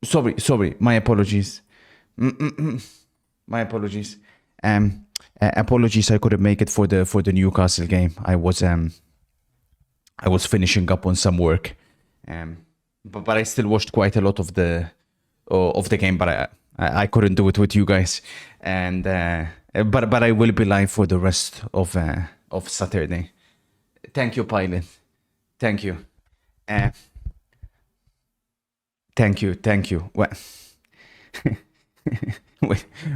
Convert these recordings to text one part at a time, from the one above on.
Sorry. My apologies. My apologies. Apologies. I couldn't make it for the Newcastle game. I was finishing up on some work. But I still watched quite a lot of the game. But I couldn't do it with you guys. And but I will be live for the rest of Saturday. Thank you, Pilot. Thank you. Thank you. Well,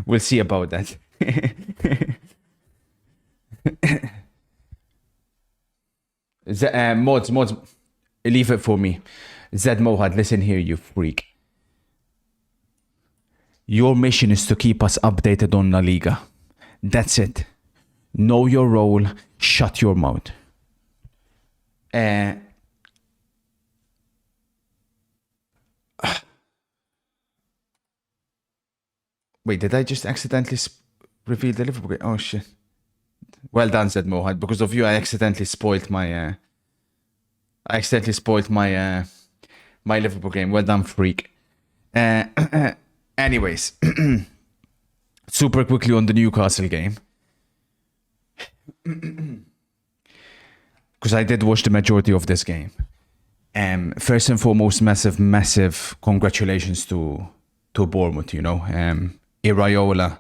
we'll see about that. Mods, leave it for me. Zed Mohad, listen here, you freak. Your mission is to keep us updated on La Liga. That's it. Know your role. Shut your mouth. Wait, did I just accidentally reveal the Liverpool game? Oh shit! Well done, said Mohad. Because of you, I accidentally spoiled my. My Liverpool game. Well done, freak. Anyways, super quickly on the Newcastle game. Because I did watch the majority of this game. First and foremost, massive congratulations to Bournemouth. You know, Iraola,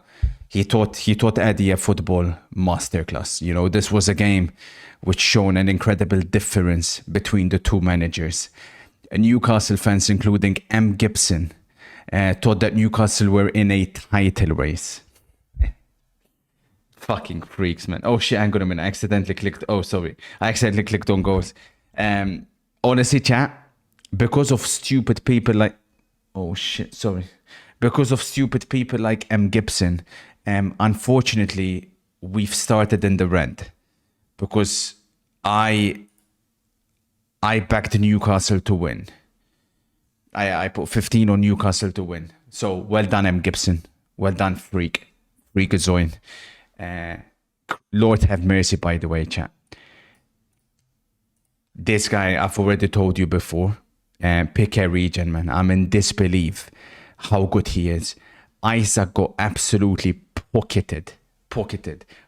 he taught Eddie a football masterclass. You know, this was a game which shown an incredible difference between the two managers. Newcastle fans, including M. Gibson, thought that Newcastle were in a title race. Fucking freaks, man. Oh shit, hang on a minute. I accidentally clicked on goals. Honestly, chat, because of stupid people like... Oh shit, sorry. Because of stupid people like M. Gibson, unfortunately, we've started in the red. Because I backed Newcastle to win. I put 15 on Newcastle to win. So, well done, M. Gibson. Well done, Freakazoid. Lord have mercy, by the way, chat. This guy, I've already told you before. Pick a region, man. I'm in disbelief how good he is. Isaac got absolutely pocketed.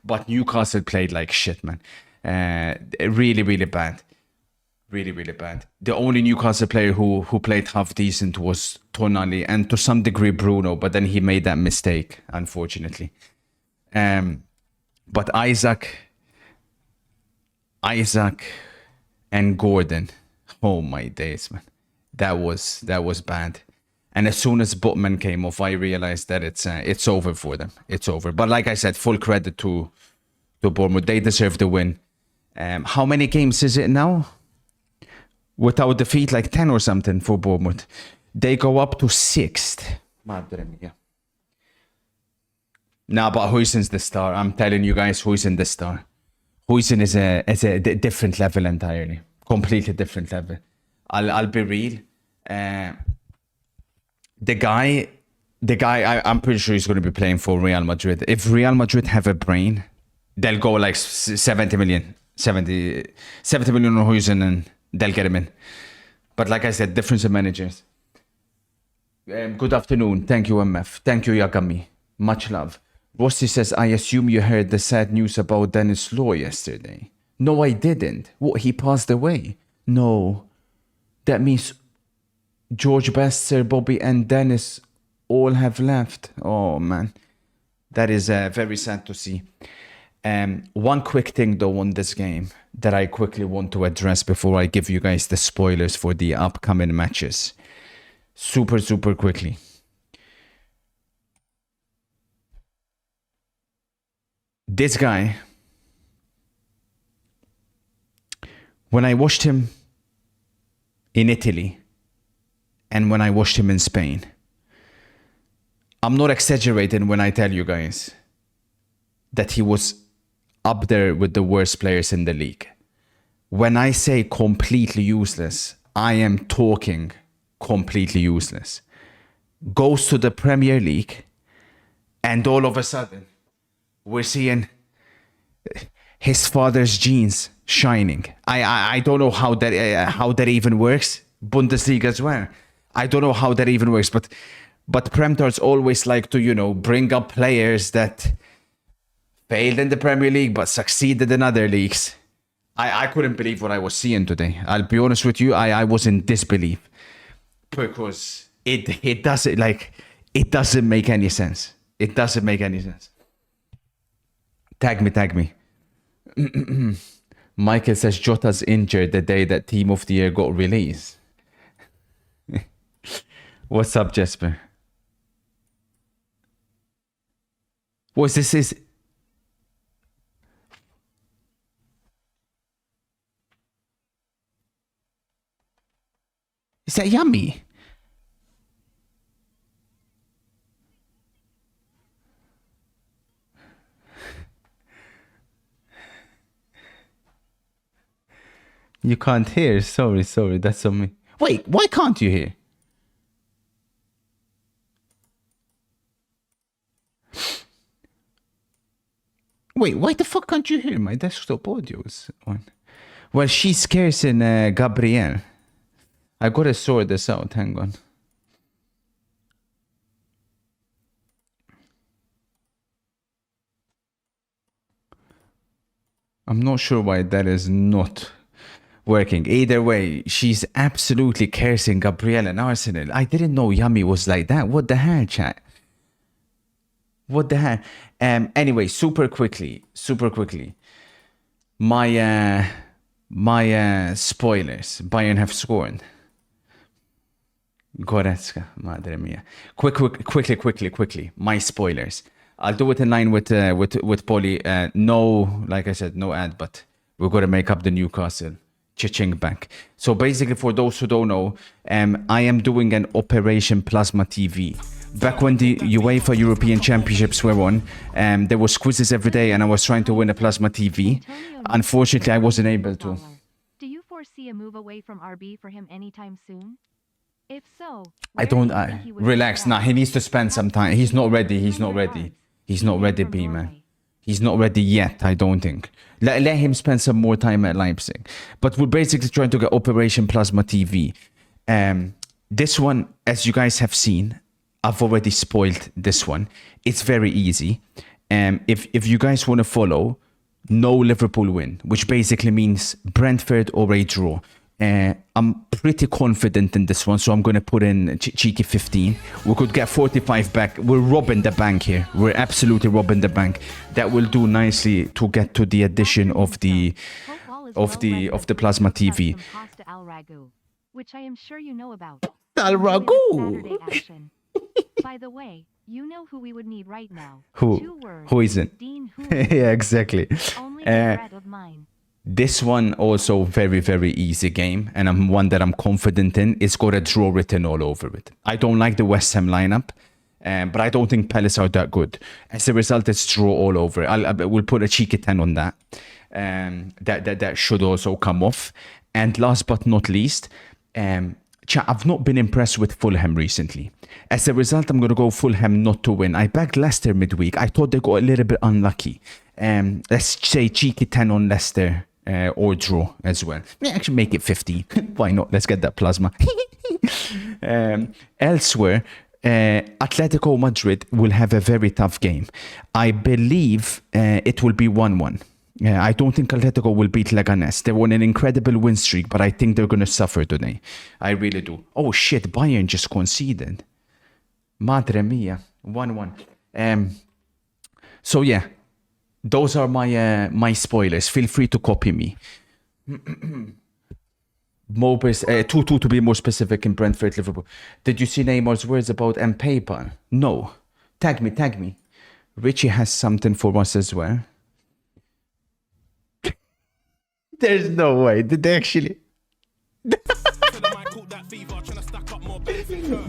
But Newcastle played like shit, man. Really bad. Really bad. The only Newcastle player who played half decent was Tonali and to some degree Bruno, but then he made that mistake, unfortunately. But Isaac and Gordon, oh my days, man. That was bad. And as soon as Botman came off, I realized that it's over for them. It's over. But like I said, full credit to Bournemouth. They deserve the win. How many games is it now? Without defeat, like 10 or something for Bournemouth. They go up to 6th. Madre mia. Nah, but Huijsen's the star. I'm telling you guys, Huijsen the star. Huijsen is a different level entirely. Completely different level. I'll be real. The guy, I'm pretty sure he's going to be playing for Real Madrid. If Real Madrid have a brain, they'll go like 70 million on Huijsen and they'll get him in. But like I said, difference of managers. Good afternoon. Thank you, MF. Thank you, Yagami. Much love. Rossi says, I assume you heard the sad news about Dennis Law yesterday. No, I didn't. What, he passed away? No. That means George Best, Sir Bobby and Dennis all have left. Oh, man. That is very sad to see. One quick thing, though, on this game that I quickly want to address before I give you guys the spoilers for the upcoming matches. Super quickly. This guy, when I watched him in Italy and when I watched him in Spain, I'm not exaggerating when I tell you guys that he was up there with the worst players in the league. When I say completely useless, I am talking completely useless. Goes to the Premier League and all of a sudden we're seeing his father's genes shining. I don't know how that even works. Bundesliga as well. I don't know how that even works, but Premtards always like to, you know, bring up players that failed in the Premier League but succeeded in other leagues. I couldn't believe what I was seeing today. I'll be honest with you, I was in disbelief because it doesn't, like, it doesn't make any sense. It doesn't make any sense. Tag me. Michael says Jota's injured the day that Team of the Year got released. What's up, Jesper? What's this? Is that yummy? You can't hear. Sorry. That's on me. Wait, why can't you hear? Wait, why the fuck can't you hear? My desktop audio is on. Well, she's cursing Gabrielle. I gotta sort this out. Hang on. I'm not sure why that is not working. Either way, she's absolutely cursing Gabrielle and Arsenal. I didn't know Yummy was like that. What the hell, chat? What the hell? Anyway, super quickly. My spoilers. Bayern have scored. Goretzka, madre mia. Quickly. My spoilers. I'll do it in line with Polly. No, like I said, no ad, but we're going to make up the Newcastle Chiching back. So basically, for those who don't know, I am doing an Operation Plasma TV. Back when the UEFA European Championships were on, there was quizzes every day and I was trying to win a Plasma TV. Unfortunately, I wasn't able to. Do you foresee a move away from RB for him anytime soon? If so, I don't. Relax. Nah, he needs to spend some time. He's not ready. He's not ready, B, man. He's not ready yet, I don't think. Let him spend some more time at Leipzig. But we're basically trying to get Operation Plasma TV. This one, as you guys have seen, I've already spoiled this one. It's very easy. If you guys want to follow, no Liverpool win, which basically means Brentford or a draw. I'm pretty confident in this one, so I'm going to put in cheeky 15. We could get 45 back. We're robbing the bank here. We're absolutely robbing the bank. That will do nicely to get to the addition of the Plasma TV. Which I am sure you know about. Al Ragu. By the way, you know who we would need right now. Who is it? Yeah, exactly. Only a threat of mine. This one also very, very easy game, and I'm one that I'm confident in. It's got a draw written all over it. I don't like the West Ham lineup, but I don't think Palace are that good. As a result, it's draw all over. We'll put a cheeky 10 on that. That should also come off. And last but not least, I've not been impressed with Fulham recently. As a result, I'm going to go Fulham not to win. I backed Leicester midweek. I thought they got a little bit unlucky. Let's say cheeky 10 on Leicester. Or draw as well. Actually, make it 50. Why not? Let's get that plasma. Elsewhere, Atletico Madrid will have a very tough game. I believe it will be 1-1. I don't think Atletico will beat Leganes. They're on an incredible win streak, but I think they're going to suffer today. I really do. Oh shit, Bayern just conceded. Madre mia. 1-1. So yeah. Those are my spoilers. Feel free to copy me. 2-2 to be more specific in Brentford, Liverpool. Did you see Neymar's words about PayPal? No. Tag me. Richie has something for us as well. There's no way. Did they actually?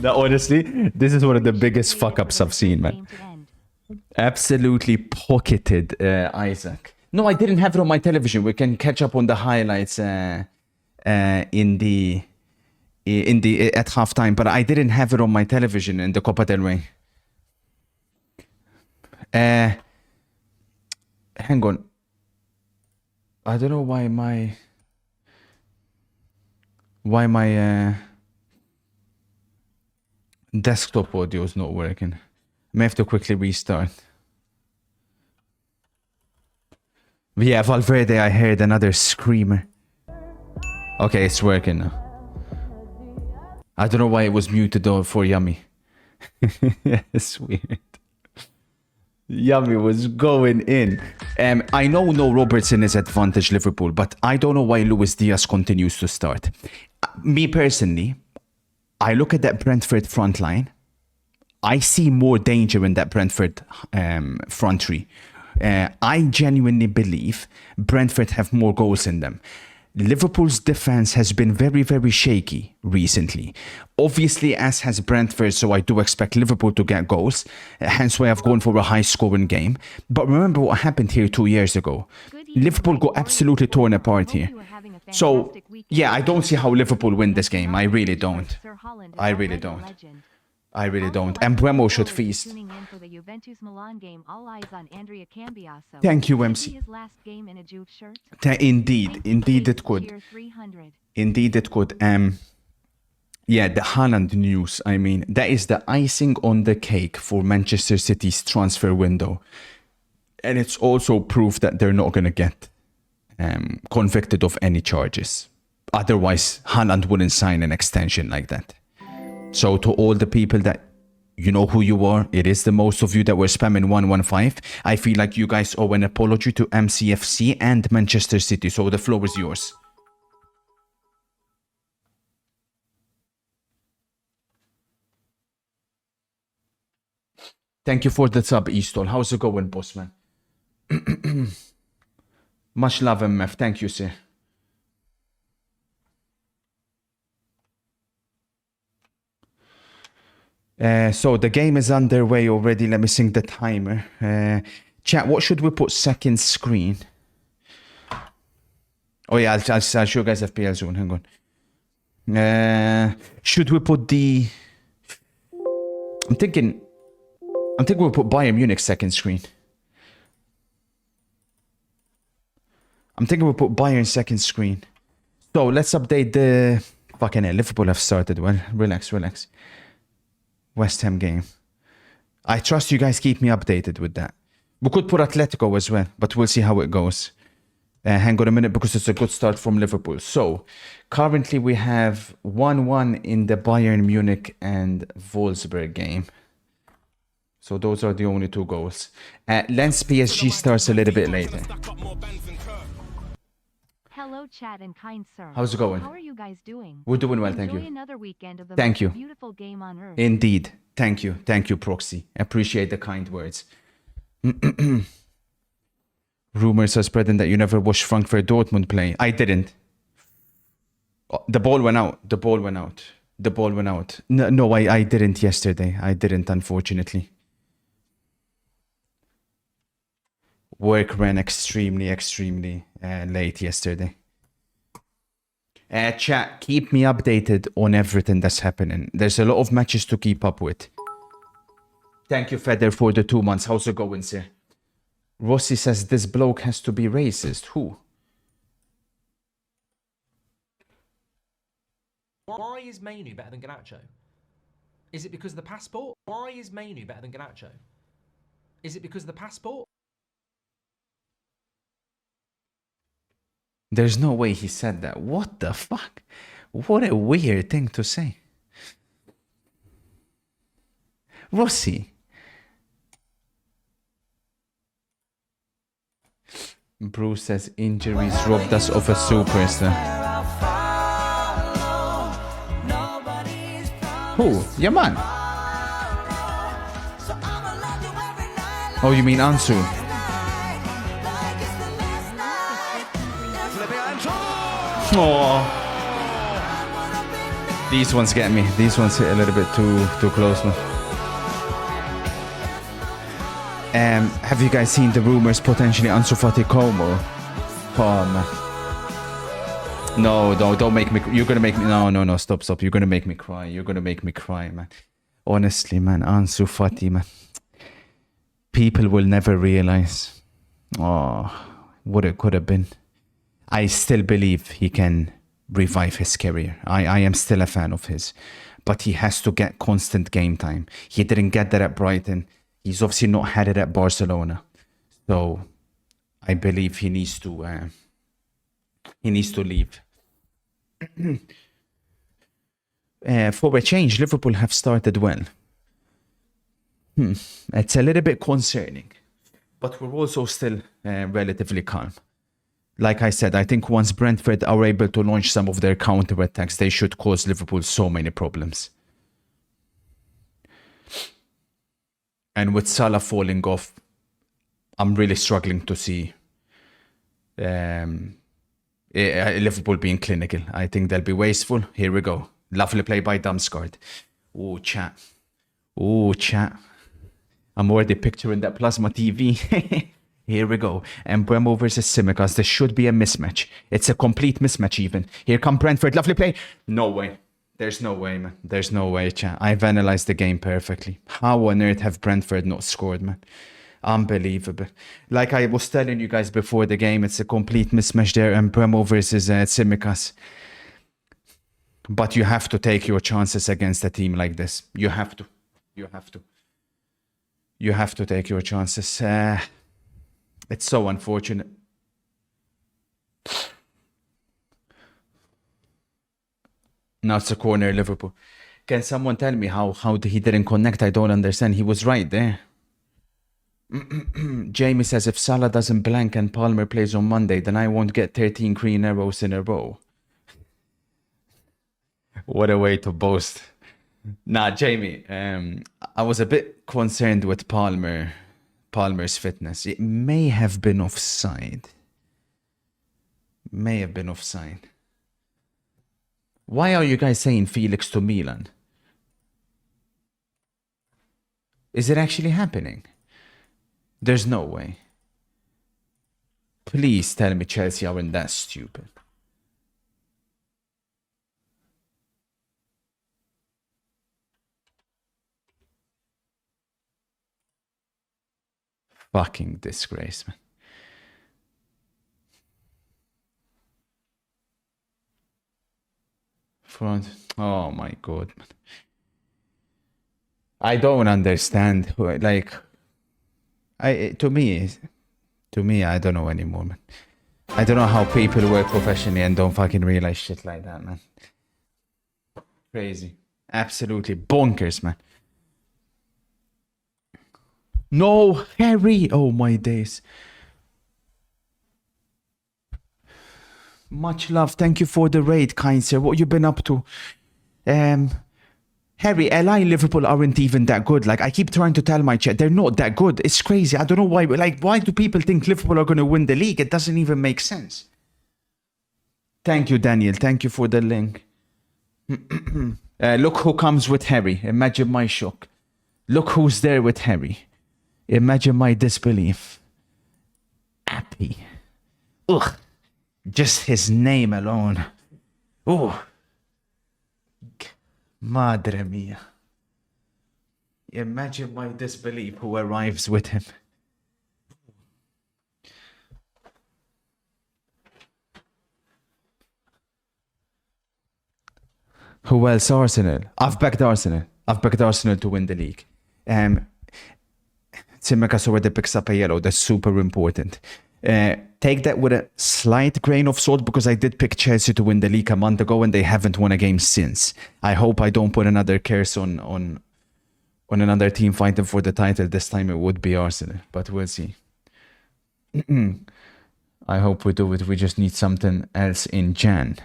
No, honestly, this is one of the biggest fuck-ups I've seen, man. Absolutely pocketed Isaac. No, I didn't have it on my television. We can catch up on the highlights at halftime, but I didn't have it on my television in the Copa del Rey. Hang on. I don't know why my Desktop audio is not working. May have to quickly restart. Yeah, Valverde, I heard another screamer. Okay, it's working now. I don't know why it was muted though for Yummy. It's weird. Yummy was going in. I know no Robertson is advantage Liverpool, but I don't know why Luis Diaz continues to start. Me personally, I look at that Brentford front line. I see more danger in that Brentford front three. I genuinely believe Brentford have more goals in them. Liverpool's defense has been very, very shaky recently. Obviously, as has Brentford, so I do expect Liverpool to get goals. Hence why I've gone for a high-scoring game. But remember what happened here 2 years ago. Liverpool got absolutely torn apart here. So, yeah, I don't see how Liverpool win this game. I really don't. I really don't. I really don't. And Bremo should feast. Thank you, MC. Indeed it could. Indeed it could. Yeah, the Haaland news, I mean, that is the icing on the cake for Manchester City's transfer window. And it's also proof that they're not going to get convicted of any charges. Otherwise, Haaland wouldn't sign an extension like that. So to all the people that, you know who you are, it is the most of you that were spamming 115. I feel like you guys owe an apology to MCFC and Manchester City. So the floor is yours. Thank you for the sub, Eastall. How's it going, boss man? Much love, MF. Thank you, sir. So the game is underway already. Let me sync the timer. Chat, what should we put second screen? Oh yeah, I'll show you guys FPL soon. Hang on. Should we put the... I'm thinking we'll put Bayern Munich second screen. I'm thinking we'll put Bayern second screen. So let's update the... Fucking hell, Liverpool have started well. Relax. West Ham game. I trust you guys keep me updated with that. We could put Atletico as well, but we'll see how it goes. Hang on a minute because it's a good start from Liverpool. So, currently we have 1-1 in the Bayern Munich and Wolfsburg game. So those are the only two goals. Lens PSG starts a little bit later. Hello, chat and kind sir. How's it going? How are you guys doing? We're doing well, thank you. Enjoy another weekend of the Thank most you. beautiful game on earth. Indeed. Thank you, Proxy. Appreciate the kind words. Rumors are spreading that you never watched Frankfurt Dortmund play. I didn't. Oh, the ball went out. No, I didn't yesterday. I didn't, unfortunately. Work ran extremely late yesterday. Chat, keep me updated on everything that's happening. There's a lot of matches to keep up with. Thank you, Feder, for the 2 months. How's it going, sir? Rossi says this bloke has to be racist. Who? Why is Mainu better than Garnacho? Is it because of the passport? Why is Mainu better than Garnacho? Is it because of the passport? There's no way he said that. What the fuck? What a weird thing to say. Rossi. Bruce says injuries robbed us of a superstar. Who? Yeah, man. Oh, you mean Ansu? Oh, these ones get me. These ones hit a little bit too close, man. Have you guys seen the rumors potentially Ansu Fati Como? Oh man. No, don't make me. You're gonna make me. No. Stop. You're gonna make me cry. Man. Honestly, man, Ansu Fati, man. People will never realize. Oh, what it could have been. I still believe he can revive his career. I am still a fan of his, but he has to get constant game time. He didn't get that at Brighton. He's obviously not had it at Barcelona. So I believe he needs to leave. For a change, Liverpool have started well. It's a little bit concerning, but we're also still relatively calm. Like I said, I think once Brentford are able to launch some of their counter-attacks, they should cause Liverpool so many problems. And with Salah falling off, I'm really struggling to see Liverpool being clinical. I think they'll be wasteful. Here we go. Lovely play by Damsgaard. Oh, chat. Oh, chat. I'm already picturing that plasma TV. Here we go. And Mbeumo versus Tsimikas. This should be a mismatch. It's a complete mismatch even. Here come Brentford. Lovely play. No way. There's no way, man. There's no way, chat. I've analyzed the game perfectly. How on earth have Brentford not scored, man? Unbelievable. Like I was telling you guys before the game, it's a complete mismatch there. And Mbeumo versus Tsimikas. But you have to take your chances against a team like this. You have to. You have to. You have to take your chances. It's so unfortunate. Now it's a corner, Liverpool. Can someone tell me how he didn't connect? I don't understand. He was right there. Jamie says if Salah doesn't blank and Palmer plays on Monday, then I won't get 13 green arrows in a row. What a way to boast. Nah, Jamie, I was a bit concerned with Palmer's fitness. It may have been offside. May have been offside. Why are you guys saying Felix to Milan? Is it actually happening? There's no way. Please tell me Chelsea aren't that stupid. Fucking disgrace, man. Front. Oh my god, man. I don't understand. Like, to me, I don't know anymore, man. I don't know how people work professionally and don't fucking realize shit like that, man. Crazy. Absolutely bonkers, man. No, Harry! Oh my days. Much love. Thank you for the raid, kind sir. What you been up to? Harry, LI Liverpool aren't even that good. Like, I keep trying to tell my chat, they're not that good. It's crazy. I don't know why. Like, why do people think Liverpool are going to win the league? It doesn't even make sense. Thank you, Daniel. Thank you for the link. Look who comes with Harry. Imagine my shock. Look who's there with Harry. Imagine my disbelief. Happy. Ugh. Just his name alone. Oh. Madre mia. Imagine my disbelief who arrives with him. Who else? Arsenal. I've backed Arsenal. I've backed Arsenal to win the league. Tsimikas already picks up a yellow. That's super important. Take that with a slight grain of salt because I did pick Chelsea to win the league a month ago and they haven't won a game since. I hope I don't put another curse on another team fighting for the title. This time it would be Arsenal, but we'll see. I hope we do it. We just need something else in Jan.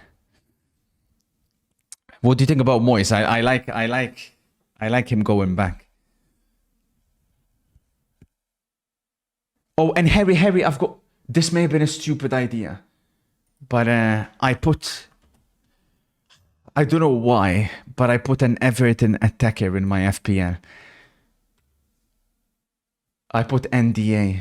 What do you think about Moyes? I like him going back. Oh, and Harry, I've got... This may have been a stupid idea. But I don't know why, but I put an Everton attacker in my FPL. I put NDA.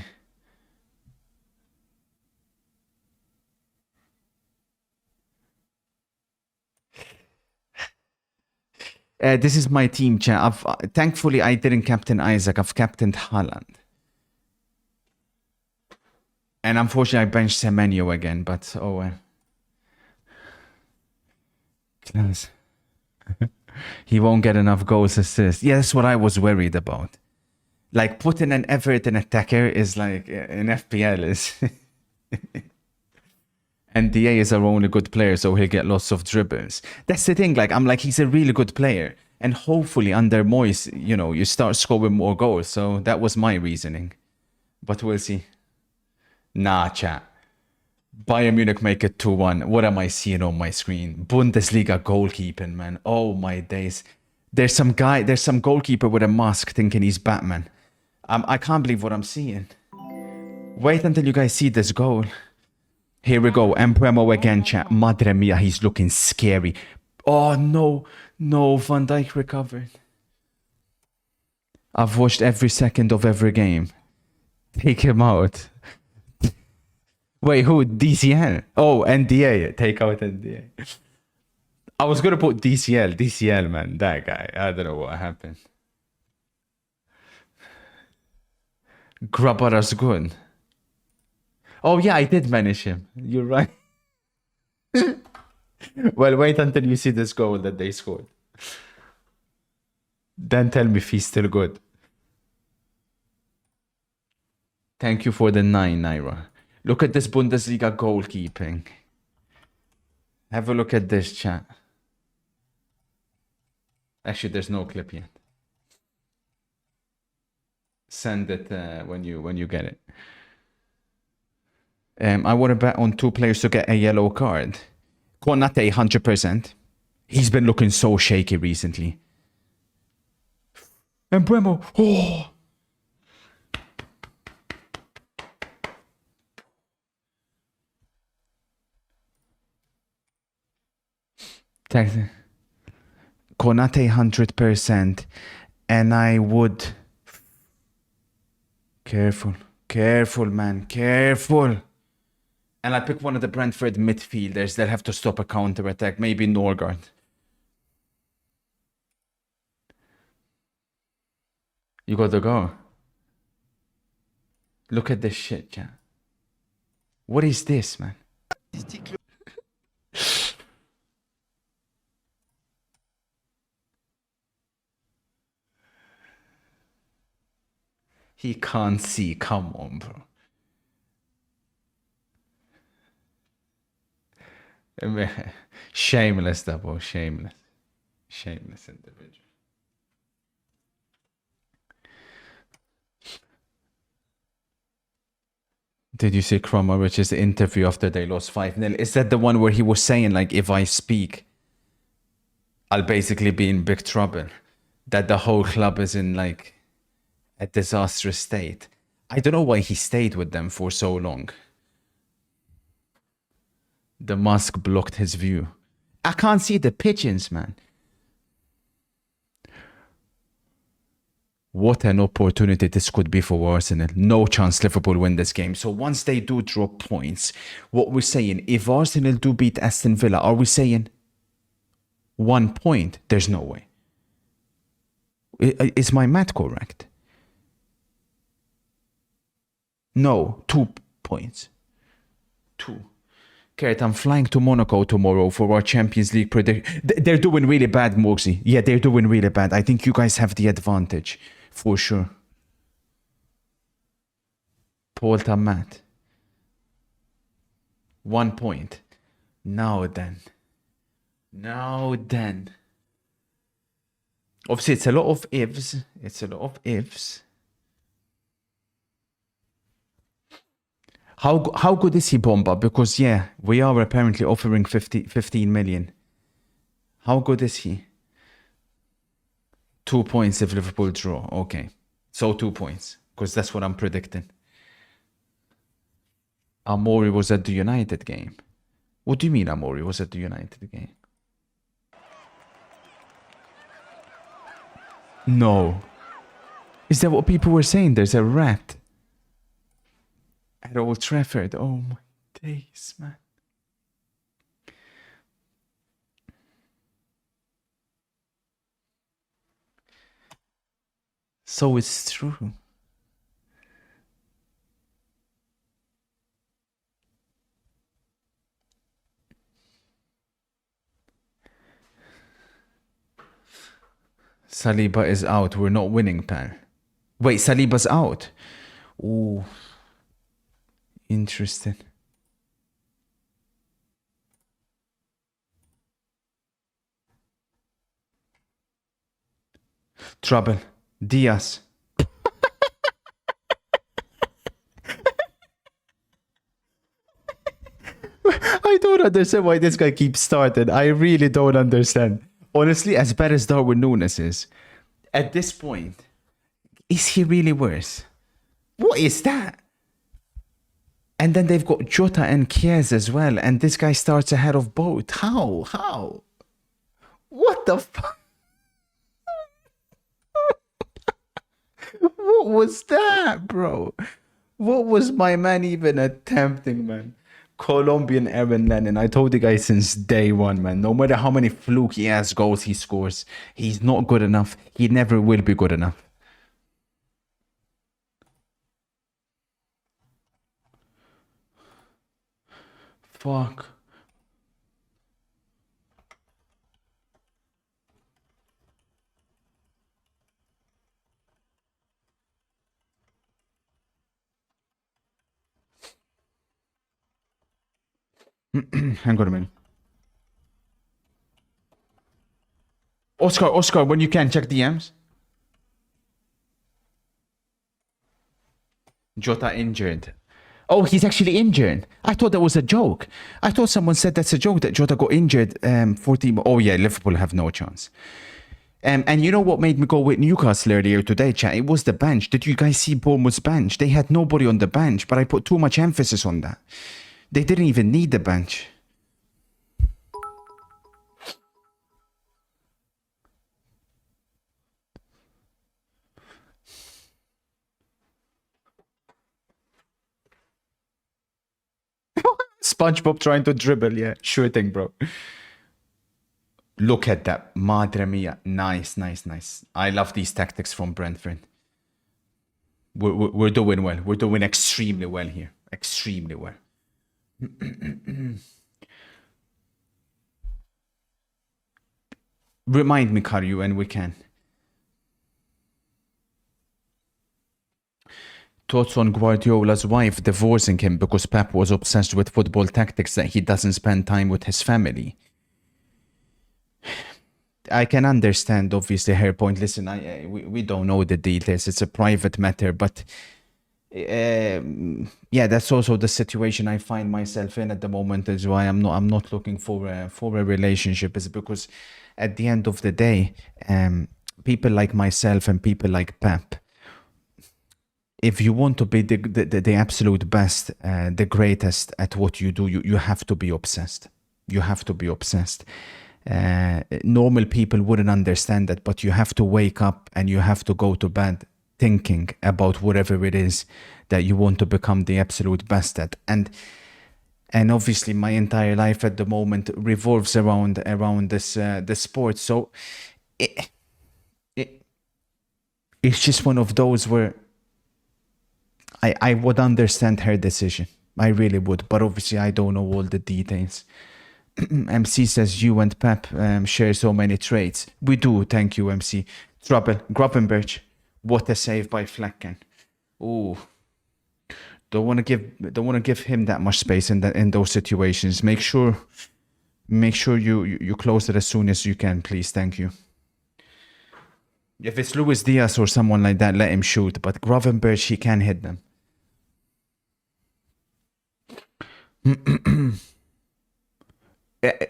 This is my team, chat. Thankfully, I didn't captain Isaac. I've captained Haaland. And unfortunately, I benched Semenyo again, but oh well. Class. He won't get enough goals, assists. Yeah, that's what I was worried about. Like putting an Everton attacker is like in FPL is. And DA is our only good player, so he'll get lots of dribbles. That's the thing. Like I'm like, he's a really good player, and hopefully under Moyes, you know, you start scoring more goals. So that was my reasoning, but we'll see. Nah, chat. Bayern Munich make it 2-1. What am I seeing on my screen? Bundesliga goalkeeping, man. Oh my days. There's some goalkeeper with a mask thinking he's Batman. I can't believe what I'm seeing. Wait until you guys see this goal. Here we go. Empremo again, chat. Madre mia, he's looking scary. Oh no. No, Van Dijk recovered. I've watched every second of every game. Take him out. Wait, who? DCL? Oh, NDA. Take out NDA. I was gonna put DCL. DCL, man. That guy. I don't know what happened. Grabara's good. Oh yeah, I did manage him. You're right. Well, wait until you see this goal that they scored. Then tell me if he's still good. Thank you for the 9, Naira. Look at this Bundesliga goalkeeping. Have a look at this, chat. Actually, there's no clip yet. Send it when you get it. I want to bet on 2 players to get a yellow card. Konate, 100%. He's been looking so shaky recently. And Bremo. Oh! Konate, 100%. And I would... Careful, man. Careful. And I pick one of the Brentford midfielders. They'll have to stop a counter-attack. Maybe Norgard. You got to go. Look at this shit, chat. What is this, man? He can't see. Come on, bro. Shameless, double. Shameless. Shameless individual. Did you see Kromovich's interview after they lost 5-0? Is that the one where he was saying, like, if I speak, I'll basically be in big trouble? That the whole club is in, like, a disastrous state. I don't know why he stayed with them for so long. The mask blocked his view. I can't see the pigeons, man. What an opportunity this could be for Arsenal. No chance Liverpool win this game. So once they do drop points, what we're saying, if Arsenal do beat Aston Villa, are we saying 1 point? There's no way. Is my math correct? No, 2 points. 2. Kurt, I'm flying to Monaco tomorrow for our Champions League prediction. They're doing really bad, Moxie. Yeah, they're doing really bad. I think you guys have the advantage. For sure. Paul Tamat. 1 point. Now then. Obviously, it's a lot of ifs. How good is he, Bomba? Because, yeah, we are apparently offering 15 million. How good is he? 2 points if Liverpool draw. Okay. So 2 points. Because that's what I'm predicting. Amori was at the United game. What do you mean Amori was at the United game? No. Is that what people were saying? There's a rat at Old Trafford. Oh my days, man. So it's true. Saliba is out. We're not winning, pal. Wait, Saliba's out. Ooh. Interesting. Trouble. Diaz. I don't understand why this guy keeps starting. I really don't understand. Honestly, as bad as Darwin Núñez is, at this point, is he really worse? What is that? And then they've got Jota and Chiesa as well, and this guy starts ahead of both. How? How? What the fuck? What was that, bro? What was my man even attempting, man? Colombian Aaron Lennon. I told you guys since day one, man. No matter how many fluky ass goals he scores, he's not good enough. He never will be good enough. Fuck. Hang on a minute. Oscar, when you can, check DMs. Jota injured. Oh, he's actually injured. I thought that was a joke. I thought someone said that's a joke, that Jota got injured for team. Oh yeah, Liverpool have no chance. And you know what made me go with Newcastle earlier today, chat? It was the bench. Did you guys see Bournemouth's bench? They had nobody on the bench, but I put too much emphasis on that. They didn't even need the bench. SpongeBob trying to dribble, yeah. Sure thing, bro. Look at that. Madre mia. Nice, nice, nice. I love these tactics from Brentford. We're doing well. We're doing extremely well here. Extremely well. Remind me, Karyu, and we can. Thoughts on Guardiola's wife divorcing him because Pep was obsessed with football tactics that he doesn't spend time with his family. I can understand, obviously, her point. Listen, we don't know the details. It's a private matter, but yeah, that's also the situation I find myself in at the moment. Is why I'm not looking for a relationship. Is because at the end of the day, people like myself and people like Pep, if you want to be the absolute best, the greatest at what you do, you have to be obsessed. You have to be obsessed. Normal people wouldn't understand that, but you have to wake up and you have to go to bed thinking about whatever it is that you want to become the absolute best at. And obviously my entire life at the moment revolves around this sport. So it's just one of those where I would understand her decision. I really would, but obviously I don't know all the details. MC says you and Pep share so many traits. We do, thank you, MC. Trouble, Gravenberch. What a save by Flecken. Ooh, don't want to give him that much space in those situations. Make sure you close it as soon as you can, please. Thank you. If it's Luis Diaz or someone like that, let him shoot. But Gravenberch, he can hit them.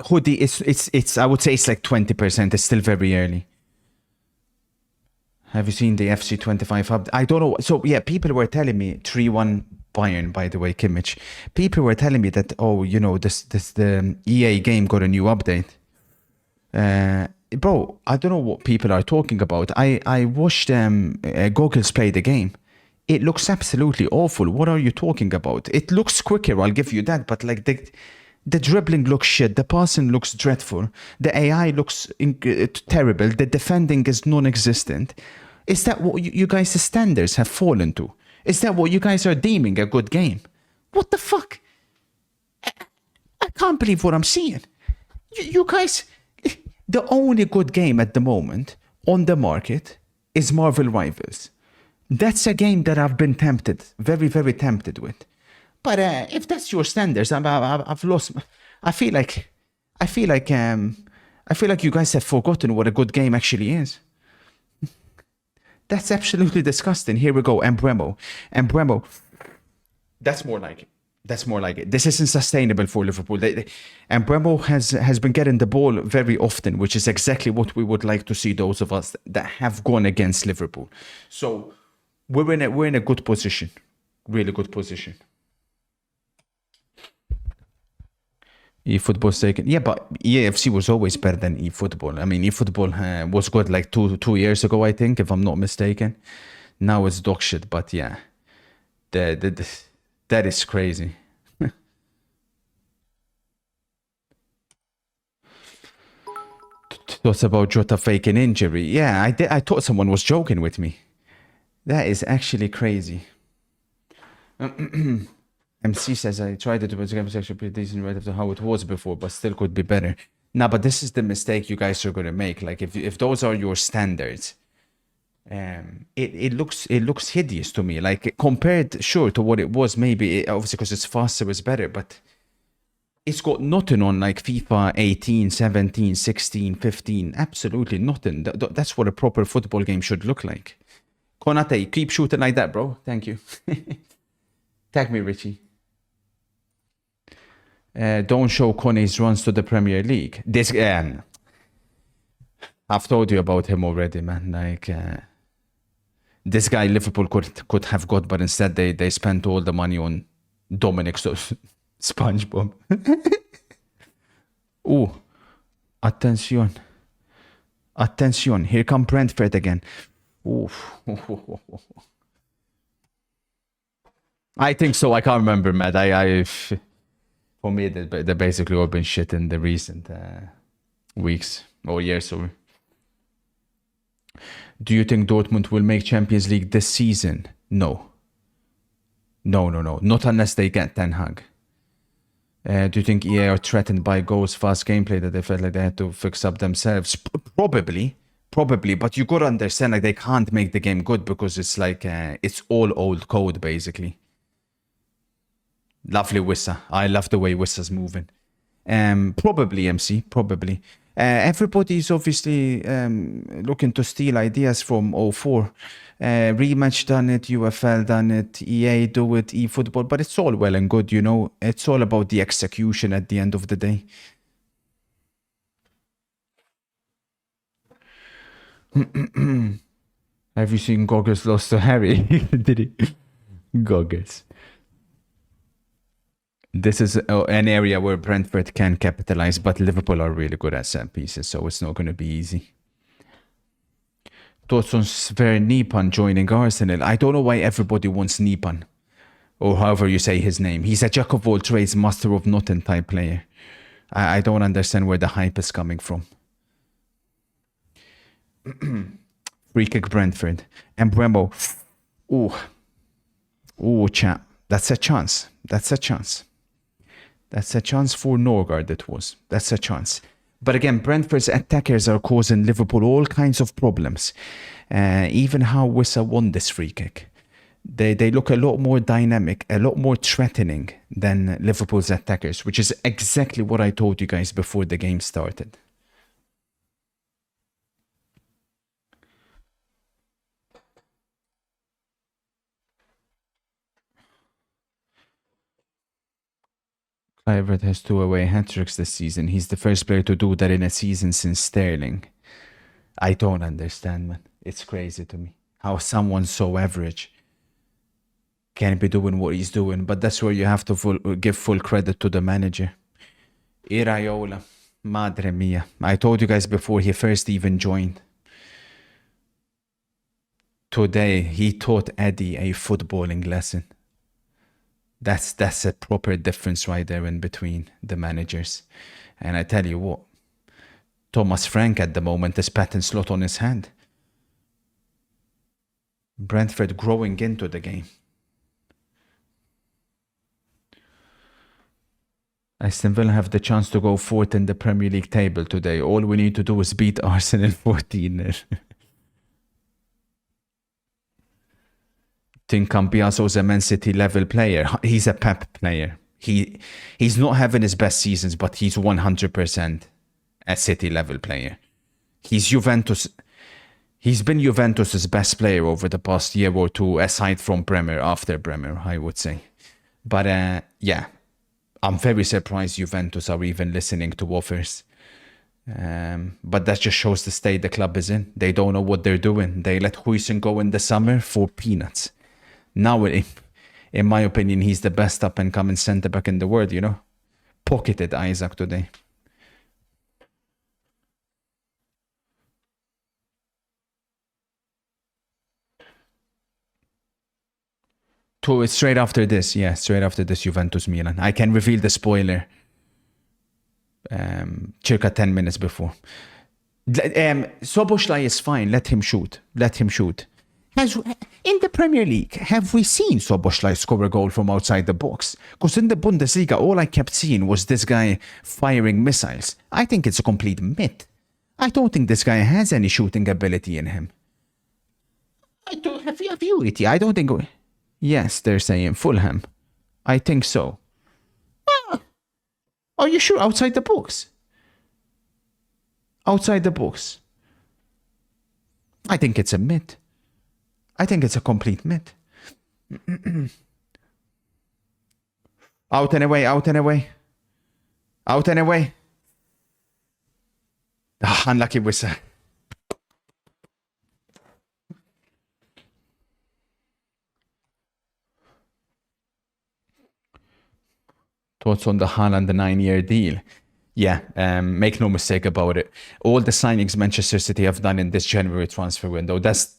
Hoodie, it's I would say it's like 20%. It's still very early. Have you seen the FC 25 update? I don't know. So yeah, people were telling me 3-1 Bayern, by the way, Kimmich. People were telling me that, oh, you know, the EA game got a new update. Bro, I don't know what people are talking about. I watched Goggles play the game. It looks absolutely awful. What are you talking about? It looks quicker, I'll give you that, but like the dribbling looks shit. The passing looks dreadful. The AI looks terrible. The defending is non-existent. Is that what you guys' standards have fallen to? Is that what you guys are deeming a good game? What the fuck? I can't believe what I'm seeing. You guys, the only good game at the moment, on the market is Marvel Rivals. That's a game that I've been tempted, very, very tempted with. But if that's your standards, I've lost. I feel like you guys have forgotten what a good game actually is. That's absolutely disgusting. Here we go, Embremo. That's more like it. This isn't sustainable for Liverpool. Embremo has been getting the ball very often, which is exactly what we would like to see, those of us that have gone against Liverpool. So we're in a good position, really good position. eFootball's taken. Yeah, but EAFC was always better than eFootball. I mean, eFootball was good like two years ago, I think, if I'm not mistaken. Now it's dog shit, but yeah. That is crazy. Thoughts about Jota faking injury? Yeah, I thought someone was joking with me. That is actually crazy. MC says, I tried it, but the game was actually pretty decent right after how it was before, but still could be better. Nah, but this is the mistake you guys are going to make. Like, if those are your standards, it looks hideous to me. Like, compared, sure, to what it was, maybe, obviously because it's faster, it's better, but it's got nothing on like FIFA 18, 17, 16, 15. Absolutely nothing. That's what a proper football game should look like. Konate, keep shooting like that, bro. Thank you. Tag me, Richie. Don't show Kone's runs to the Premier League. This I've told you about him already, man. Like this guy Liverpool could have got, but instead they spent all the money on Dominic SpongeBob. Ooh, attention. Here come Brentford again. Ooh. I think so. I can't remember, Matt. For me, they basically all been shit in the recent weeks or years. Sorry. Do you think Dortmund will make Champions League this season? No. Not unless they get Ten Hag. Do you think EA are threatened by Go's fast gameplay that they felt like they had to fix up themselves? Probably, but you gotta understand, like, they can't make the game good because it's like it's all old code basically. Lovely Wissa. I love the way Wissa's moving. Probably, MC. Probably. Everybody's obviously looking to steal ideas from 04. Rematch done it, UFL done it, EA do it, eFootball, but it's all well and good, you know. It's all about the execution at the end of the day. Have you seen Goggles lost to Harry? Did he? Goggles. This is an area where Brentford can capitalize, but Liverpool are really good at set pieces, so it's not going to be easy. Thoughts on Sver Nipan joining Arsenal? I don't know why everybody wants Nipan, or however you say his name. He's a jack of all trades, master of nothing type player. I don't understand where the hype is coming from. Free kick Brentford. And Brembo. Ooh, chap. That's a chance. That's a chance for Norgard, it was. That's a chance. But again, Brentford's attackers are causing Liverpool all kinds of problems. Even how Wissa won this free kick. They look a lot more dynamic, a lot more threatening than Liverpool's attackers, which is exactly what I told you guys before the game started. Kluivert has 2 away hat-tricks this season. He's the first player to do that in a season since Sterling. I don't understand, man. It's crazy to me. How someone so average can be doing what he's doing. But that's where you have to give full credit to the manager. Iraola. Madre mia. I told you guys before he first even joined. Today, he taught Eddie a footballing lesson. That's a proper difference right there in between the managers. And I tell you what, Thomas Frank at the moment is patting slot on his hand. Brentford growing into the game. Aston Villa have the chance to go fourth in the Premier League table today. All we need to do is beat Arsenal 14-0. think Cambiaso's a Man City level player. He's a Pep player. He's not having his best seasons, but he's 100% a City level player. He's Juventus. He's been Juventus's best player over the past year or two, aside from Bremer, after Bremer, I would say. But yeah, I'm very surprised Juventus are even listening to offers. But that just shows the state the club is in. They don't know what they're doing. They let Huijsen go in the summer for peanuts. Now, in my opinion, he's the best up-and-coming centre-back in the world, you know. Pocketed Isaac today. Straight after this, yeah, straight after this Juventus-Milan. I can reveal the spoiler circa 10 minutes before. Szoboszlai is fine. Let him shoot. Let him shoot. In the Premier League, have we seen Szoboszlai score a goal from outside the box? Because in the Bundesliga, all I kept seeing was this guy firing missiles. I think it's a complete myth. I don't think this guy has any shooting ability in him. I don't have you it. I don't think. Yes, they're saying Fulham. I think so. Are you sure? Outside the box? Outside the box. I think it's a myth. I think it's a complete myth. Out and away, out and away. Out and away. Unlucky whistle. Thoughts on the Haaland 9-year deal? Yeah, make no mistake about it. All the signings Manchester City have done in this January transfer window, that's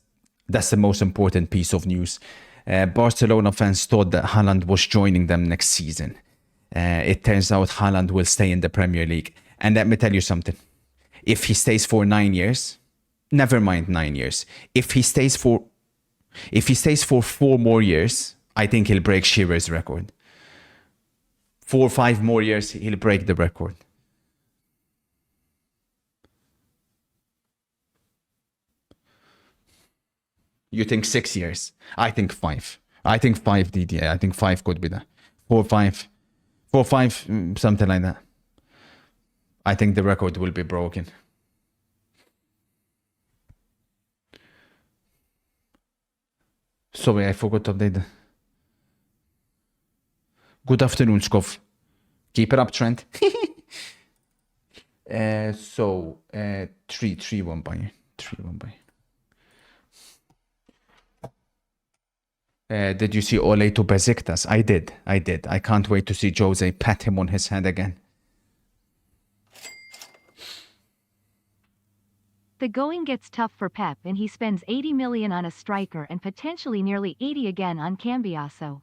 the most important piece of news. Barcelona fans thought that Haaland was joining them next season. It turns out Haaland will stay in the Premier League. And let me tell you something. If he stays for 9 years, never mind 9 years. If he stays for 4 more years, I think he'll break Shearer's record. 4 or 5 more years, he'll break the record. You think 6 years? I think 5. I think 5, DDA. I think 5 could be that. 4 or 5. 4 or 5, something like that. I think the record will be broken. Sorry, I forgot to update. Good afternoon, Skov. Keep it up, Trent. 3-1 Bayern. 3-1 Bayern. Did you see Ole to Besiktas? I did. I can't wait to see Jose pat him on his head again. The going gets tough for Pep and he spends 80 million on a striker and potentially nearly 80 again on Cambiaso.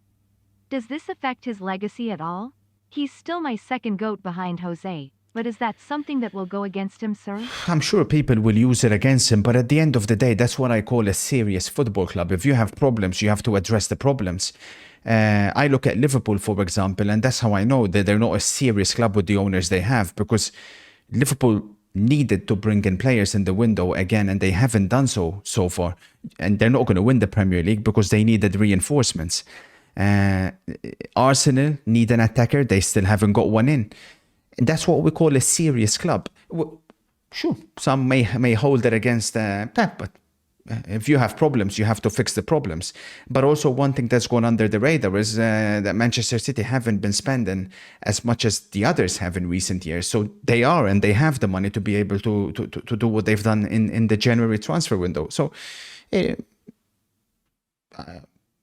Does this affect his legacy at all? He's still my second GOAT behind Jose, but is that something that will go against him, sir? I'm sure people will use it against him, but at the end of the day, that's what I call a serious football club. If you have problems, you have to address the problems. I look at Liverpool, for example, and that's how I know that they're not a serious club with the owners they have, because Liverpool needed to bring in players in the window again, and they haven't done so far. And they're not going to win the Premier League because they needed reinforcements. Arsenal need an attacker. They still haven't got one in. That's what we call a serious club. Sure, some may hold it against Pep, but if you have problems, you have to fix the problems. But also one thing that's gone under the radar is that Manchester City haven't been spending as much as the others have in recent years. So they are, and they have the money to be able to do what they've done in the January transfer window. So,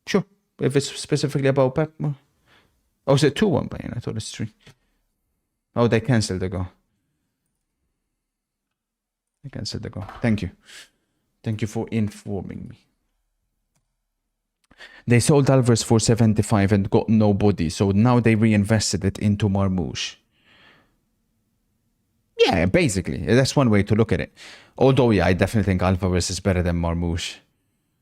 sure, if it's specifically about Pep. Oh, is it 2-1 Bayern? I thought it's 3. Oh, they cancelled the goal. They cancelled the goal. Thank you. Thank you for informing me. They sold Alvarez for 75 and got nobody, so now they reinvested it into Marmoush. Yeah, basically. That's one way to look at it. Although, yeah, I definitely think Alvarez is better than Marmoush.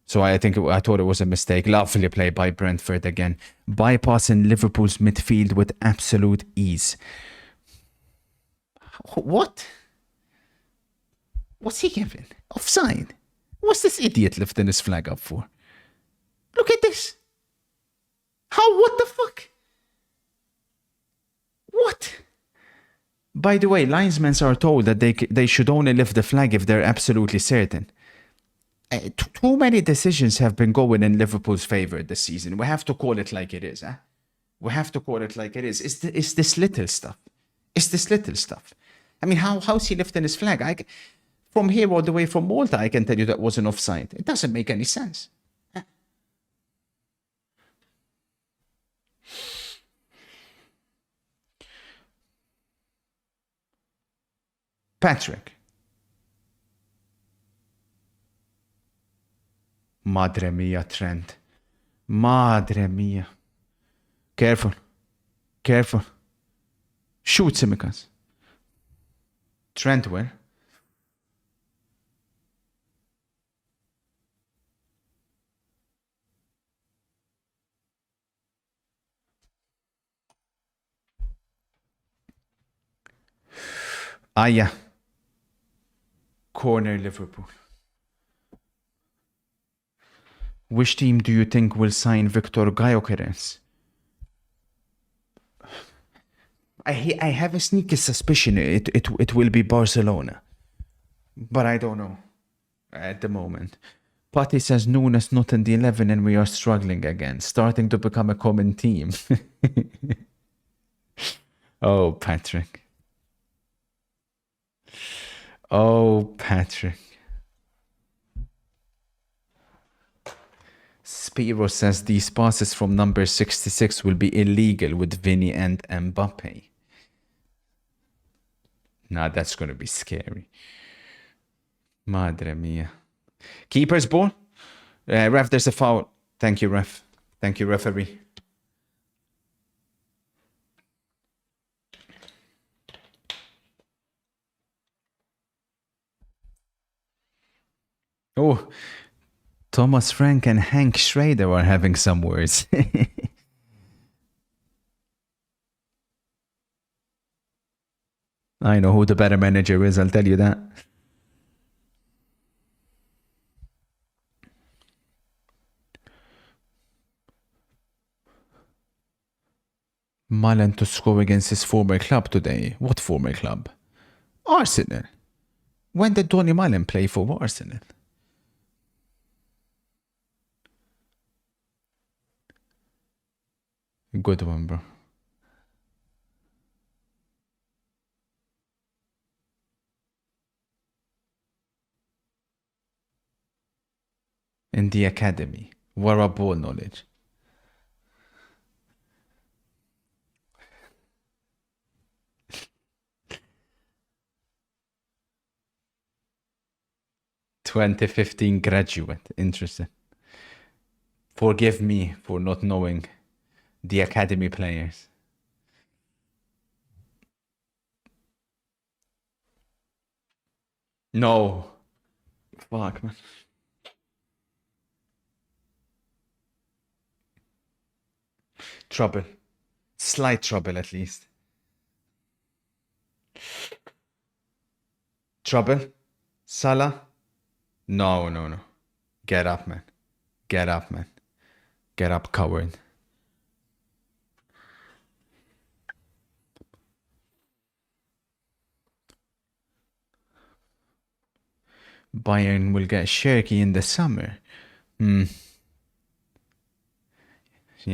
So I thought it was a mistake. Lovely play by Brentford again. Bypassing Liverpool's midfield with absolute ease. What? What's he giving? Offside? What's this idiot lifting his flag up for? Look at this. How? What the fuck? What? By the way, linesmen are told that they should only lift the flag if they're absolutely certain. Too many decisions have been going in Liverpool's favour this season. We have to call it like it is. We have to call it like it is. It's this little stuff. It's this little stuff. I mean, how's he lifting his flag? From here all the way from Malta, I can tell you that was an offside. It doesn't make any sense. Patrick. Madre mia, Trent. Madre mia. Careful. Careful. Shoot, Simicas. Trent where? Yeah. Corner Liverpool. Which team do you think will sign Victor Gyökeres? I have a sneaky suspicion it will be Barcelona. But I don't know at the moment. Patty says Nunes not in the 11 and we are struggling again. Starting to become a common team. Oh, Patrick. Oh, Patrick. Spiro says these passes from number 66 will be illegal with Vinny and Mbappe. Nah, that's going to be scary. Madre mia. Keeper's ball? Ref, there's a foul. Thank you, ref. Thank you, referee. Oh, Thomas Frank and Hank Schrader are having some words. I know who the better manager is, I'll tell you that. Milan to score against his former club today. What former club? Arsenal. When did Donny Milan play for Arsenal? Good one, bro. In the academy. What a ball knowledge. (2015) graduate. Interesting. Forgive me for not knowing the academy players. No. Fuck, man. Trouble. Slight trouble, at least. Trouble? Salah? No, no, no. Get up, man. Get up, man. Get up, coward. Bayern will get Cherki in the summer. Yeah,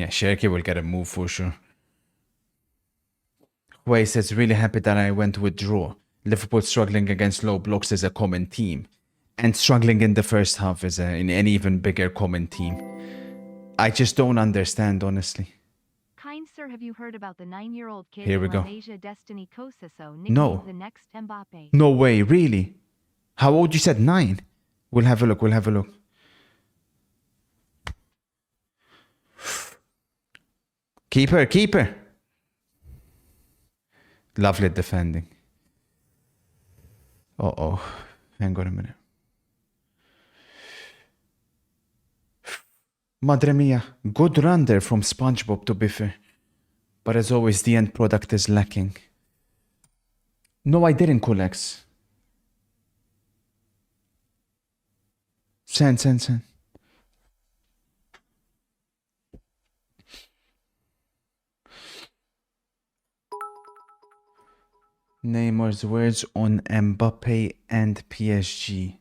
Cherki will get a move for sure. Huey says, really happy that I went with draw. Liverpool struggling against low blocks is a common team. And struggling in the first half is an even bigger common team. I just don't understand, honestly. Kind sir, have you heard about the 9-year-old kid Here we go. Asia Destiny Kosaso No. the next Mbappe? No way, really? How old you said? 9? We'll have a look, we'll have a look. Keeper, keeper. Lovely defending. Uh-oh. Hang on a minute. Madre mia. Good run there from SpongeBob, to be fair. But as always, the end product is lacking. No, I didn't, Colex. Send. Neymar's words on Mbappe and PSG.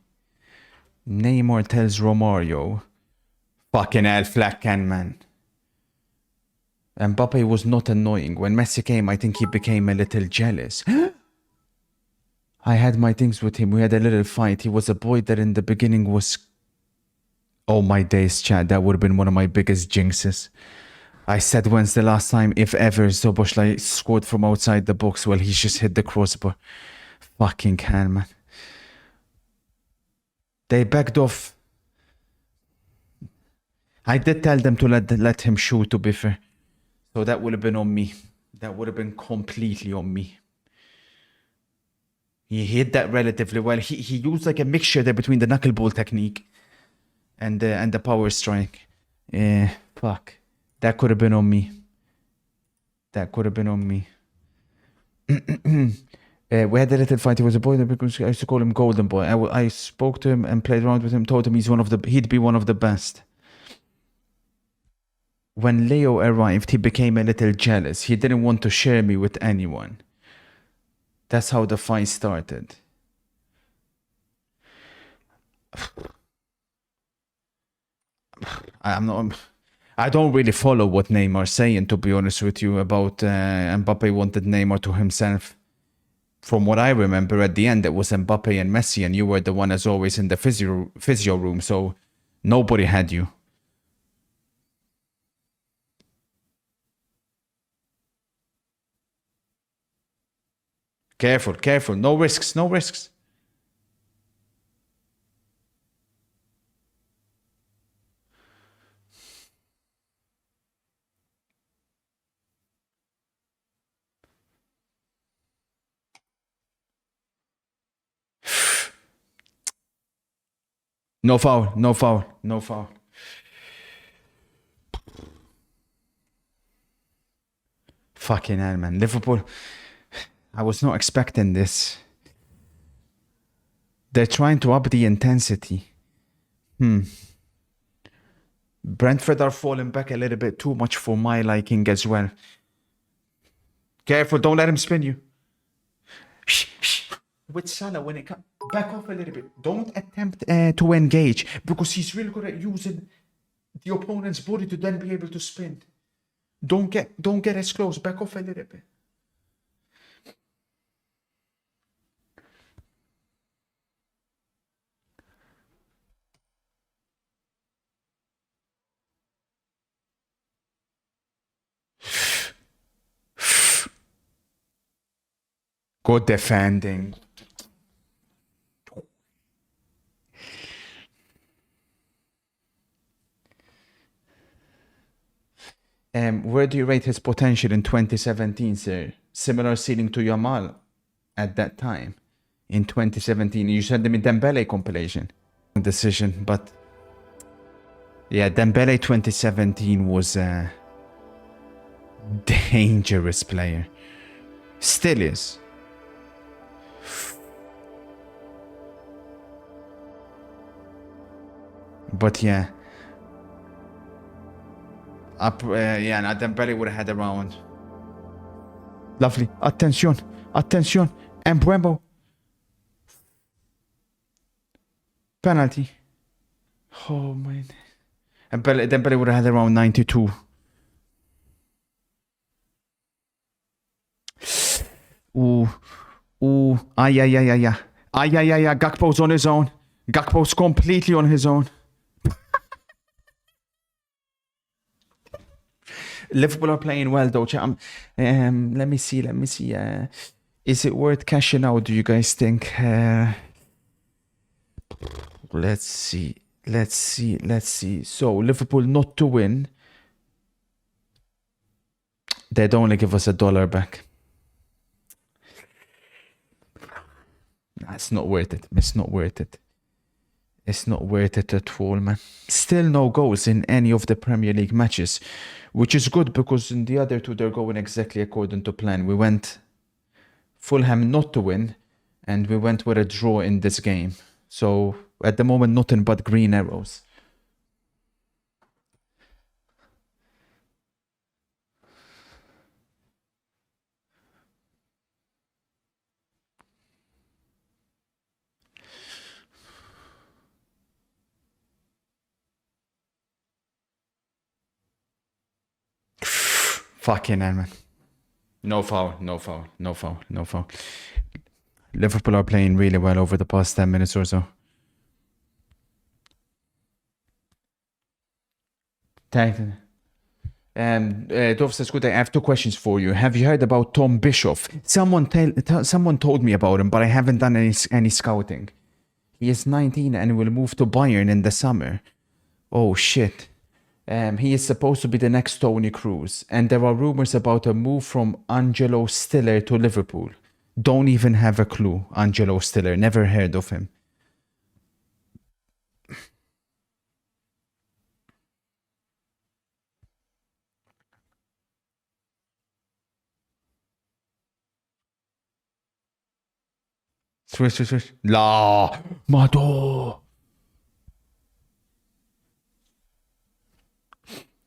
Neymar tells Romario, fucking hell, Flaccan, man. Mbappe was not annoying. When Messi came, I think he became a little jealous. I had my things with him. We had a little fight. He was a boy that in the beginning was... Oh my days, Chad. That would have been one of my biggest jinxes. I said, when's the last time, if ever, Szoboszlai scored from outside the box? Well, he's just hit the crossbar. Fucking can, man. They backed off. I did tell them to let him shoot, to be fair. So that would have been on me. That would have been completely on me. He hit that relatively well. He used like a mixture there between the knuckleball technique and the power strike. Fuck. That could have been on me. That could have been on me. We had a little fight. He was a boy because I used to call him Golden Boy. I spoke to him and played around with him. Told him he'd be one of the best. When Leo arrived, he became a little jealous. He didn't want to share me with anyone. That's how the fight started. I don't really follow what Neymar's saying, to be honest with you, about Mbappe wanted Neymar to himself. From what I remember, at the end, it was Mbappe and Messi, and you were the one as always in the physio room, so nobody had you. Careful, careful. No risks, no risks. No foul, no foul, no foul. Fucking hell, man. Liverpool, I was not expecting this. They're trying to up the intensity. Brentford are falling back a little bit too much for my liking as well. Careful, don't let him spin you. Shh, shh. With Salah, when it comes, back off a little bit. Don't attempt to engage, because he's really good at using the opponent's body to then be able to spin. Don't get as close. Back off a little bit. Good defending. Where do you rate his potential in 2017, sir? Similar ceiling to Yamal at that time in 2017. You said them in Dembele compilation. Decision, but yeah, Dembele 2017 was a dangerous player. Still is. But yeah. Yeah, and Dembele would have had around. Lovely. Attention. Attention. Embuemo. Penalty. Oh, man. And Dembele would have had around 92. Ooh. Ooh. Ay. Gakpo's on his own. Gakpo's completely on his own. Liverpool are playing well, though. Let me see. Is it worth cashing out, do you guys think? Let's see. So, Liverpool not to win. They'd only give us $1 back. It's not worth it. It's not worth it. It's not worth it at all, man. Still no goals in any of the Premier League matches, which is good because in the other two, they're going exactly according to plan. We went Fulham not to win, and we went with a draw in this game. So at the moment, nothing but green arrows. Fucking hell, man. No foul, no foul, no foul, no foul. Liverpool are playing really well over the past 10 minutes or so. Thank you. Dov says, good day. I have 2 questions for you. Have you heard about Tom Bischoff? Someone told me about him, but I haven't done any scouting. He is 19 and will move to Bayern in the summer. Oh, shit. He is supposed to be the next Toni Kroos. And there are rumors about a move from Angelo Stiller to Liverpool. Don't even have a clue. Angelo Stiller. Never heard of him. Switch. La. Mado.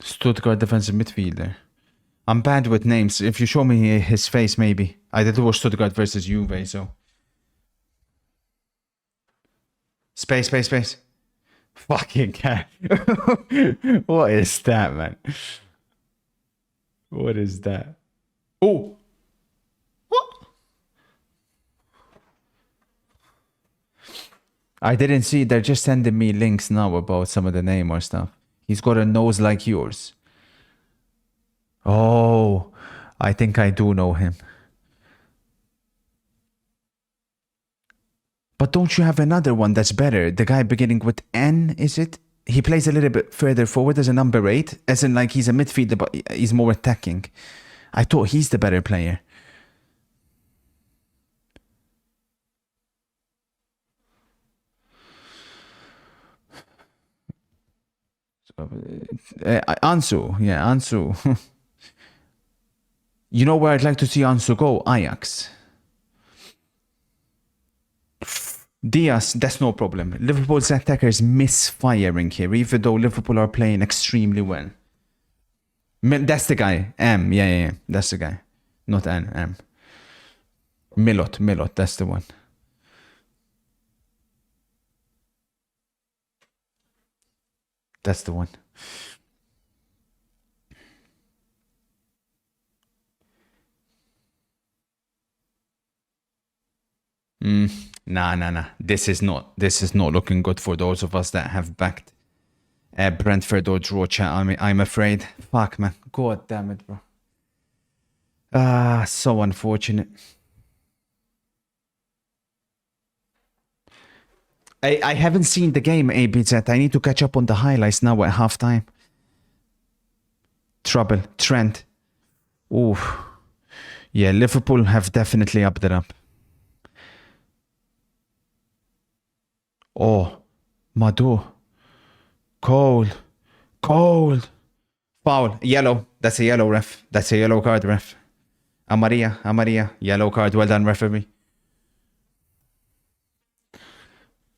Stuttgart defensive midfielder. I'm bad with names. If you show me his face, maybe. I did watch Stuttgart versus Juve, so. Space. Fucking cat. What is that, man? What is that? Oh! What? I didn't see. They're just sending me links now about some of the name or stuff. He's got a nose like yours. Oh, I think I do know him. But don't you have another one that's better? The guy beginning with N, is it? He plays a little bit further forward as a number 8. As in, like, he's a midfielder, but he's more attacking. I thought he's the better player. Ansu. Yeah, Ansu. You know where I'd like to see Ansu go? Ajax. Diaz, that's no problem. Liverpool's attackers misfiring here, even though Liverpool are playing extremely well. That's the guy. M. Yeah. That's the guy. Not N. M. Milot. That's the one. That's the one. Nah. This is not looking good for those of us that have backed Brentford or draw chat. I'm afraid. Fuck, man. God damn it, bro. So unfortunate. I haven't seen the game, ABZ. I need to catch up on the highlights now at halftime. Trouble. Trent. Oof. Yeah, Liverpool have definitely upped it up. Oh, Madu. Cold. Foul. Yellow. That's a yellow, ref. That's a yellow card, ref. Amaria. Yellow card. Well done, referee.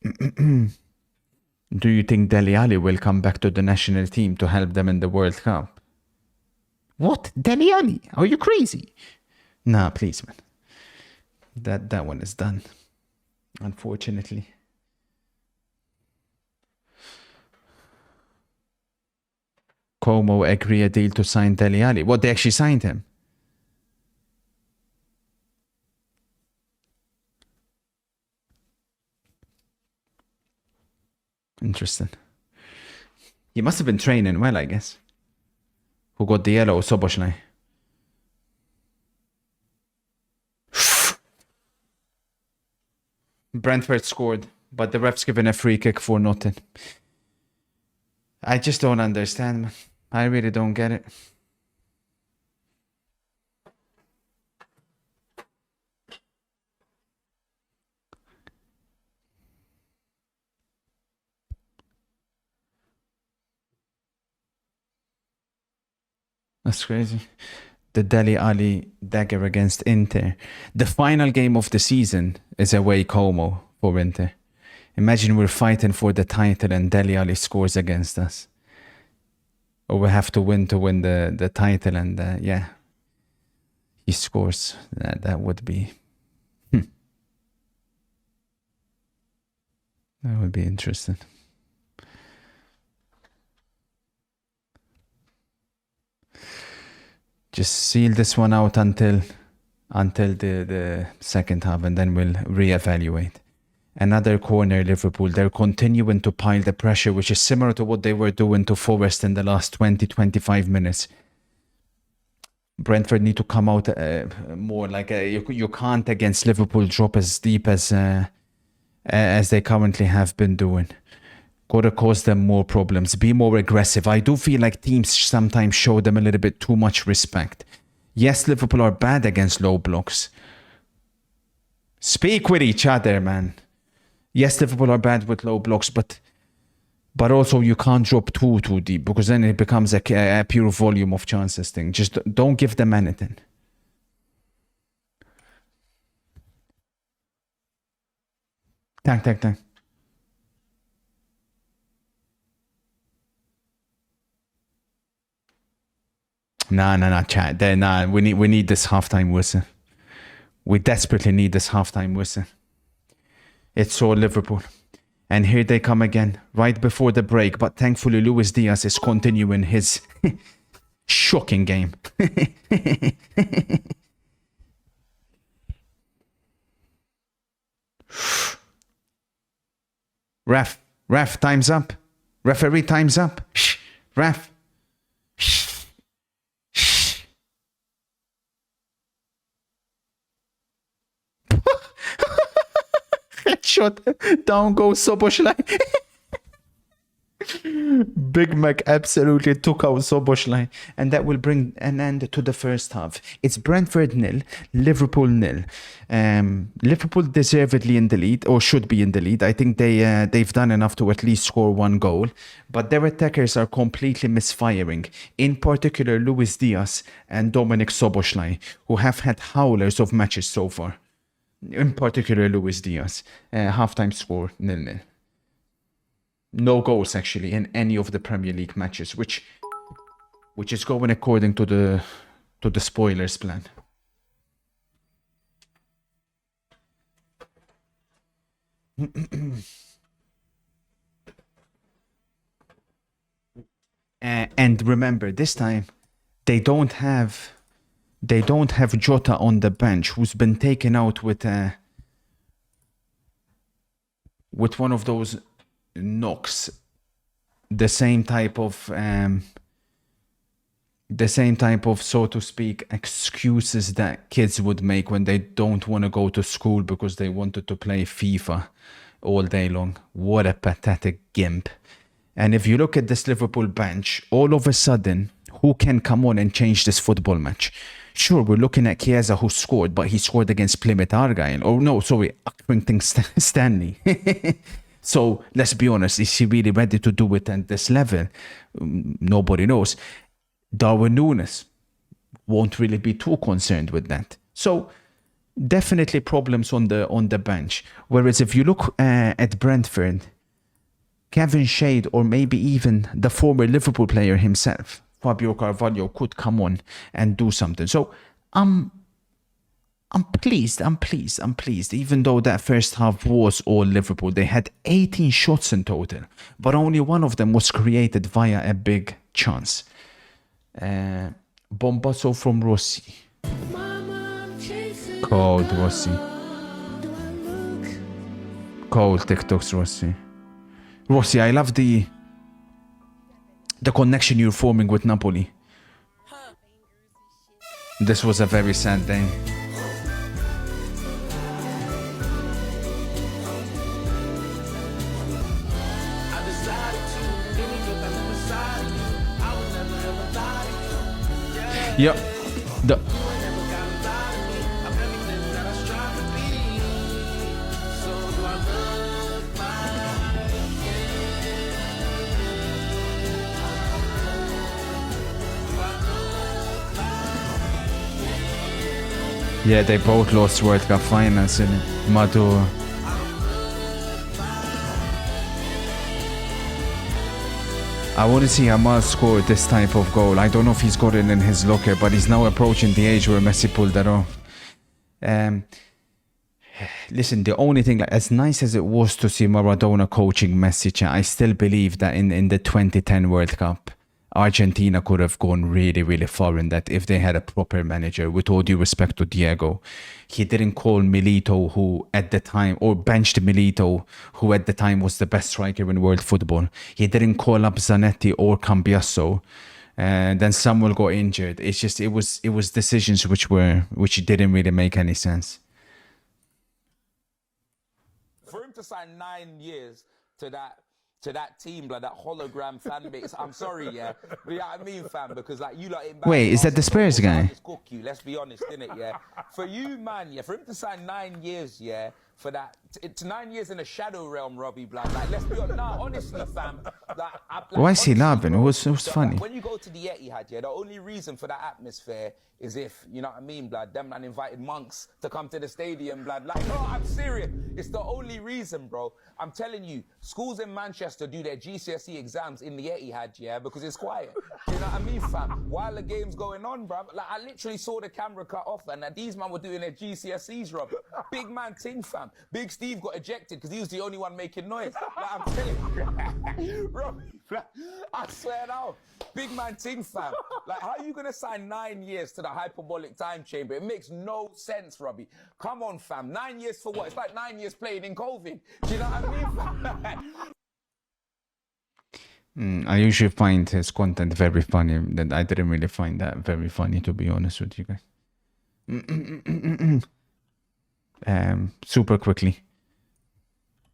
Do you think Dele Alli will come back to the national team to help them in the World Cup? What? Dele Alli? Are you crazy? Nah, please, man. That one is done. Unfortunately. Como agree a deal to sign Dele Alli. What, they actually signed him? Interesting. He must have been training well, I guess. Who got the yellow? Soboslai. Brentford scored, but the ref's given a free kick for nothing. I just don't understand, man. I really don't get it. That's crazy. The Dele Alli dagger against Inter. The final game of the season is away Como for Inter. Imagine we're fighting for the title and Dele Alli scores against us. Or we have to win the title and yeah, he scores. That would be... That would be interesting. Just seal this one out until the second half, and then we'll reevaluate. Another corner, Liverpool. They're continuing to pile the pressure, which is similar to what they were doing to Forest in the last 20-25 minutes. Brentford need to come out more like you can't against Liverpool drop as deep as they currently have been doing. Got to cause them more problems. Be more aggressive. I do feel like teams sometimes show them a little bit too much respect. Yes, Liverpool are bad against low blocks. Speak with each other, man. Yes, Liverpool are bad with low blocks, but also you can't drop too deep, because then it becomes a pure volume of chances thing. Just don't give them anything. Tank. Nah, chat. Nah, we need this halftime whistle. We desperately need this halftime whistle. It's all Liverpool. And here they come again, right before the break. But thankfully, Luis Diaz is continuing his shocking game. Ref, time's up. Referee, time's up. Shh, ref. Shh. Headshot. Down goes Szoboszlai. Big Mac absolutely took out Szoboszlai, and that will bring an end to the first half. It's Brentford 0, Liverpool 0. Liverpool deservedly in the lead, or should be in the lead. I think they've done enough to at least score one goal, but their attackers are completely misfiring. In particular, Luis Diaz and Dominik Szoboszlai, who have had howlers of matches so far. In particular, Luis Diaz. Halftime score 0-0. No goals actually in any of the Premier League matches, which is going according to the spoilers plan. And remember, this time they don't have Jota on the bench, who's been taken out with one of those knocks, the same type of so to speak excuses that kids would make when they don't want to go to school because they wanted to play FIFA all day long. What a pathetic gimp. And if you look at this Liverpool bench, all of a sudden, who can come on and change this football match? Sure, we're looking at Chiesa, who scored, but he scored against Plymouth Argyle. Oh no, sorry, Accrington Stanley. So let's be honest, is he really ready to do it at this level? Nobody knows. Darwin Núñez won't really be too concerned with that. So definitely problems on the bench. Whereas if you look at Brentford, Kevin Shade, or maybe even the former Liverpool player himself, Fabio Carvalho, could come on and do something. So I'm pleased. Even though that first half was all Liverpool, they had 18 shots in total, but only one of them was created via a big chance. Bombasso from Rossi. Cold Rossi. Cold TikToks Rossi. Rossi, I love the connection you're forming with Napoli. This was a very sad day. Yeah. Yeah, they both lost World Cup finals in Maduro. I want to see Amal score this type of goal. I don't know if he's got it in his locker, but he's now approaching the age where Messi pulled that off. Listen, the only thing, like, as nice as it was to see Maradona coaching Messi, I still believe that in the 2010 World Cup, Argentina could have gone really, really far in that if they had a proper manager. With all due respect to Diego, he didn't call Milito, who at the time, or benched Milito, who at the time was the best striker in world football. He didn't call up Zanetti or Cambiasso. And then Samuel got injured. It's just, it was decisions which didn't really make any sense. For him to sign 9 years to that team, like that hologram fan base, I'm sorry, yeah. You know what I mean, fam? Because like you like. Wait, is that the Spurs guy? Cook you. Let's be honest, innit? Yeah. For you, man, yeah. For him to sign 9 years, yeah. For that, it's 9 years in the shadow realm, Robbie Blood. Like, let's be honest. Nah, honestly, fam. Why is he laughing? It was funny. When you go to the Etihad, yeah, the only reason for that atmosphere is if, you know what I mean, blood, them man invited monks to come to the stadium, blood. Like, no, I'm serious. It's the only reason, bro. I'm telling you, schools in Manchester do their GCSE exams in the Etihad, yeah, because it's quiet. You know what I mean, fam? While the game's going on, bro. Like, I literally saw the camera cut off, and these man were doing their GCSEs, Rob. Big man ting, fam. Big Steve got ejected because he was the only one making noise. Like, I'm telling you, Rob, I swear now. Big man ting, fam. Like, how are you going to sign 9 years to the hyperbolic time chamber? It makes no sense, Robbie. Come on, fam. 9 years for what? It's like 9 years playing in COVID. Do you know what I mean, fam? I usually find his content very funny. That I didn't really find that very funny, to be honest with you guys. Super quickly.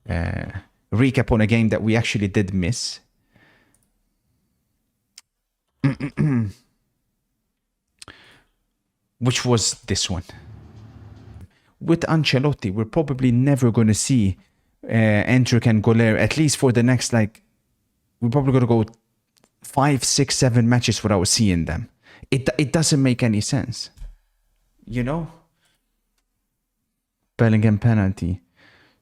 Recap on a game that we actually did miss. Which was this one. With Ancelotti, we're probably never going to see Endrick and Goller, at least for the next, like, we're probably going to go 5, 6, 7 matches without seeing them. It doesn't make any sense. You know? Bellingham penalty.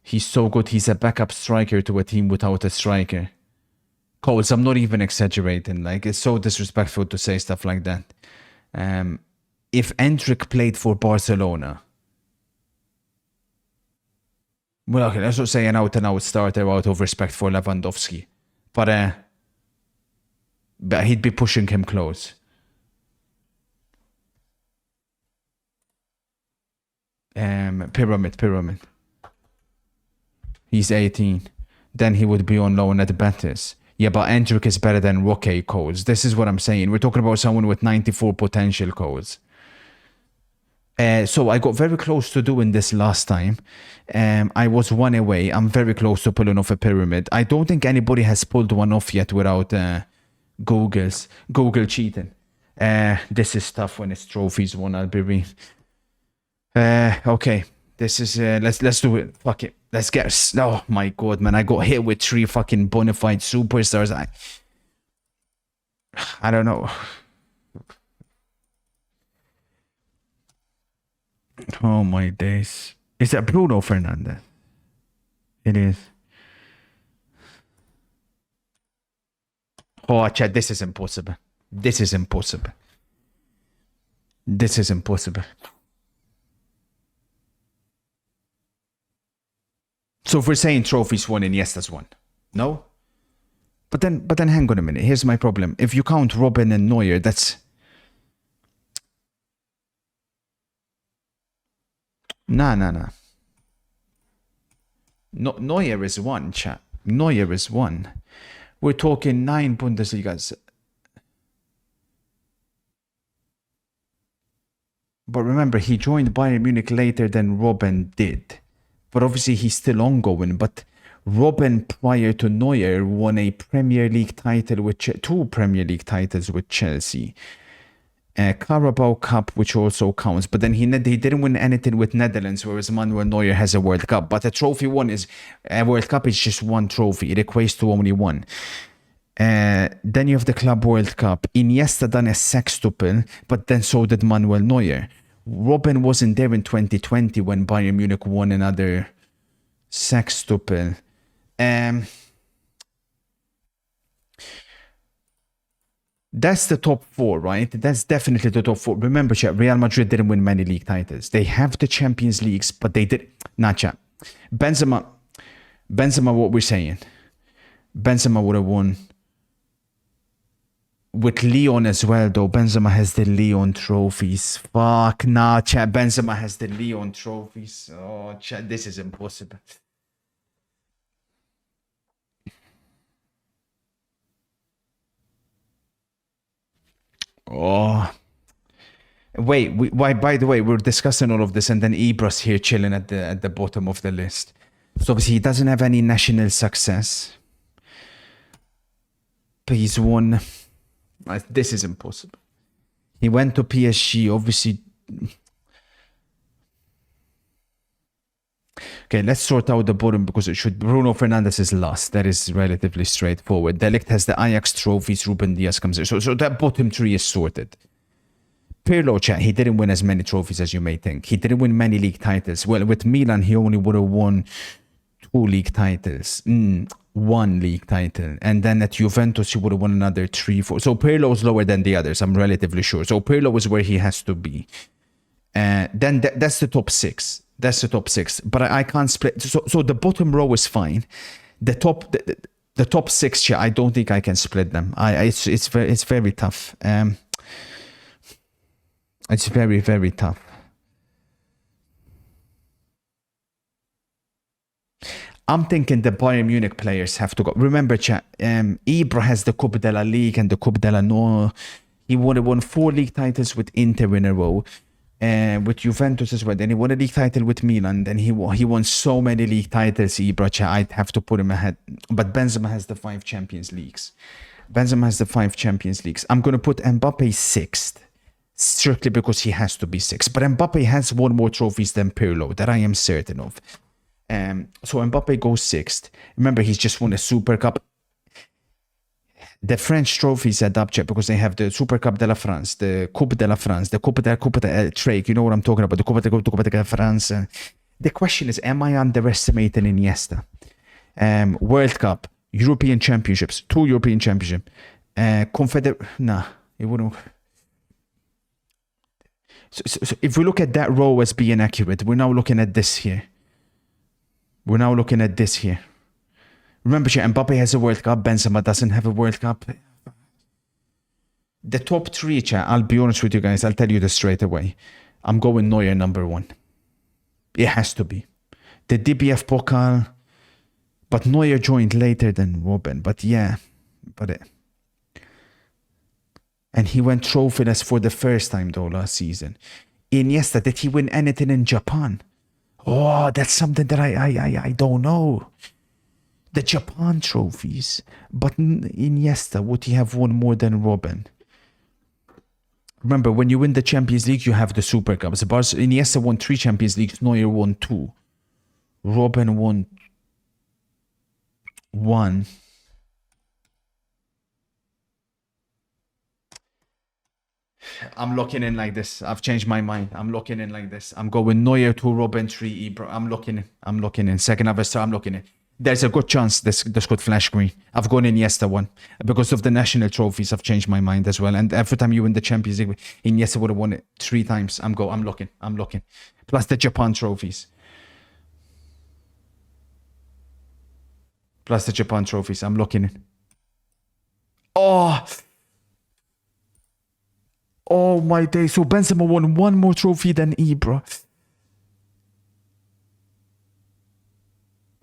He's so good. He's a backup striker to a team without a striker. Coles, I'm not even exaggerating. Like, it's so disrespectful to say stuff like that. If Endrick played for Barcelona, well, okay, let's not say an out-and-out starter out of respect for Lewandowski, but he'd be pushing him close. Pyramid. He's 18. Then he would be on loan at Betis. Yeah, but Endrick is better than Roque, Codes. This is what I'm saying. We're talking about someone with 94 potential, Codes. So I got very close to doing this last time. I was 1 away. I'm very close to pulling off a pyramid. I don't think anybody has pulled one off yet without Google cheating. This is tough when it's trophies one, I'll be real. Okay. This is let's do it. Fuck it. Let's get. Oh my god, man! I got hit with 3 fucking bona fide superstars. I don't know. Oh my days! Is that Bruno Fernandes? It is. Oh, Chad, this is impossible. This is impossible. This is impossible. So if we're saying trophies won, and yes, that's one. No? But then hang on a minute. Here's my problem. If you count Robben and Neuer, that's... Nah. No, Neuer is one, chat. Neuer is one. We're talking 9 Bundesligas. But remember, he joined Bayern Munich later than Robben did. But obviously he's still ongoing. But Robben, prior to Neuer, won a Premier League title with 2 Premier League titles with Chelsea. Carabao Cup, which also counts. But then he didn't win anything with Netherlands, whereas Manuel Neuer has a World Cup. But a trophy won is... A World Cup is just 1 trophy. It equates to only 1. Then you have the Club World Cup. Iniesta done a sextuple, but then so did Manuel Neuer. Robben wasn't there in 2020 when Bayern Munich won another sextuple. That's the top 4, right? That's definitely the top 4. Remember, chat, Real Madrid didn't win many league titles. They have the Champions Leagues, but they did... Nah, chat. Benzema, what we're saying. Benzema would have won with Leon as well, though. Benzema has the Leon trophies. Fuck, nah, chat. Benzema has the Leon trophies. Oh, chat, this is impossible. Oh. Wait, why? By the way, we're discussing all of this, and then Ibra's here chilling at the bottom of the list. So obviously he doesn't have any national success, but he's won. This is impossible. He went to PSG, obviously. Okay, let's sort out the bottom because it should. Bruno Fernandes is last. That is relatively straightforward. De Ligt has the Ajax trophies. Ruben Diaz comes in. So that bottom three is sorted. Pirlo, chat, he didn't win as many trophies as you may think. He didn't win many league titles. Well, with Milan, he only would have won 2 league titles. 1 league title. And then at Juventus, he would have won another 3, 4. So Pirlo's lower than the others, I'm relatively sure. So Pirlo is where he has to be. Then that's the top 6. That's the top 6. But I can't split. So the bottom row is fine. The top 6, chat, I don't think I can split them. It's very tough. It's very, very tough. I'm thinking the Bayern Munich players have to go. Remember, chat, Ibra has the Coupe de la Ligue and the Coupe de la No. He won 4 league titles with Inter in a row, with Juventus as well. Then he won a league title with Milan. Then he won so many league titles, Ibra, chat, I'd have to put him ahead. But Benzema has the 5 Champions Leagues. Benzema has the 5 Champions Leagues. I'm going to put Mbappe 6th. Strictly because he has to be 6th. But Mbappe has won more trophies than Pirlo, that I am certain of. So Mbappe goes 6th. Remember, he's just won a Super Cup. The French trophies add up, because they have the Super Cup de la France, the Coupe de la France, the Coupe de Trek. You know what I'm talking about, the Coupe de la France. The question is, am I underestimating Iniesta? World Cup, European Championships, 2 European Championships. Nah, it wouldn't. So if we look at that row as being accurate, we're now looking at this here. Remember, Mbappe has a World Cup. Benzema doesn't have a World Cup. The top 3, chat, I'll be honest with you guys. I'll tell you this straight away. I'm going Neuer number 1. It has to be. The DBF Pokal. But Neuer joined later than Robben. But yeah. And he went trophyless for the first time, though, last season. Iniesta, did he win anything in Japan? Oh, that's something that I don't know. The Japan trophies. But Iniesta, would he have won more than Robben? Remember, when you win the Champions League, you have the Super Cups. Iniesta won 3 Champions Leagues. Neuer won 2. Robben won 1. I'm locking in like this. I've changed my mind. I'm locking in like this. I'm going Neuer 2, Robben 3, Ibra. I'm locking in. Second half, I'm locking in. There's a good chance this could flash green. I've gone Iniesta 1. Because of the national trophies, I've changed my mind as well. And every time you win the Champions League, Iniesta would have won it 3 times. I'm locking. Plus the Japan trophies. I'm locking in. Oh my day. So Benzema won 1 more trophy than Ibra.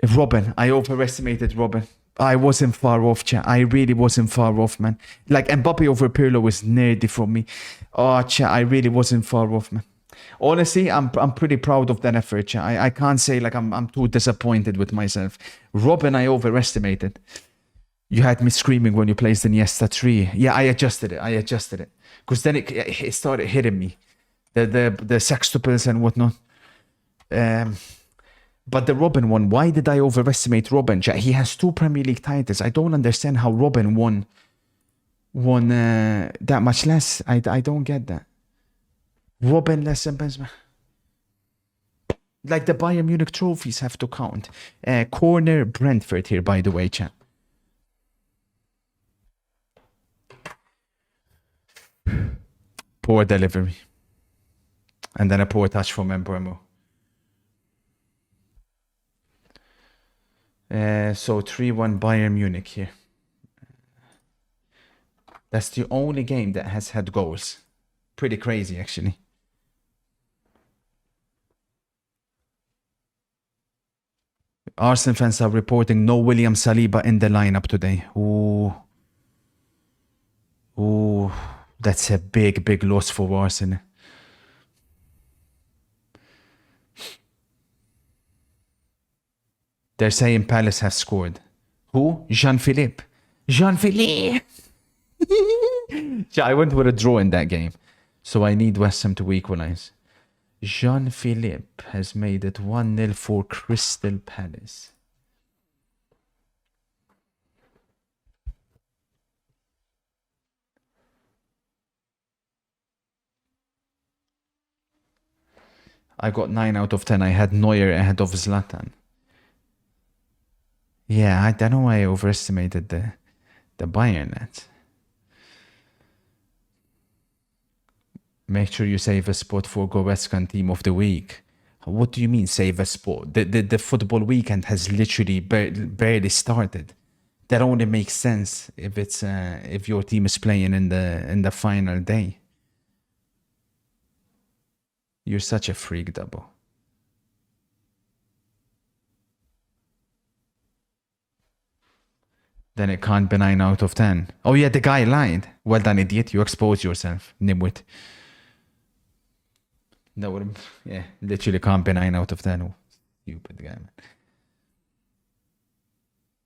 Robben. I overestimated Robben. I wasn't far off, chat. I really wasn't far off, man. Like Mbappe over Pirlo was nerdy from me. Oh, chat. I really wasn't far off, man. Honestly, I'm pretty proud of that effort, chat. I can't say like I'm too disappointed with myself. Robben, I overestimated. You had me screaming when you placed Iniesta 3. Yeah, I adjusted it. Because then it started hitting me. The sextuples and whatnot. But the Robben one, why did I overestimate Robben? He has 2 Premier League titles. I don't understand how Robben won that much less. I don't get that. Robben less than Benzema. Like the Bayern Munich trophies have to count. Corner Brentford here, by the way, chat. Poor delivery. And then a poor touch from Mbeumo. So 3-1 Bayern Munich here. That's the only game that has had goals. Pretty crazy, actually. Arsenal fans are reporting no William Saliba in the lineup today. Ooh. Ooh. That's a big, big loss for Arsenal. They're saying Palace have scored. Who? Jean-Philippe. Jean-Philippe! I went with a draw in that game. So I need West Ham to equalize. Jean-Philippe has made it 1-0 for Crystal Palace. I got 9 out of 10. I had Neuer ahead of Zlatan. Yeah, I don't know why I overestimated the Bayern net. Make sure you save a spot for Goretzka Team of the Week. What do you mean save a spot? The football weekend has literally barely started. That only makes sense if it's if your team is playing in the final day. You're such a freak, Double. Then it can't be 9 out of 10. Oh yeah, the guy lied. Well done, idiot. You exposed yourself, nimwit. That would, yeah, literally can't be 9 out of 10. Oh, stupid guy, man.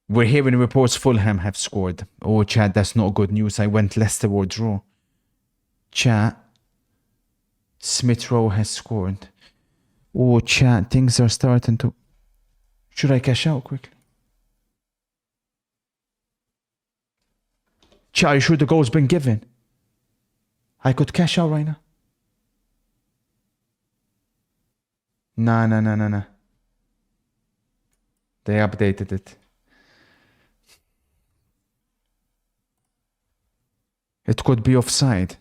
We're hearing reports Fulham have scored. Oh, Chad, that's not good news. I went Leicester or draw. Chat. Smith Rowe has scored. Oh, chat, things are starting to... Should I cash out quickly? Chat, are you sure the goal's been given? I could cash out right now. Nah. They updated it. It could be offside.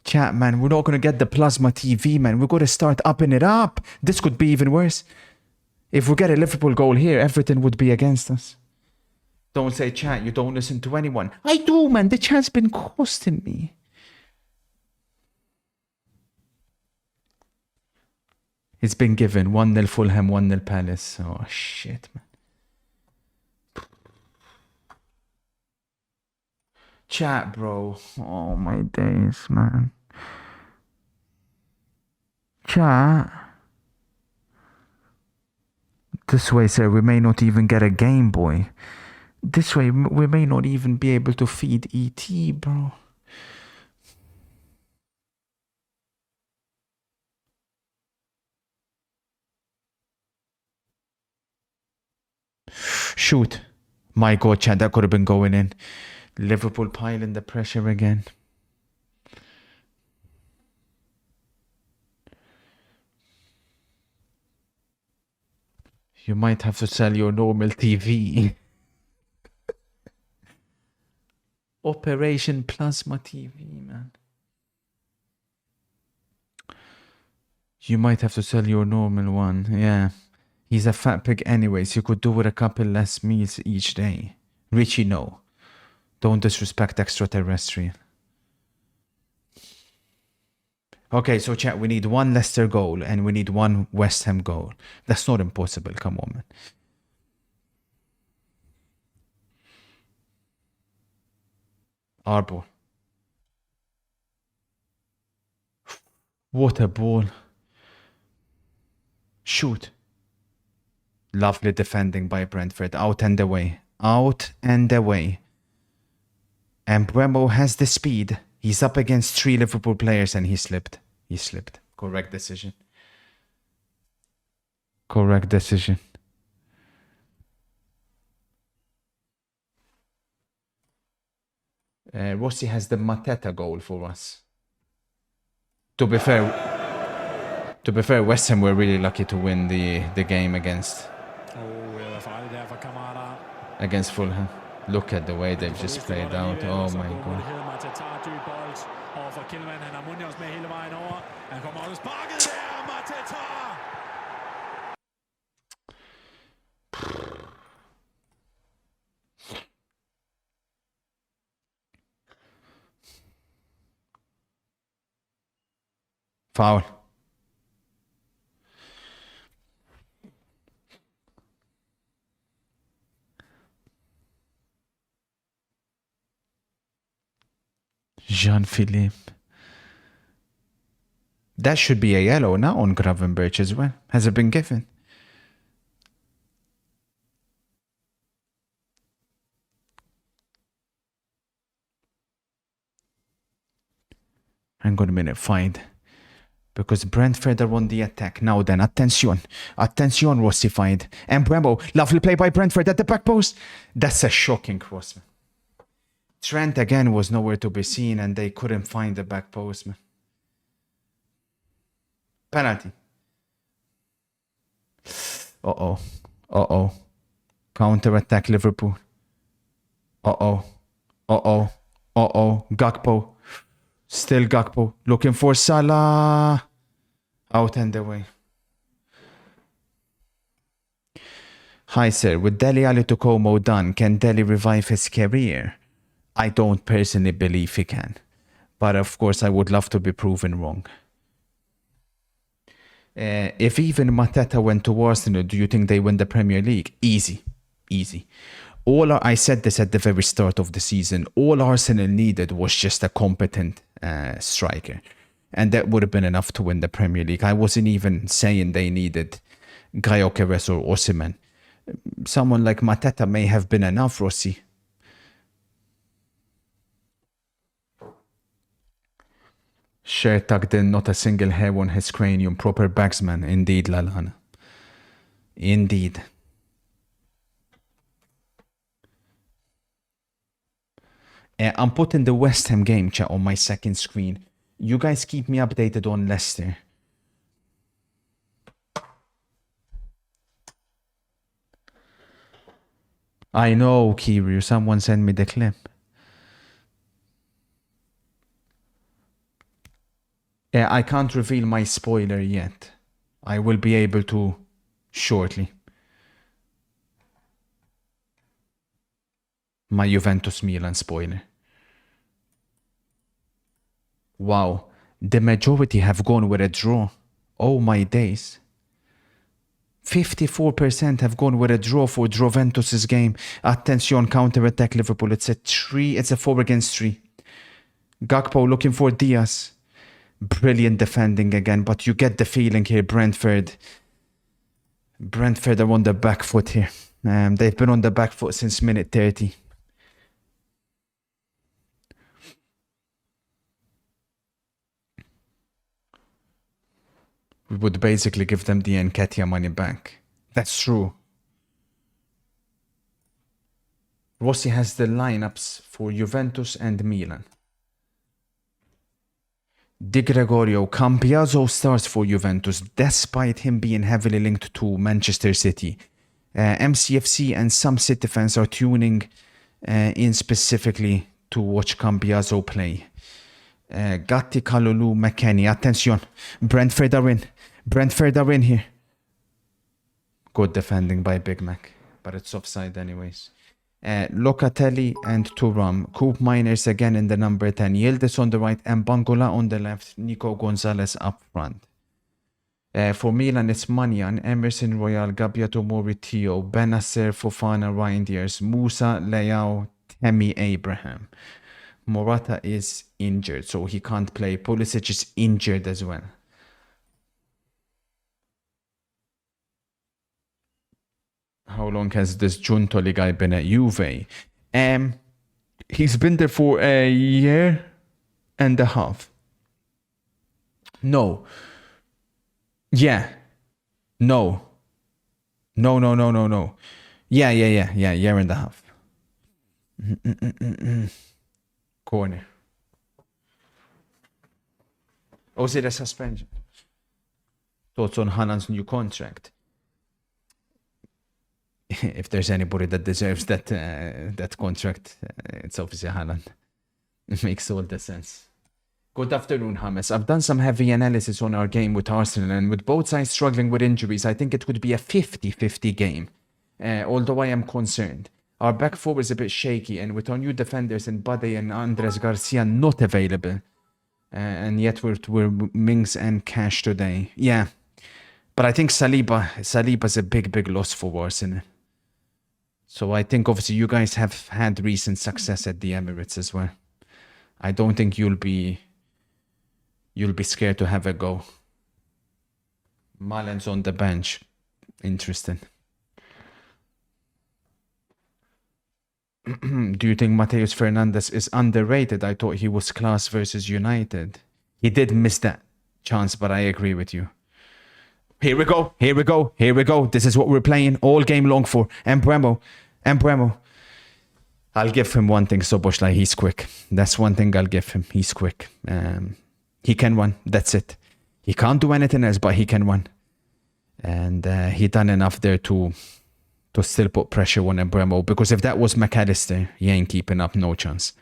Chat, man, we're not going to get the plasma TV, man. We're going to start upping it up. This could be even worse. If we get a Liverpool goal here, everything would be against us. Don't say, chat, you don't listen to anyone. I do, man. The chat's been costing me. It's been given. 1-0 Fulham, 1-0 Palace. Oh, shit, man. Chat, bro. Oh, my days, man. Chat. This way, sir, we may not even get a Game Boy. This way, we may not even be able to feed ET, bro. Shoot. My God, Chad, that could have been going in. Liverpool piling the pressure again. You might have to sell your normal TV. Operation Plasma TV, man. You might have to sell your normal one. Yeah. He's a fat pig anyways. You could do with a couple less meals each day. Richie, no. Don't disrespect extraterrestrial. Okay, so chat, we need 1 Leicester goal and we need 1 West Ham goal. That's not impossible. Come on, man. Our ball. What a ball. Shoot. Lovely defending by Brentford. Out and away. Out and away. And Bremo has the speed. He's up against 3 Liverpool players and he slipped. He slipped. Correct decision. Correct decision. Rossi has the Mateta goal for us. To be fair, West Ham were really lucky to win the game against Fulham. Look at the way they've just played out. Oh my God. Foul. Jean-Philippe. That should be a yellow now on Gravenberch as well. Has it been given? Hang on a minute, fine. Because Brentford are on the attack. Now then, attention. Attention, Rossi find. And Brembo, lovely play by Brentford at the back post. That's a shocking cross, man. Trent again was nowhere to be seen and they couldn't find the back post, man. Penalty. Uh-oh. Uh-oh. Counter-attack Liverpool. Uh-oh. Uh-oh. Uh-oh. Gakpo. Still Gakpo. Looking for Salah. Out and away. Hi, sir. With Dele Alli to Como done, can Dele revive his career? I don't personally believe he can. But of course, I would love to be proven wrong. If even Mateta went to Arsenal, do you think they win the Premier League? Easy. Easy. I said this at the very start of the season. All Arsenal needed was just a competent striker. And that would have been enough to win the Premier League. I wasn't even saying they needed Gyökeres or Osimhen. Someone like Mateta may have been enough, Rossi. Shirt tucked in, not a single hair on his cranium. Proper bagsman. Indeed, Lalana. Indeed. I'm putting the West Ham game chat on my second screen. You guys keep me updated on Leicester. I know, Kiryu. Someone sent me the clip. I can't reveal my spoiler yet. I will be able to shortly. My Juventus Milan spoiler. Wow, the majority have gone with a draw. Oh my days. 54% have gone with a draw for Juventus's game. Attention, counter-attack Liverpool. It's a 4 against 3. Gakpo looking for Diaz. Brilliant defending again, but you get the feeling here, Brentford are on the back foot here. They've been on the back foot since minute 30. We would basically give them the Nketiah money back. That's true. Rossi has the lineups for Juventus and Milan. Di Gregorio, Cambiaso starts for Juventus despite him being heavily linked to Manchester City. MCFC and some City fans are tuning in specifically to watch Cambiaso play. Gatti, Kalulu, McKennie. Attention. Brentford are in. Brentford are in here. Good defending by Big Mac. But it's offside anyways. Locatelli and Thuram. Coop Miners again in the number 10. Yildiz on the right and Bangola on the left. Nico Gonzalez up front. For Milan, it's Manyan, Emerson Royal, Gabbiato Moritio, Benacer, Fofana, Reinders, Musa, Leao, Temi Abraham. Morata is injured, so he can't play. Pulisic is injured as well. How long has this Giuntoli guy been at Juve? He's been there for a year and a half. No. Yeah. No. No. Yeah. Year and a half. Corner. Or is it a suspension? Thoughts on Haaland's new contract? If there's anybody that deserves that contract, it's obviously Haaland. It makes all the sense. Good afternoon, James. I've done some heavy analysis on our game with Arsenal, and with both sides struggling with injuries, I think it would be a 50-50 game. Although I am concerned. Our back four is a bit shaky, and with our new defenders in Bade and Andres Garcia not available, and yet we're Mings and Cash today. Yeah, but I think Saliba's a big loss for Arsenal. So I think obviously you guys have had recent success at the Emirates as well. I don't think you'll be scared to have a go. Milan's on the bench. Interesting. Do you think Mateus Fernandes is underrated? I thought he was class versus United. He did miss that chance, but I agree with you. Here we go. Here we go. Here we go. This is what we're playing all game long for. Embremo. I'll give him one thing, Soboslai. He's quick. That's one thing I'll give him. He's quick. He can run. That's it. He can't do anything else, but he can run. And he done enough there to still put pressure on Embremo. Because if that was McAllister, he ain't keeping up. No chance.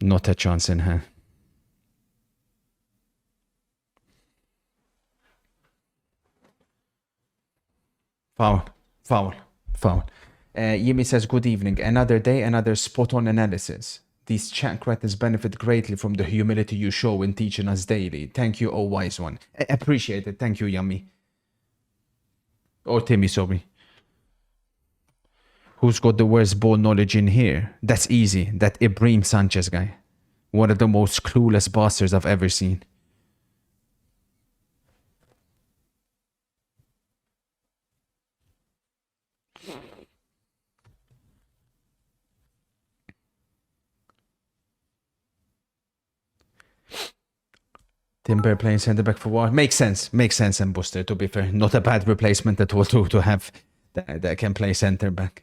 Not a chance in her. Foul. Yimi says, good evening. Another day, another spot-on analysis. These chat creators benefit greatly from the humility you show in teaching us daily. Thank you, oh wise one. Appreciate it. Thank you, Yummy. Or Timmy, sorry. Who's got the worst ball knowledge in here? That's easy. That Ibrahim Sanchez guy. One of the most clueless bastards I've ever seen. Timber playing centre back for what? Makes sense, and Buster, to be fair. Not a bad replacement at all to have that can play centre back.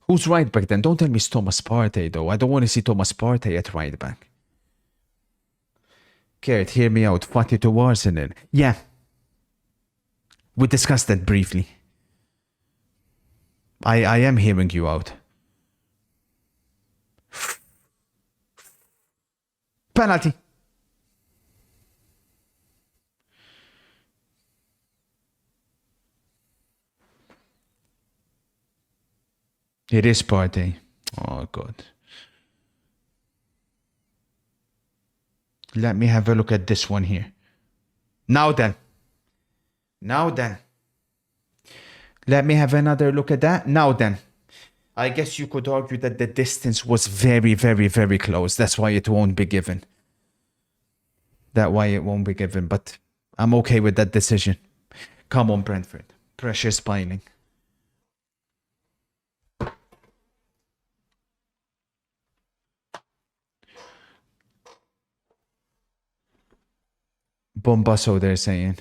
Who's right back then? Don't tell me it's Thomas Partey though. I don't want to see Thomas Partey at right back. Garrett, hear me out. Footy to Arsenal. Yeah. We discussed that briefly. I am hearing you out. Penalty. It is Partey. Oh, God. Let me have a look at this one here. Now then. Let me have another look at that. Now then. I guess you could argue that the distance was very close. That's why it won't be given. But I'm okay with that decision. Come on, Brentford. Pressure's piling. Bombasso, they're saying.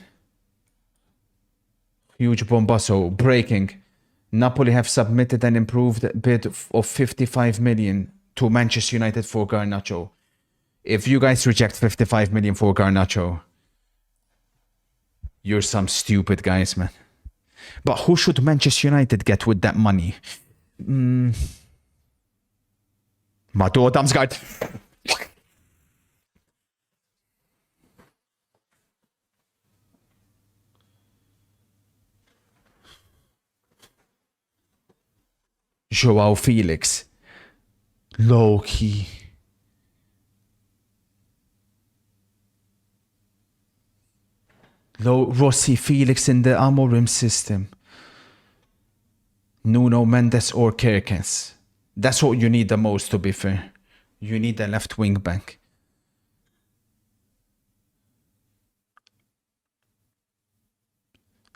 Huge Bombasso. Breaking. Napoli have submitted an improved bid of 55 million to Manchester United for Garnacho. If you guys reject 55 million for Garnacho, you're some stupid guys, man. But who should Manchester United get with that money? Mato Damsgaard. Joao Felix. Low key. Rossi Felix in the Amorim system. Nuno Mendes or Kirkes. That's what you need the most, to be fair. You need a left wing back.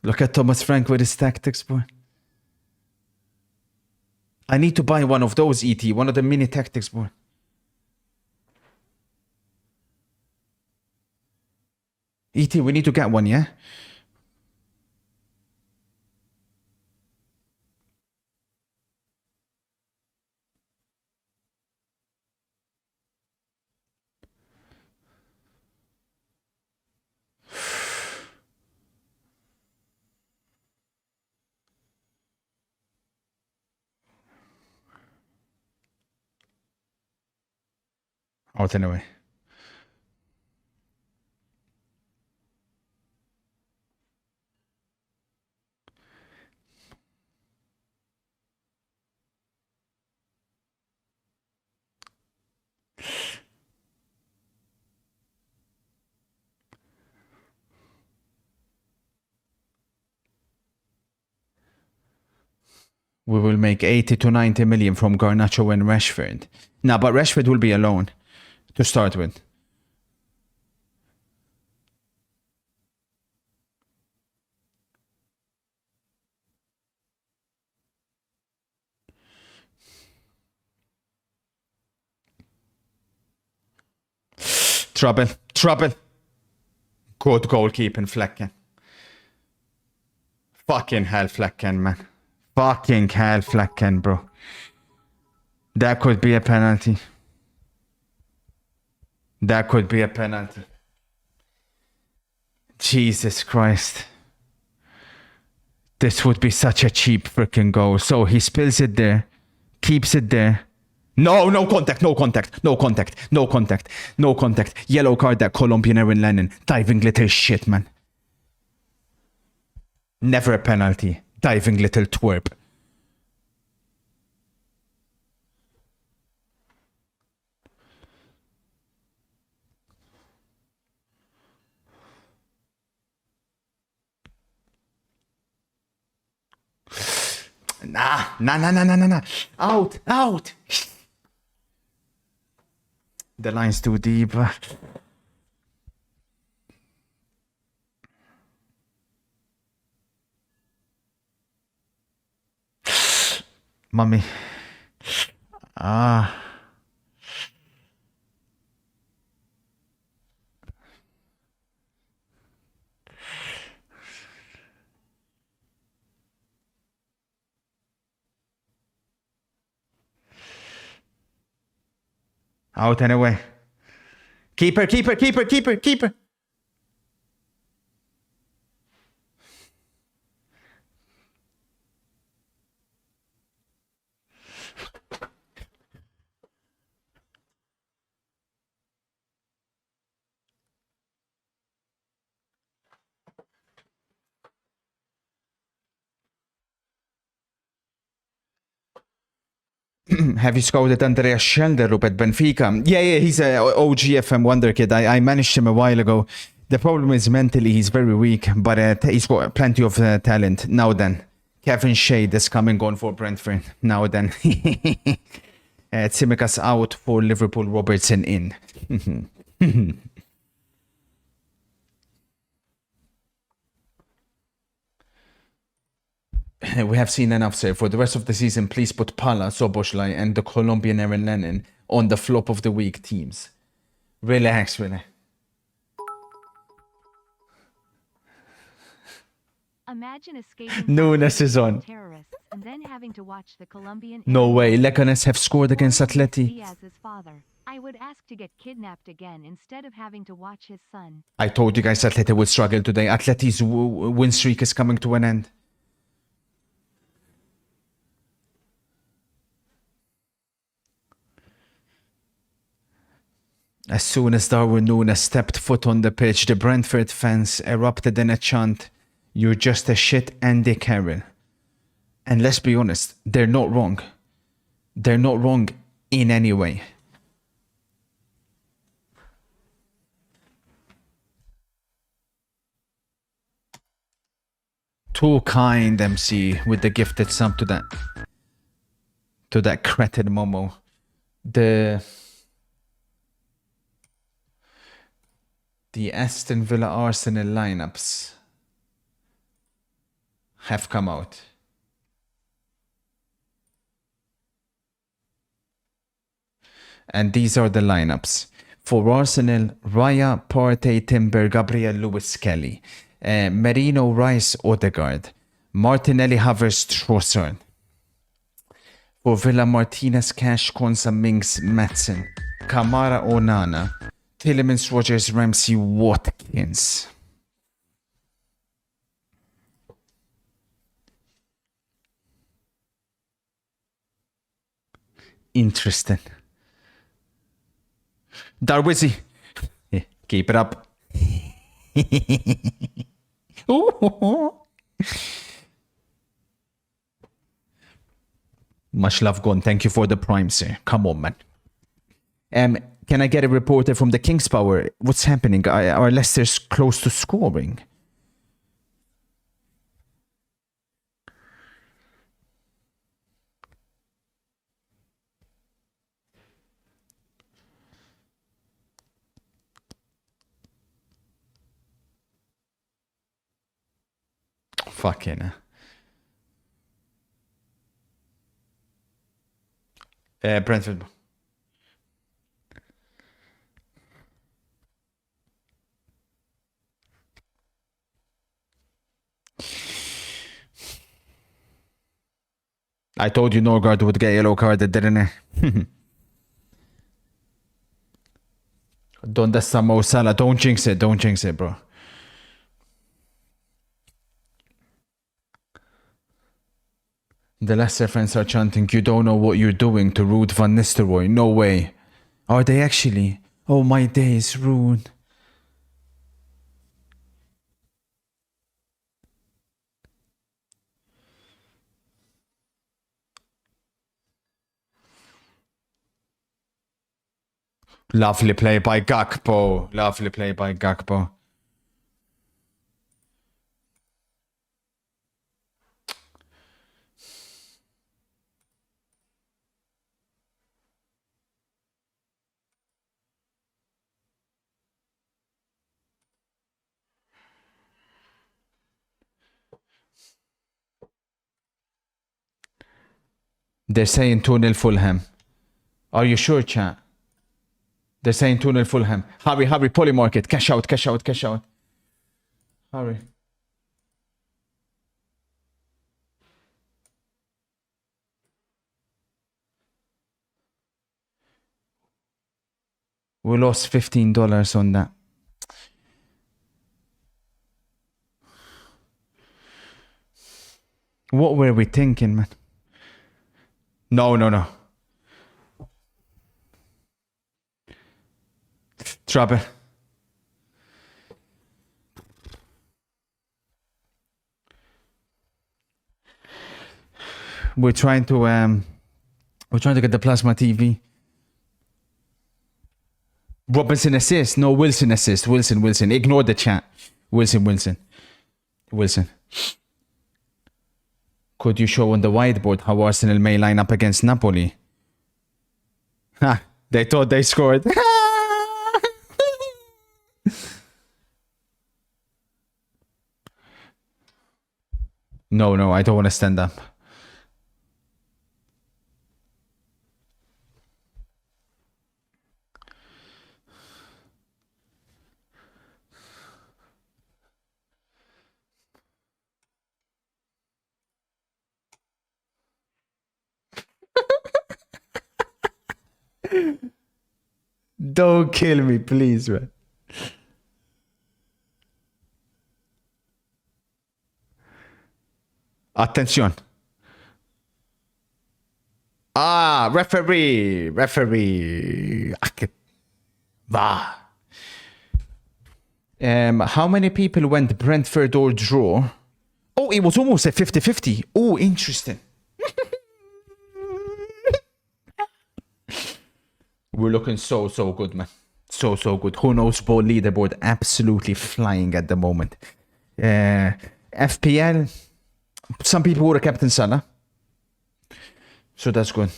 Look at Thomas Frank with his tactics, boy. I need to buy one of those, ET. One of the mini tactics, boy. ET, we need to get one, yeah? Out anyway. We will make 80 to 90 million from Garnacho and Rashford. Nah, but Rashford will be alone to start with. Trouble. Trouble. Good goalkeeping, Flecken. Fucking hell, Flecken, man. Fucking hell, Flecken, bro. That could be a penalty. That could be a penalty. Jesus Christ. This would be such a cheap freaking goal. So he spills it there. Keeps it there. No, no contact, no contact, no contact, no contact, no contact. Yellow card, that Colombian Aaron Lennon. Diving little shit, man. Never a penalty. Diving little twerp. Nah. Out, out. The line's too deep. Mummy. Ah. Out anyway. Keeper, keeper, keeper, keeper, keeper. Have you scouted Andreas Schelderup at Benfica? Yeah, he's a OGFM wonder kid. I managed him a while ago. The problem is mentally he's very weak, but he's got plenty of talent. Now then, Kevin Shade is coming on for Brentford. Now then. Tsimikas out for Liverpool, Robertson in. We have seen enough, sir. For the rest of the season, please put Pala, Soboslai, and the Colombian Aaron Lennon on the flop of the week teams. Relax, really. Imagine escaping Nunes is on. terrorists and then having to watch the Colombian. No way. Leganes have scored against Atleti. Diaz's father. I would ask to get kidnapped again instead of having to watch his son. I told you guys Atleti would struggle today. Atleti's win streak is coming to an end. As soon as Darwin Núñez stepped foot on the pitch, the Brentford fans erupted in a chant, "You're just a shit Andy Carroll." And let's be honest, they're not wrong. They're not wrong in any way. Too kind, MC, with the gifted sub to that cretin Momo. The Aston Villa Arsenal lineups have come out. And these are the lineups. For Arsenal, Raya, Partey, Timber, Gabriel, Lewis, Kelly. Merino, Rice, Odegaard. Martinelli, Havertz, Trossard. For Villa, Martinez, Cash, Konsa, Mings, Madsen. Kamara, Onana. Tielemans, Rogers, Ramsey, Watkins. Interesting. Darwizi. Keep it up. Much love gone. Thank you for the prime, sir. Come on, man. Can I get a reporter from the King's Power? What's happening? Are Leicester close to scoring? Fucking Brentford. I told you Norgard would get yellow carded, didn't I? Don't that's Mo Salah. Don't jinx it. Don't jinx it, bro. The Leicester fans are chanting, "You don't know what you're doing" to Ruud van Nistelrooy. No way. Are they actually? Oh my days, Ruud. Lovely play by Gakpo. Lovely play by Gakpo. They're saying 2-0 Fulham. Are you sure, chat? They're saying 2-0 Fulham. Hurry, hurry, Polymarket. Cash out, cash out, cash out. Hurry. We lost $15 on that. What were we thinking, man? No, no, no. Trouble. We're trying to get the plasma TV. Robinson assist. No, Wilson assist. Wilson. Ignore the chat. Wilson. Could you show on the whiteboard how Arsenal may line up against Napoli? Ha! They thought they scored. No, I don't want to stand up. Don't kill me, please, man. Attention. Referee. Bah. How many people went Brentford or draw? Oh, it was almost a 50-50. Oh, interesting. We're looking so good, man. So good. Who knows ball leaderboard absolutely flying at the moment. FPL, some people were Captain Salah. So that's good.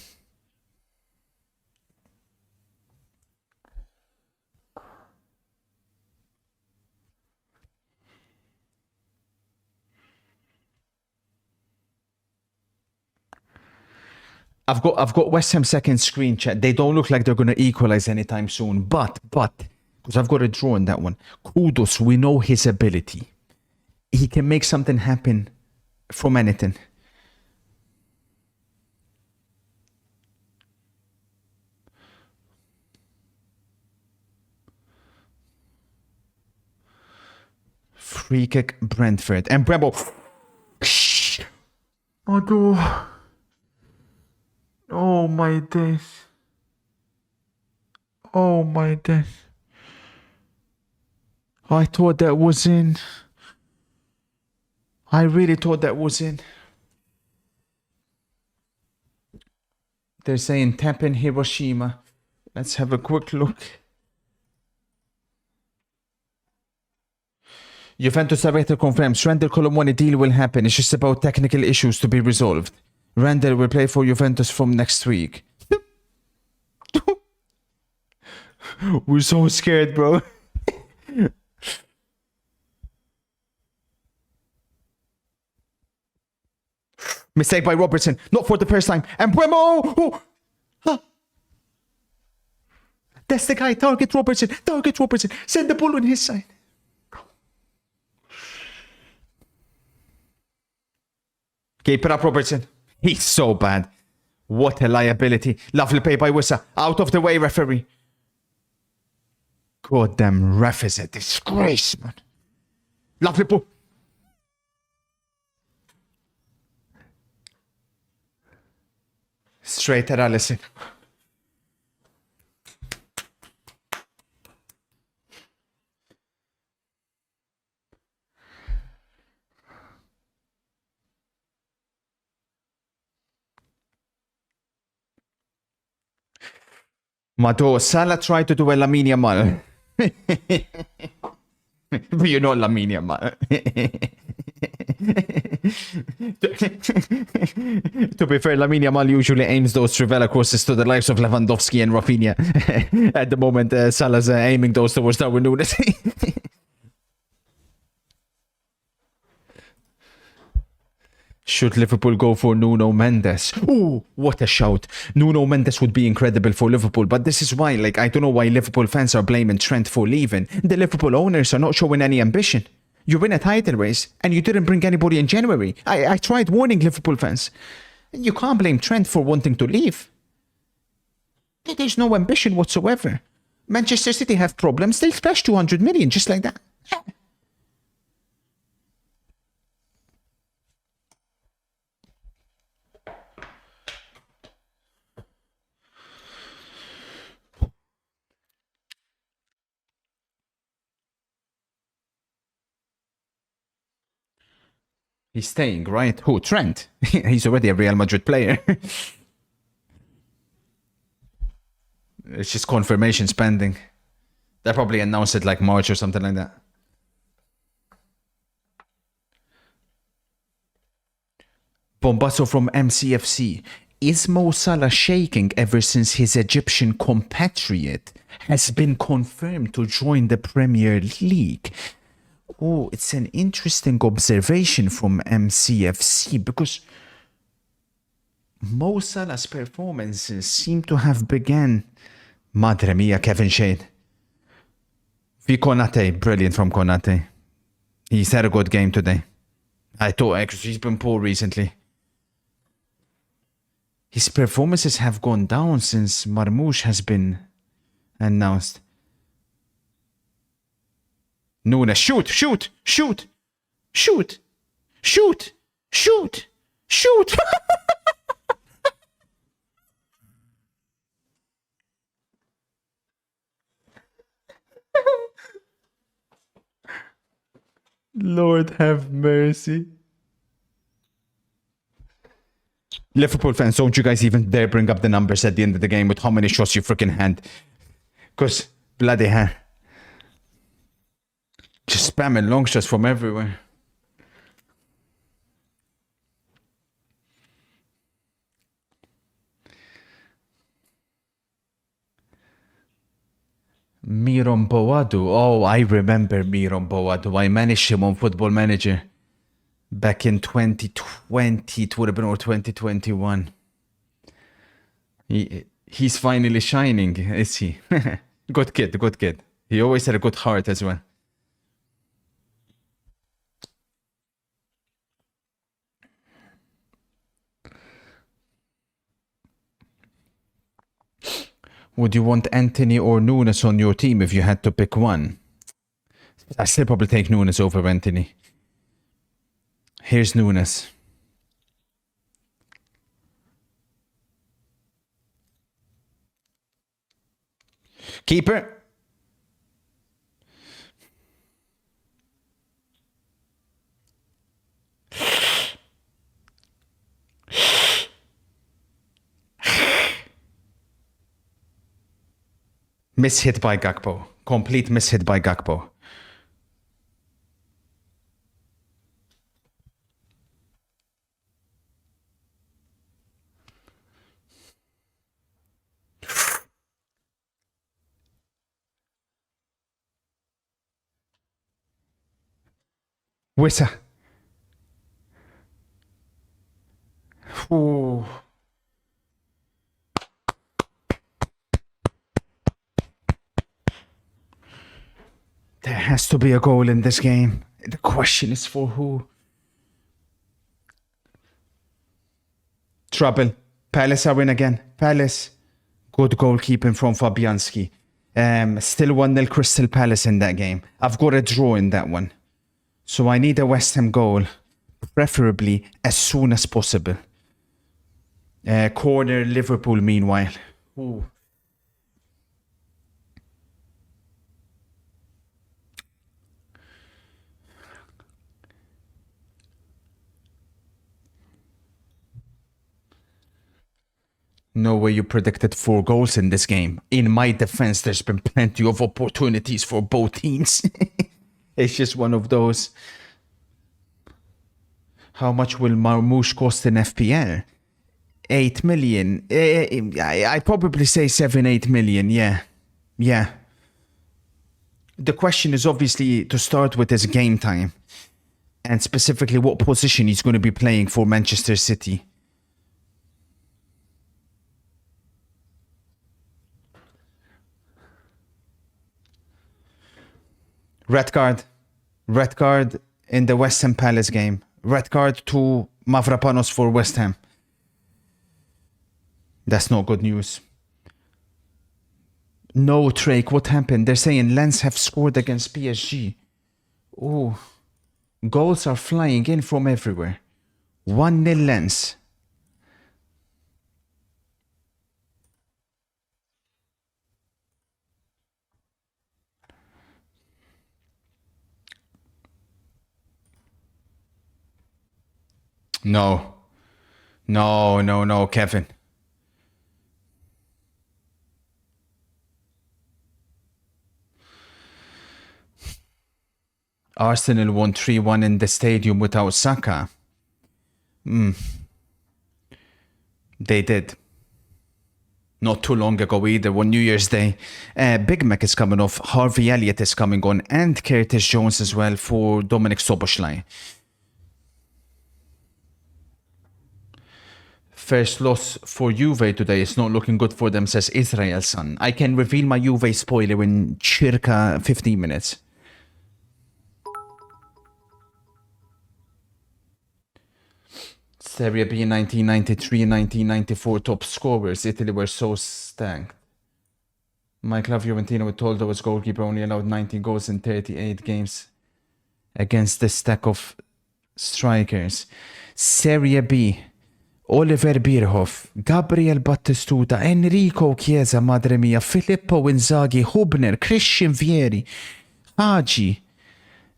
I've got West Ham second screen, chat. They don't look like they're gonna equalize anytime soon. But because I've got a draw in that one. Kudos, we know his ability. He can make something happen from anything. Free kick, Brentford. And Brembo. Oh my days. Oh my days. I thought that was in. I really thought that was in. They're saying tap in Hiroshima. Let's have a quick look. Juventus director confirms Randall Colomwani deal will happen. It's just about technical issues to be resolved. Randall will play for Juventus from next week. We're so scared, bro. Mistake by Robertson. Not for the first time. And Bremo! Oh. Huh. That's the guy. Target Robertson. Target Robertson. Send the ball on his side. Keep it up, Robertson. He's so bad. What a liability. Lovely play by Wissa. Out of the way, referee. Goddamn ref is a disgrace, man. Lovely ball. Straight at Allison. Mato, Salah tried to do a Lamine Yamal. But you know Lamine Yamal. To be fair, Lamine Yamal usually aims those Trivela crosses to the likes of Lewandowski and Rafinha. At the moment, Salah's aiming those towards Darwin Núñez. Should Liverpool go for Nuno Mendes? Ooh, what a shout. Nuno Mendes would be incredible for Liverpool, but this is why, I don't know why Liverpool fans are blaming Trent for leaving. The Liverpool owners are not showing any ambition. You win a title race, and you didn't bring anybody in January. I tried warning Liverpool fans. You can't blame Trent for wanting to leave. There's no ambition whatsoever. Manchester City have problems. They'll splash 200 million just like that. He's staying, right? Who? Trent? He's already a Real Madrid player. It's just confirmation spending. They probably announced it like March or something like that. Bombasso from MCFC. Is Mo Salah shaking ever since his Egyptian compatriot has been confirmed to join the Premier League? Oh, it's an interesting observation from MCFC because Mo Salah's performances seem to have begun. Madre mia, Kevin Shade. V Konate, brilliant from Konate. He's had a good game today. I thought actually he's been poor recently. His performances have gone down since Marmoush has been announced. Núñez, shoot, shoot, shoot, shoot, shoot, shoot, shoot. Lord have mercy. Liverpool fans, don't you guys even dare bring up the numbers at the end of the game with how many shots you freaking had. Because bloody hell. Just spamming long shots from everywhere. Miron Boadu. Oh, I remember Miron Boadu. I managed him on Football Manager back in 2020. It would have been or 2021. He's finally shining, is he? Good kid, good kid. He always had a good heart as well. Would you want Anthony or Núñez on your team if you had to pick one? I still probably take Núñez over Anthony. Here's Núñez. Keeper. Mishit by Gakpo. Complete mishit by Gakpo. Wissa. Ooh. There has to be a goal in this game. The question is for who? Trouble. Palace are in again. Palace. Good goalkeeping from Fabianski. Still 1-0 Crystal Palace in that game. I've got a draw in that one. So I need a West Ham goal. Preferably as soon as possible. Corner Liverpool meanwhile. Ooh. No way you predicted 4 goals in this game. In my defense, there's been plenty of opportunities for both teams. It's just one of those. How much will Marmoush cost in FPL? 8 million. I'd probably say 7-8 million. Yeah. The question is obviously to start with is game time. And specifically what position he's going to be playing for Manchester City. Red card in the West Ham Palace game. Red card to Mavropanos for West Ham. That's not good news. No, Drake, what happened? They're saying Lens have scored against PSG. Oh, goals are flying in from everywhere. 1-0 Lens. No, Kevin. Arsenal won 3-1 in the stadium without Saka. They did. Not too long ago either, on New Year's Day. Big Mac is coming off, Harvey Elliott is coming on, and Curtis Jones as well for Dominic Soboslai. First loss for Juve today. It's not looking good for them, says Israel Son. I can reveal my Juve spoiler in circa 15 minutes. Serie B 1993 and 1994 top scorers. Italy were so stacked. My club Juventino with Toldo as goalkeeper only allowed 19 goals in 38 games against this stack of strikers. Serie B. Oliver Bierhoff, Gabriel Battistuta, Enrico Chiesa, madre mia, Filippo Inzaghi, Hubner, Christian Vieri, Hagi.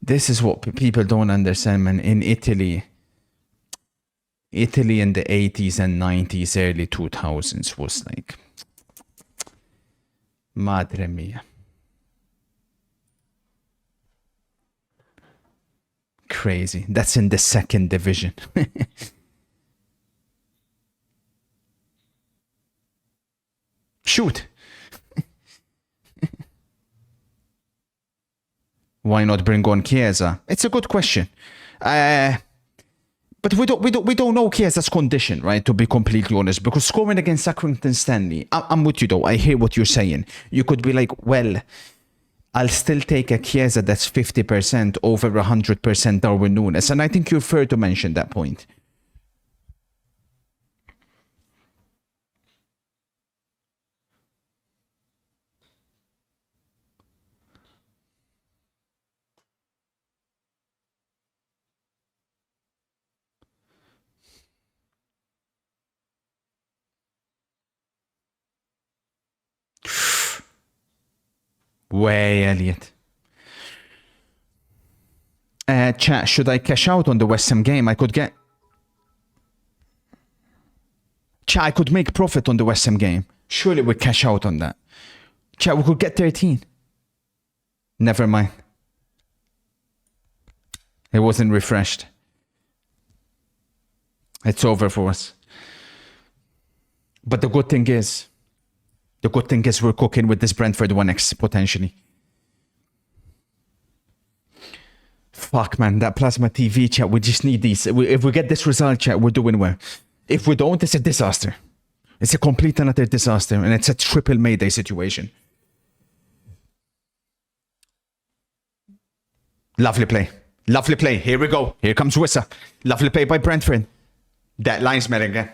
This is what people don't understand, man. In Italy in the 80s and 90s, early 2000s was like, madre mia. Crazy. That's in the 2nd division. Shoot. Why not bring on Chiesa? It's a good question. But we don't know Chiesa's condition, right? To be completely honest, because scoring against Accrington Stanley, I'm with you though. I hear what you're saying. You could be like, well, I'll still take a Chiesa that's 50% over 100% Darwin Núñez, and I think you're fair to mention that point. Way, Elliot. Chat, should I cash out on the West Ham game? I could make profit on the West Ham game. Surely we cash out on that. Chat, we could get 13. Never mind. It wasn't refreshed. It's over for us. But the good thing is we're cooking with this Brentford 1x, potentially. Fuck, man, that plasma TV, chat, we just need these. If we get this result, chat, we're doing well. If we don't, it's a disaster. It's a complete and utter disaster, and it's a triple mayday situation. Lovely play. Lovely play. Here we go. Here comes Wissa. Lovely play by Brentford. That linesman again.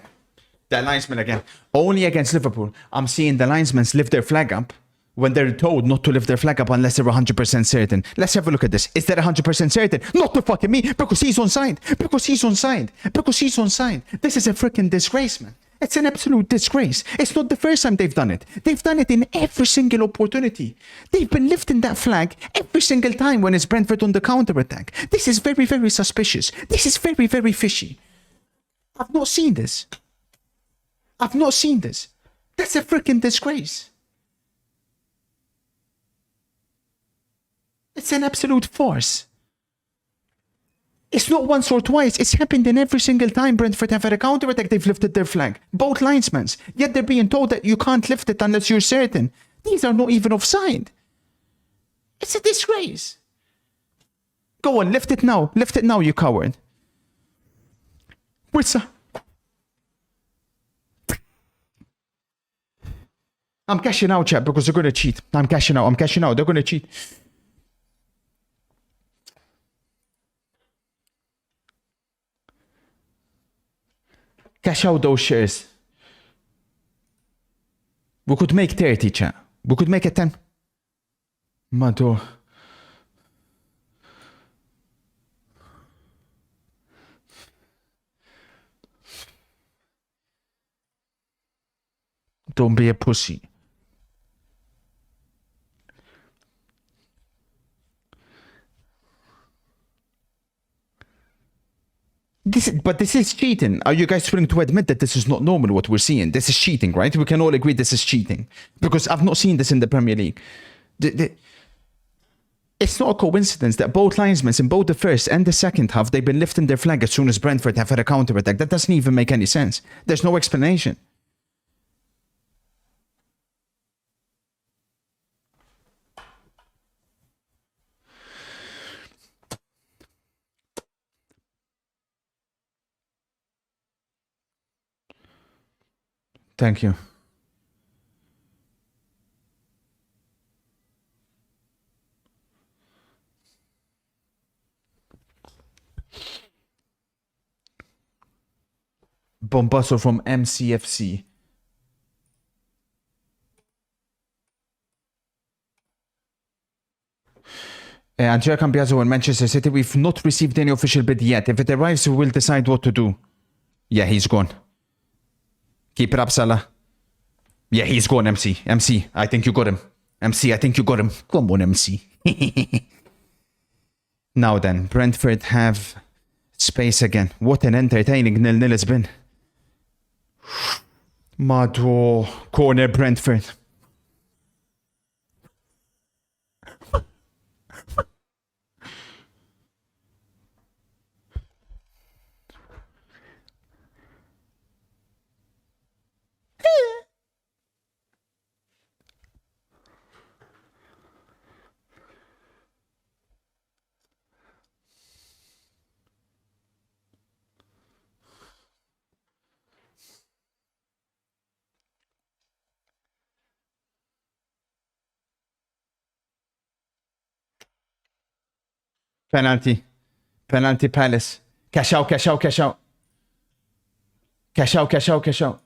That linesman again. Only against Liverpool, I'm seeing the linesmen lift their flag up when they're told not to lift their flag up unless they're 100% certain. Let's have a look at this. Is that 100% certain? Not to fucking me, because he's onside. Because he's onside. Because he's onside. This is a freaking disgrace, man. It's an absolute disgrace. It's not the first time they've done it. They've done it in every single opportunity. They've been lifting that flag every single time when it's Brentford on the counter-attack. This is very, very suspicious. This is very, very fishy. I've not seen this. I've not seen this. That's a freaking disgrace. It's an absolute farce. It's not once or twice. It's happened in every single time Brentford have had a counter-attack. They've lifted their flag. Both linesmen. Yet they're being told that you can't lift it unless you're certain. These are not even offside. It's a disgrace. Go on, lift it now. Lift it now, you coward. Wissa. I'm cashing out, chat, because they're going to cheat. I'm cashing out. They're going to cheat. Cash out those shares. We could make 30, chat. We could make it 10. Mado. Don't be a pussy. But this is cheating. Are you guys willing to admit that this is not normal what we're seeing? This is cheating, right? We can all agree this is cheating. Because I've not seen this in the Premier League. It's not a coincidence that both linesmen in both the first and the second half, they've been lifting their flag as soon as Brentford have had a counter-attack. That doesn't even make any sense. There's no explanation. Thank you. Bombasso from MCFC. Andrea Cambiaso in Manchester City. We've not received any official bid yet. If it arrives, we will decide what to do. Yeah, he's gone. Keep it up, Salah. Yeah, he's gone, MC. MC, I think you got him. MC, I think you got him. Come on, MC. Now then, Brentford have space again. What an entertaining 0-0 it's been. Mado. Corner Brentford. Penalty. Penalty Palace. Cash out, cash out, cash out. Cash out, cash out, cash out.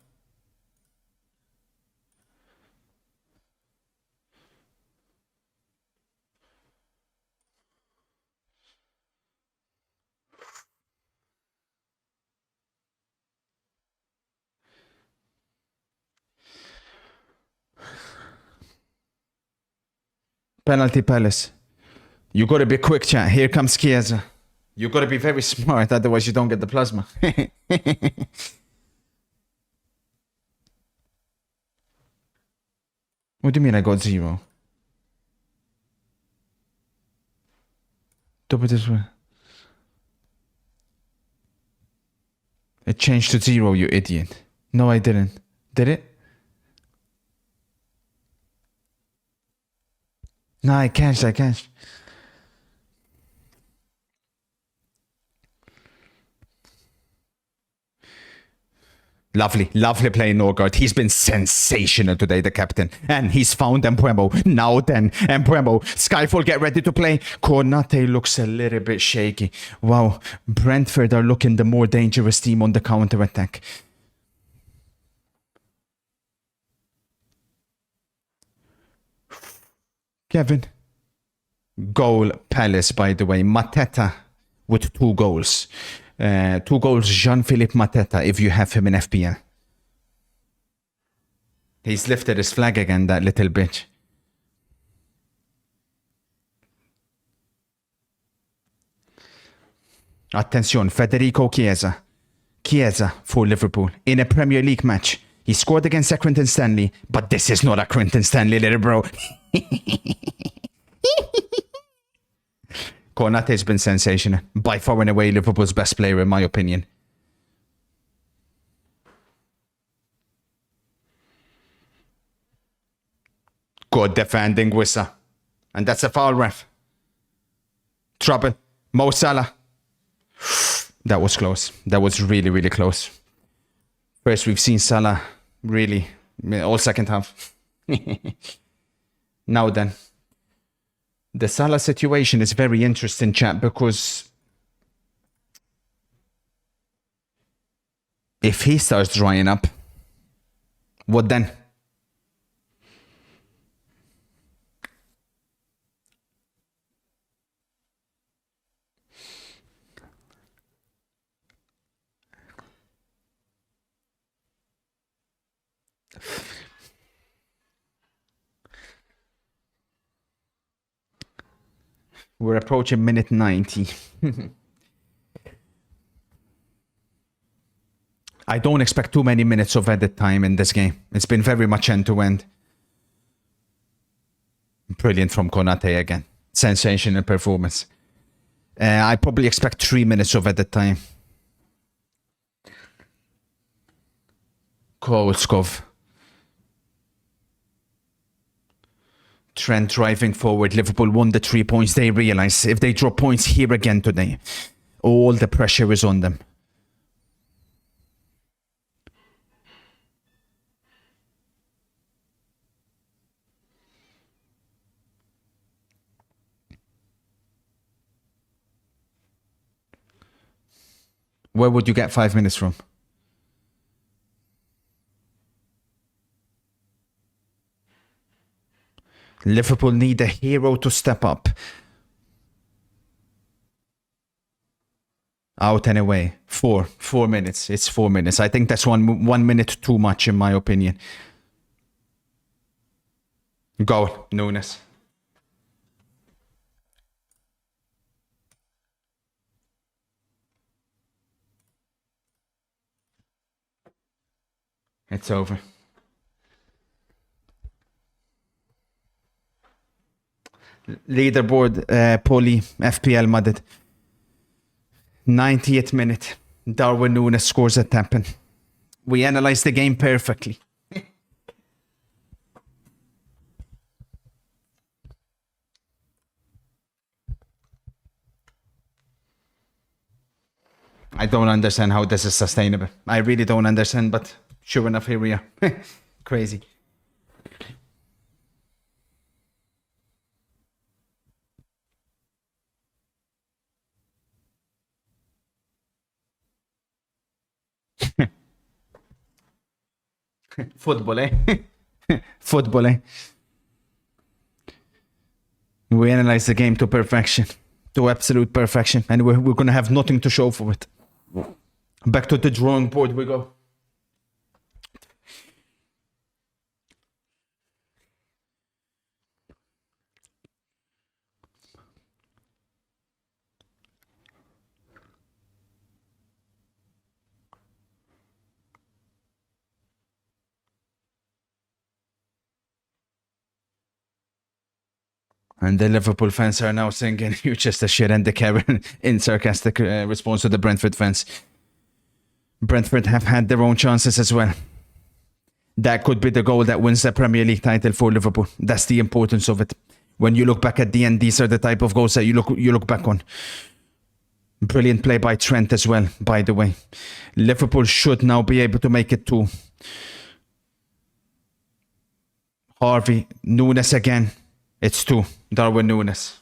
Penalty Palace. You gotta be quick, chat. Here comes Chiesa. You gotta be very smart, otherwise you don't get the plasma. What do you mean I got 0? Top it this way. It changed to 0, you idiot. No, I didn't. Did it? No, I cashed. Lovely, lovely play, Norgard. He's been sensational today, the captain. And he's found Embuemo. Now then, Embuemo. Skyfall, get ready to play. Konate looks a little bit shaky. Wow, Brentford are looking the more dangerous team on the counter-attack. Kevin. Goal, Palace, by the way. Mateta with 2 goals. 2 goals, Jean-Philippe Mateta, if you have him in FPL. He's lifted his flag again, that little bitch. Attention, Federico Chiesa. Chiesa for Liverpool in a Premier League match. He scored against Accrington Stanley, but this is not Accrington Stanley, little bro. Konate has been sensational. By far and away, Liverpool's best player, in my opinion. Good defending, Wissa. And that's a foul, ref. Trouble. Mo Salah. That was close. That was really, really close. First, we've seen Salah really all second half. Now then. The Salah situation is very interesting, chat, because if he starts drying up, what then? We're approaching minute 90. I don't expect too many minutes of edit time in this game. It's been very much end-to-end. Brilliant from Konate again. Sensational performance. I probably expect 3 minutes of edit time. Kolskov. Trent driving forward. Liverpool won the 3 points. They realise if they drop points here again today, all the pressure is on them. Where would you get 5 minutes from? Liverpool need a hero to step up. Out and away. 4 minutes. It's 4 minutes. I think that's one minute too much, in my opinion. Goal, Nunes. It's over. Leaderboard, Poli, FPL mudded. 90th minute. Darwin Nunes scores a tapping. We analysed the game perfectly. I don't understand how this is sustainable. I really don't understand, but sure enough, here we are. Crazy. Football, eh? Football, eh? We analyze the game to perfection. To absolute perfection. And we're going to have nothing to show for it. Back to the drawing board we go. And the Liverpool fans are now singing, "You're just a shit," and the Karen in sarcastic response to the Brentford fans. Brentford have had their own chances as well. That could be the goal that wins the Premier League title for Liverpool. That's the importance of it. When you look back at the end, these are the type of goals that you look back on. Brilliant play by Trent as well, by the way. Liverpool should now be able to make it 2. Harvey, Nunes again. It's 2. Darwin Nunes.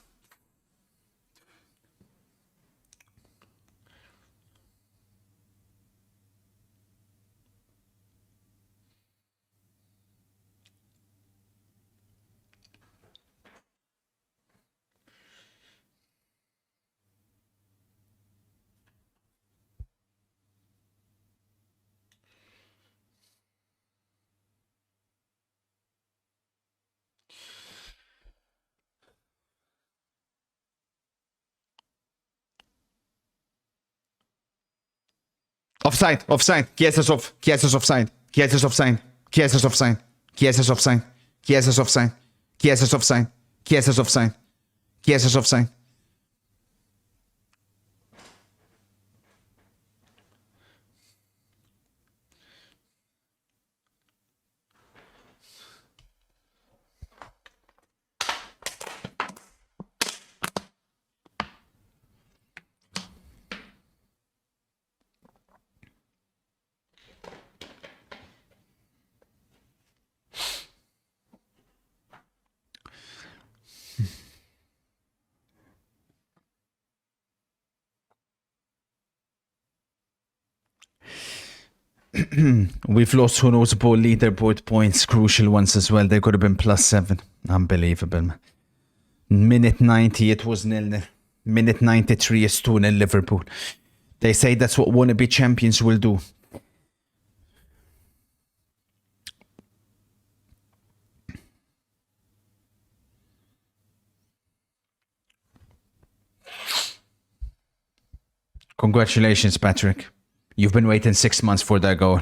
Offside, offside. Kiesa's off. Kiesa's offside. Kiesa's offside. Kiesa's offside. Kiesa's offside. Kiesa's offside. Kiesa's offside. Kiesa's offside. Kiesa's offside. We've lost who knows about leaderboard points, crucial ones as well. They could have been +7. Unbelievable, man. Minute 90, it was 0-0. Minute 93 is 2-0 Liverpool. They say that's what wannabe champions will do. Congratulations, Patrick. You've been waiting 6 months for that goal.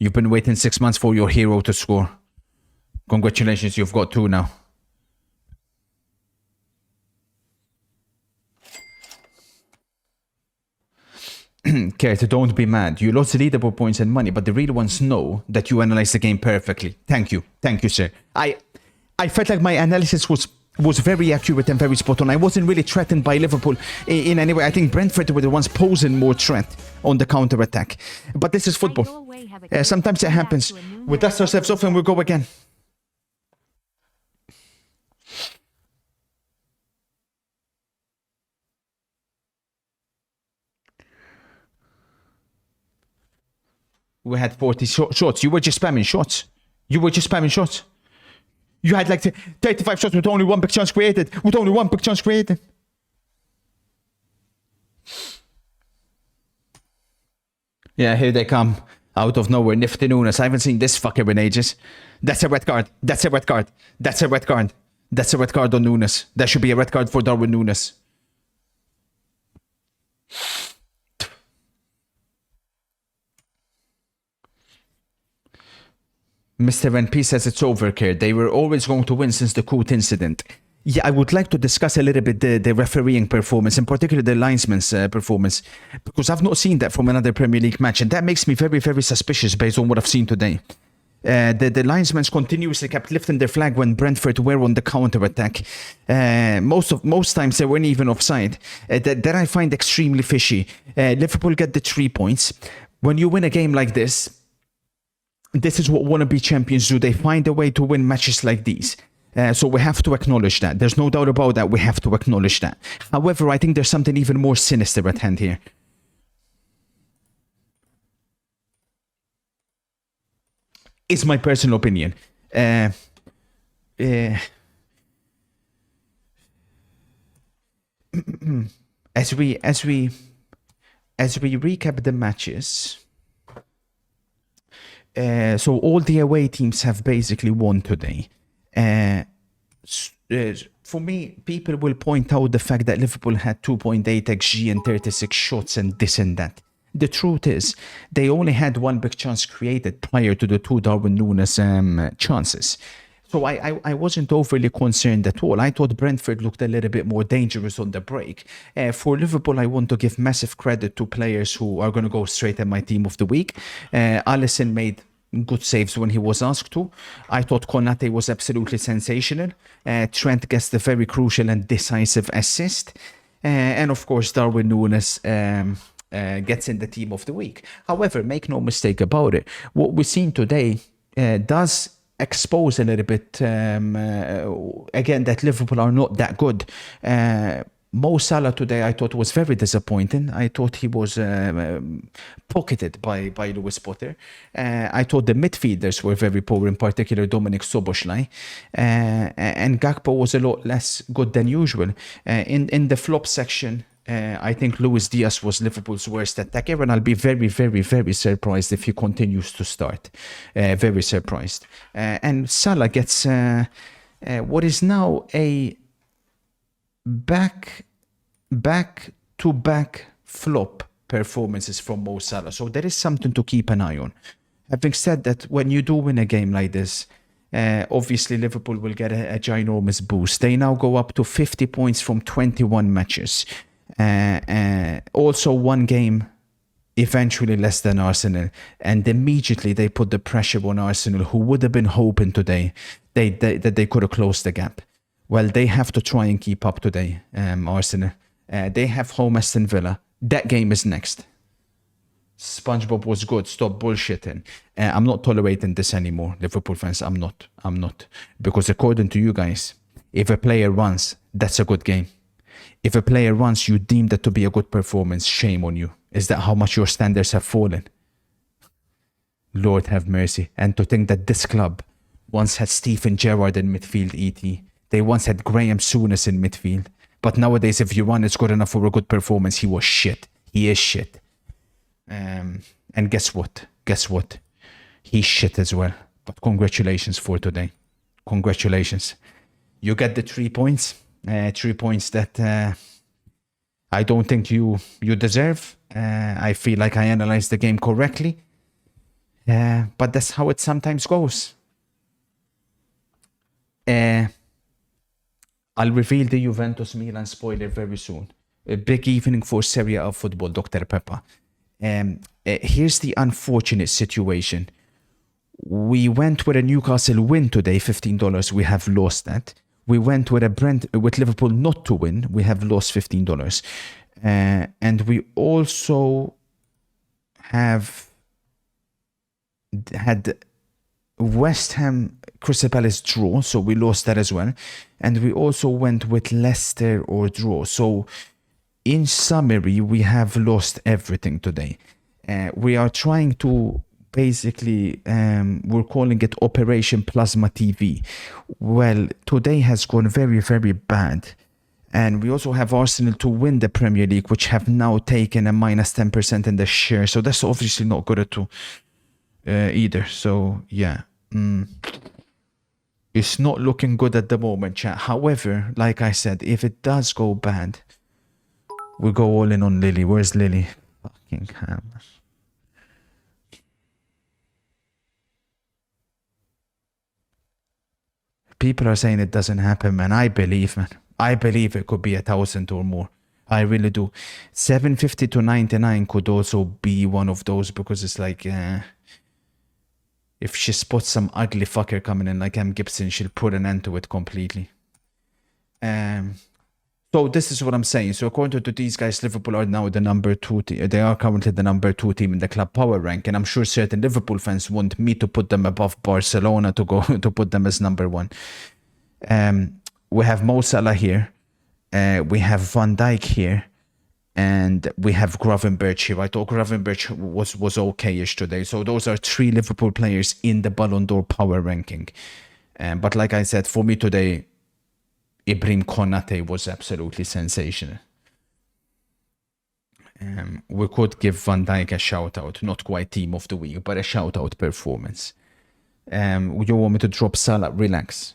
You've been waiting 6 months for your hero to score. Congratulations, you've got 2 now. Kurt, don't be mad. You lost leaderboard points and money, but the real ones know that you analyzed the game perfectly. Thank you. Thank you, sir. I felt like my analysis was very accurate and very spot on. I wasn't really threatened by Liverpool in any way. I think Brentford were the ones posing more threat on the counter-attack. But this is football. Sometimes it happens. We dust ourselves off and we go again. We had 40 shots. You were just spamming shots. You were just spamming shots. You had like 35 shots with only 1 big chance created. With only 1 big chance created. Yeah, here they come. Out of nowhere. Nifty Nunes. I haven't seen this fucker in ages. That's a red card. That's a red card. That's a red card. That's a red card on Nunes. That should be a red card for Darwin Nunes. Mr. NP says it's over, Kurt. They were always going to win since the Coot incident. Yeah, I would like to discuss a little bit the refereeing performance, in particular the linesman's performance, because I've not seen that from another Premier League match, and that makes me very, very suspicious based on what I've seen today. The linesmen continuously kept lifting their flag when Brentford were on the counter-attack. Most times they weren't even offside. That I find extremely fishy. Liverpool get the 3 points. When you win a game like this is what wannabe champions do. They find a way to win matches like these. So we have to acknowledge that. There's no doubt about that. We have to acknowledge that. However, I think there's something even more sinister at hand here. It's my personal opinion. As we recap the matches. So all the away teams have basically won today. For me, people will point out the fact that Liverpool had 2.8 XG and 36 shots and this and that. The truth is, they only had 1 big chance created prior to the 2 Darwin Nunes chances. So I wasn't overly concerned at all. I thought Brentford looked a little bit more dangerous on the break. For Liverpool, I want to give massive credit to players who are going to go straight in my team of the week. Alisson made good saves when he was asked to. I thought Konate was absolutely sensational. Trent gets the very crucial and decisive assist. And of course, Darwin Núñez gets in the team of the week. However, make no mistake about it, what we've seen today does expose a little bit, again, that Liverpool are not that good. Mo Salah today I thought was very disappointing. I thought he was pocketed by Lewis Potter. I thought the midfielders were very poor, in particular Dominic Szoboszlai. And Gakpo was a lot less good than usual. In the flop section, I think Luis Diaz was Liverpool's worst attacker, and I'll be very, very, very surprised if he continues to start. Very surprised. And Salah gets what is now a back-to-back flop performances from Mo Salah. So there is something to keep an eye on. Having said that, when you do win a game like this, obviously Liverpool will get a ginormous boost. They now go up to 50 points from 21 matches. Also one game eventually less than Arsenal, and immediately they put the pressure on Arsenal, who would have been hoping today that they could have closed the gap. Well, they have to try and keep up today, Arsenal. They have home Aston Villa. That game is next. SpongeBob was good. Stop bullshitting. I'm not tolerating this anymore, Liverpool fans. I'm not. Because according to you guys, if a player runs, that's a good game. If a player runs, you deem that to be a good performance. Shame on you. Is that how much your standards have fallen? Lord have mercy. And to think that this club once had Stephen Gerrard in midfield, E.T. They once had Graham Souness in midfield. But nowadays, if you run, it's good enough for a good performance. He was shit. He is shit. And guess what? He's shit as well. But congratulations for today. Congratulations. You get the 3 points. 3 points that I don't think you deserve. I feel like I analyzed the game correctly. But that's how it sometimes goes. I'll reveal the Juventus Milan spoiler very soon. A big evening for Serie A football, Dr. Peppa. Here's the unfortunate situation. We went with a Newcastle win today, $15. We have lost that. We went with with Liverpool not to win. We have lost $15. And we also have had West Ham Crystal Palace draw, so we lost that as well. And we also went with Leicester or draw. So in summary, we have lost everything today. We are trying to basically, we're calling it Operation Plasma TV. Well, today has gone very, very bad. And we also have Arsenal to win the Premier League, which have now taken a minus 10% in the share. So that's obviously not good at all either. So yeah. It's not looking good at the moment, chat. However, like I said, if it does go bad, we'll go all in on Lily. Where's Lily? Fucking hell. People are saying it doesn't happen, man. I believe, man. I believe it could be 1,000 or more. I really do. 750 to 99 could also be one of those, because it's like, if she spots some ugly fucker coming in like M. Gibson, she'll put an end to it completely. So this is what I'm saying. So according to these guys, Liverpool are now the number 2 team. They are currently the number 2 team in the club power rank. And I'm sure certain Liverpool fans want me to put them above Barcelona, to go to put them as number 1. We have Mo Salah here. We have Van Dijk here. And we have Gravenberch here. I thought Gravenberch was okay-ish today. So those are 3 Liverpool players in the Ballon d'Or power ranking. But like I said, for me today, Ibrahim Konate was absolutely sensational. We could give Van Dijk a shout-out. Not quite team of the week, but a shout-out performance. You want me to drop Salah? Relax.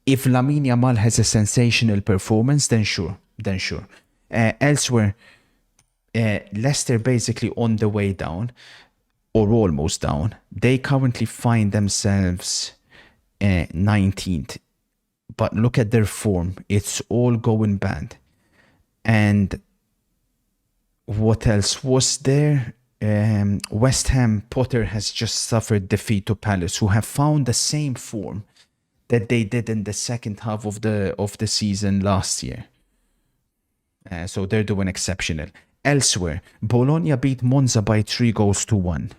If Lamine Yamal has a sensational performance, then sure. Elsewhere, Leicester basically on the way down, or almost down. They currently find themselves 19th. But look at their form. It's all going bad. And what else was there? West Ham, Potter has just suffered defeat to Palace, who have found the same form that they did in the second half of the season last year. So they're doing exceptional. Elsewhere, Bologna beat Monza by 3-1.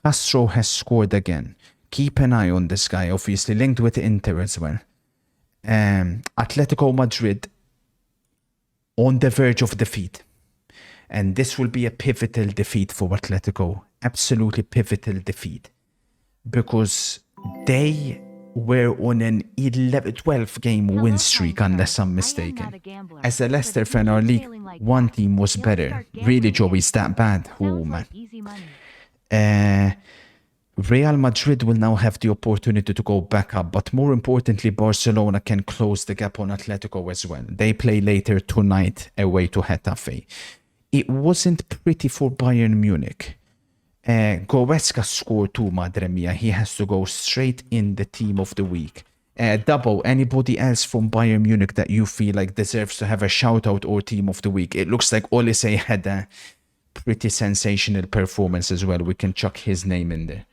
Castro has scored again. Keep an eye on this guy, obviously linked with Inter as well. Atletico Madrid on the verge of defeat. And this will be a pivotal defeat for Atletico. Absolutely pivotal defeat. Because they were on an 12 game win streak, unless I'm mistaken. As a Leicester fan, our League One team was better. Really, Joey, is that bad? Oh, man. Real Madrid will now have the opportunity to go back up, but more importantly, Barcelona can close the gap on Atletico as well. They play later tonight away to Getafe. It wasn't pretty for Bayern Munich. Goretzka scored 2, madre mia. He has to go straight in the team of the week. Dubbo, anybody else from Bayern Munich that you feel like deserves to have a shout out or team of the week? It looks like Olise had a pretty sensational performance as well. We can chuck his name in there.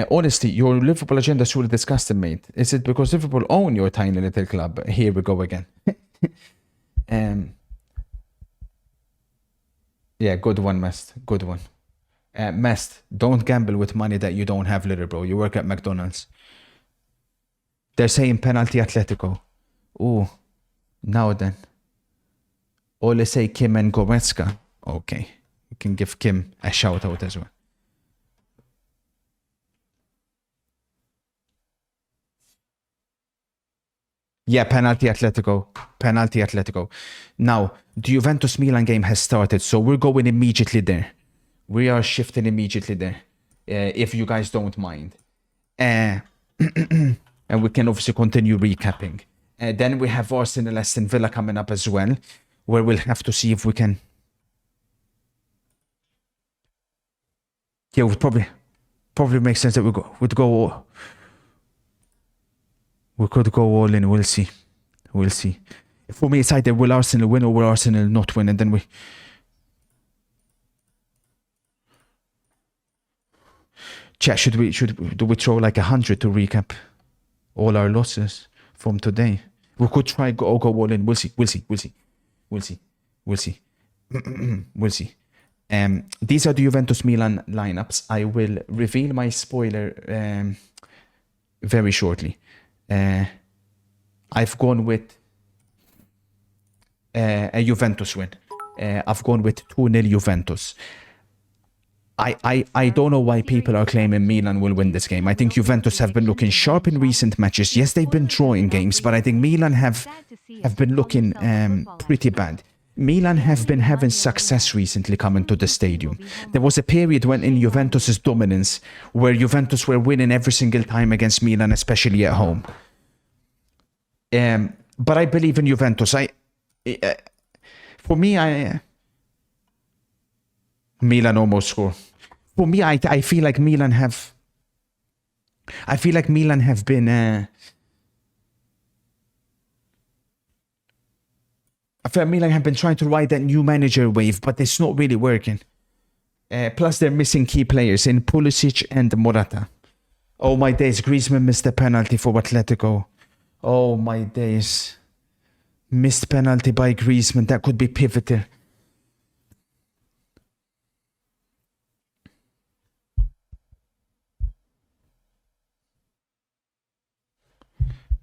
Honestly, your Liverpool agenda is really disgusting, mate. Is it because Liverpool own your tiny little club? Here we go again. Yeah, good one, Mest. Good one. Mest, don't gamble with money that you don't have, little bro. You work at McDonald's. They're saying penalty Atletico. Ooh, now then. Ole say Kim and Goretzka. Okay, you can give Kim a shout out as well. Yeah, penalty Atletico. Penalty Atletico. Now, the Juventus-Milan game has started, so we're going immediately there. We are shifting immediately there, if you guys don't mind. And we can obviously continue recapping. Then we have Arsenal Aston Villa coming up as well, where we'll have to see if we can... Yeah, it would probably make sense that we could go all in. We'll see. We'll see. For me, it's either will Arsenal win or will Arsenal not win, and then we... Chat, do we throw like 100 to recap all our losses from today? We could try go all in. We'll see. These are the Juventus-Milan lineups. I will reveal my spoiler very shortly. I've gone with a Juventus win. I've gone with 2-0 Juventus. I don't know why people are claiming Milan will win this game. I think Juventus have been looking sharp in recent matches. Yes, they've been drawing games, but I think Milan have been looking pretty bad. Milan have been having success recently coming to the stadium. There was a period when in Juventus's dominance where Juventus were winning every single time against Milan, especially at home. But I believe in Juventus. Milan almost score. For me, I feel like Milan have... I feel like Milan have been... I feel like Milan have been trying to ride that new manager wave, but it's not really working. Plus, they're missing key players in Pulisic and Morata. Oh my days, Griezmann missed a penalty for Atletico. Oh my days. Missed penalty by Griezmann. That could be pivotal.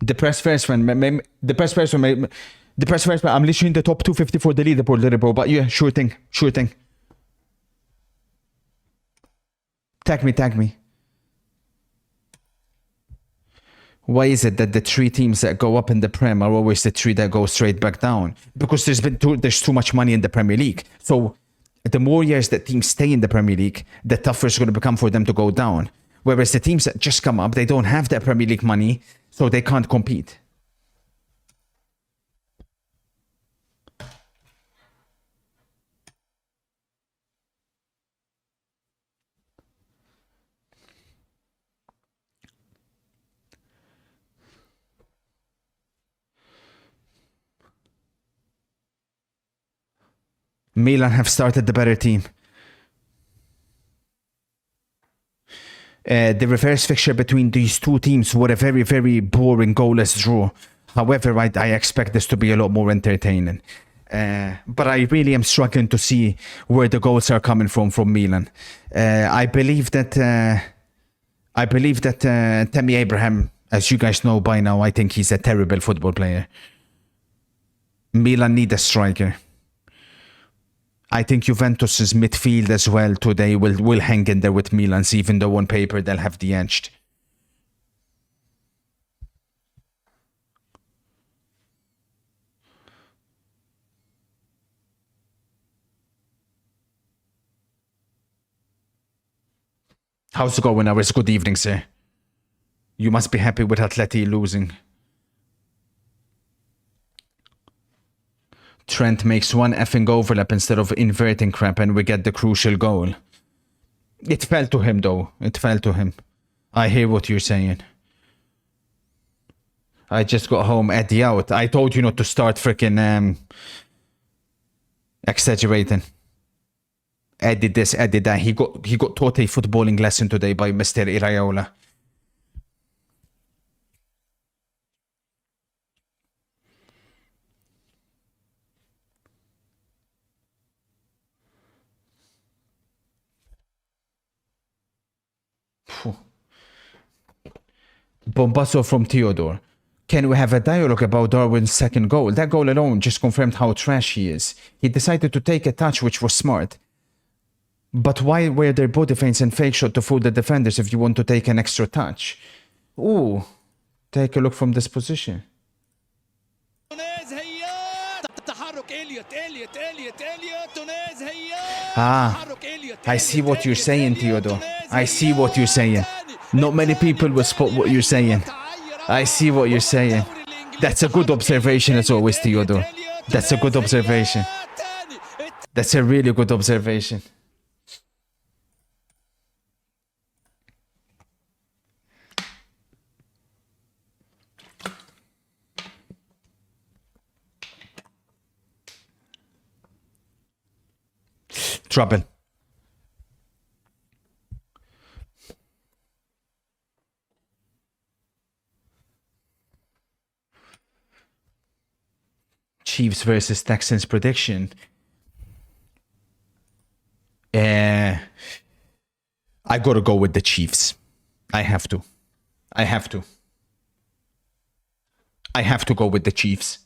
The press first one. I'm literally in the top 250 for the leaderboard, but yeah, sure thing. Tag me. Why is it that the 3 teams that go up in the Prem are always the 3 that go straight back down? Because there's too much money in the Premier League. So the more years that teams stay in the Premier League, the tougher it's going to become for them to go down. Whereas the teams that just come up, they don't have that Premier League money, so they can't compete. Milan have started the better team. The reverse fixture between these two teams were a very, very boring goalless draw. However, I expect this to be a lot more entertaining. But I really am struggling to see where the goals are coming from Milan. I believe that Tammy Abraham, as you guys know by now, I think he's a terrible football player. Milan need a striker. I think Juventus's midfield as well today will hang in there with Milan's, even though on paper they'll have the edge. How's it going, Aris? Good evening, sir. You must be happy with Atleti losing. Trent makes one effing overlap instead of inverting crap and we get the crucial goal. It fell to him though. It fell to him. I hear what you're saying. I just got home, Eddie out. I told you not to start freaking exaggerating. Eddie this, Eddie that. He got taught a footballing lesson today by Mr. Iraola. Bombasso from Theodore. Can we have a dialogue about Darwin's second goal? That goal alone just confirmed how trash he is. He decided to take a touch, which was smart. But why were there body feints and fake shot to fool the defenders if you want to take an extra touch? Ooh, take a look from this position. Ah, I see what you're saying, Theodore. I see what you're saying. Not many people will spot what you're saying. I see what you're saying. That's a good observation as always, Theodore. That's a good observation. That's a really good observation. Trouble. Chiefs versus Texans prediction. I gotta go with the Chiefs. I have to go with the Chiefs.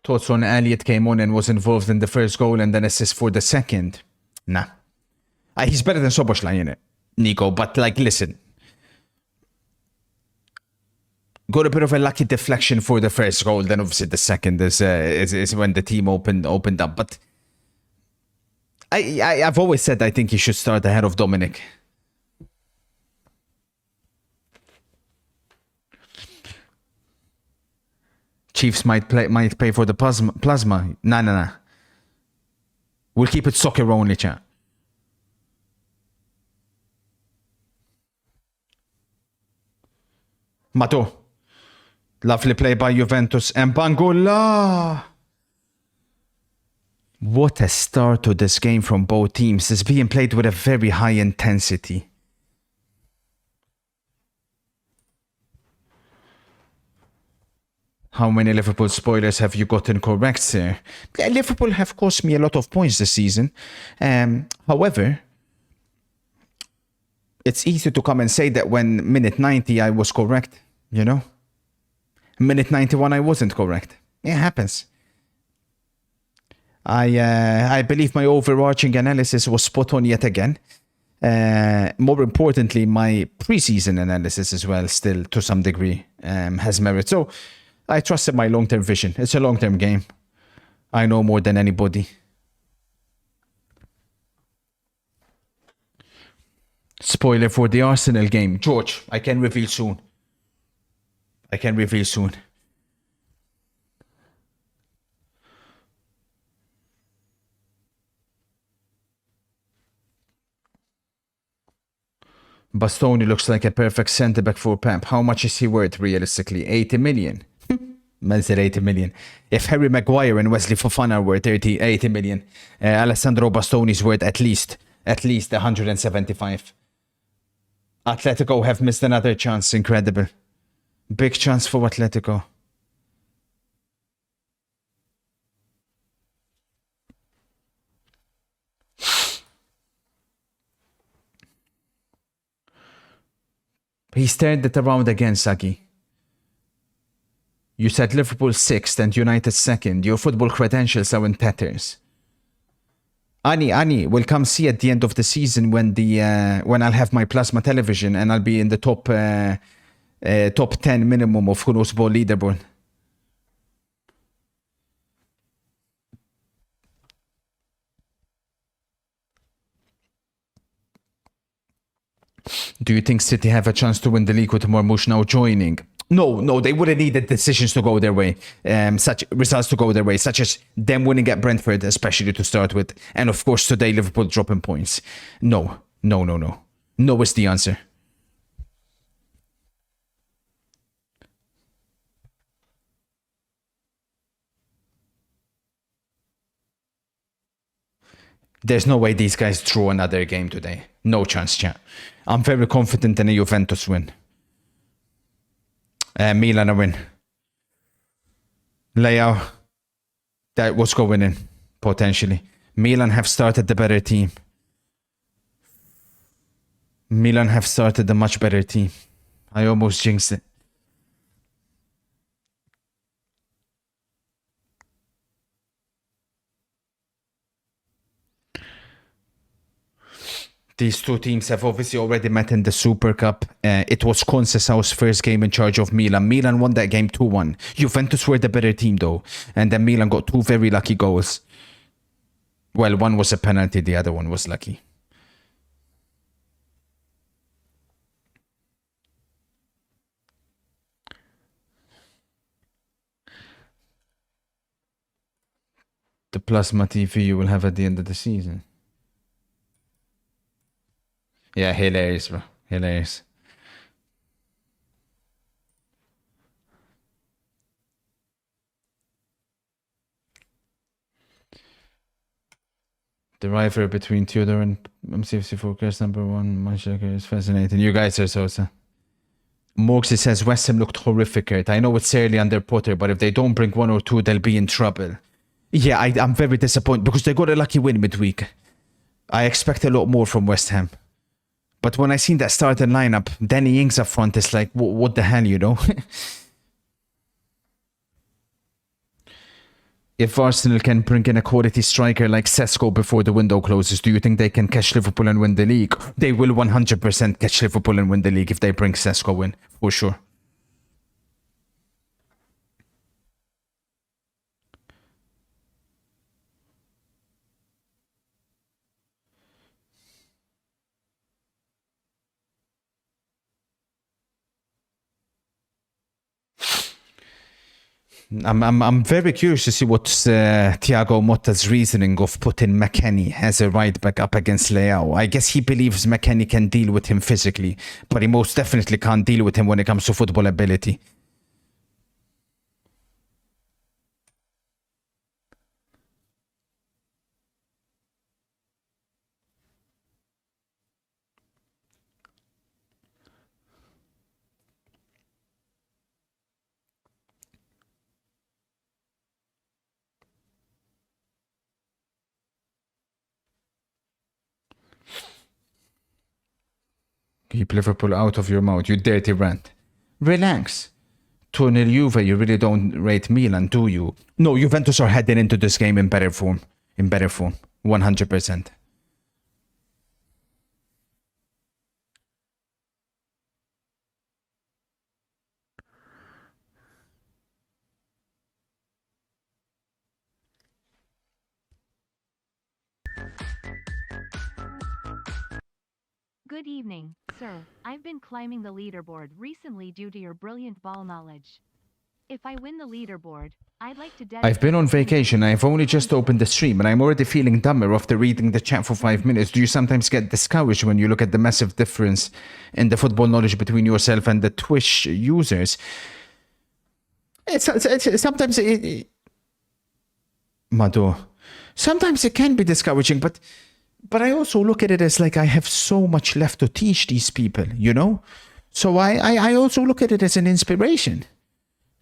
Thoughts on Elliott came on and was involved in the first goal and then assist for the second? Nah. He's better than Soboslai in it, Nico, but like, listen. Got a bit of a lucky deflection for the first goal, then obviously the second is when the team opened up. But I've always said I think he should start ahead of Dominic. Chiefs might pay for the plasma. Nah. We'll keep it soccer only, chat. Mato. Lovely play by Juventus. And Bangola. What a start to this game from both teams. It's being played with a very high intensity. How many Liverpool spoilers have you gotten correct, sir? Liverpool have cost me a lot of points this season. However, it's easy to come and say that when minute 90 I was correct, you know? Minute 91 I wasn't correct. It happens. I believe my overarching analysis was spot on yet again. More importantly, my preseason analysis as well, still to some degree, has merit. So I trusted my long-term vision. It's a long-term game. I know more than anybody. Spoiler for the Arsenal game. George, I can reveal soon. Bastoni looks like a perfect centre-back for Pep. How much is he worth realistically? 80 million. Man said 80 million. If Harry Maguire and Wesley Fofana were 80 million, Alessandro Bastoni's worth at least 175. Atletico have missed another chance. Incredible. Big chance for Atletico. He's turned it around again, Saki. You said Liverpool 6th and United 2nd. Your football credentials are in tatters. Ani, will come see at the end of the season when I'll have my plasma television and I'll be in the top 10 minimum of Who Knows Ball leaderboard. Do you think City have a chance to win the league with Marmoush now joining? No, they wouldn't need the decisions to go their way, such results to go their way, such as them winning at Brentford, especially to start with, and of course today Liverpool dropping points. No is the answer. There's no way these guys draw another game today. No chance, chat. I'm very confident in a Juventus win. Milan a win. Leao, that was going in, potentially. Milan have started the better team. Milan have started a much better team. I almost jinxed it. These two teams have obviously already met in the Super Cup. It was Conceição's first game in charge of Milan. Milan won that game 2-1. Juventus were the better team though. And then Milan got two very lucky goals. Well, one was a penalty, the other one was lucky. The plasma TV you will have at the end of the season. Yeah, hilarious, bro. Hilarious. The rivalry between Tudor and MCFC Focus #1 Manchester is fascinating. You guys are so. Morgsy says West Ham looked horrific, Kurt. I know it's early under Potter, but if they don't bring one or two, they'll be in trouble. Yeah, I'm very disappointed because they got a lucky win midweek. I expect a lot more from West Ham. But when I seen that starting lineup, Danny Ings up front, it's like, what the hell, you know? If Arsenal can bring in a quality striker like Sesko before the window closes, do you think they can catch Liverpool and win the league? They will 100% catch Liverpool and win the league if they bring Sesko in, for sure. I'm very curious to see what's Thiago Motta's reasoning of putting McKennie as a right back up against Leao. I guess he believes McKennie can deal with him physically, but he most definitely can't deal with him when it comes to football ability. Keep Liverpool out of your mouth, you dirty rant. Relax. 2-0 Juve, you really don't rate Milan, do you? No, Juventus are heading into this game in better form. 100%. Good evening, sir. I've been climbing the leaderboard recently due to your brilliant ball knowledge. If I win the leaderboard, I'd like to dedicate... I've been on vacation. I've only just opened the stream and I'm already feeling dumber after reading the chat for 5 minutes. Do you sometimes get discouraged when you look at the massive difference in the football knowledge between yourself and the Twitch users? Sometimes Mado. Sometimes it can be discouraging, but I also look at it as like I have so much left to teach these people, you know? So I also look at it as an inspiration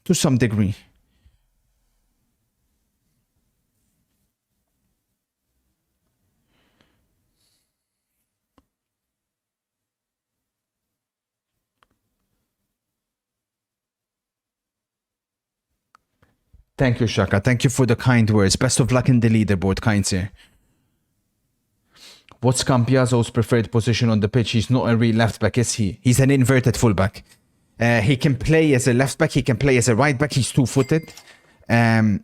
to some degree. Thank you, Shaka. Thank you for the kind words. Best of luck in the leaderboard, kind sir. What's Cambiaso's preferred position on the pitch? He's not a real left back, is he? He's an inverted fullback. He can play as a left back. He can play as a right back. He's two-footed. And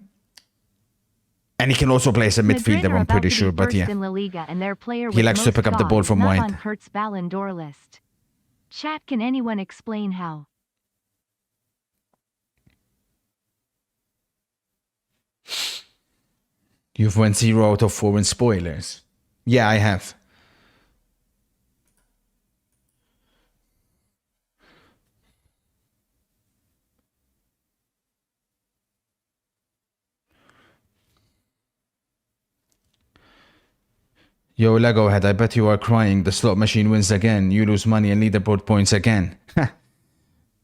he can also play as a midfielder, I'm pretty sure. But yeah, in La Liga and their player he likes to pick up the ball from wide. On Kurt's Ballon d'Or list. Chat, can anyone explain how? You've went 0 out of 4 in spoilers. Yeah, I have. Yo, Lego head, I bet you are crying. The slot machine wins again. You lose money and leaderboard points again.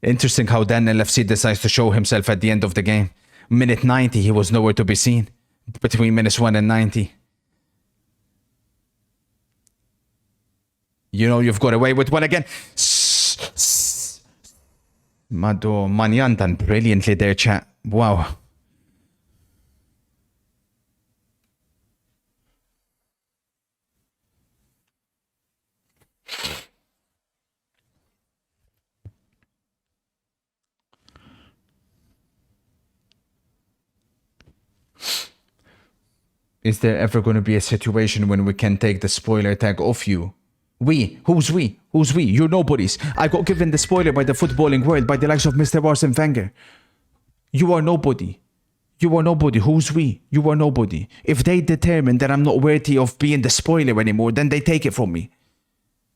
Interesting how then LFC decides to show himself at the end of the game. Minute 90, he was nowhere to be seen. Between minutes 1 and 90. You know you've got away with one again. Mado, Manyan done brilliantly there, chat. Wow. Is there ever going to be a situation when we can take the spoiler tag off you? We? Who's we? Who's we? You're nobodies. I got given the spoiler by the footballing world, by the likes of Mr. Arsene Wenger. You are nobody. You are nobody. Who's we? You are nobody. If they determine that I'm not worthy of being the spoiler anymore, then they take it from me.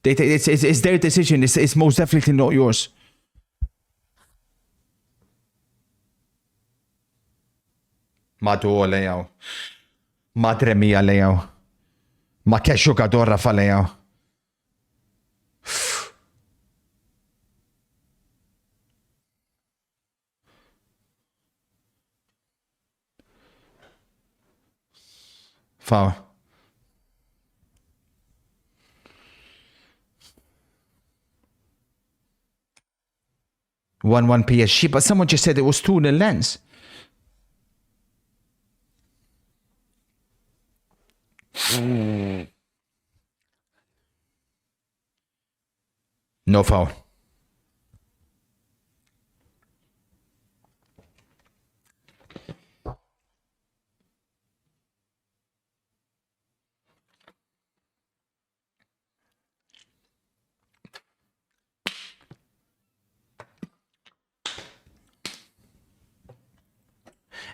It's their decision. It's most definitely not yours. Madu, Leo. Madre mia, Leo. Ma che giocatore fa Leo? Foul. 1-1 PSG, but someone just said it was 2-0 Lens. No foul.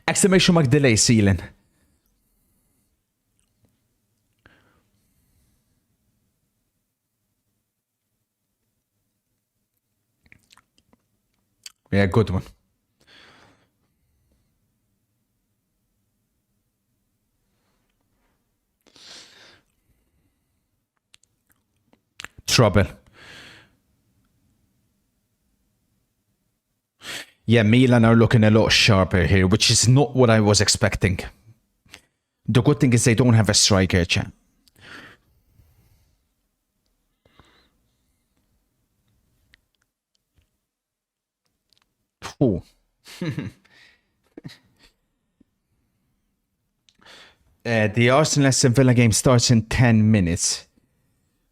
Exclamation mark delay ceiling. Yeah, good one. Trouble. Yeah, Milan are looking a lot sharper here, which is not what I was expecting. The good thing is they don't have a striker, chat. Ooh. The Arsenal Aston Villa game starts in 10 minutes,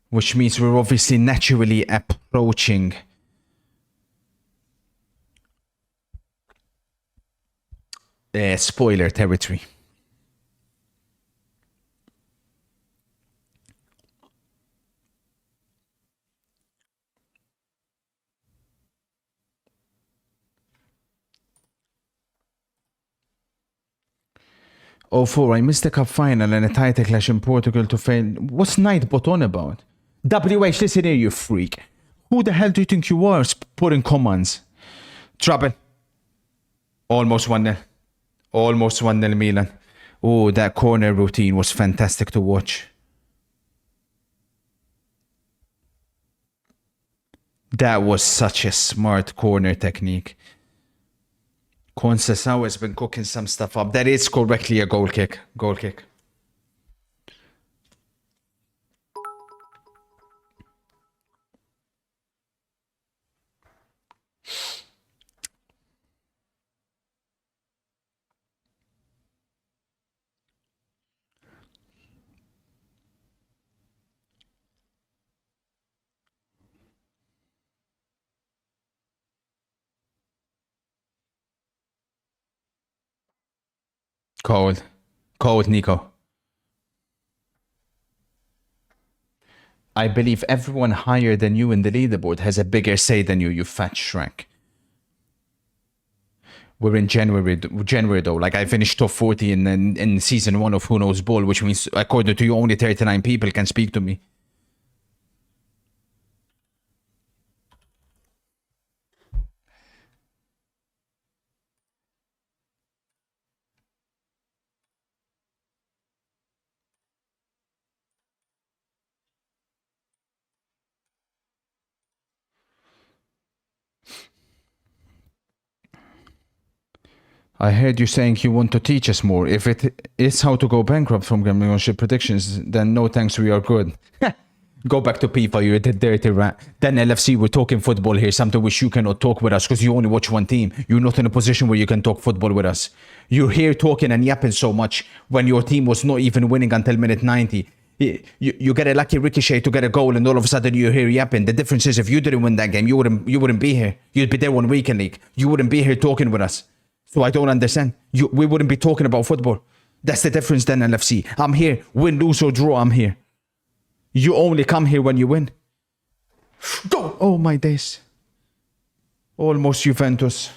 which means we're obviously naturally approaching spoiler territory. Oh, 4, I missed the cup final and a title clash in Portugal to fail. What's Nightbot on about? WH, listen here, you freak. Who the hell do you think you are putting commands? Trouble. Almost 1-0. Almost 1-0 Milan. Oh, that corner routine was fantastic to watch. That was such a smart corner technique. Conceição has been cooking some stuff up. That is correctly a goal kick. Goal kick. Cold. Cold, Nico. I believe everyone higher than you in the leaderboard has a bigger say than you fat Shrek. We're in January though. Like, I finished top 40 in season 1 of Who Knows Ball, which means, according to you, only 39 people can speak to me. I heard you saying you want to teach us more. If it is how to go bankrupt from gambling on shit predictions, then no thanks, we are good. Go back to FIFA, you're the dirty rat. Then LFC, we're talking football here, something which you cannot talk with us because you only watch one team. You're not in a position where you can talk football with us. You're here talking and yapping so much when your team was not even winning until minute 90. You get a lucky ricochet to get a goal and all of a sudden you're here yapping. The difference is if you didn't win that game, you wouldn't be here. You'd be there 1 week in league. You wouldn't be here talking with us. So I don't understand. We wouldn't be talking about football. That's the difference then, LFC. I'm here. Win, lose or draw, I'm here. You only come here when you win. Go! Oh my days. Almost Juventus.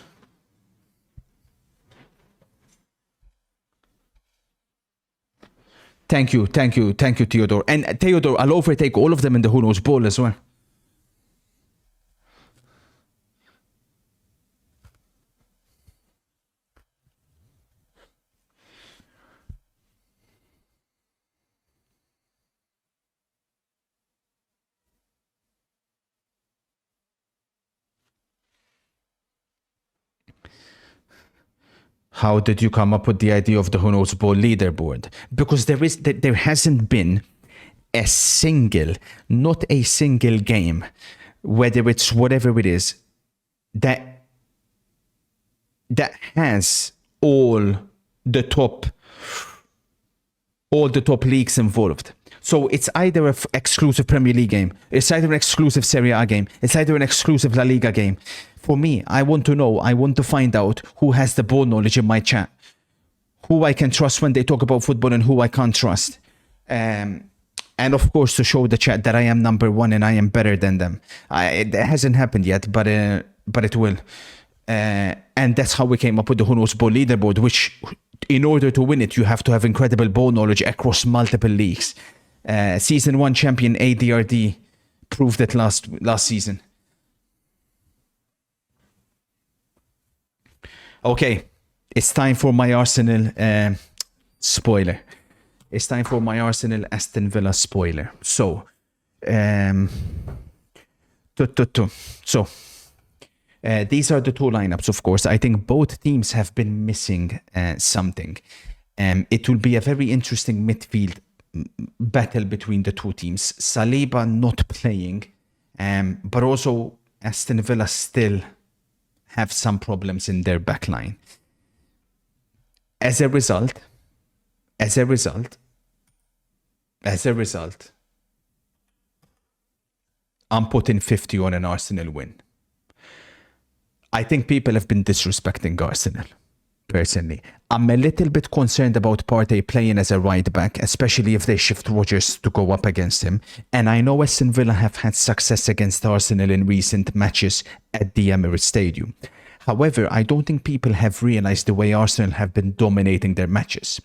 Thank you, Theodore. And Theodore, I'll overtake all of them in the Who Knows Ball as well. How did you come up with the idea of the Who Knows Ball leaderboard? Because there hasn't been not a single game, whether it's whatever it is, that has all the top leagues involved. So it's either an exclusive Premier League game, it's either an exclusive Serie A game, it's either an exclusive La Liga game. For me, I want to find out who has the ball knowledge in my chat, who I can trust when they talk about football and who I can't trust. And of course, to show the chat that I am number one and I am better than them. It hasn't happened yet, but it will. And that's how we came up with the Who Knows Ball leaderboard, which in order to win it, you have to have incredible ball knowledge across multiple leagues. Season 1 champion ADRD proved it last season. Okay, it's time for my Arsenal spoiler. It's time for my Arsenal Aston Villa spoiler. So, these are the two lineups, of course. I think both teams have been missing something. It will be a very interesting midfield battle between the two teams. Saliba not playing, but also Aston Villa still have some problems in their backline. As a result, I'm putting 50 on an Arsenal win. I think people have been disrespecting Arsenal, personally. I'm a little bit concerned about Partey playing as a right back, especially if they shift Rodgers to go up against him. And I know Aston Villa have had success against Arsenal in recent matches at the Emirates Stadium. However, I don't think people have realized the way Arsenal have been dominating their matches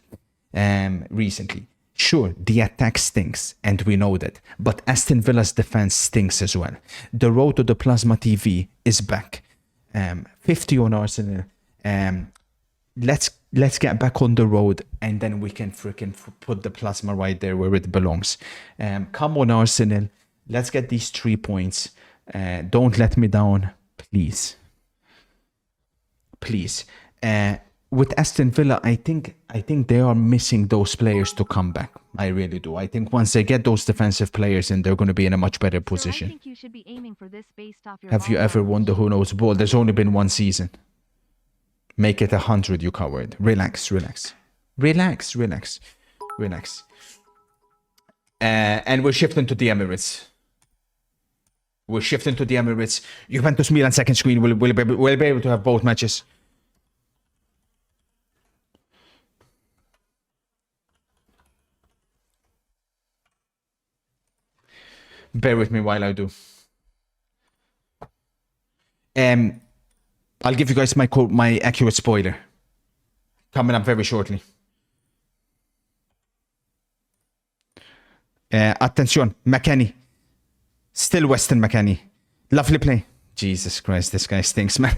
recently. Sure, the attack stinks, and we know that. But Aston Villa's defense stinks as well. The road to the Plasma TV is back. 50 on Arsenal. let's get back on the road, and then we can freaking put the plasma right there where it belongs. Come on, Arsenal. Let's get these 3 points. Don't let me down, please. Please. With Aston Villa, I think they are missing those players to come back. I really do. I think once they get those defensive players in, they're going to be in a much better position. I think you should be aiming for this based off your Have you ever won the Who Knows Ball? There's only been one season. Make it 100, you coward. Relax. And we're shifting to the Emirates. Juventus Milan second screen. We'll be able to have both matches. Bear with me while I do. I'll give you guys my accurate spoiler coming up very shortly. Attention, McKennie. Still Weston McKennie. Lovely play. Jesus Christ, this guy stinks, man.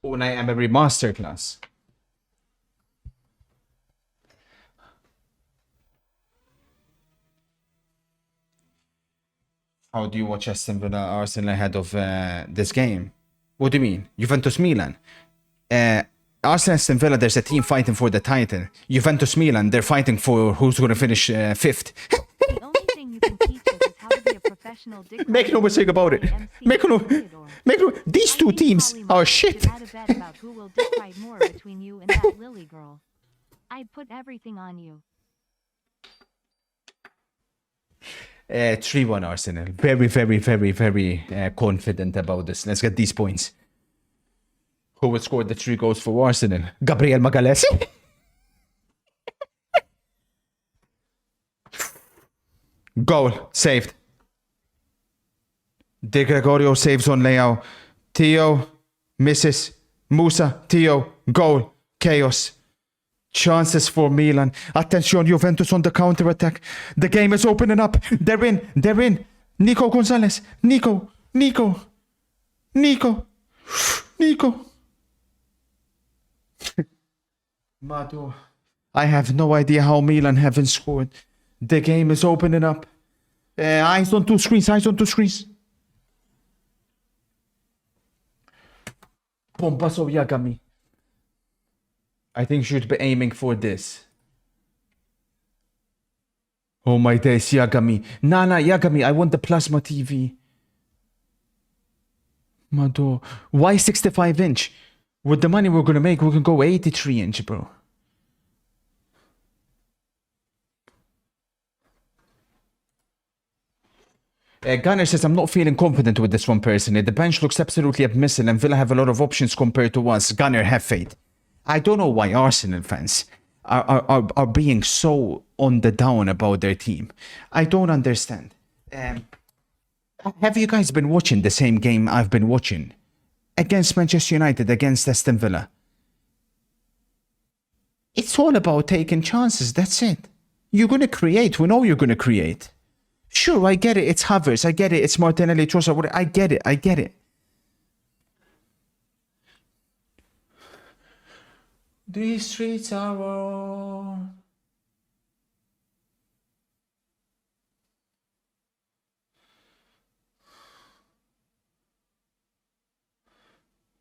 Unai Emery masterclass. How do you watch Aston Villa Arsenal ahead of this game? What do you mean? Juventus Milan. Arsenal Aston Villa, there's a team fighting for the title. Juventus Milan, they're fighting for who's going to finish fifth. The only thing you can teach us is how to be a professional dick. Make no mistake about it. These two teams are shit. Add a bet about who will dick ride more between you and that Lily girl. I'd put everything on you. 3-1 Arsenal. Very confident about this. Let's get these points. Who would score the 3 goals for Arsenal? Gabriel Magalhaes. Goal. Saved. De Gregorio saves on Leao. Theo. Misses. Musa. Theo. Goal. Chaos. Chances for Milan. Attention, Juventus on the counter-attack. The game is opening up. They're in. Nico Gonzalez. Nico. Madu. I have no idea how Milan haven't scored. The game is opening up. Eyes on two screens. Pompaso Yagami. I think you should be aiming for this. Oh my days, Yagami. Nana, Yagami, I want the plasma TV. Mado. Why 65 inch? With the money we're gonna make, we can go 83 inch, bro. Gunner says, I'm not feeling confident with this one personally. The bench looks absolutely abysmal and Villa have a lot of options compared to us. Gunner, have faith. I don't know why Arsenal fans are being so on the down about their team. I don't understand. Have you guys been watching the same game I've been watching? Against Manchester United, against Aston Villa. It's all about taking chances, that's it. You're going to create, we know you're going to create. Sure, I get it, it's Havertz, I get it, it's Martinelli, Trossard, I get it. These streets are all...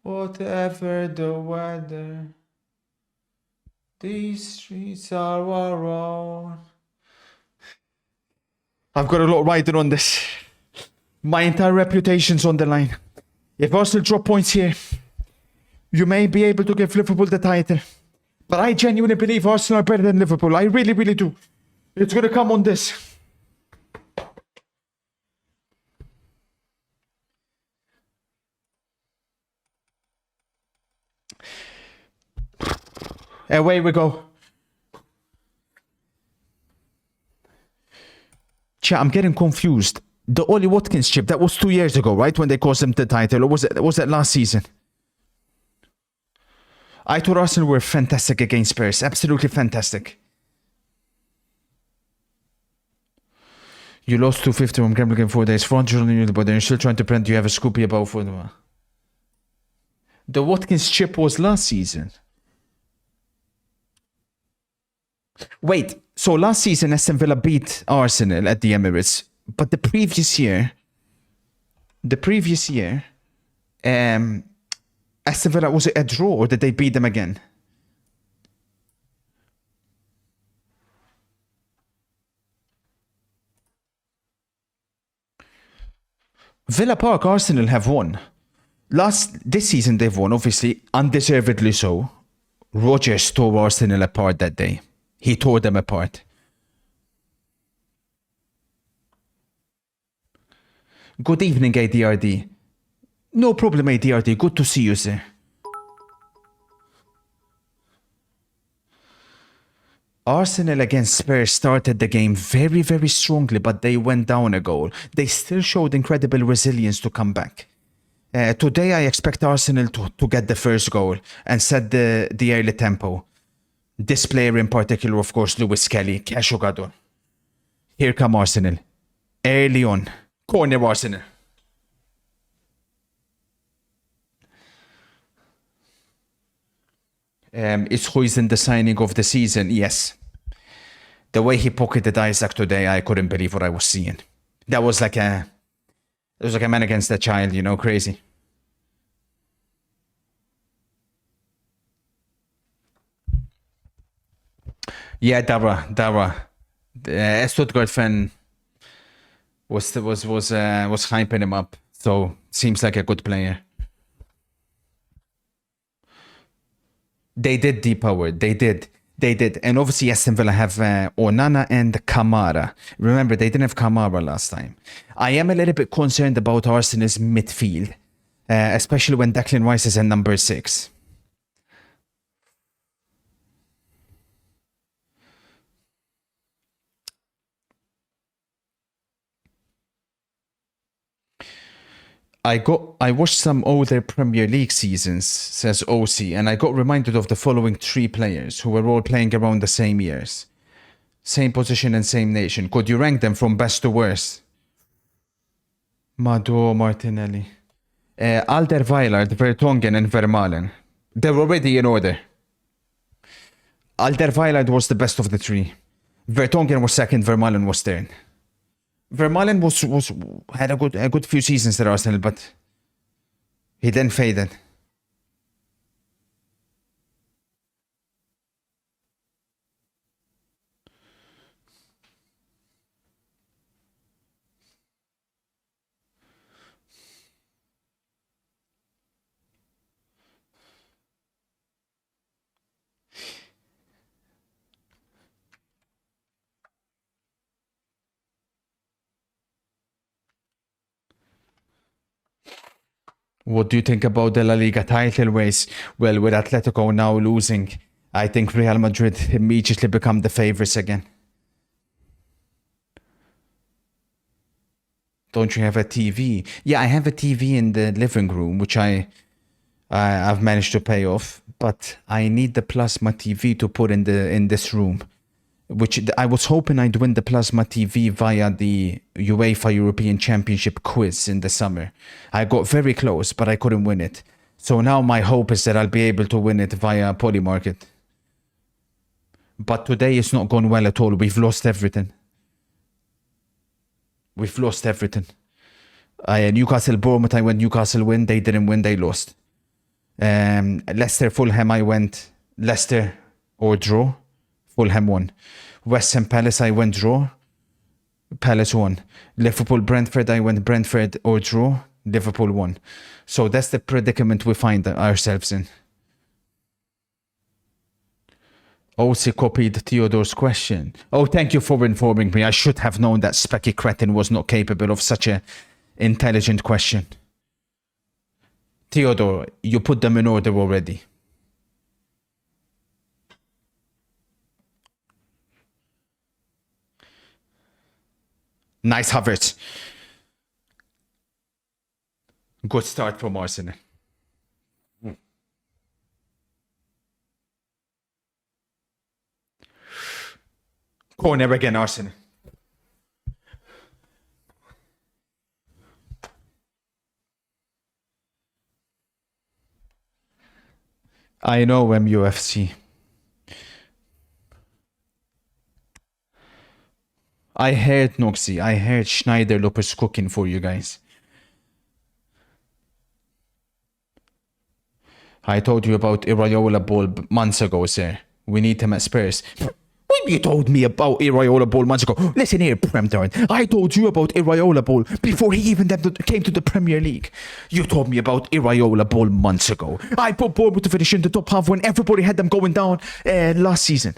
Whatever the weather, these streets are our own. I've got a lot riding on this. My entire reputation's on the line. If Arsenal drop points here, you may be able to give Liverpool the title. But I genuinely believe Arsenal are better than Liverpool. I really do. It's going to come on this. Away we go. Chat, I'm getting confused. The Ollie Watkins chip, that was 2 years ago, right? When they cost him the title. Or was it last season? I thought Arsenal were fantastic against Spurs. Absolutely fantastic. You lost 250 from gambling in 4 days. 400 on you, but you're still trying to pretend you have a scoopy about football. The Watkins chip was last season. Wait, so last season Aston Villa beat Arsenal at the Emirates, but the previous year, Aston Villa, was it a draw or did they beat them again? Villa Park, Arsenal have won. This season they've won, obviously, undeservedly so. Rodgers tore Arsenal apart that day. He tore them apart. Good evening, ADRD. No problem, ADRD. Good to see you, sir. Arsenal against Spurs started the game very, very strongly, but they went down a goal. They still showed incredible resilience to come back. Today, I expect Arsenal to get the first goal and set the early tempo. This player in particular, of course, Lewis Kelly. Cashogador. Here come Arsenal. Early on. Corner Arsenal. Is Huijsen the signing of the season? Yes. The way he pocketed Isaac today, I couldn't believe what I was seeing. That was like a man against a child, you know, crazy. Yeah, Dara. The Stuttgart fan was hyping him up. So seems like a good player. They did depower. They did. And obviously Aston Villa have Onana and Kamara. Remember, they didn't have Kamara last time. I am a little bit concerned about Arsenal's midfield, especially when Declan Rice is at number 6. I watched some older Premier League seasons, says OC, and I got reminded of the following 3 players who were all playing around the same years. Same position and same nation. Could you rank them from best to worst? Mado, Martinelli. Alderweireld, Vertonghen and Vermaelen. They're already in order. Alderweireld was the best of the 3. Vertonghen was second, Vermaelen was third. Vermaelen had a good few seasons at Arsenal, but he then faded. What do you think about the La Liga title race? Well, with Atletico now losing, I think Real Madrid immediately become the favorites again. Don't you have a TV? Yeah, I have a TV in the living room, which I've managed to pay off. But I need the plasma TV to put in this room, which I was hoping I'd win the plasma TV via the UEFA European Championship quiz in the summer. I got very close, but I couldn't win it. So now my hope is that I'll be able to win it via Polymarket. But today it's not gone well at all. We've lost everything. Newcastle Bournemouth, I went Newcastle win. They didn't win, they lost. Leicester Fulham, I went Leicester or draw. Fulham won. West Ham Palace, I went draw. Palace won. Liverpool Brentford, I went Brentford or draw. Liverpool won. So that's the predicament we find ourselves in. OC copied Theodore's question. Oh, thank you for informing me. I should have known that Specky Cretin was not capable of such an intelligent question. Theodore, you put them in order already. Nice Havertz. Good start from Arsenal. Corner again, Arsenal. I know MUFC. I heard Noxy. I heard Schneider Lopez cooking for you guys. I told you about Iraola Ball months ago, sir. We need him at Spurs. When you told me about Iraola Ball months ago, listen here, Brentford. I told you about Iraola Ball before he even came to the Premier League. You told me about Iraola Ball months ago. I put Bournemouth to finish in the top half when everybody had them going down last season.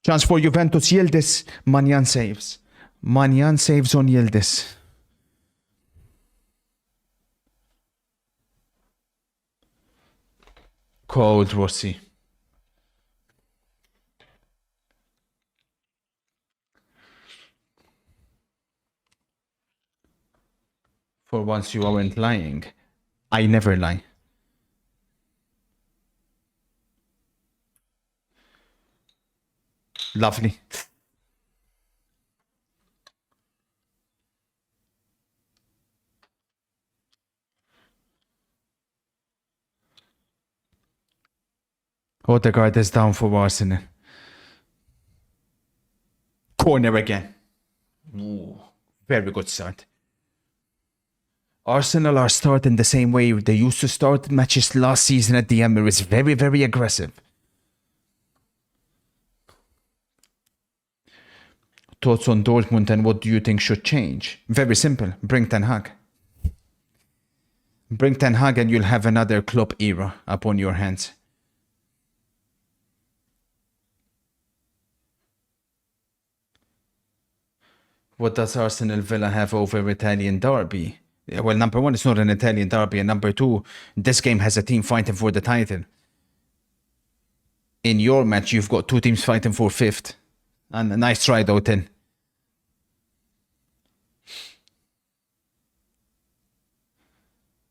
Chance for Juventus, Yildiz. Manyan saves. Manyan saves on Yildiz. Cold Rossi. For once you aren't lying. I never lie. Lovely. Odegaard is down for Arsenal. Corner again. Ooh, very good start. Arsenal are starting the same way they used to start matches last season at the Emirates. Very, very aggressive. Thoughts on Dortmund and what do you think should change? Very simple. Bring Ten Hag. Bring Ten Hag and you'll have another Klopp era upon your hands. What does Arsenal Villa have over Italian derby? Well, number one, it's not an Italian derby. And number two, this game has a team fighting for the title. In your match, you've got two teams fighting for fifth. And a nice try though, Tin.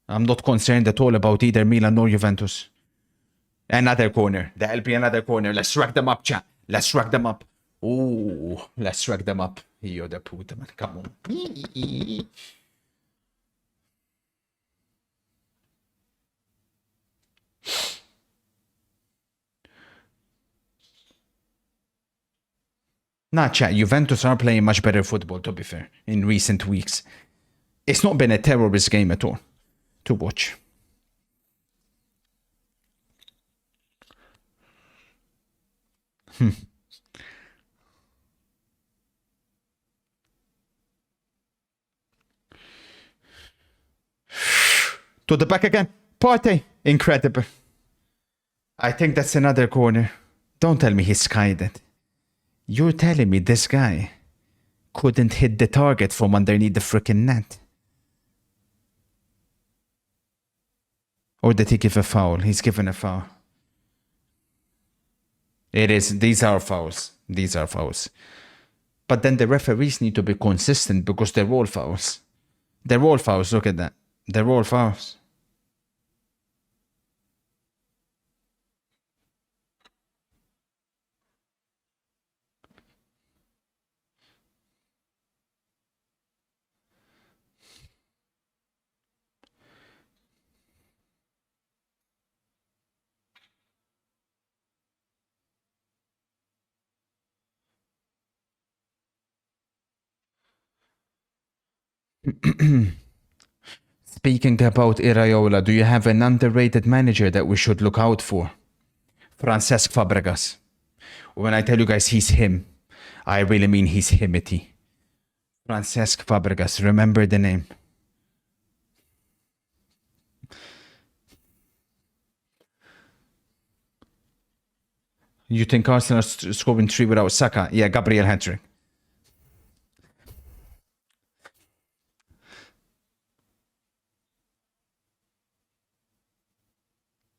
I'm not concerned at all about either Milan nor Juventus. Another corner. There'll be another corner. Let's rack them up, chat. Let's rack them up. Ooh, let's rack them up. You're the puta, man. Come on. Nah, chat. Juventus are playing much better football, to be fair, in recent weeks. It's not been a terrorist game at all to watch. To the back again. Partey. Incredible. I think that's another corner. Don't tell me he skied it. You're telling me this guy couldn't hit the target from underneath the freaking net? Or did he give a foul? He's given a foul. It is. These are fouls. These are fouls. But then the referees need to be consistent because they're all fouls. They're all fouls. Look at that. They're all fouls. Speaking about Iraola, do you have an underrated manager that we should look out for? Francesc Fabregas. When I tell you guys he's him, I really mean he's himity. Francesc Fabregas, remember the name. You think Arsenal are scoring 3 without Saka? Yeah, Gabriel hat-trick.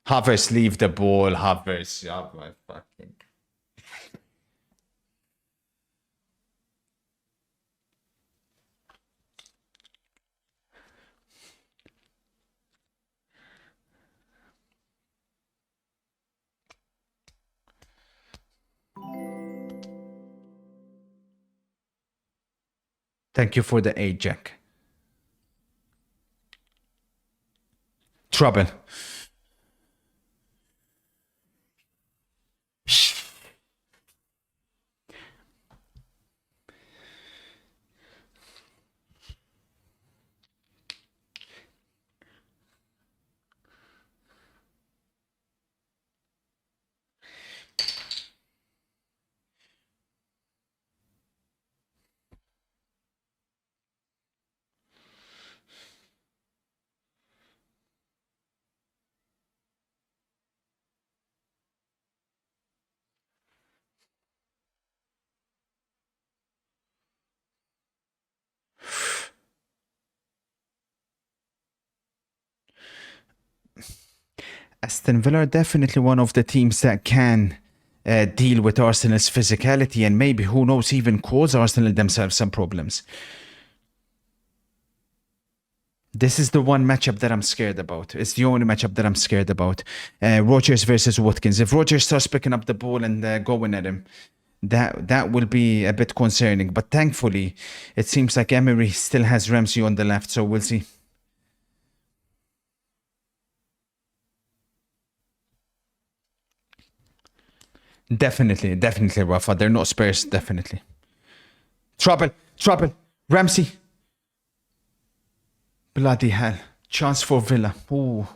Havertz, leave the ball. Havertz. Oh, my fucking... Thank you for the 8, Jack. Trouble. Aston Villa are definitely one of the teams that can deal with Arsenal's physicality and maybe, who knows, even cause Arsenal themselves some problems. This is the one matchup that I'm scared about. It's the only matchup that I'm scared about. Rodgers versus Watkins. If Rodgers starts picking up the ball and going at him, that will be a bit concerning. But thankfully, it seems like Emery still has Ramsey on the left, so we'll see. Definitely, Rafa. They're not Spurs, definitely. Trouble. Ramsey. Bloody hell. Chance for Villa. Ooh.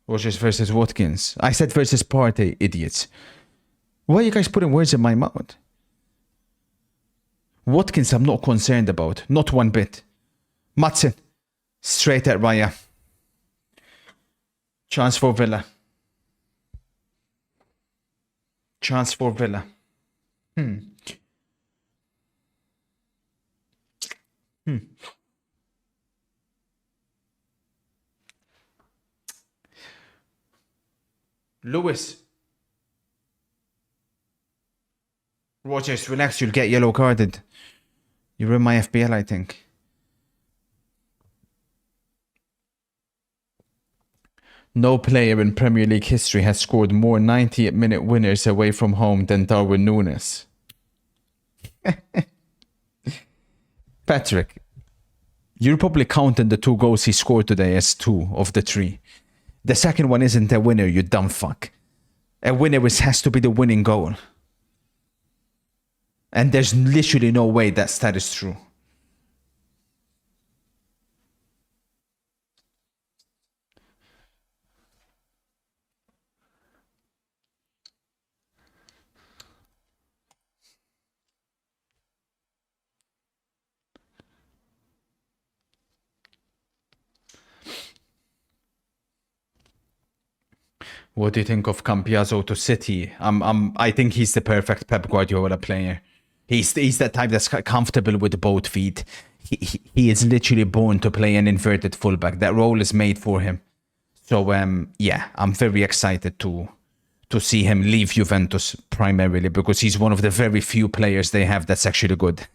Rodgers versus Watkins. I said versus Partey, idiots. Why are you guys putting words in my mouth? Watkins I'm not concerned about. Not one bit. Matson. Straight at Raya. Chance for Villa. Chance for Villa. Lewis. Rodgers, relax, you'll get yellow carded. You're in my FPL, I think. No player in Premier League history has scored more 90th-minute winners away from home than Darwin Núñez. Patrick, you're probably counting the 2 goals he scored today as 2 of the 3. The second one isn't a winner, you dumb fuck. A winner has to be the winning goal. And there's literally no way that is true. What do you think of Cambiaso to City? I think he's the perfect Pep Guardiola player. He's that type that's comfortable with both feet. He is literally born to play an inverted fullback. That role is made for him. So yeah, I'm very excited to see him leave Juventus primarily because he's one of the very few players they have that's actually good.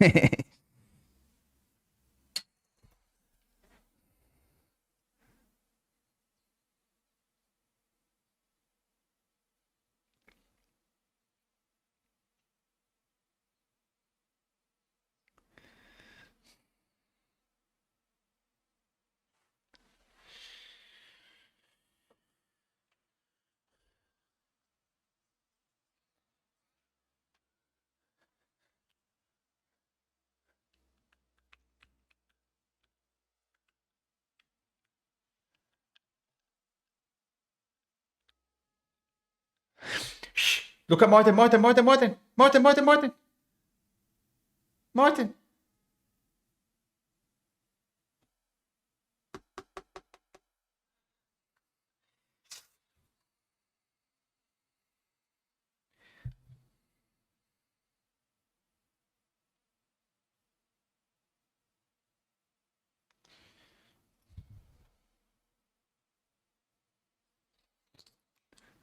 Shh. Look at Martin. Martin.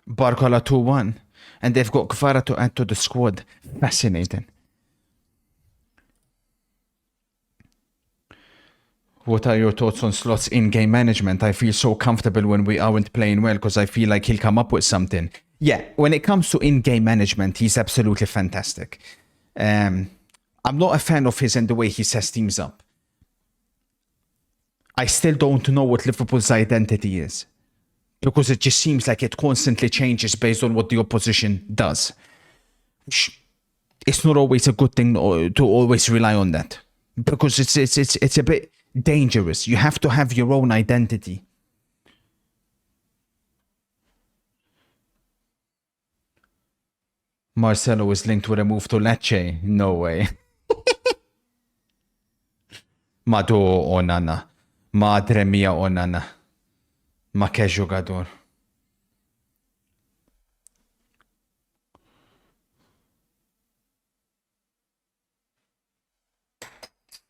Barcola 2-1. And they've got Kvara to add to the squad. Fascinating. What are your thoughts on Slot's in-game management? I feel so comfortable when we aren't playing well because I feel like he'll come up with something. Yeah, when it comes to in-game management, he's absolutely fantastic. I'm not a fan of his and the way he sets teams up. I still don't know what Liverpool's identity is because it just seems like it constantly changes based on what the opposition does. It's not always a good thing to always rely on that because it's a bit dangerous. You have to have your own identity. Marcelo is linked with a move to Lecce. No way. Madu Onana. Madre mia Onana. Ma che giocatore.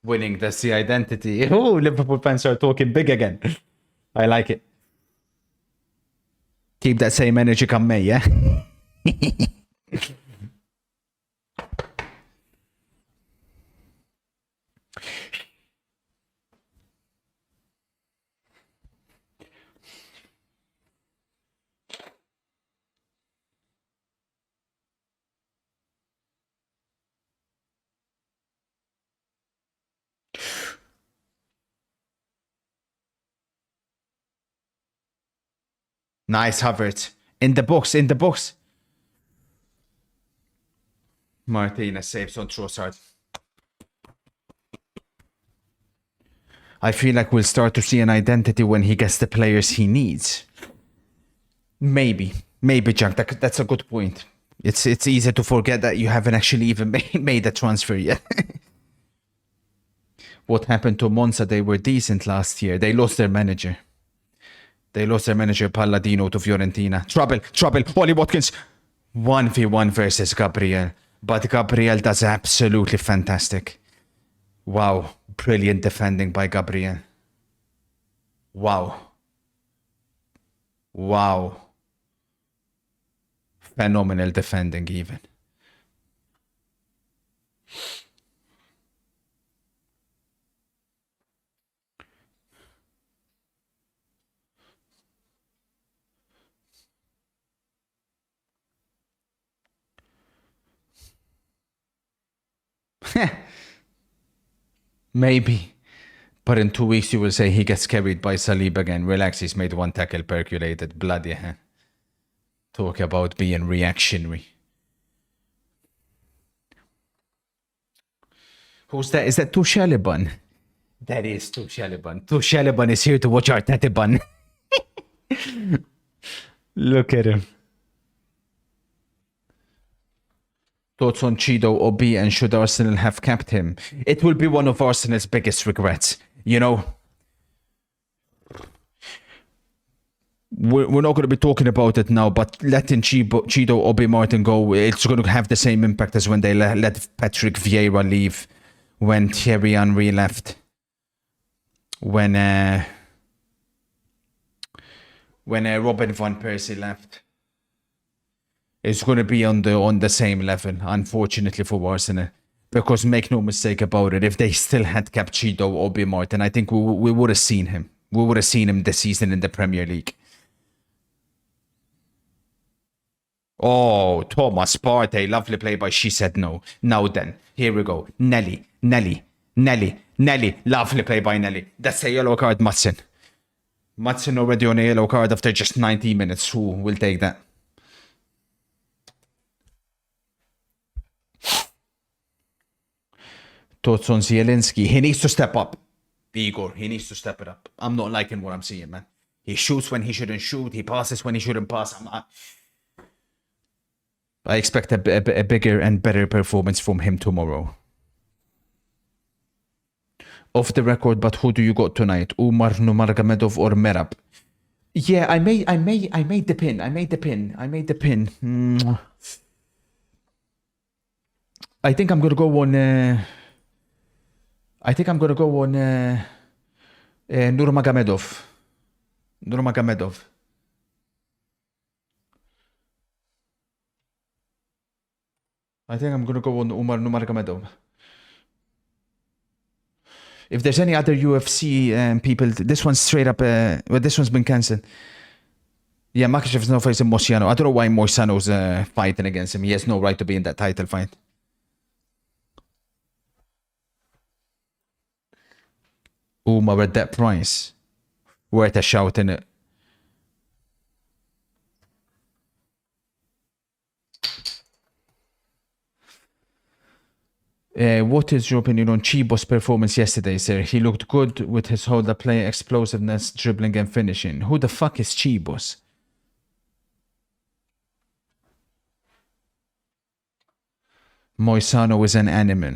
Winning, that's the identity. Oh, Liverpool fans are talking big again. I like it. Keep that same energy come May, yeah? Nice, Havertz. In the box, in the box. Martinez saves on Trossard. I feel like we'll start to see an identity when he gets the players he needs. Maybe, Jack. That's a good point. It's easy to forget that you haven't actually even made a transfer yet. What happened to Monza? They were decent last year. They lost their manager. Palladino to Fiorentina. Trouble. Ollie Watkins. 1v1 versus Gabriel. But Gabriel does absolutely fantastic. Wow. Brilliant defending by Gabriel. Wow. Phenomenal defending even. Maybe. But in 2 weeks you will say he gets carried by Salib again. Relax, he's made one tackle, percolated. Bloody hell. Talk about being reactionary. Who's that? Is that Tucheliban? That is Tucheliban. Tucheliban is here to watch our Tetiban. Look at him. Thoughts on Chido Obi and should Arsenal have kept him? It will be one of Arsenal's biggest regrets. You know, we're not going to be talking about it now, but letting Chido Obi Martin go, it's going to have the same impact as when they let Patrick Vieira leave, when Thierry Henry left, when Robin van Persie left. It's going to be on the same level, unfortunately for Arsenal. Because make no mistake about it, if they still had kept Chido Obi Martin, I think we would have seen him. We would have seen him this season in the Premier League. Oh, Thomas Partey, lovely play by She Said No. Now then, here we go. Nelly. Lovely play by Nelly. That's a yellow card, Matson. Matson already on a yellow card after just 90 minutes. Who will take that? Thoughts on Zielinski? He needs to step up. Igor, he needs to step it up. I'm not liking what I'm seeing, man. He shoots when he shouldn't shoot. He passes when he shouldn't pass. I expect a bigger and better performance from him tomorrow. Off the record, but who do you got tonight? Umar Nurmagomedov or Merab? Yeah, I made the pin. I made the pin. I think I'm gonna go on. Nurmagomedov. I think I'm gonna go on Umar Nurmagomedov. If there's any other UFC people, this one's straight up. Well, this one's been cancelled. Yeah, Makashev's now facing Moicano. I don't know why Moicano's fighting against him. He has no right to be in that title fight. Umar at that price. Worth a shout, innit? What is your opinion on Chibo's performance yesterday, sir? He looked good with his holder play, explosiveness, dribbling and finishing. Who the fuck is Chibos? Moicano is an animal.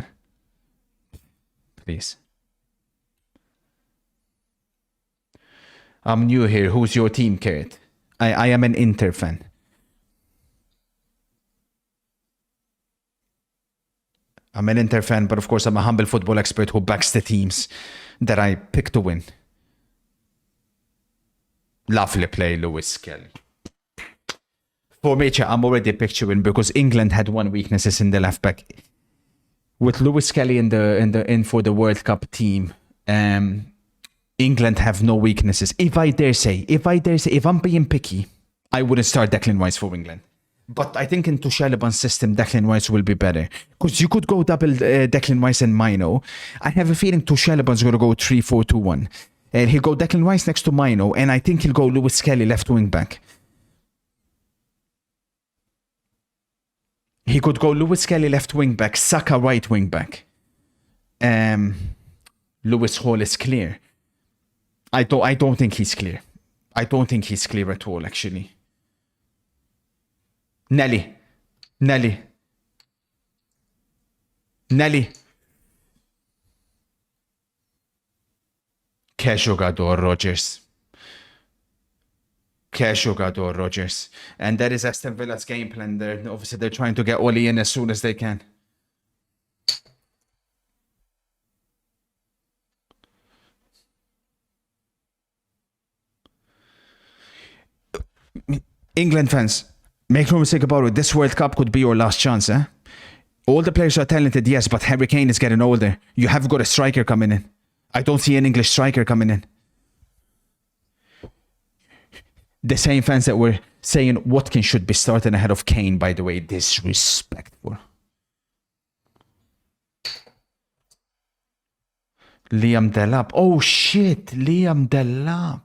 Please. I'm new here. Who's your team, Kurt? I am an Inter fan. I'm an Inter fan, but of course I'm a humble football expert who backs the teams that I pick to win. Lovely play, Lewis Kelly. For me, I'm already picturing because England had one weaknesses in the left back. With Lewis Kelly in for the World Cup team, England have no weaknesses. If I dare say, if I'm being picky, I wouldn't start Declan Rice for England. But I think in Tuchel system, Declan Rice will be better. Because you could go double Declan Rice and Mino. I have a feeling Tuchel is going to go 3-4-2-1. And he'll go Declan Rice next to Mino. And I think he'll go Lewis Kelly left wing back. He could go Lewis Kelly left wing back, Saka right wing back. Lewis Hall is clear. I don't think he's clear. I don't think he's clear at all, actually. Nelly. Que jogador, Rodgers. Que jogador, Rodgers. And that is Aston Villa's game plan. Obviously, they're trying to get Oli in as soon as they can. England fans, make no mistake about it. This World Cup could be your last chance, eh? All the players are talented, yes, but Harry Kane is getting older. You have got a striker coming in. I don't see an English striker coming in. The same fans that were saying Watkins should be starting ahead of Kane, by the way, disrespectful. Liam Delap. Oh shit, Liam Delap.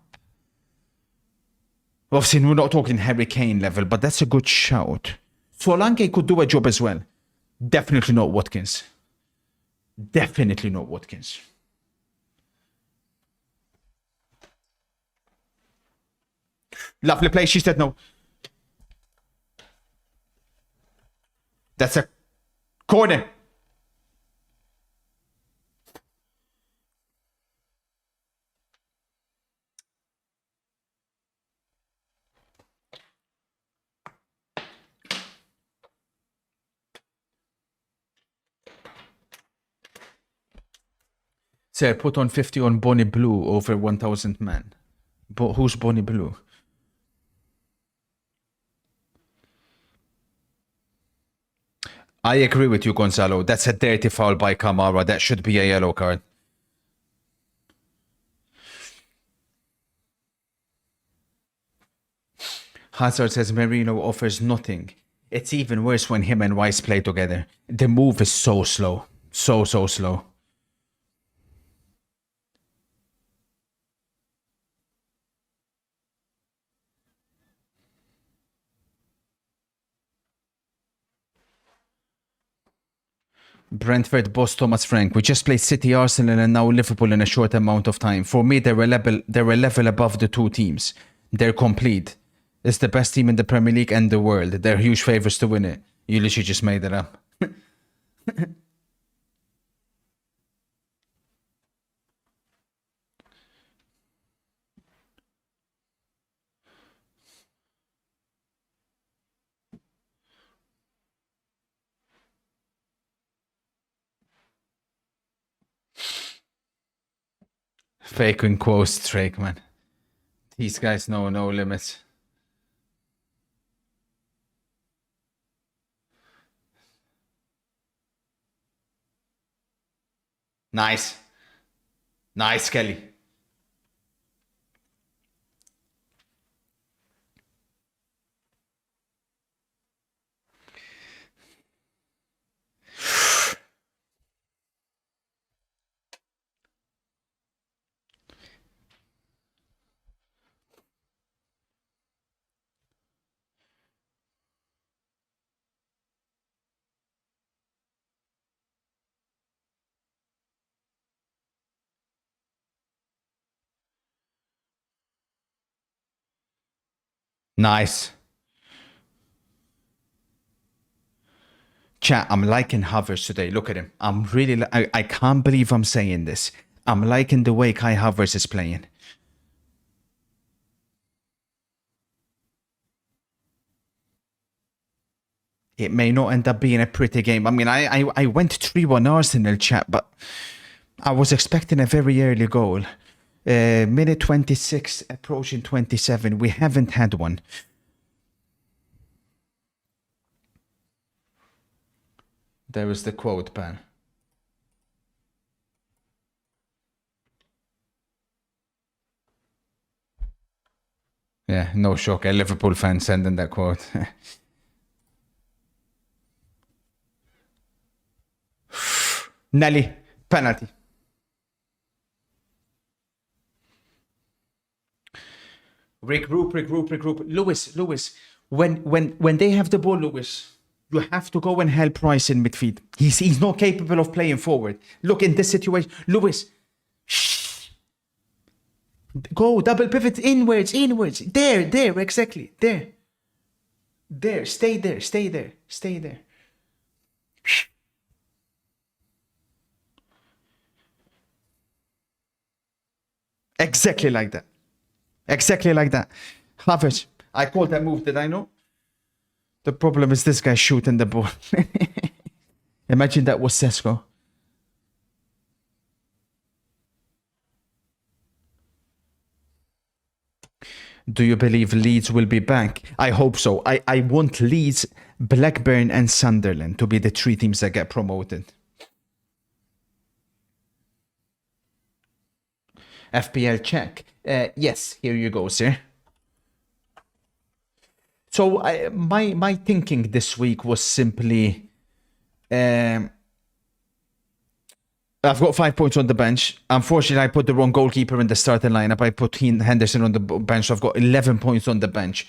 Obviously, we're not talking Harry Kane level, but that's a good shout. Solanke could do a job as well. Definitely not Watkins. Definitely not Watkins. Lovely play. She said no. That's a corner. Sir, put on 50 on Bonnie Blue over 1,000 men. But who's Bonnie Blue? I agree with you, Gonzalo. That's a dirty foul by Kamara. That should be a yellow card. Hazard says Merino offers nothing. It's even worse when him and Rice play together. The move is so slow. So slow. Brentford boss Thomas Frank. We just played City, Arsenal and now Liverpool in a short amount of time. For me, they're a level above the two teams. They're complete. It's the best team in the Premier League and the world. They're huge favourites to win it. You literally just made it up. Faking quotes, Drake, man. These guys know no limits. Nice. Nice, Kelly. Nice. Chat, I'm liking Havertz today. Look at him. I'm really... I can't believe I'm saying this. I'm liking the way Kai Havertz is playing. It may not end up being a pretty game. I mean, I went 3-1 Arsenal, chat, but I was expecting a very early goal. Minute 26, approaching 27. We haven't had one. There was the quote, Pan. Yeah, no shock. A Liverpool fan sending that quote. Nelly, penalty. Regroup. Lewis, when they have the ball, Lewis, you have to go and help Rice in midfield. He's not capable of playing forward. Look, in this situation, Lewis, shh. Go, double pivot, inwards. There, exactly, there. Stay there. Exactly like that. Havertz, I called that move, did I know? The problem is this guy shooting the ball. Imagine that was Sesko. Do you believe Leeds will be back? I hope so. I want Leeds, Blackburn and Sunderland to be the 3 teams that get promoted. FPL check. Yes, here you go, sir. So my thinking this week was simply, I've got 5 points on the bench. Unfortunately, I put the wrong goalkeeper in the starting lineup. I put Henderson on the bench. So I've got 11 points on the bench.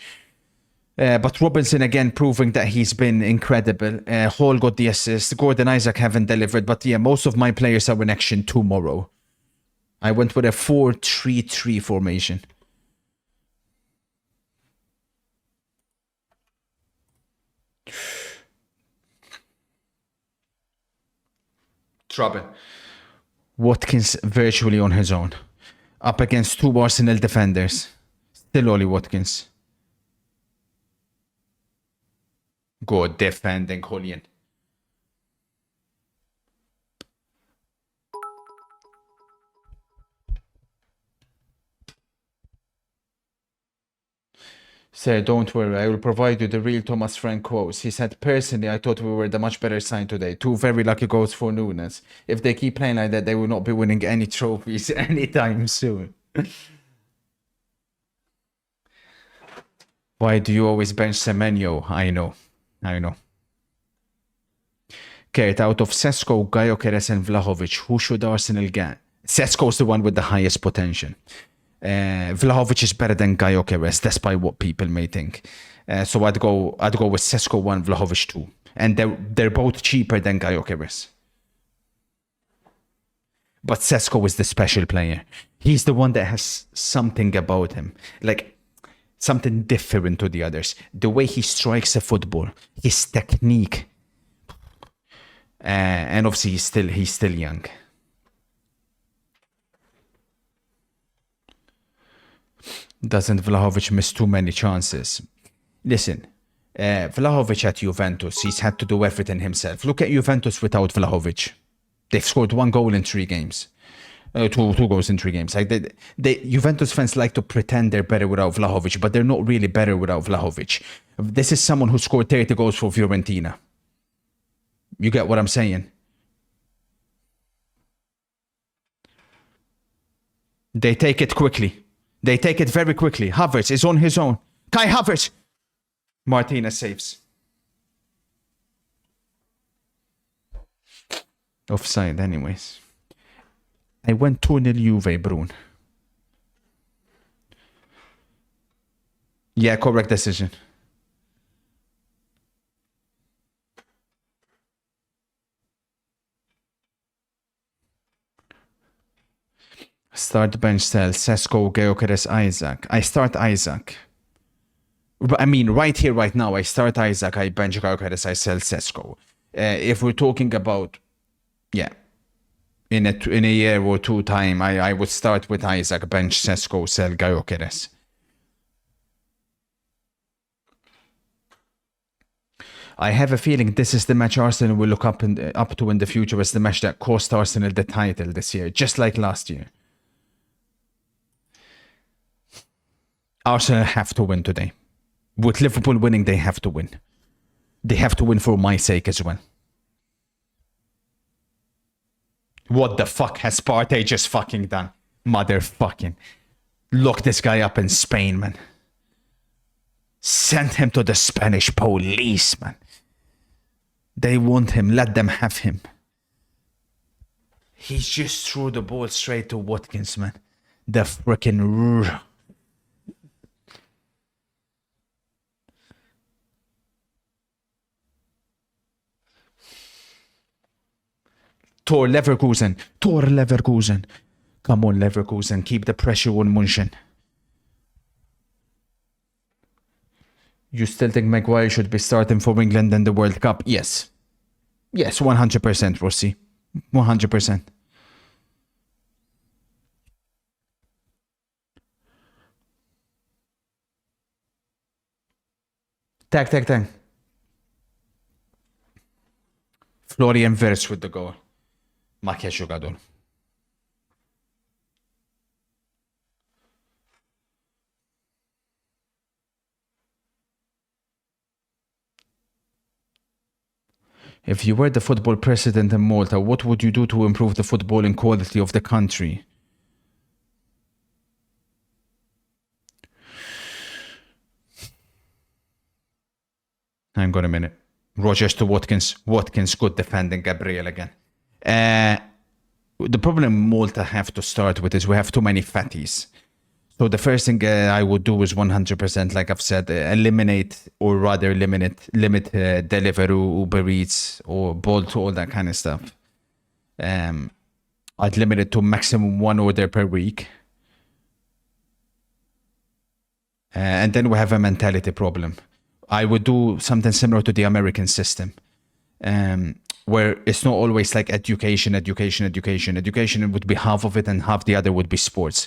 But Robinson again proving that he's been incredible. Hall got the assist. Gordon Isaac haven't delivered. But yeah, most of my players are in action tomorrow. I went with a 4-3-3 formation. Trouble. Watkins virtually on his own. Up against 2 Arsenal defenders. Still Ollie Watkins. Good defending, Julian. Sir, don't worry. I will provide you the real Thomas Frank quotes. He said, personally, I thought we were the much better side today. 2 very lucky goals for Nunes. If they keep playing like that, they will not be winning any trophies anytime soon. Why do you always bench Semenyo? I know. Kurt, out of Sesko, Gyökeres and Vlahovic, who should Arsenal get? Sesko's the one with the highest potential. Vlahovic is better than Gyökeres, despite what people may think. So I'd go with Sesko 1, Vlahovic 2. And they're both cheaper than Gyökeres. But Sesko is the special player. He's the one that has something about him. Like, something different to the others. The way he strikes a football. His technique. And obviously he's still young. Doesn't Vlahovic miss too many chances? Listen, Vlahovic at Juventus, he's had to do everything himself. Look at Juventus without Vlahovic. They've scored 1 goal in 3 games. 2 goals in 3 games. Like Juventus fans like to pretend they're better without Vlahovic, but they're not really better without Vlahovic. This is someone who scored 30 goals for Fiorentina. You get what I'm saying? They take it quickly. They take it very quickly. Havertz is on his own. Kai Havertz. Martinez saves. Offside anyways. I went 2-0 Juve, Brun. Yeah, correct decision. Start bench sell, Sesko, Gyökeres, Isaac. I start Isaac. I mean, right here, right now, I start Isaac, I bench Gyökeres, I sell Sesko. If we're talking about, yeah, in a year or two time, I would start with Isaac, bench Sesko, sell Gyökeres. I have a feeling this is the match Arsenal will look up to in the future as the match that cost Arsenal the title this year, just like last year. Arsenal have to win today. With Liverpool winning, they have to win. They have to win for my sake as well. What the fuck has Partey just fucking done? Motherfucking. Lock this guy up in Spain, man. Send him to the Spanish police, man. They want him. Let them have him. He just threw the ball straight to Watkins, man. The frickin'... Tor Leverkusen. Tor Leverkusen. Come on, Leverkusen. Keep the pressure on Munchen. You still think Maguire should be starting for England in the World Cup? Yes. Yes, 100%, Rossi. 100%. Tag. Florian Wirtz with the goal. Ma che giocatore. If you were the football president in Malta, what would you do to improve the footballing quality of the country? Hang on a minute. Rogers to Watkins. Watkins, good defending. Gabriel again. The problem Malta have to start with is we have too many fatties. So the first thing I would do is 100%, like I've said, eliminate or rather limit Deliveroo, Uber Eats, or Bolt, all that kind of stuff. I'd limit it to maximum 1 order per week. And then we have a mentality problem. I would do something similar to the American system, where it's not always like education. Education would be half of it and half the other would be sports.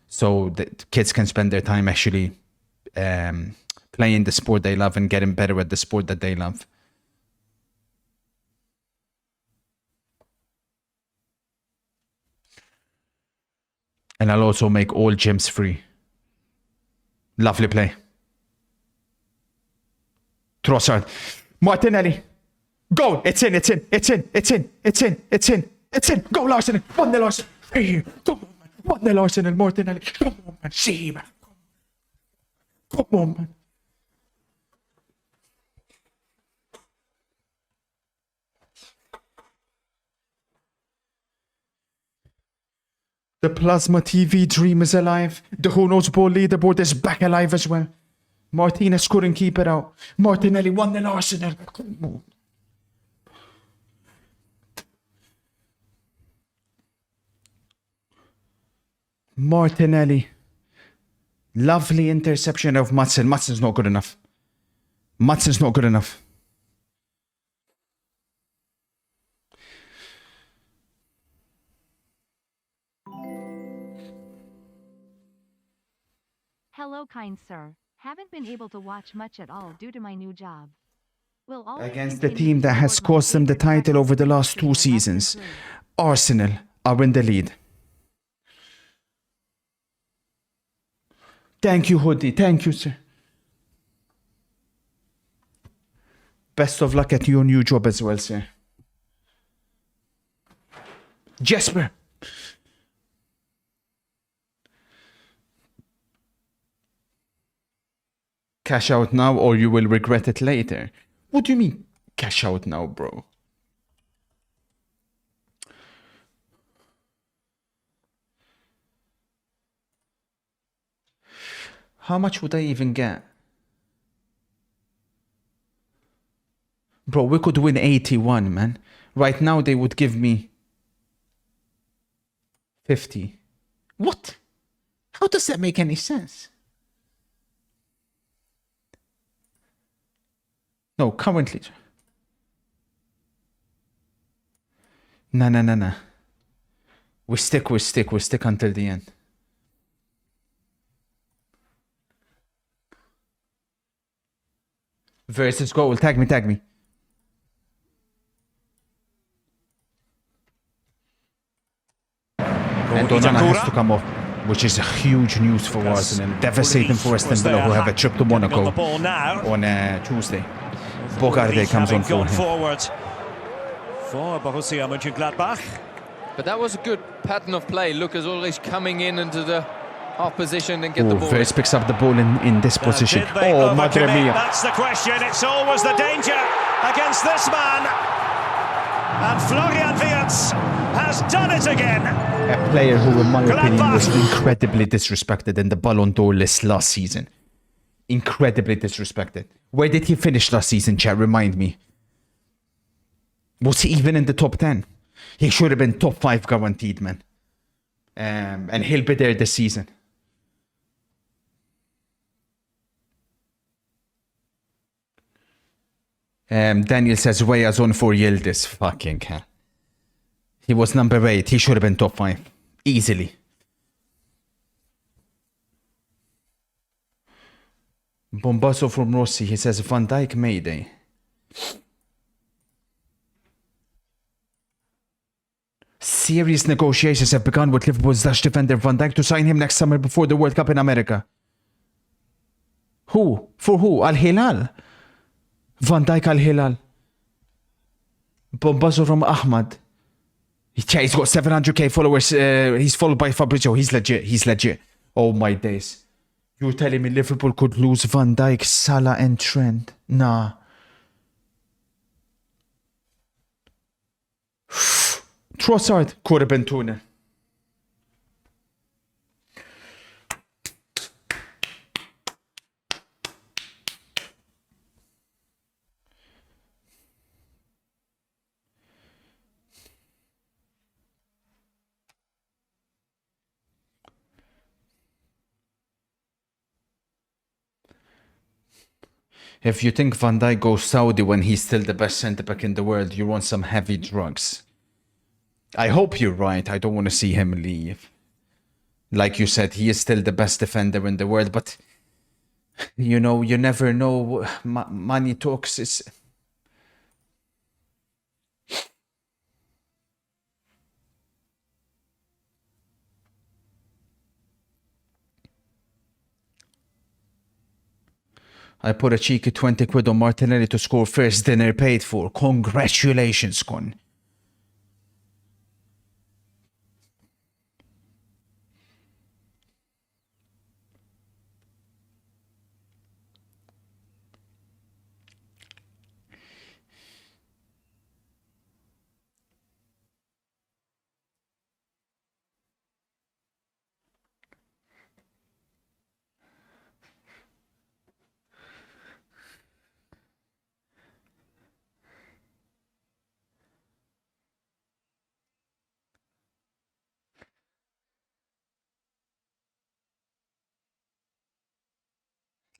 So the kids can spend their time actually playing the sport they love and getting better at the sport that they love. And I'll also make all gyms free. Lovely play. Trossard. Martinelli. Goal. It's in. Go, Larson. 1-0 Arsenal. Hey, come on, man. 1-0 Arsenal. Martinelli. Come on, man. See, man. Come on, man. The Plasma TV dream is alive. The Who Knows Ball leaderboard is back alive as well. Martinez couldn't keep it out. Martinelli 1-0 Arsenal. Come on. Martinelli. Lovely interception of Madsen. Madsen's not good enough. Madsen's not good enough. Hello, kind sir. Haven't been able to watch much at all due to my new job. Will always Against the continue team to that has support my cost them the favorite title over the last practice 2 team, seasons. Liverpool. Arsenal are in the lead. Thank you, Hoodie. Thank you, sir. Best of luck at your new job as well, sir. Jesper. Cash out now or you will regret it later. What do you mean cash out now, bro? How much would I even get? Bro, we could win 81, man. Right now they would give me 50. What? How does that make any sense? No, currently. No. We stick until the end. Versus goal. Tag me. And Onana has to come off, which is a huge news for Arsenal. Devastating for Aston Villa, who have a trip to Monaco on Tuesday. Bogarde comes on for him. Forward for Borussia Mönchengladbach. But that was a good pattern of play. Lucas Ulrich coming in into the half position and get the ball. Verts picks up the ball in this position. Oh, madre mia. That's the question. It's always the danger against this man. And Florian Wirtz has done it again. A player who, in my opinion, was incredibly disrespected in the Ballon d'Or list last season. Incredibly disrespected. Where did he finish last season, chat? Remind me. Was he even in the top 10? He should have been top 5 guaranteed, man. And he'll be there this season. Daniel says, Weah's on for Yildiz. Fucking hell. He was number 8. He should have been top 5. Easily. Bombasso from Rossi. He says, Van Dijk Mayday. Serious negotiations have begun with Liverpool's Dutch defender Van Dijk to sign him next summer before the World Cup in America. Who? For who? Al Hilal? Van Dijk Al Hilal. Bombazo from Ahmad. He's got 700k followers. He's followed by Fabrizio. He's legit. Oh my days. You're telling me Liverpool could lose Van Dijk, Salah and Trent? Nah. Trossard could have been tuna. If you think Van Dijk goes Saudi when he's still the best centre-back in the world, you're on some heavy drugs. I hope you're right. I don't want to see him leave. Like you said, he is still the best defender in the world, but you know, you never know. Money talks. Is I put a cheeky 20 quid on Martinelli to score first dinner paid for. Congratulations, Con.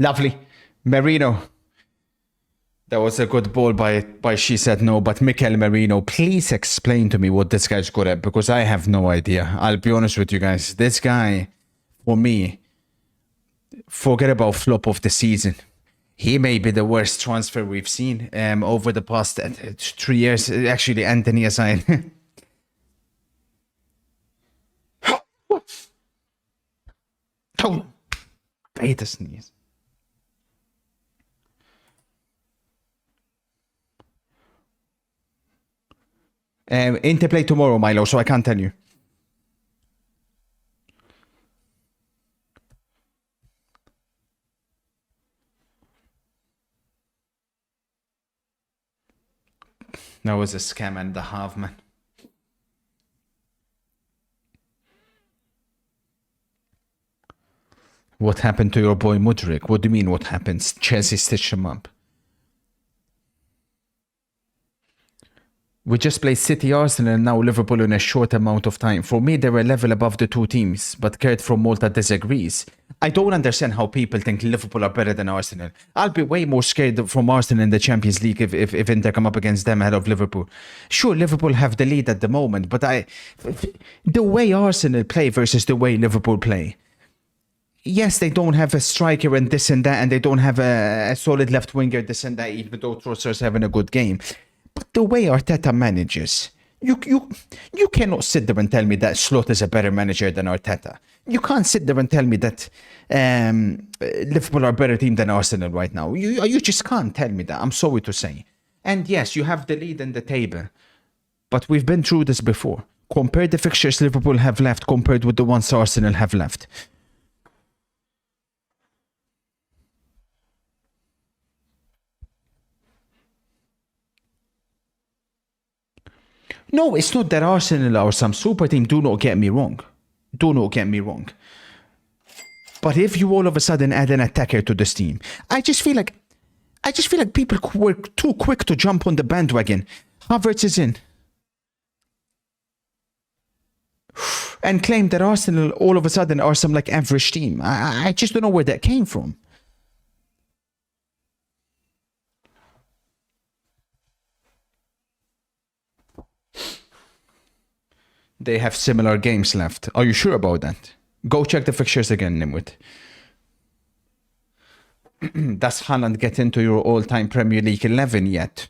Lovely. Merino. That was a good ball by She Said No, but Mikel Merino, please explain to me what this guy's good at, because I have no idea. I'll be honest with you guys. This guy, for me, forget about flop of the season. He may be the worst transfer we've seen over the past 3 years. Actually, Anthony aside. Oh, beta sneeze. Interplay tomorrow, Milo, so I can't tell you. That was a scam and a half, man. What happened to your boy Mudryk? What do you mean what happens? Chelsea stitched him up. We just played City, Arsenal, and now Liverpool in a short amount of time. For me, they're a level above the two teams, but Kurt from Malta disagrees. I don't understand how people think Liverpool are better than Arsenal. I'll be way more scared from Arsenal in the Champions League if Inter come up against them ahead of Liverpool. Sure, Liverpool have the lead at the moment, but the way Arsenal play versus the way Liverpool play. Yes, they don't have a striker and this and that, and they don't have a solid left winger, this and that, even though Trossard's having a good game. But the way Arteta manages, you cannot sit there and tell me that Slot is a better manager than Arteta. You can't sit there and tell me that Liverpool are a better team than Arsenal right now. You just can't tell me that. I'm sorry to say. And yes, you have the lead in the table. But we've been through this before. Compare the fixtures Liverpool have left compared with the ones Arsenal have left. No, it's not that Arsenal are some super team. Do not get me wrong. Do not get me wrong. But if you all of a sudden add an attacker to this team, I just feel like people were too quick to jump on the bandwagon. Havertz is in. And claim that Arsenal all of a sudden are some like average team. I just don't know where that came from. They have similar games left. Are you sure about that? Go check the fixtures again, Nimwit. Does Haaland get into your all-time Premier League 11 yet?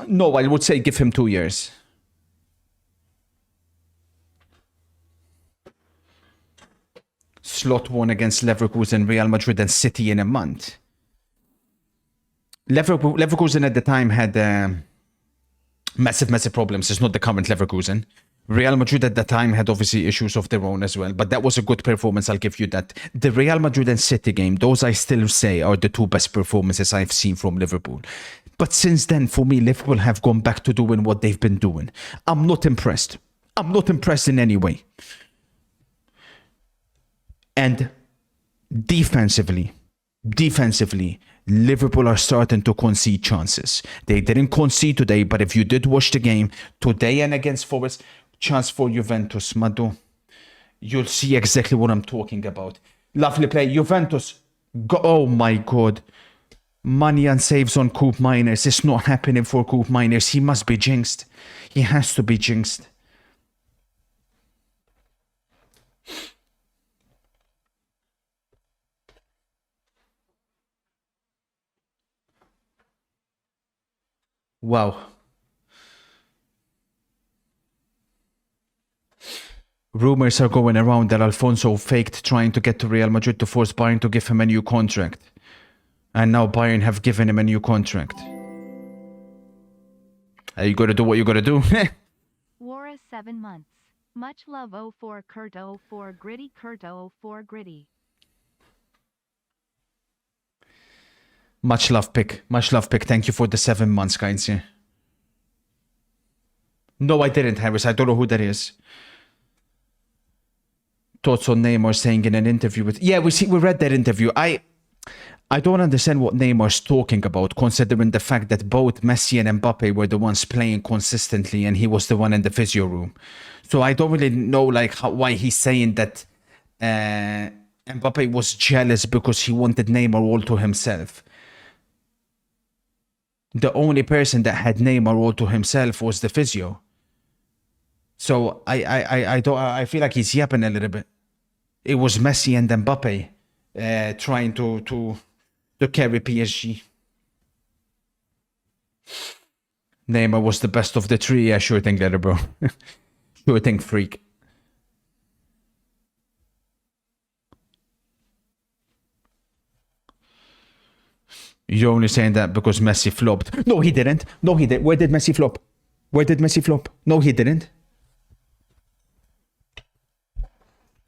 No, I would say give him 2 years. Slot won against Leverkusen, Real Madrid and City in a month. Leverkusen at the time had massive problems. It's not the current Leverkusen. Real Madrid at the time had obviously issues of their own as well, but that was a good performance, I'll give you that. The Real Madrid and City game, those I still say are the two best performances I've seen from Liverpool. But since then, for me, Liverpool have gone back to doing what they've been doing. I'm not impressed. I'm not impressed in any way. And defensively, Liverpool are starting to concede chances. They didn't concede today, but if you did watch the game today and against Forest, chance for Juventus, Madu, you'll see exactly what I'm talking about. Lovely play. Juventus, oh my God. Manian saves on Coop Miners. It's not happening for Coop Miners. He must be jinxed. He has to be jinxed. Wow. Rumors are going around that Alfonso faked trying to get to Real Madrid to force Bayern to give him a new contract. And now Bayern have given him a new contract. You gotta do what you gotta do. Wara 7 months. Much love 04 Kurt 04 Gritty Kurt 04 Gritty. Much love, Pick. Much love, Pick. Thank you for the 7 months, guys. No, I didn't, Harris. I don't know who that is. Thoughts on Neymar saying in an interview with... Yeah, we read that interview. I don't understand what Neymar's talking about, considering the fact that both Messi and Mbappe were the ones playing consistently and he was the one in the physio room. So I don't really know why he's saying that Mbappe was jealous because he wanted Neymar all to himself. The only person that had Neymar all to himself was the physio. So I feel like he's yapping a little bit. It was Messi and Mbappe trying to carry PSG. Neymar was the best of the three. Yeah, sure thing, letter, bro. Sure thing, freak. You're only saying that because Messi flopped. No, he didn't. No, he didn't. Where did Messi flop? Where did Messi flop? No, he didn't.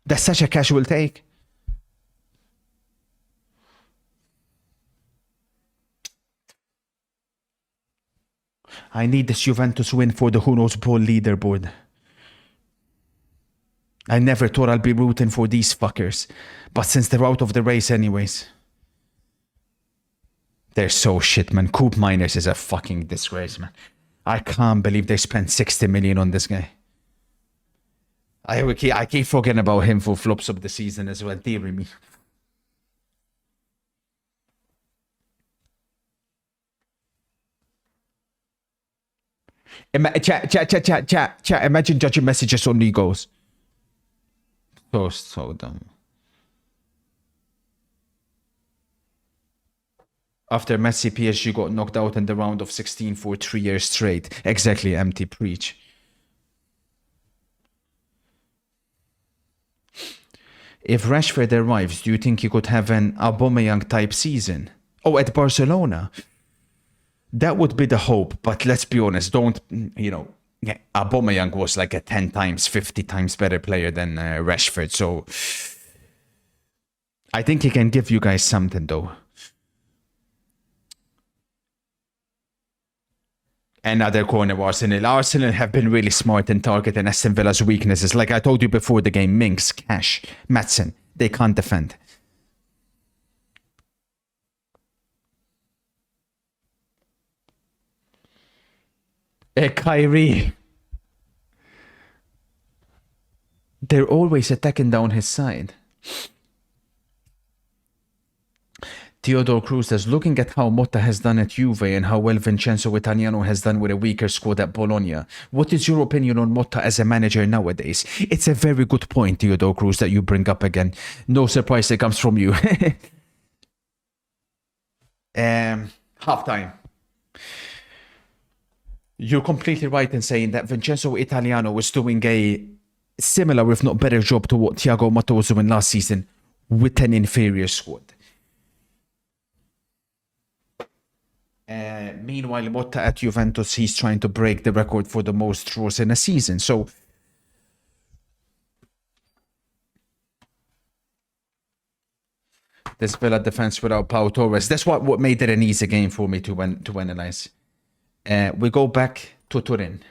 That's such a casual take. I need this Juventus win for the Who Knows Ball leaderboard. I never thought I'd be rooting for these fuckers. But since they're out of the race anyways. They're so shit, man. Coop Miners is a fucking disgrace, man. I can't believe they spent 60 million on this guy. I keep forgetting about him for flops of the season as well. Dear me. Chat. Imagine judging messages on egos. So dumb. After Messi, PSG got knocked out in the round of 16 for 3 years straight. Exactly, empty preach. If Rashford arrives, do you think he could have an Aubameyang type season? Oh, at Barcelona? That would be the hope, but let's be honest, don't, you know, Aubameyang was like a 10 times, 50 times better player than Rashford, so I think he can give you guys something though. Another corner, Arsenal. Arsenal have been really smart in targeting Aston Villa's weaknesses. Like I told you before the game, Minks, Cash, Maatsen, they can't defend. Kyrie. They're always attacking down his side. Theodore Cruz says, looking at how Motta has done at Juve and how well Vincenzo Italiano has done with a weaker squad at Bologna, what is your opinion on Motta as a manager nowadays? It's a very good point, Theodore Cruz, that you bring up again. No surprise it comes from you. Halftime. You're completely right in saying that Vincenzo Italiano was doing a similar, if not better job to what Thiago Motta was doing last season with an inferior squad. Meanwhile, Motta at Juventus, he's trying to break the record for the most draws in a season. So, this Villa defense without Pau Torres, that's what made it an easy game for me to analyze. We go back to Turin.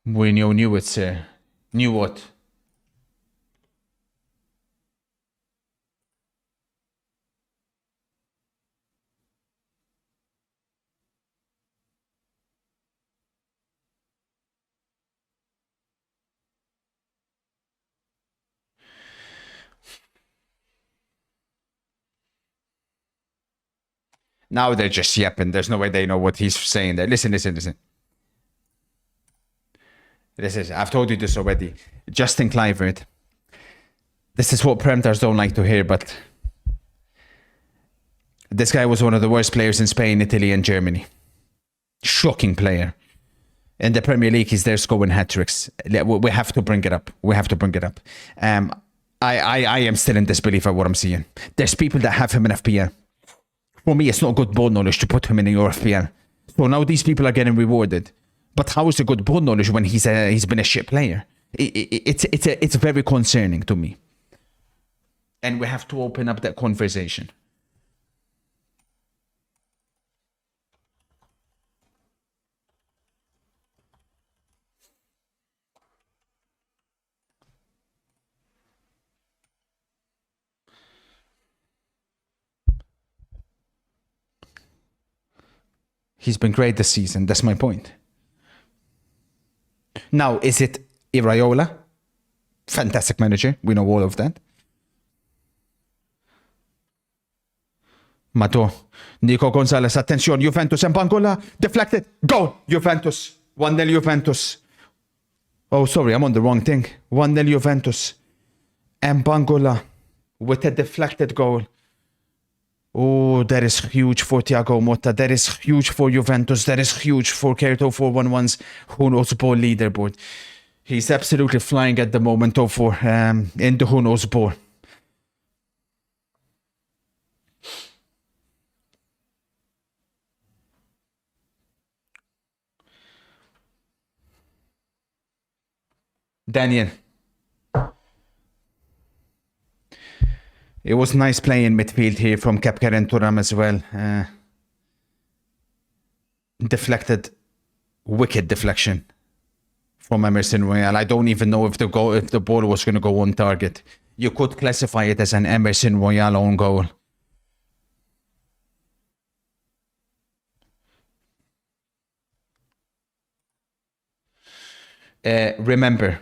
We knew it, sir. Knew what? Now they're just yapping. There's no way they know what he's saying there. Listen. I've told you this already. Justin Kluivert. This is what Premtars don't like to hear, but this guy was one of the worst players in Spain, Italy, and Germany. Shocking player. In the Premier League, he's there scoring hat-tricks. We have to bring it up. I am still in disbelief at what I'm seeing. There's people that have him in FPL. For me, it's not good ball knowledge to put him in your FPL. So now these people are getting rewarded. But how is it good ball knowledge when he's been a shit player? It's very concerning to me. And we have to open up that conversation. He's been great this season. That's my point. Now, is it Iraola? Fantastic manager. We know all of that. Mato. Nico Gonzalez. Attention. Juventus and Bangola. Deflected. Goal. Juventus. 1-0 Juventus. Oh, sorry. I'm on the wrong thing. 1-0 Juventus. And Bangola with a deflected goal. Oh, that is huge for Thiago Motta. That is huge for Juventus. That is huge for Kerto 411's Who Knows Ball leaderboard. He's absolutely flying at the moment for in the Who Knows Ball. Daniel, It was nice playing midfield here from Kepkeren Turam as well. Deflected, wicked deflection from Emerson Royal. I don't even know if the ball was going to go on target. You could classify it as an Emerson Royal own goal. Remember,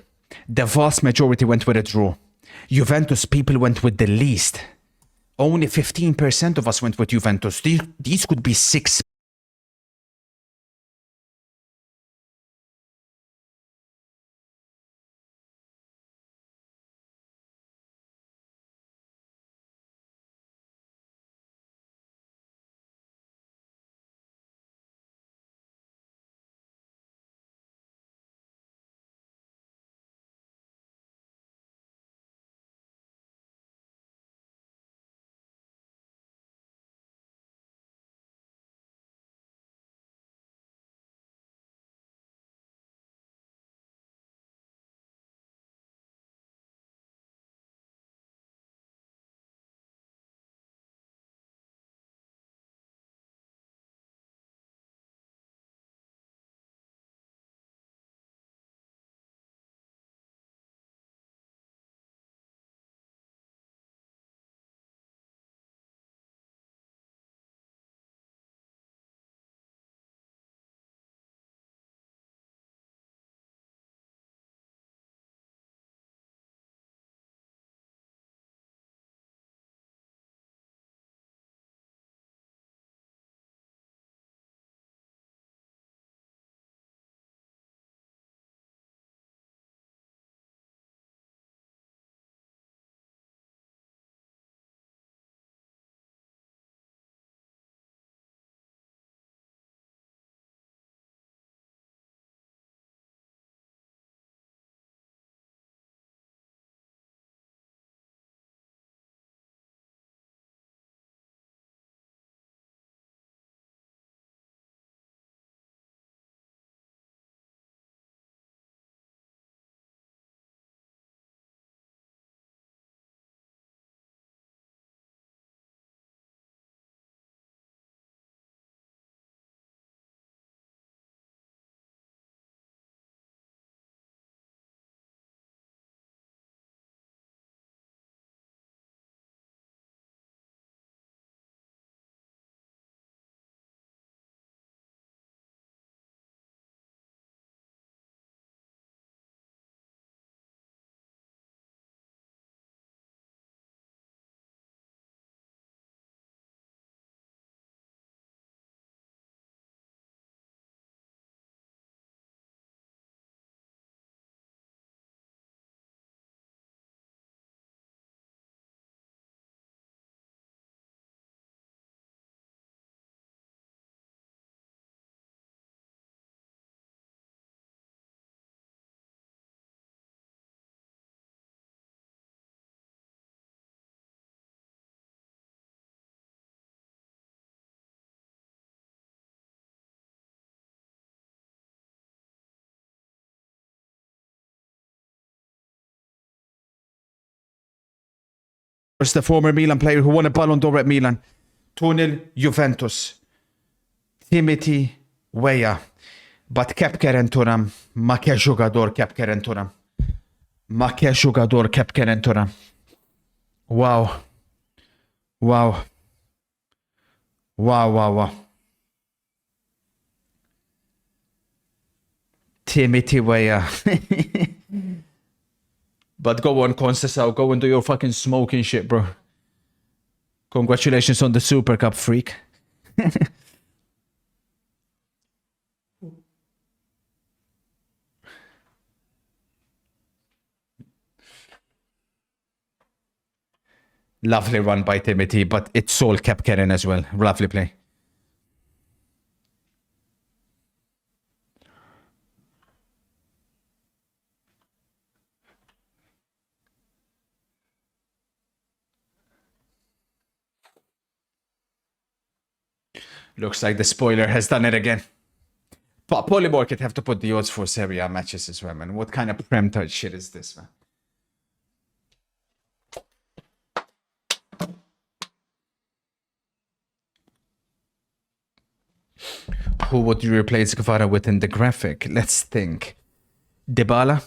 the vast majority went with a draw. Juventus people went with the least. Only 15% of us went with Juventus. These could be 6. The former Milan player who won a Ballon d'Or at Milan. 2-0 Juventus. Timothy Weah. But Kepkeren Turam. Ma che giocatore Kepkeren Turam. Ma che giocatore Kepkeren Turam. Wow. Wow. Wow, wow, wow. Timothy Weah. But go on, Conceição. Go and do your fucking smoking shit, bro. Congratulations on the Super Cup, freak. Lovely run by Timothy, but it's all Kepkeren as well. Lovely play. Looks like the spoiler has done it again. But Polymarket have to put the odds for Serie A matches as well, man. What kind of prem type shit is this, man? Who would you replace Guevara with in the graphic? Let's think. Dybala?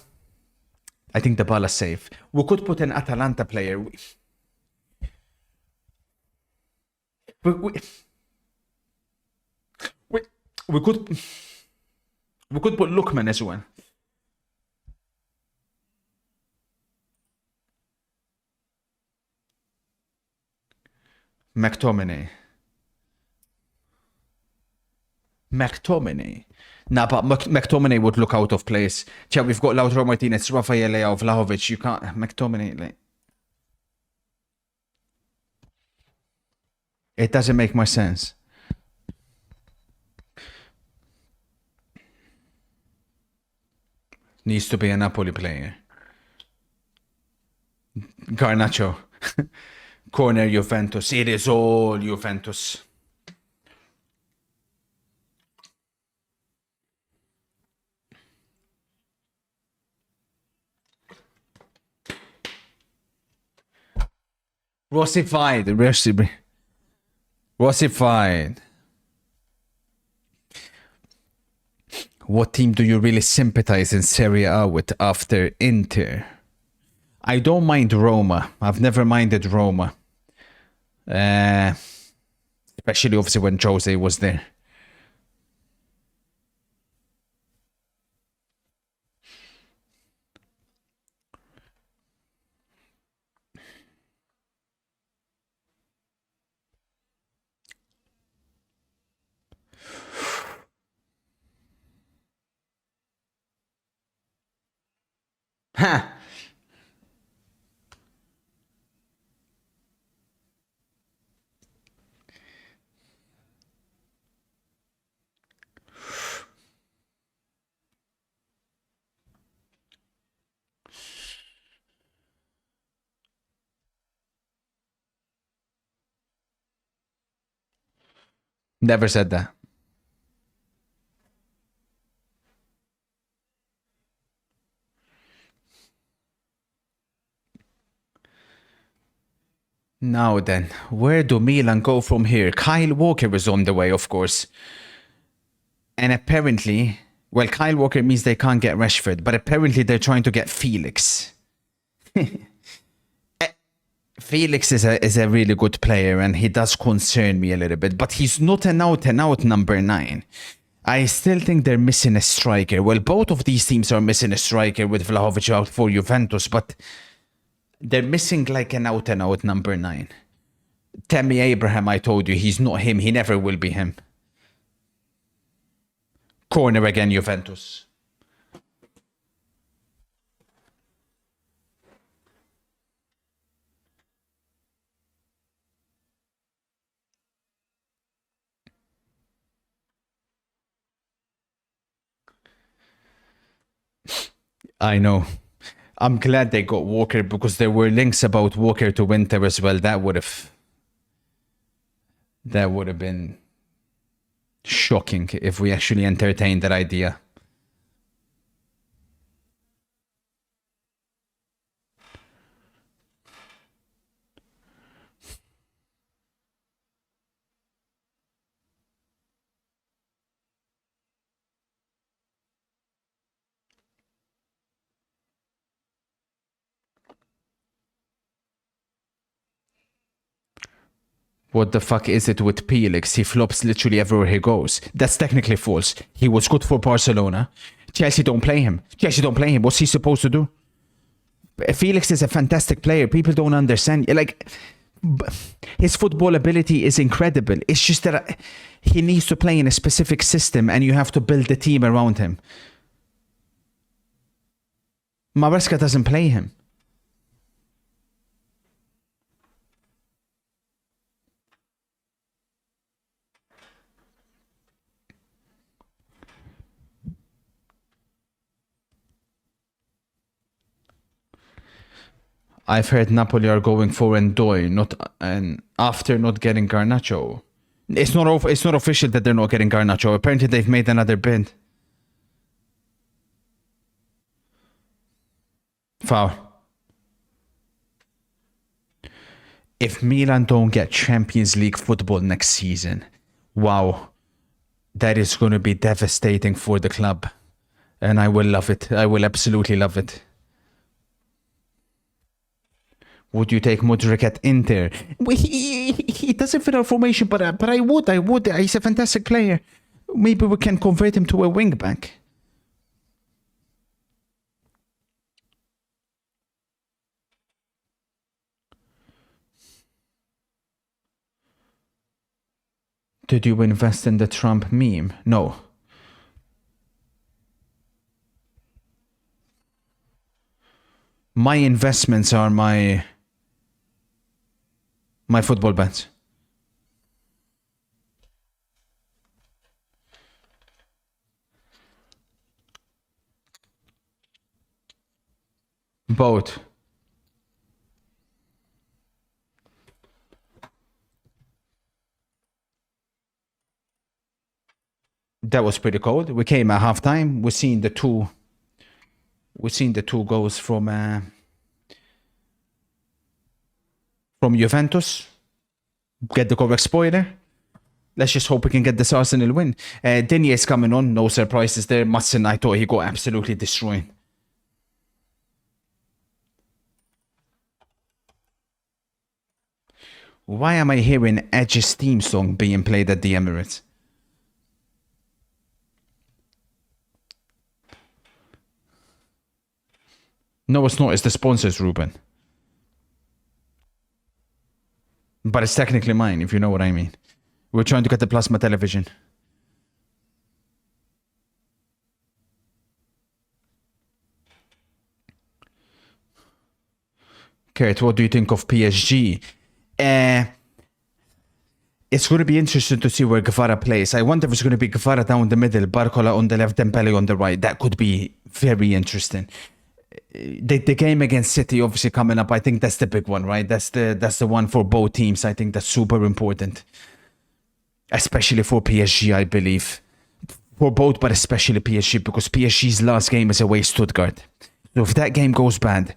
I think Dybala's safe. We could put an Atalanta player. We could put Lookman as well. McTominay. Nah, but McTominay would look out of place. Cioè, we've got Lautaro Martinez, Rafael Leao, Vlahovic. You can't... McTominay, like... It doesn't make much sense. Needs to be a Napoli player. Garnacho. Corner Juventus. It is all Juventus. Rossified. What team do you really sympathize in Serie A with after Inter? I don't mind Roma. I've never minded Roma. Especially obviously when Jose was there. Ha! Never said that. Now then, where do Milan go from here? Kyle Walker is on the way, of course. And apparently, well, Kyle Walker means they can't get Rashford, but apparently they're trying to get Felix. Felix is a really good player, and he does concern me a little bit, but he's not an out-and-out number 9. I still think they're missing a striker. Well, both of these teams are missing a striker with Vlahovic out for Juventus, but they're missing like an out-and-out number 9. Tammy Abraham, I told you, he's not him. He never will be him. Corner again, Juventus. I know. I'm glad they got Walker because there were links about Walker to Winter as well. That would have been shocking if we actually entertained that idea. What the fuck is it with Felix? He flops literally everywhere he goes. That's technically false. He was good for Barcelona. Chelsea don't play him. What's he supposed to do? Felix is a fantastic player. People don't understand. Like, his football ability is incredible. It's just that he needs to play in a specific system and you have to build the team around him. Maresca doesn't play him. I've heard Napoli are going for Ndoye, after not getting Garnacho. It's not official that they're not getting Garnacho. Apparently they've made another bid. Foul. If Milan don't get Champions League football next season, wow. that is going to be devastating for the club. And I will love it. I will absolutely love it. Would you take Mudryk at Inter? Well, he doesn't fit our formation, but I would. He's a fantastic player. Maybe we can convert him to a wing back. Did you invest in the Trump meme? No. My investments are my football bets. Both. That was pretty cold. We came at halftime. We've seen the two goals from Juventus. Get the correct spoiler. Let's just hope we can get this Arsenal win. Dinier's coming on. No surprises there. Mutson, I thought he got absolutely destroyed. Why am I hearing Edge's theme song being played at the Emirates? No, it's not. It's the sponsors, Ruben. But it's technically mine, if you know what I mean. We're trying to get the plasma television. Kurt, what do you think of PSG? It's going to be interesting to see where Guevara plays. I wonder if it's going to be Guevara down the middle, Barcola on the left, Dembele on the right. That could be very interesting. The game against City obviously coming up. I think that's the big one, right? That's the one for both teams. I think that's super important, especially for PSG. I believe for both, but especially PSG, because PSG's last game is away Stuttgart. So if that game goes bad,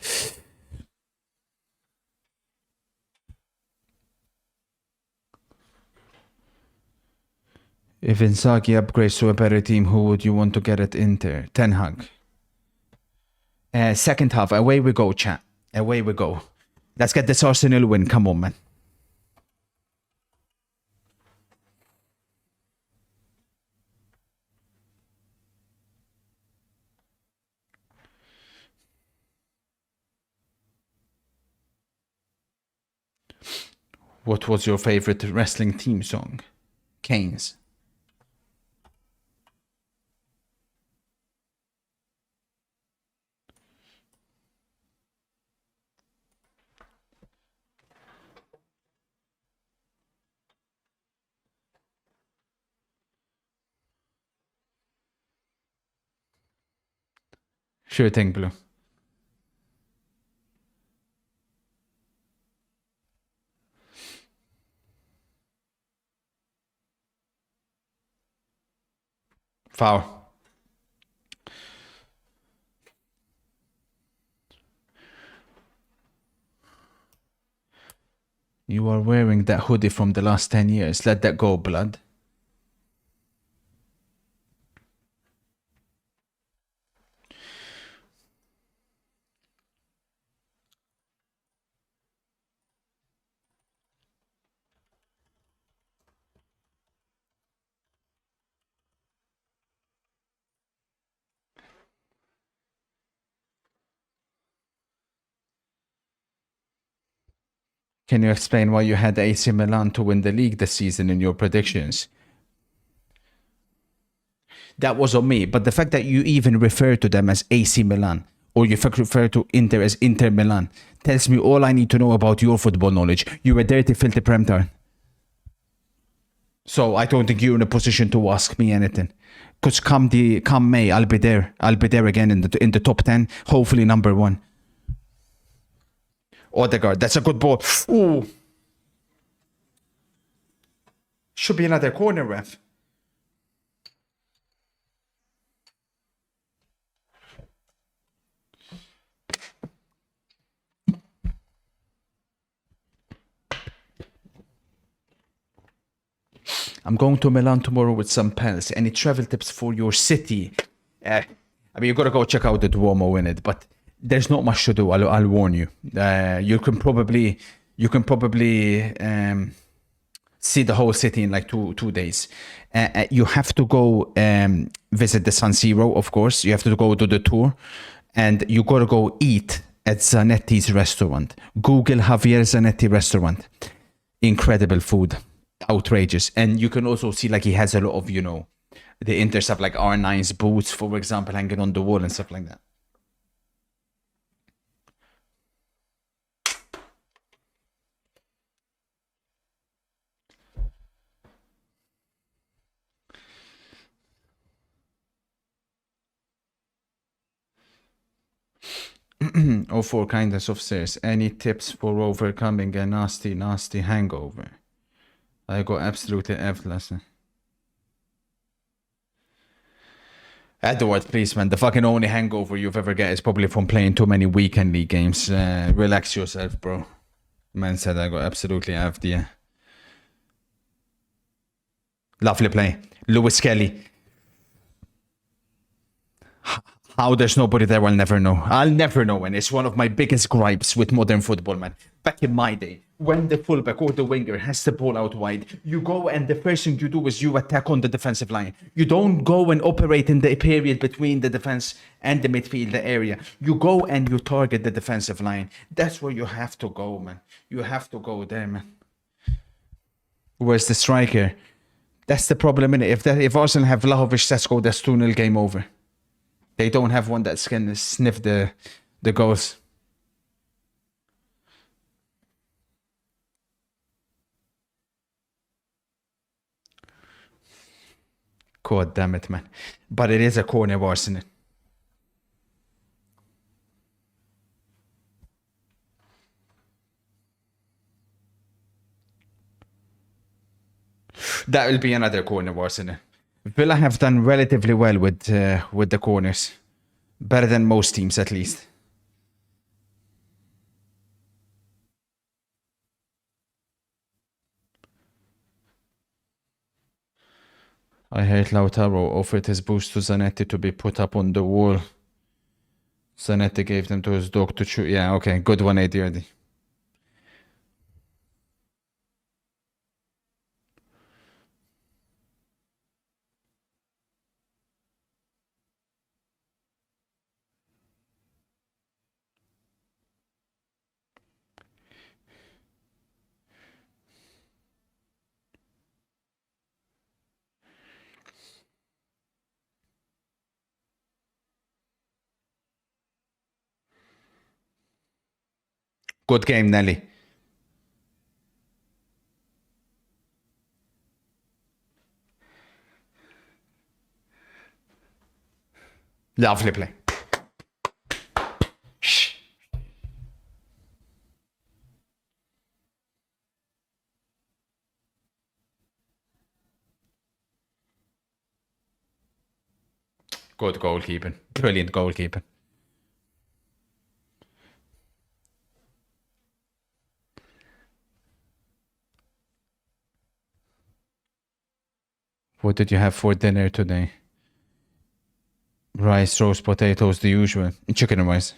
if Inzaghi upgrades to a better team, who would you want to get at Inter? Ten Hag. Second half, away we go, chat. Away we go. Let's get this Arsenal win. Come on, man. What was your favorite wrestling theme song? Kane's. Sure thing, Blue. Foul. You are wearing that hoodie from the last 10 years. Let that go, blood. Can you explain why you had AC Milan to win the league this season in your predictions? That was on me, but the fact that you even refer to them as AC Milan, or you refer to Inter as Inter Milan, tells me all I need to know about your football knowledge. You're a dirty, filthy Premtar. So I don't think you're in a position to ask me anything. Because come May, I'll be there. I'll be there again in the top 10, hopefully number 1. Odegaard, that's a good ball. Ooh. Should be another corner, ref. I'm going to Milan tomorrow with some pals. Any travel tips for your city? I mean, you gotta go check out the Duomo in it, but there's not much to do. I'll warn you. You can probably see the whole city in like two days. You have to go visit the San Siro, of course. You have to go to the tour, and you gotta go eat at Zanetti's restaurant. Google Javier Zanetti restaurant. Incredible food, outrageous. And you can also see like he has a lot of, you know, the Inter stuff, like R9's boots, for example, hanging on the wall and stuff like that. Or for kindness of sirs, any tips for overcoming a nasty hangover? I got absolutely F lesson. Edward, please, man. The fucking only hangover you've ever get is probably from playing too many weekend league games. Relax yourself, bro. Man said I got absolutely F, yeah. Lovely play. Lewis Kelly. How there's nobody there, I'll never know. I'll never know, and it's one of my biggest gripes with modern football, man. Back in my day, when the fullback or the winger has the ball out wide, you go and the first thing you do is you attack on the defensive line. You don't go and operate in the period between the defense and the midfield area. You go and you target the defensive line. That's where you have to go, man. You have to go there, man. Where's the striker? That's the problem, innit? If Arsenal have Vlahovic, Sesko, that's 2-0 game over. They don't have one that can sniff the goals. God damn it, man. But it is a corner, Arsenal. That will be another corner, Arsenal. Villa have done relatively well with the corners. Better than most teams, at least. I heard Lautaro offered his boots to Zanetti to be put up on the wall. Zanetti gave them to his dog to chew. Yeah, okay. Good one, ADRD. Good game, Nelly. Lovely play. Shh. Good goalkeeping. Brilliant goalkeeping. What did you have for dinner today? Rice, roast potatoes, the usual. Chicken and rice.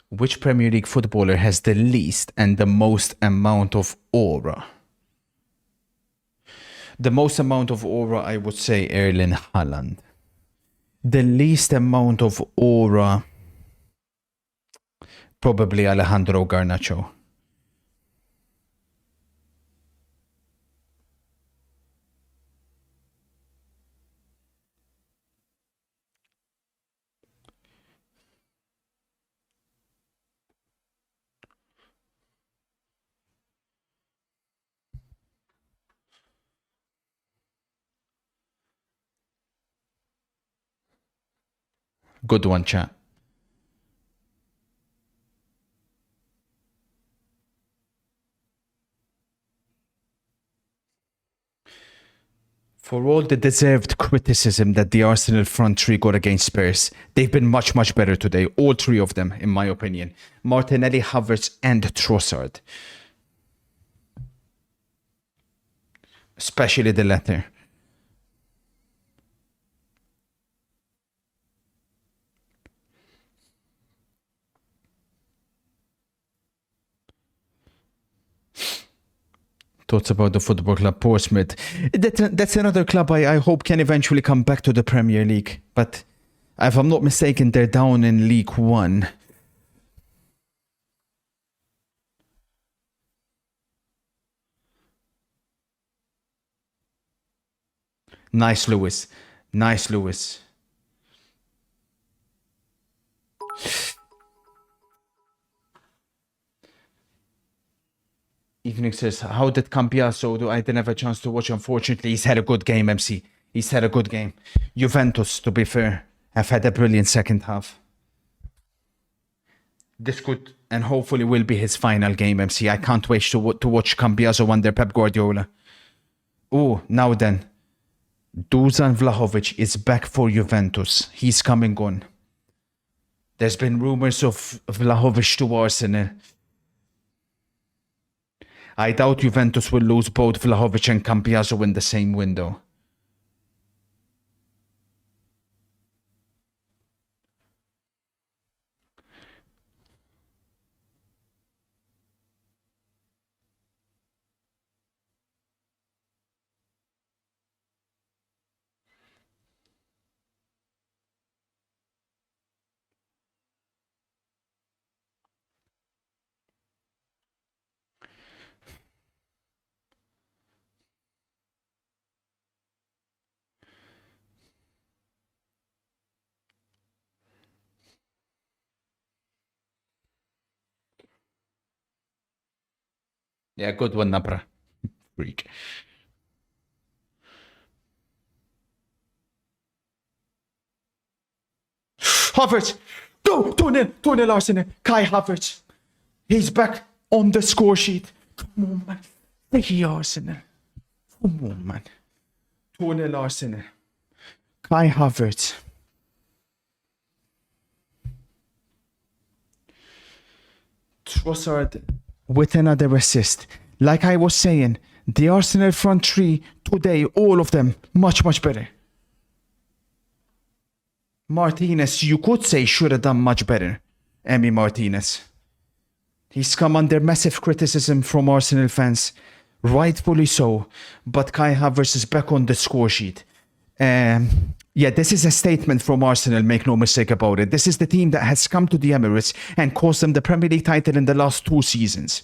Which Premier League footballer has the least and the most amount of aura? The most amount of aura, I would say Erling Haaland. The least amount of aura, probably Alejandro Garnacho. Good one, chat. For all the deserved criticism that the Arsenal front three got against Spurs, they've been much, much better today. All three of them, in my opinion. Martinelli, Havertz, and Trossard. Especially the latter. Thoughts about the Football Club Portsmouth. That's another club I hope can eventually come back to the Premier League. But if I'm not mistaken, they're down in League One. Nice, Lewis. Nice, Lewis. Evening says, how did Cambiaso do? I didn't have a chance to watch. Unfortunately, he's had a good game, MC. He's had a good game. Juventus, to be fair, have had a brilliant second half. This could and hopefully will be his final game, MC. I can't wait to watch Cambiaso under Pep Guardiola. Oh, now then. Dusan Vlahovic is back for Juventus. He's coming on. There's been rumors of Vlahovic to Arsenal. I doubt Juventus will lose both Vlahovic and Cambiaso in the same window. Yeah, good one, Nabra. Freak. Havertz! 2-0 Arsenal. Kai Havertz. He's back on the score sheet. Come on, man. Hey, Arsenal. Come on, man. 2-0 Arsenal. Kai Havertz. Trossard with another assist. Like I was saying, the Arsenal front three today, all of them, much, much better. Martinez, you could say, should have done much better. Emi Martinez. He's come under massive criticism from Arsenal fans. Rightfully so. But Kai Havertz is back on the score sheet. Yeah, this is a statement from Arsenal, make no mistake about it. This is the team that has come to the Emirates and cost them the Premier League title in the last 2 seasons.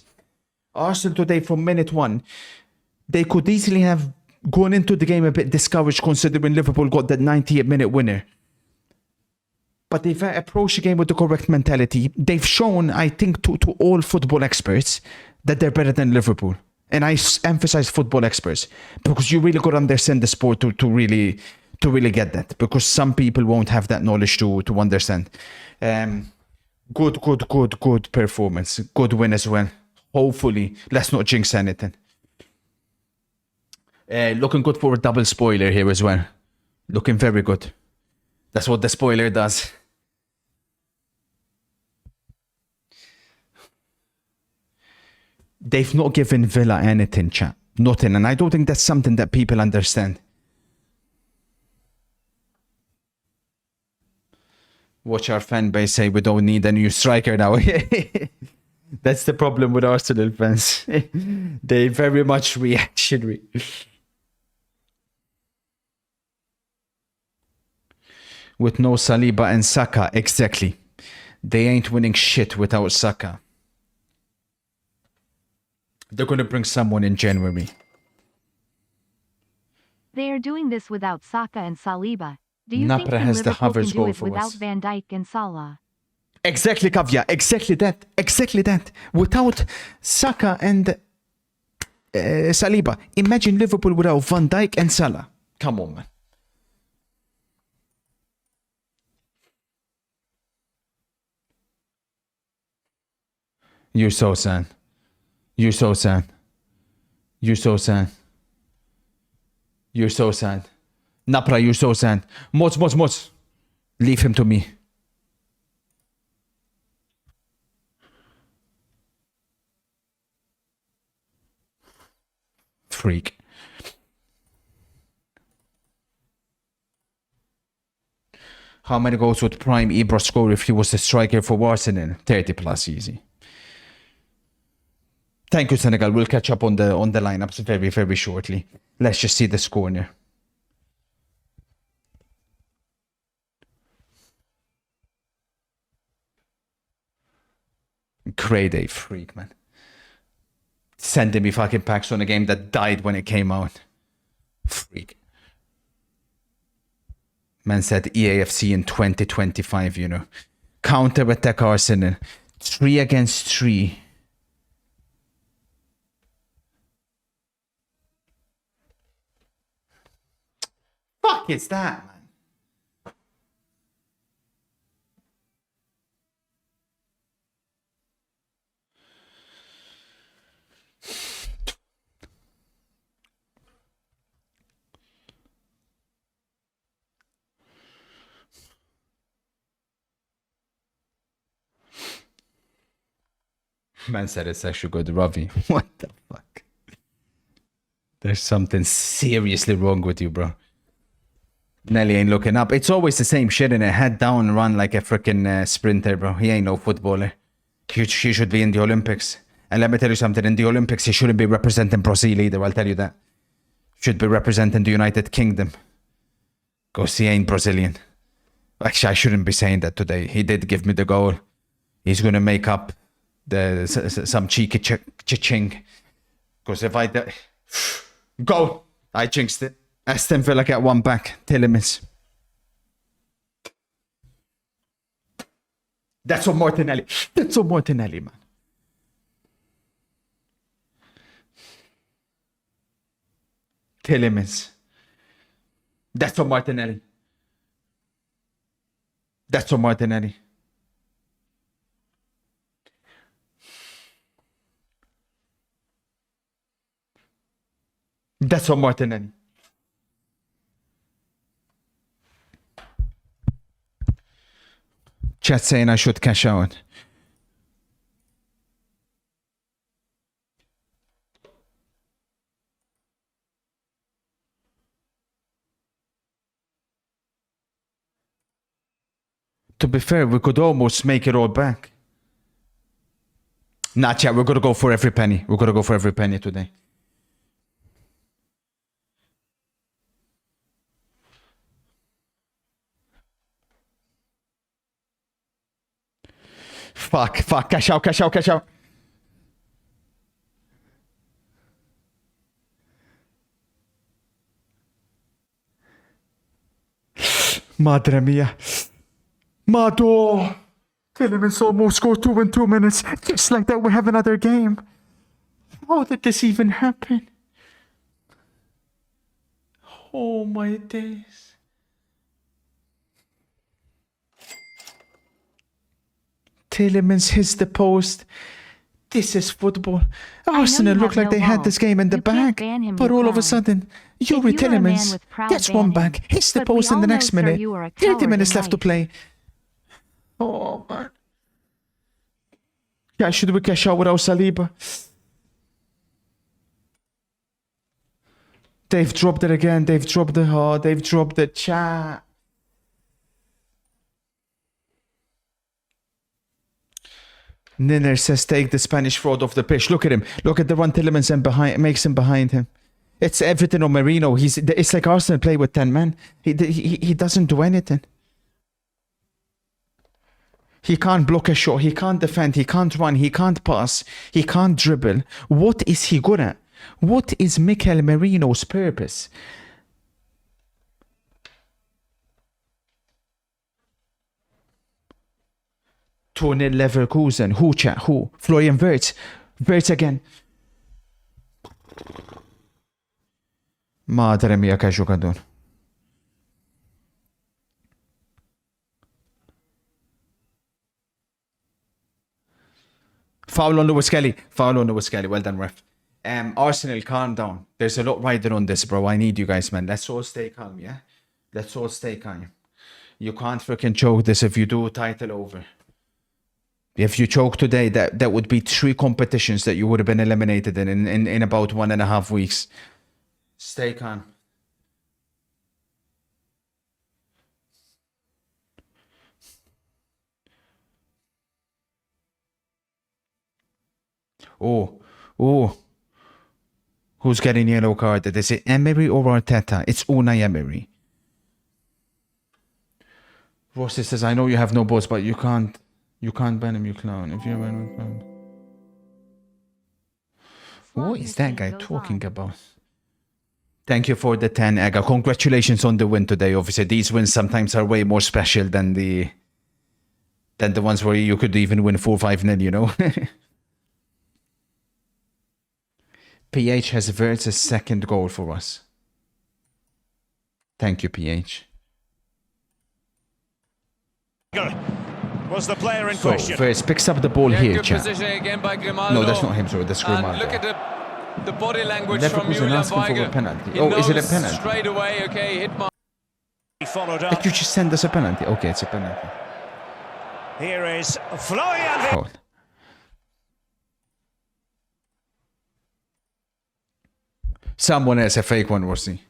Arsenal today, from minute 1, they could easily have gone into the game a bit discouraged considering Liverpool got that 98-minute winner. But they've approached the game with the correct mentality. They've shown, I think, to all football experts that they're better than Liverpool. And I emphasize football experts because you really got to understand the sport to really get that, because some people won't have that knowledge to understand. Good performance. Good win as well. Hopefully, let's not jinx anything. Looking good for a double spoiler here as well. Looking very good. That's what the spoiler does. They've not given Villa anything, chat. Nothing. And I don't think that's something that people understand. Watch our fan base say we don't need a new striker now. That's the problem with Arsenal fans. They very much reactionary. With no Saliba and Saka, exactly. They ain't winning shit without Saka. They're going to bring someone in January. They are doing this without Saka and Saliba. Do you Napra think has the Liverpool can Havertz do goal it for without us. Van Dijk and Salah? Exactly, Kavya. Exactly that. Exactly that. Without Saka and Saliba. Imagine Liverpool without Van Dijk and Salah. Come on, man. You're so sad. You're so sad. You're so sad. You're so sad. Napra, you're so sad. Mods. Leave him to me. Freak. How many goals would Prime Ibra score if he was the striker for Arsenal? 30 plus easy. Thank you, Senegal. We'll catch up on the lineups very, very shortly. Let's just see the score now. Grade A freak, man. Sending me fucking packs on a game that died when it came out. Freak. Man said EAFC in 2025, you know. Counter-attack Arsenal. 3 against 3. Fuck is that, man? Man said it's actually good, Ravi. What the fuck? There's something seriously wrong with you, bro. Nelly ain't looking up. It's always the same shit in a head down run like a freaking sprinter, bro. He ain't no footballer. He should be in the Olympics. And let me tell you something. In the Olympics, he shouldn't be representing Brazil either. I'll tell you that. Should be representing the United Kingdom. Because he ain't Brazilian. Actually, I shouldn't be saying that today. He did give me the goal. He's going to make up some cheeky ching. Because if I... Go! I jinxed it. Aston Villa get one back. Tillemans. That's on Martinelli. That's on Martinelli, man. Tillemans. That's on Martinelli. That's on Martinelli. That's on Martinelli. Chat saying I should cash out. To be fair, we could almost make it all back. Nah, chat, we're gonna go for every penny. We're gonna go for every penny today. Fuck, cash out. Madre mia. Mado! Tillemans almost scored 2 in 2 minutes. Just like that, we have another game. How did this even happen? Oh my days. Tillemans hits the post. This is football. Arsenal looked like they had this game in the bag. But all of a sudden, Yuri Tillemans gets one back, hits the post in the next minute. 30 minutes left to play. Oh, man. Yeah, should we cash out without Saliba? They've dropped it again. They've dropped the chat. Ninner says take the Spanish fraud off the pitch. Look at him. Look at the run Tillemans and makes him behind him. It's everything on Marino. It's like Arsenal play with 10 men. He doesn't do anything. He can't block a shot. He can't defend. He can't run. He can't pass. He can't dribble. What is he good at? What is Mikel Merino's purpose? Tony Leverkusen. Who, chat? Who? Florian Wirtz. Wirtz again. Madre mia che giocatore. Foul on Lewis Kelly. Foul on Lewis Kelly. Well done, ref. Arsenal, calm down. There's a lot riding on this, bro. I need you guys, man. Let's all stay calm, yeah? Let's all stay calm. You can't freaking choke this. If you do, title over. If you choke today, that would be 3 competitions that you would have been eliminated in about 1.5 weeks. Stay calm. Oh. Who's getting yellow carded? Is it Emery or Arteta? It's Unai Emery. Rossi says, I know you have no balls, but you can't ban him, you clown. If you ban him, what is that guy talking about? Thank you for the 10, Aga. Congratulations on the win today. Obviously, these wins sometimes are way more special than the ones where you could even win 4-5-0, you know? PH has Verts' second goal for us. Thank you, PH. Was the player in So, question. Verts picks up the ball here, Good chat. positioning again by Grimaldo. No, that's not him, sorry. That's And Grimaldo. look at the body language from Leverkusen Julian asking for a Weigl. penalty. He Oh, is it a knows penalty? straight away, okay, hit mark. He followed up. Like, you just send us a penalty. Okay, it's a penalty. Here is Florian. Foul. Someone else, a fake one, was he?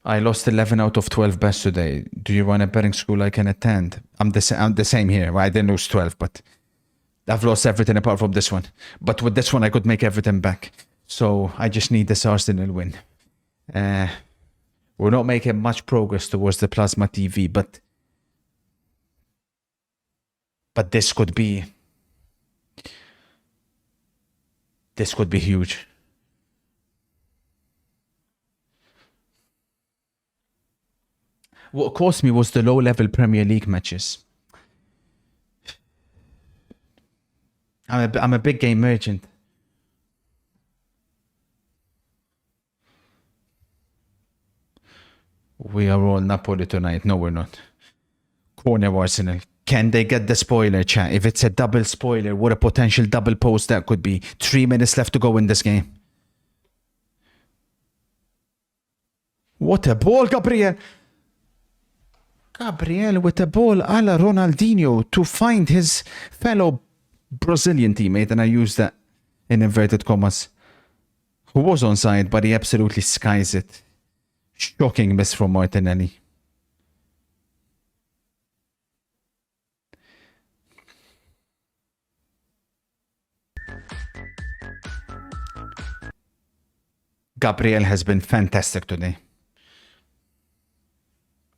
I lost 11 out of 12 bets today. Do you run a betting school I can attend? I'm the same here. Well, I didn't lose 12, but I've lost everything apart from this one. But with this one, I could make everything back. So I just need this Arsenal win. We're not making much progress towards the Plasma TV, but this could be huge. What cost me was the low-level Premier League matches. I'm a big game merchant. We are all Napoli tonight. No, we're not. Corner Arsenal. Can they get the spoiler, chat? If it's a double spoiler, what a potential double post that could be. 3 minutes left to go in this game. What a ball, Gabriel! Gabriel with a ball a la Ronaldinho to find his fellow Brazilian teammate, and I use that in inverted commas, who was onside, but he absolutely skies it. Shocking miss from Martinelli. Gabriel has been fantastic today.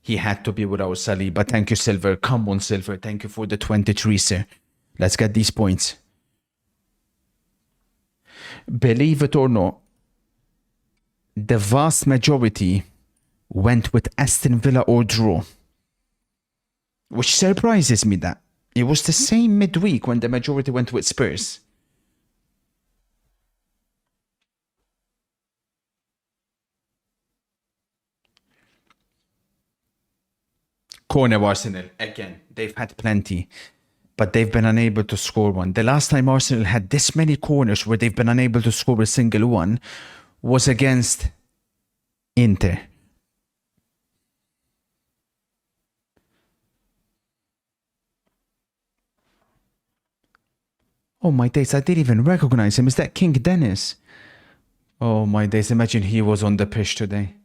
He had to be without Saliba. Thank you, Silver. Come on, Silver. Thank you for the 23, sir. Let's get these points. Believe it or not, the vast majority went with Aston Villa or draw. Which surprises me that. It was the same midweek when the majority went with Spurs. Corner Arsenal, again, they've had plenty, but they've been unable to score one. The last time Arsenal had this many corners where they've been unable to score a single one was against Inter. Oh my days, I didn't even recognize him. Is that King Dennis? Oh my days, imagine he was on the pitch today.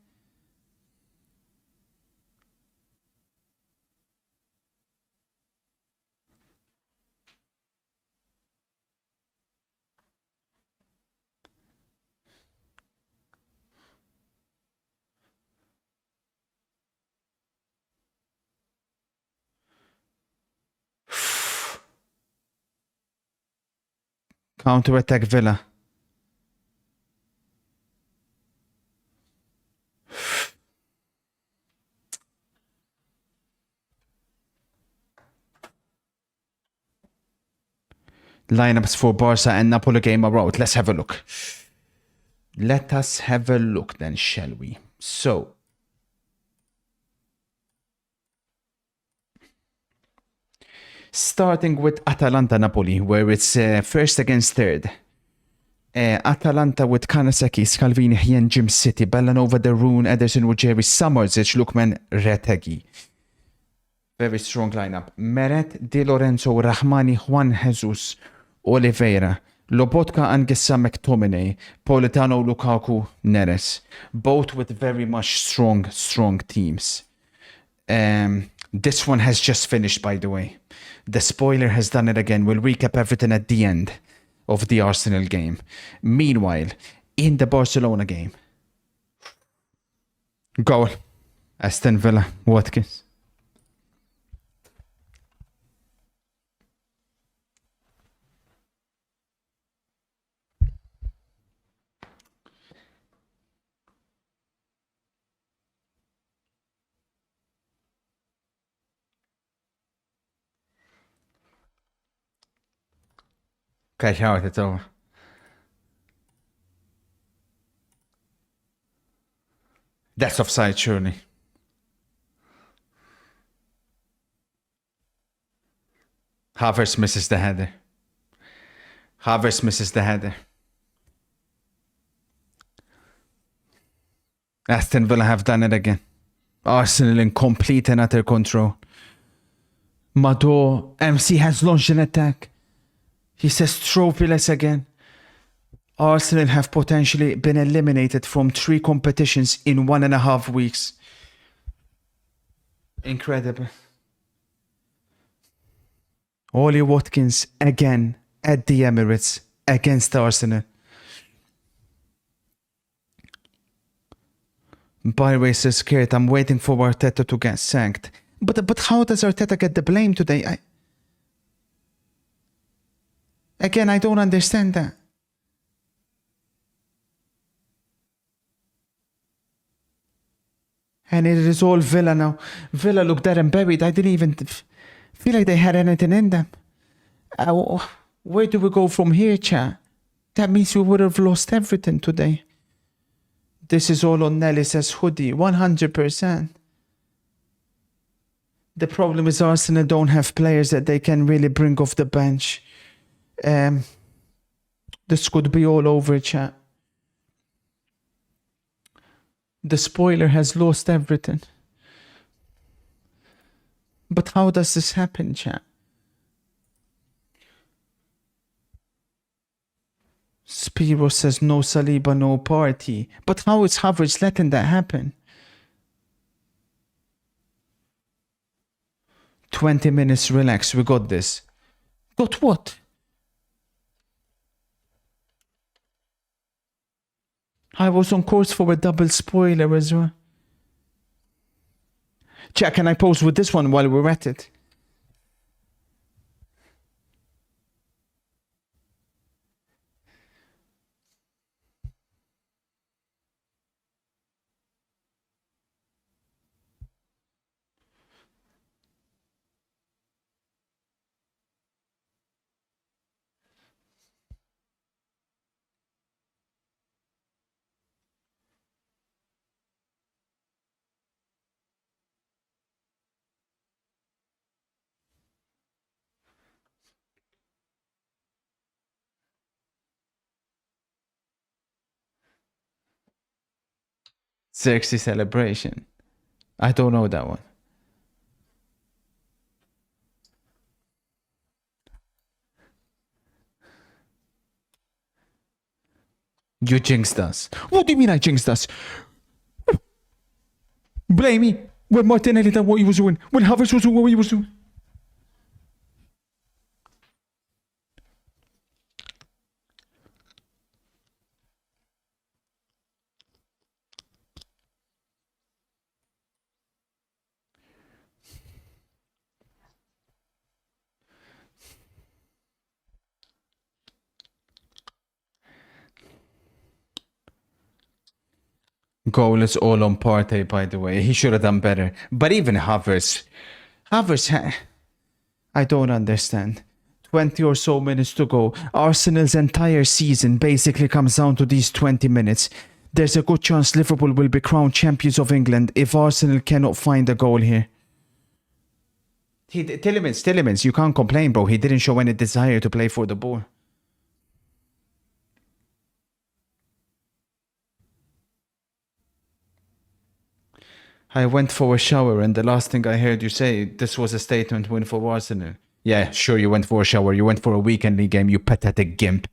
Counter-attack Villa. Lineups for Barca and Napoli game are out. Let's have a look. Let us have a look then, shall we? So, Starting with Atalanta Napoli, where it's first against third. Atalanta with Kanasaki, Scalvini, Hien, Jim City, Bellanova, Darun, Ederson, Jerry Samardzic, Lukman, Retegi. Very strong lineup. Meret, Di Lorenzo, Rahmani, Juan Jesus, Oliveira, Lobotka, Angessa, McTominay, Politano, Lukaku, Neres. Both with very much strong teams. This one has just finished, by the way. The spoiler has done it again. We'll recap everything at the end of the Arsenal game. Meanwhile, in the Barcelona game. Goal. Aston Villa, Watkins. Cash out, it's over. That's offside, surely. Havertz misses the header. Havertz misses the header. Aston Villa have done it again. Arsenal in complete and utter control. Mado, MC has launched an attack. He says trophyless again. Arsenal have potentially been eliminated from 3 competitions in 1.5 weeks. Incredible. Ollie Watkins again at the Emirates against Arsenal. Byway says, Kurt, I'm waiting for Arteta to get sacked. But how does Arteta get the blame today? Again, I don't understand that. And it is all Villa now. Villa look dead and buried. I didn't even feel like they had anything in them. Where do we go from here, chat? That means we would have lost everything today. This is all on Nelly, says Hoodie. 100%. The problem is Arsenal don't have players that they can really bring off the bench. This could be all over, chat. The spoiler has lost everything. But how does this happen, chat? Spiro says no Saliba, no party. But how is Havertz letting that happen? 20 minutes, relax, we got this. Got what? I was on course for a double spoiler as well. Chat, can I pause with this one while we're at it? Sexy celebration. I don't know that one. You jinxed us. What do you mean I jinxed us? Blame me. When Martinelli done what he was doing. When Havertz was doing what he was doing. Goal is all on Partey, by the way. He should have done better. But even Havertz, I don't understand. 20 or so minutes to go. Arsenal's entire season basically comes down to these 20 minutes. There's a good chance Liverpool will be crowned champions of England if Arsenal cannot find a goal here. Tillemans, you can't complain, bro. He didn't show any desire to play for the ball. I went for a shower, and the last thing I heard you say, this was a statement win for Arsenal. Yeah, sure, you went for a shower. You went for a weekend league game, you pathetic gimp.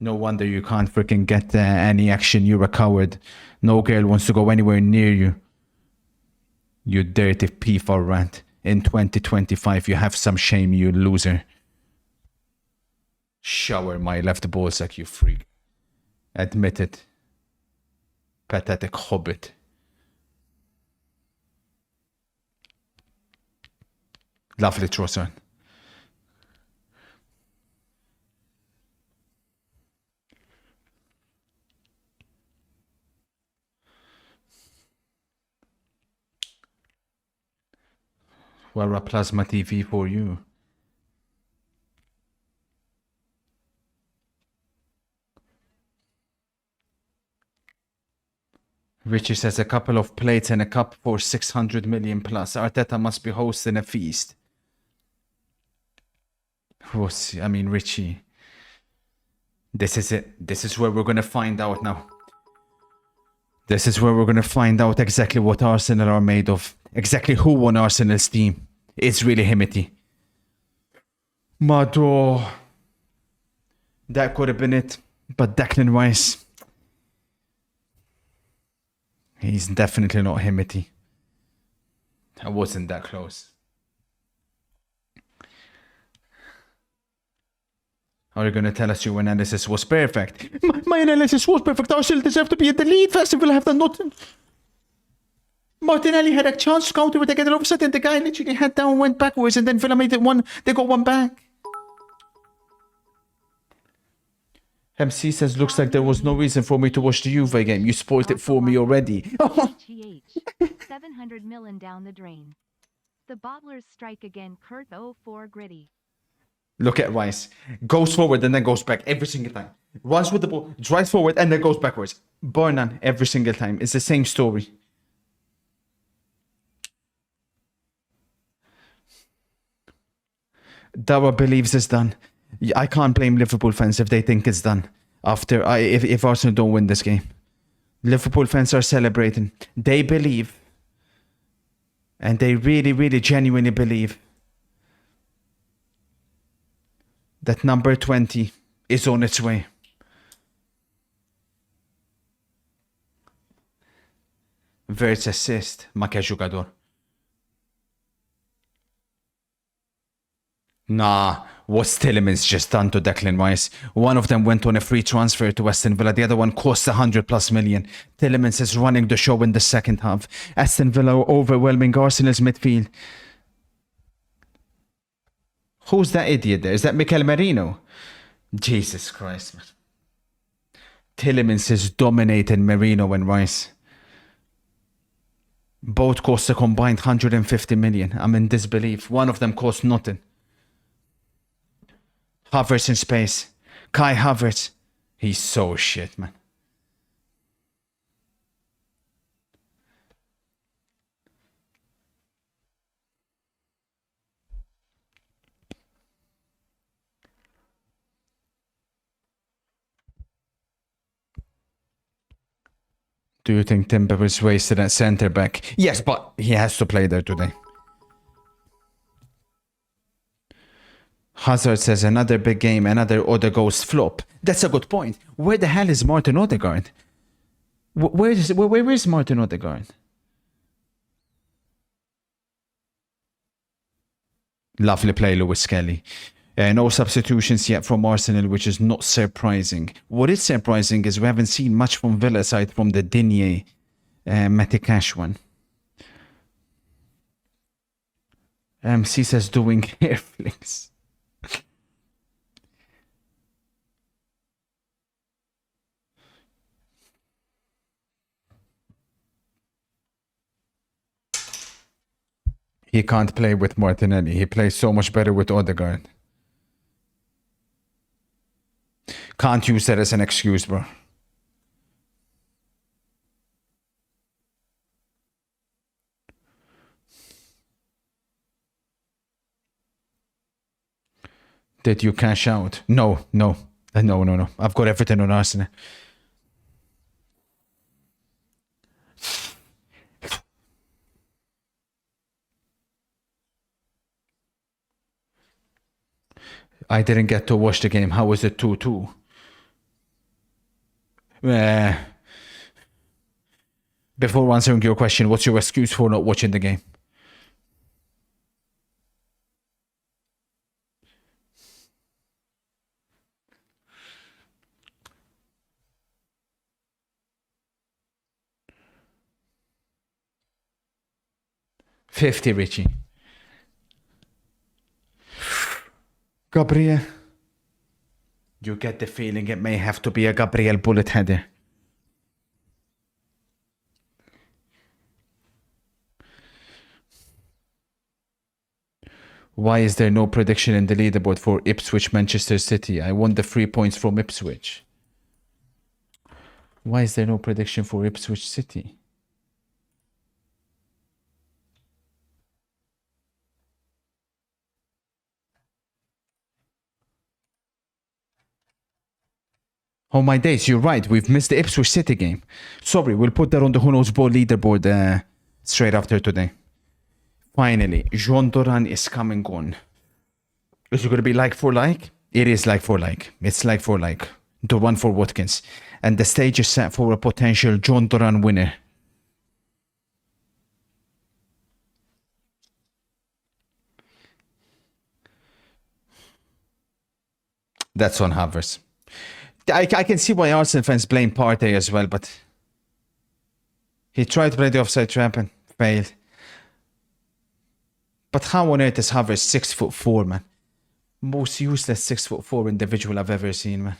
No wonder you can't freaking get any action. You're a coward. No girl wants to go anywhere near you. You dirty P4 rat. In 2025, you have some shame, you loser. Shower my left ballsack, you freak. Admit it. Pathetic hobbit. Lovely Trossard. Well, a plasma TV for you. Richie says a couple of plates and a cup for 600 million plus. Arteta must be hosting a feast. I mean, Richie. This is it. This is where we're going to find out now. This is where we're going to find out exactly what Arsenal are made of. Exactly who on Arsenal's team. It's really Himity. Mado. That could have been it. But Declan Rice. He's definitely not Himity. I wasn't that close. Are you going to tell us your analysis was perfect? My analysis was perfect. Arsenal deserve to be at the lead. Festival have done nothing. Martinelli had a chance to counter with again, and all of a sudden the guy literally head down, went backwards, and then Villa made it one. They got one back. MC says, looks like there was no reason for me to watch the Juve game. You spoiled it for me already. HGH, 700 million down the drain. The bottlers strike again. Kurt 04 gritty. Look at Rice. Goes forward and then goes back every single time. Runs with the ball, drives forward and then goes backwards. Bar none every single time. It's the same story. Dawa believes it's done. I can't blame Liverpool fans if they think it's done. If Arsenal don't win this game. Liverpool fans are celebrating. They believe. And they really, really genuinely believe that number 20 is on its way. Verts assist, ma che giocatore. Nah, what's Tillemans just done to Declan Rice? One of them went on a free transfer to Aston Villa. The other one cost 100+ million. Tillemans is running the show in the second half. Aston Villa overwhelming Arsenal's midfield. Who's that idiot there? Is that Mikel Merino? Jesus Christ, man. Tillemans is dominating Merino and Rice. Both cost a combined 150 million. I'm in disbelief. One of them cost nothing. Havertz in space. Kai Havertz. He's so shit, man. Do you think Timber is wasted at centre back? Yes, but he has to play there today. Hazard says another big game, another Odegaard's flop. That's a good point. Where the hell is Martin Odegaard? Where is Martin Odegaard? Lovely play, Lewis Kelly. No substitutions yet from Arsenal, which is not surprising. What is surprising is we haven't seen much from Villa aside from the Digne Matty-Cash one. MC says doing hair flicks. He can't play with Martinelli. He plays so much better with Odegaard. Can't use that as an excuse, bro. Did you cash out? No. I've got everything on Arsenal. I didn't get to watch the game. How was it 2-2? Before answering your question, what's your excuse for not watching the game? $50, Richie. Gabriel. You get the feeling it may have to be a Gabriel bullet header. Why is there no prediction in the leaderboard for Ipswich Manchester City? I won the 3 points from Ipswich. Why is there no prediction for Ipswich City? Oh my days, you're right. We've missed the Ipswich City game. Sorry, we'll put that on the Who Knows Ball leaderboard straight after today. Finally, Jean Duran is coming on. Is it going to be like for like? It is like for like. It's like for like. The one for Watkins. And the stage is set for a potential John Duran winner. That's on Havertz. I can see why Arsenal fans blame Partey as well, but he tried to play the offside trap and failed. But how on earth is Havertz 6'4", man? Most useless 6'4" individual I've ever seen, man.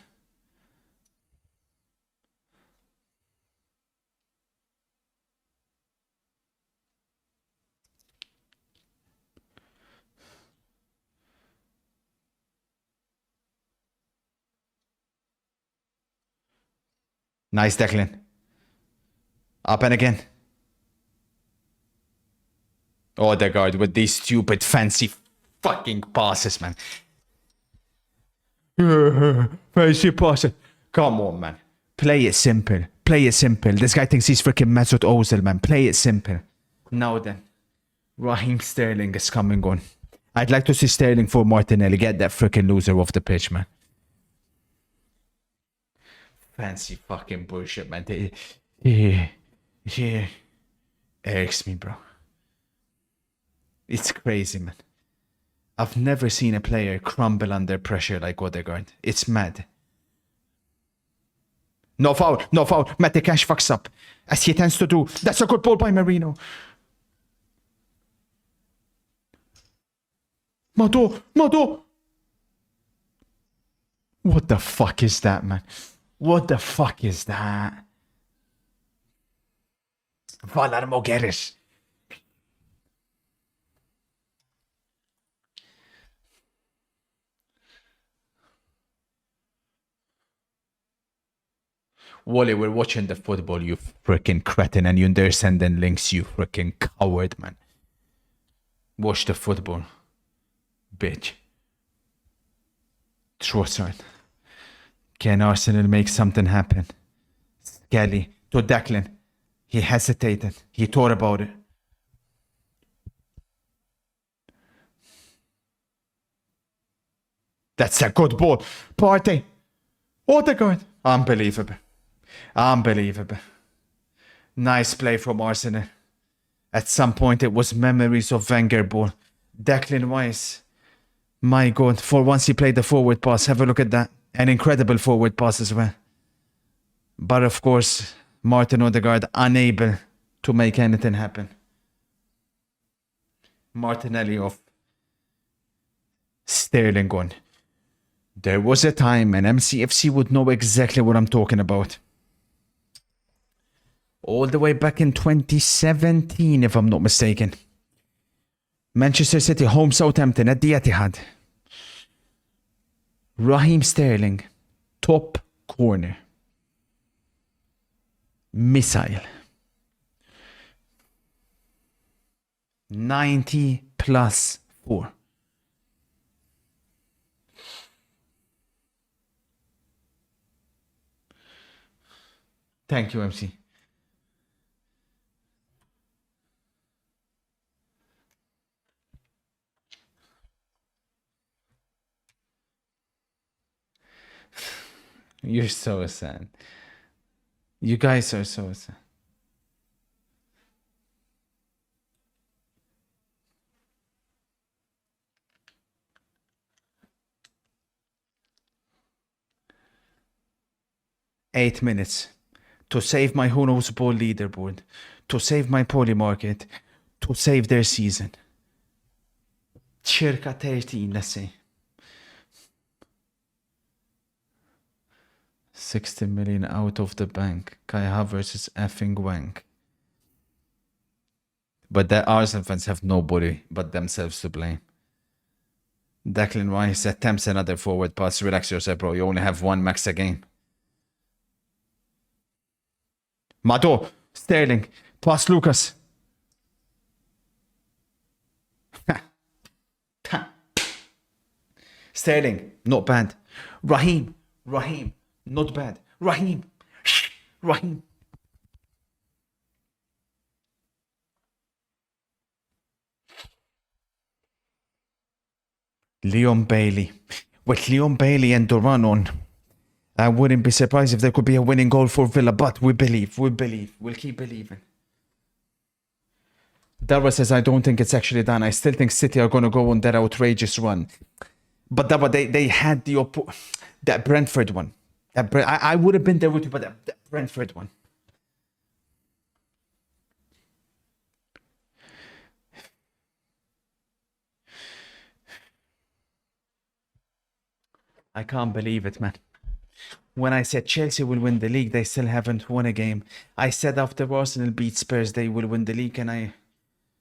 Nice, Declan. Up and again. Odegaard with these stupid fancy fucking passes, man. Fancy passes. Come on, man. Play it simple. Play it simple. This guy thinks he's freaking Mesut Ozil, man. Play it simple. Now then. Raheem Sterling is coming on. I'd like to see Sterling for Martinelli. Get that freaking loser off the pitch, man. Fancy fucking bullshit, man. Yeah. Irks me, bro. It's crazy, man. I've never seen a player crumble under pressure like Odegaard. It's mad. No foul. Matty Cash fucks up. As he tends to do. That's a good ball by Marino. Mado. What the fuck is that, man? What the fuck is that? Valarmo Guerres. Wally, we're watching the football, you freaking cretin, and you're there sending links, you freaking coward, man. Watch the football. Bitch. Trossard. Can Arsenal make something happen? Skelly to Declan. He hesitated. He thought about it. That's a good ball. Partey. Odegaard. Unbelievable. Nice play from Arsenal. At some point it was memories of Wenger ball. Declan Rice. My God. For once he played the forward pass. Have a look at that. An incredible forward pass as well. But of course, Martin Odegaard unable to make anything happen. Martinelli off. Sterling on. There was a time and MCFC would know exactly what I'm talking about. All the way back in 2017, if I'm not mistaken. Manchester City home Southampton at the Etihad. Raheem Sterling, top corner. Missile. 90+4. Thank you, MC. You're so sad. You guys are so sad. Eight minutes to save my Who Knows Ball leaderboard, to save my poly market, to save their season. Circa 13, let's say. 60 million out of the bank. Kai Havertz is effing wank. But the Arsenal fans have nobody but themselves to blame. Declan Rice attempts another forward pass. Relax yourself, bro. You only have one max a game. Mado, Sterling, pass Lucas. Sterling, not bad. Raheem, not bad. Raheem. Leon Bailey. With Leon Bailey and Duran on, I wouldn't be surprised if there could be a winning goal for Villa, but we believe. We'll keep believing. Dara says, I don't think it's actually done. I still think City are going to go on that outrageous run. But Dara, they had that Brentford one. I would have been there with you, but that Brentford one. I can't believe it, man. When I said Chelsea will win the league, they still haven't won a game. I said after Arsenal beat Spurs, they will win the league, and I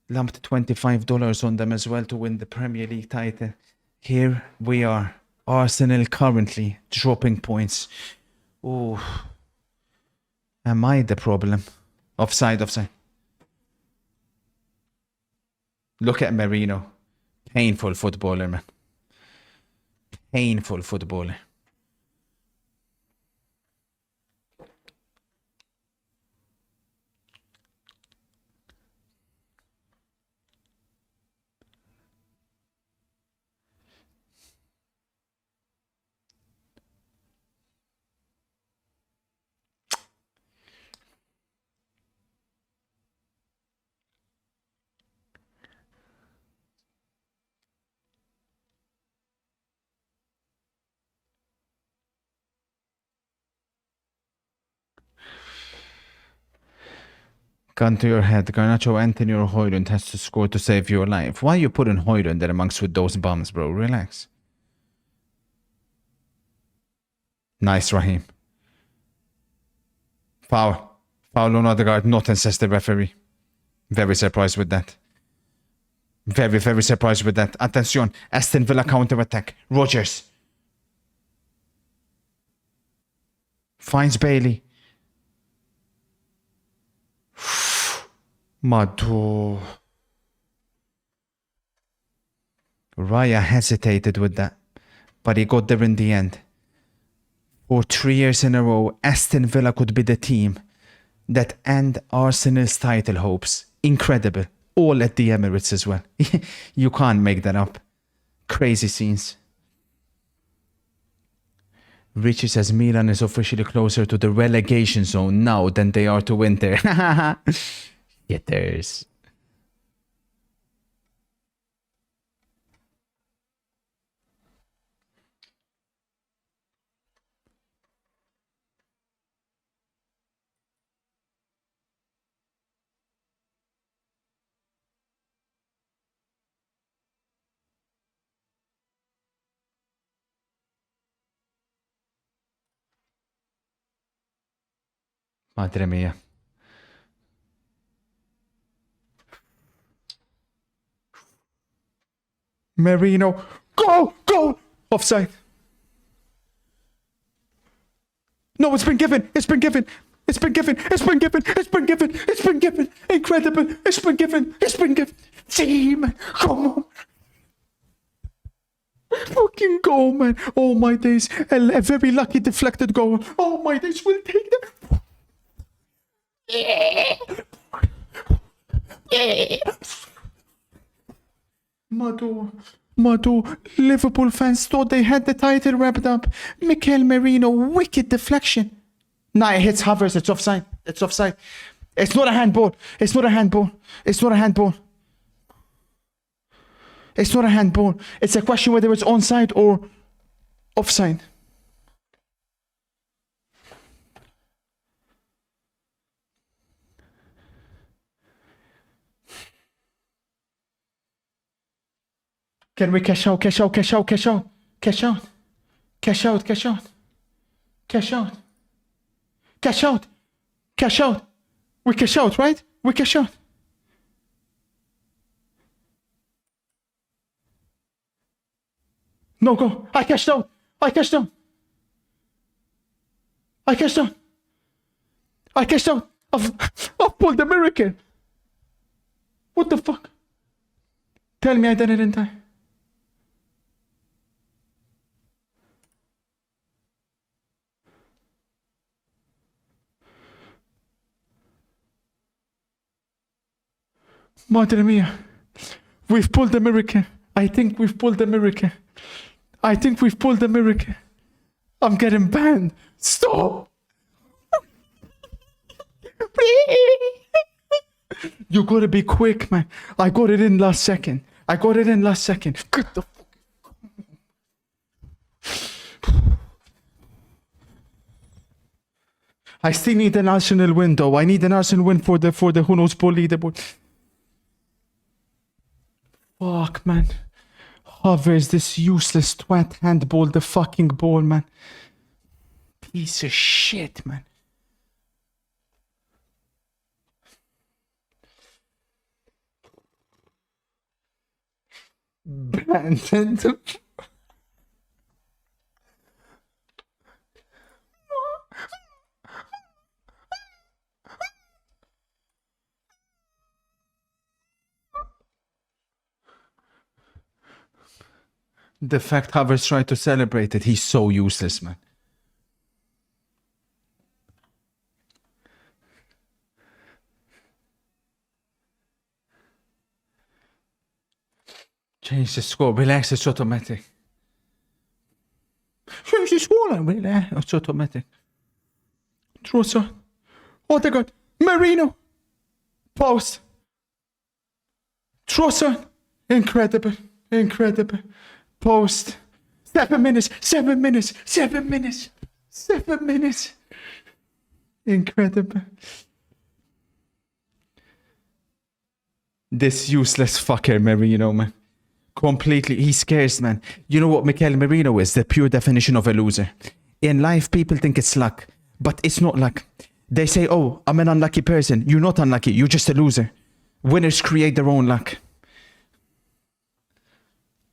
lumped $25 on them as well to win the Premier League title. Here we are. Arsenal currently dropping points. Oh, am I the problem? Offside. Look at Merino. Painful footballer, man. Painful footballer. Gun to your head. Garnacho, Anthony, or Højlund has to score to save your life. Why are you putting Højlund there amongst with those bums, bro? Relax. Nice, Raheem. Foul. Foul on Odegaard, not says the referee. Very surprised with that. Very, very surprised with that. Attention. Aston Villa counter-attack. Rodgers. Finds Bailey. Madu. Raya hesitated with that, but he got there in the end. For 3 years in a row, Aston Villa could be the team that end Arsenal's title hopes. Incredible. All at the Emirates as well. You can't make that up. Crazy scenes. Richie says Milan is officially closer to the relegation zone now than they are to Inter. Getters. Madre mia. Merino. Go! Offside. No, it's been given. Incredible. It's been given. Team. Come on. Fucking goal, man. Oh my days. A very lucky deflected goal. Oh my days. We'll take that. Mado, Liverpool fans thought they had the title wrapped up. Mikel Merino, wicked deflection. Nah, it hits Havertz. It's offside. It's offside. It's not a handball. It's not a handball. It's not a handball. It's not a handball. It's a question whether it's onside or offside. Can we cash out, cash out, cash out, cash out, cash out, cash out, cash out, cash out, cash out, cash out? We cash out, right? We cash out. No, go. I cashed out. I cashed out. I cashed out. I cashed out. I've pulled the miracle. What the fuck? Tell me I done it in time. Madre mia. We've pulled the miracle. I think we've pulled the miracle. I think we've pulled the miracle. I'm getting banned. Stop. You gotta be quick, man. I got it in last second. I got it in last second. Get the fuck. I still need an Arsenal win, though. I need an Arsenal win for the who knows ball leaderboard. Fuck, man. Hovers this useless twat handball the fucking ball, man. Piece of shit, man. Banned. The fact Havertz tried to celebrate it, he's so useless, man. Change the score. Relax, it's automatic. Change the score, relax, it's automatic. Trossard. Oh, they got Marino. Post. Trossard. Incredible. Incredible. Post. 7 minutes. 7 minutes. 7 minutes. 7 minutes. Incredible. This useless fucker, Marino, man. Completely. He scares, man. You know what Mikel Merino is? The pure definition of a loser. In life, people think it's luck. But it's not luck. They say, oh, I'm an unlucky person. You're not unlucky. You're just a loser. Winners create their own luck.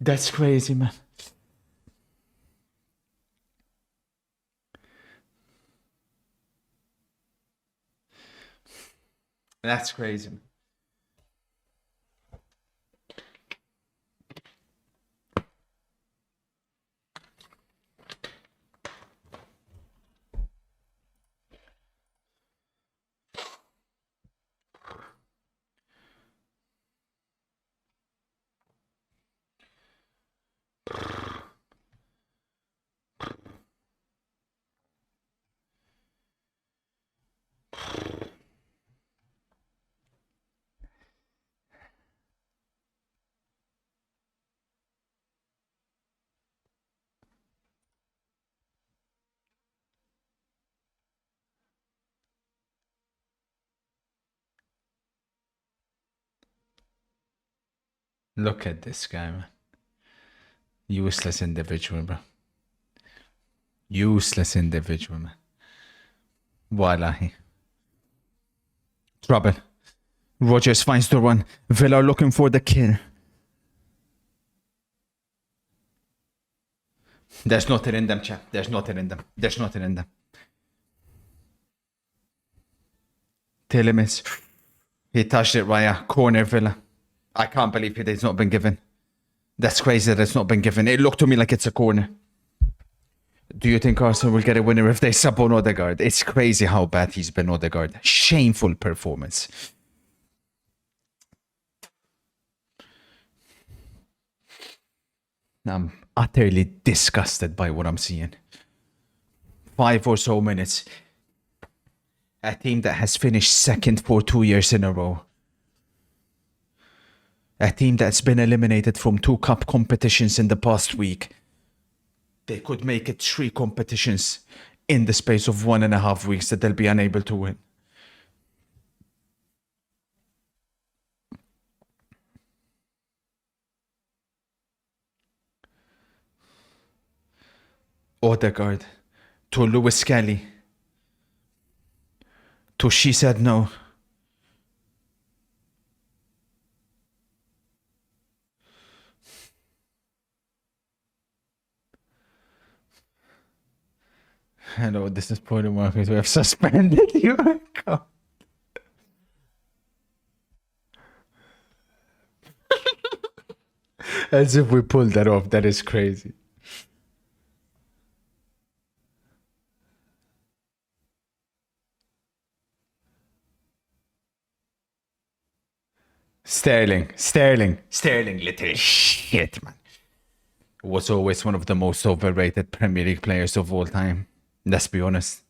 That's crazy, man. That's crazy, man. Look at this guy, man. Useless individual, bro. Useless individual, man. Wallahi. Trouble. Rodgers finds the run. Villa are looking for the kill. There's nothing in them, chap. There's nothing in them. There's nothing in them. Telemans. He touched it, Raya. Corner Villa. I can't believe it's not been given. That's crazy that it's not been given. It looked to me like it's a corner. Do you think Arsenal will get a winner if they sub on Odegaard? It's crazy how bad he's been, Odegaard. Shameful performance. I'm utterly disgusted by what I'm seeing. 5 or so minutes. A team that has finished second for 2 years in a row. A team that's been eliminated from 2 cup competitions in the past week. They could make it 3 competitions in the space of 1.5 weeks that they'll be unable to win. Odegaard to Lewis Kelly to She Said No. Hello, this is point of market. We have suspended your account. As if we pulled that off. That is crazy. Sterling, little shit, man. Was always one of the most overrated Premier League players of all time. Let's be honest.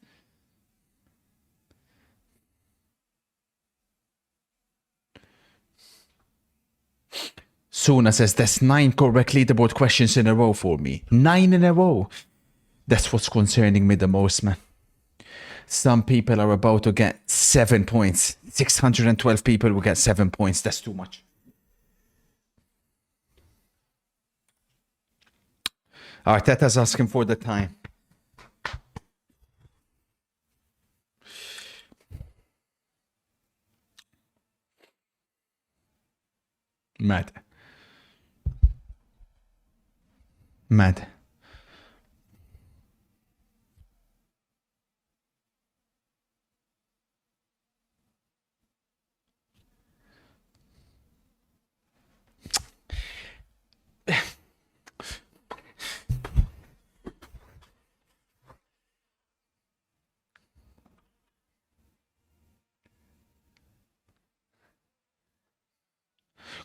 Suna says, that's 9 correct leaderboard questions in a row for me. 9 in a row. That's what's concerning me the most, man. Some people are about to get 7 points. 612 people will get 7 points. That's too much. Arteta's asking for the time. Mad.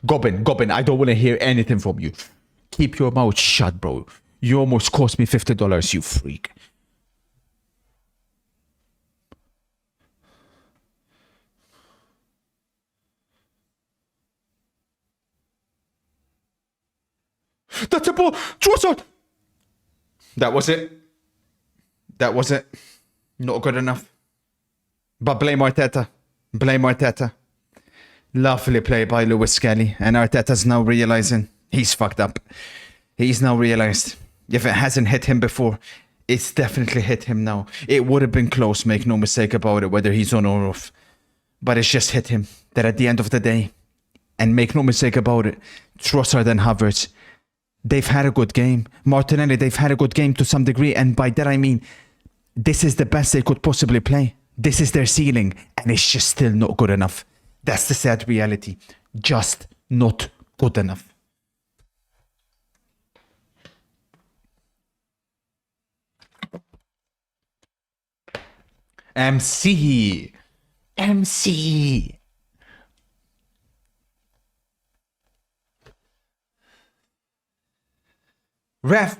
Gobbin, I don't want to hear anything from you. Keep your mouth shut, bro. You almost cost me $50, you freak. That's a ball. Trossard. That was it. Not good enough. But blame Arteta. Lovely play by Lewis Kelly. And Arteta's now realizing he's fucked up. He's now realized if it hasn't hit him before, it's definitely hit him now. It would have been close, make no mistake about it, whether he's on or off. But it's just hit him that at the end of the day, and make no mistake about it, Trossard and Havertz, they've had a good game. Martinelli, they've had a good game to some degree. And by that I mean, this is the best they could possibly play. This is their ceiling. And it's just still not good enough. That's the sad reality. Just not good enough. MC. Ref.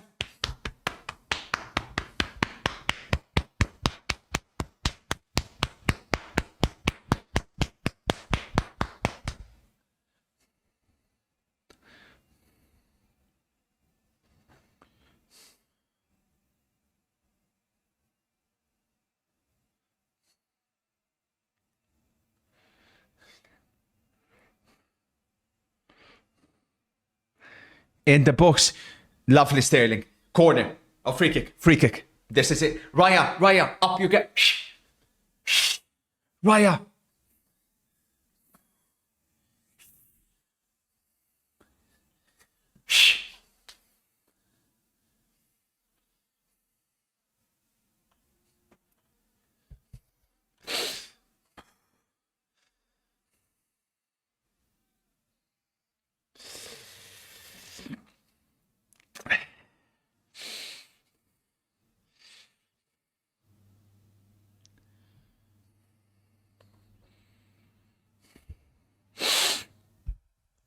In the box. Lovely Sterling. Corner. Oh, free kick. This is it. Raya, up you get. Raya.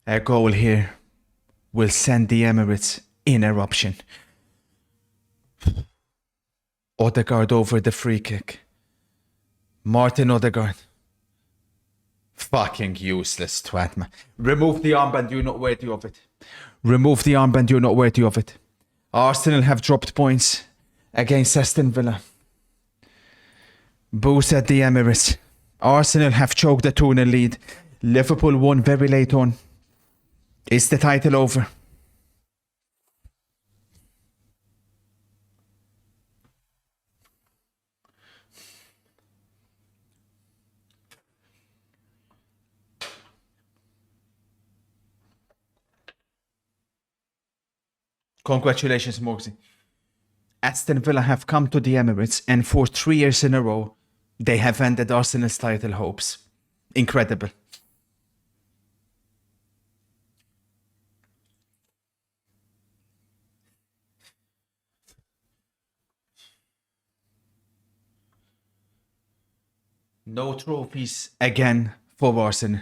A goal here will send the Emirates in eruption. Odegaard over the free kick. Martin Odegaard. Fucking useless twat, man. Remove the armband, you're not worthy of it. Remove the armband, you're not worthy of it. Arsenal have dropped points against Aston Villa. Boost at the Emirates. Arsenal have choked the 2-0 lead. Liverpool won very late on. Is the title over? Congratulations, Moxie. Aston Villa have come to the Emirates, and for 3 years in a row, they have ended Arsenal's title hopes. Incredible. No trophies again for Arsenal.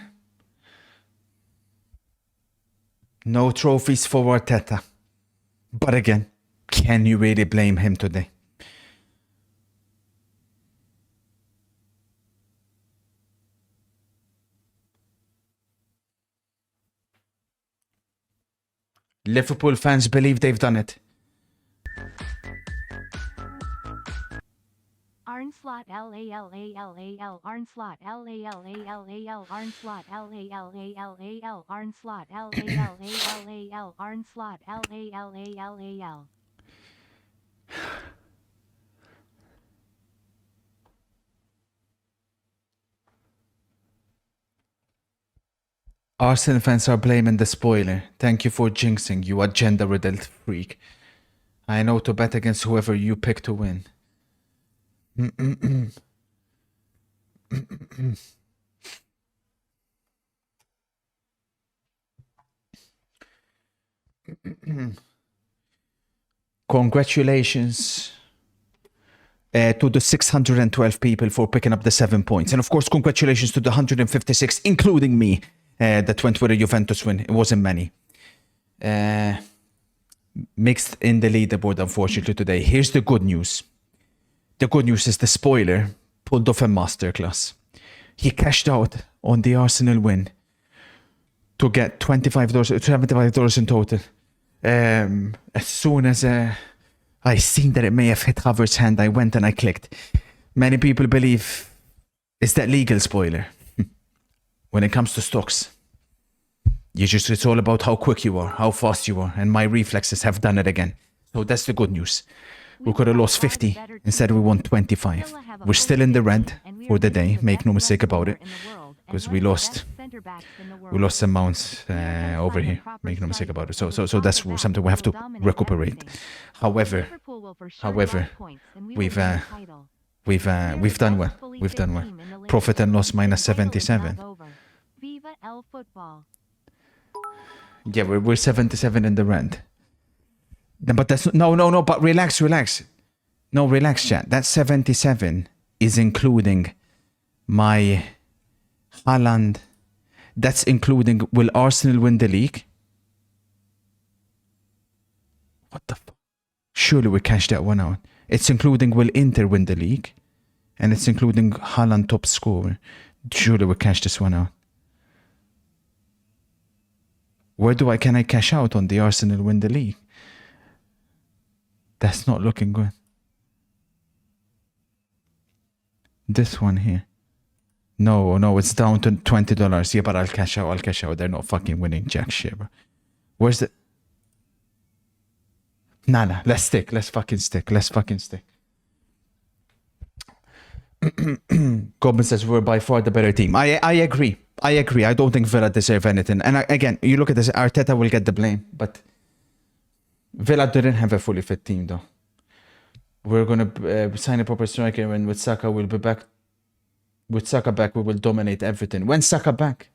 No trophies for Arteta. But again, can you really blame him today? Liverpool fans believe they've done it. Arnslot LALALAL Arnslot LALALAL Arnslot LALALAL Arnslot LALALAL Arnslot LALALAL. Arsenal fans are blaming the spoiler. Thank you for jinxing, you agenda-riddled freak. I know to bet against whoever you pick to win. Congratulations to the 612 people for picking up the 7 points. And of course, congratulations to the 156, including me, that went with a Juventus win. It wasn't many. Mixed in the leaderboard, unfortunately, today. Here's the good news. The good news is the spoiler pulled off a masterclass. He cashed out on the Arsenal win to get $25, $75 in total. As soon as I seen that it may have hit Havertz's hand, I went and I clicked. Many people believe it's that legal spoiler. When it comes to stocks, it's all about how quick you are, how fast you are, and my reflexes have done it again. So that's the good news. We could have lost 50, instead we won 25. We're still in the red for the day, make no mistake about it, because we lost some mounts over here, make no mistake about it. So that's something we have to recuperate. However, we've done well. We've done well. Profit and loss minus 77. Yeah, we're 77 in the red. But that's no. But relax. No, relax, chat. That 77 is including my Haaland. That's including. Will Arsenal win the league? What the fuck? Surely we cashed that one out. It's including will Inter win the league, and it's including Haaland top scorer. Surely we cashed this one out. Where can I cash out on the Arsenal win the league? That's not looking good. This one here. No, it's down to $20. Yeah, but I'll cash out. They're not fucking winning jack shit, bro. Where's the... Nah, let's fucking stick. Goblin says we're by far the better team. I agree. I don't think Villa deserve anything. And again, you look at this, Arteta will get the blame, but Villa didn't have a fully fit team, though. We're going to sign a proper striker, and with Saka, we'll be back. With Saka back, we will dominate everything. When Saka back?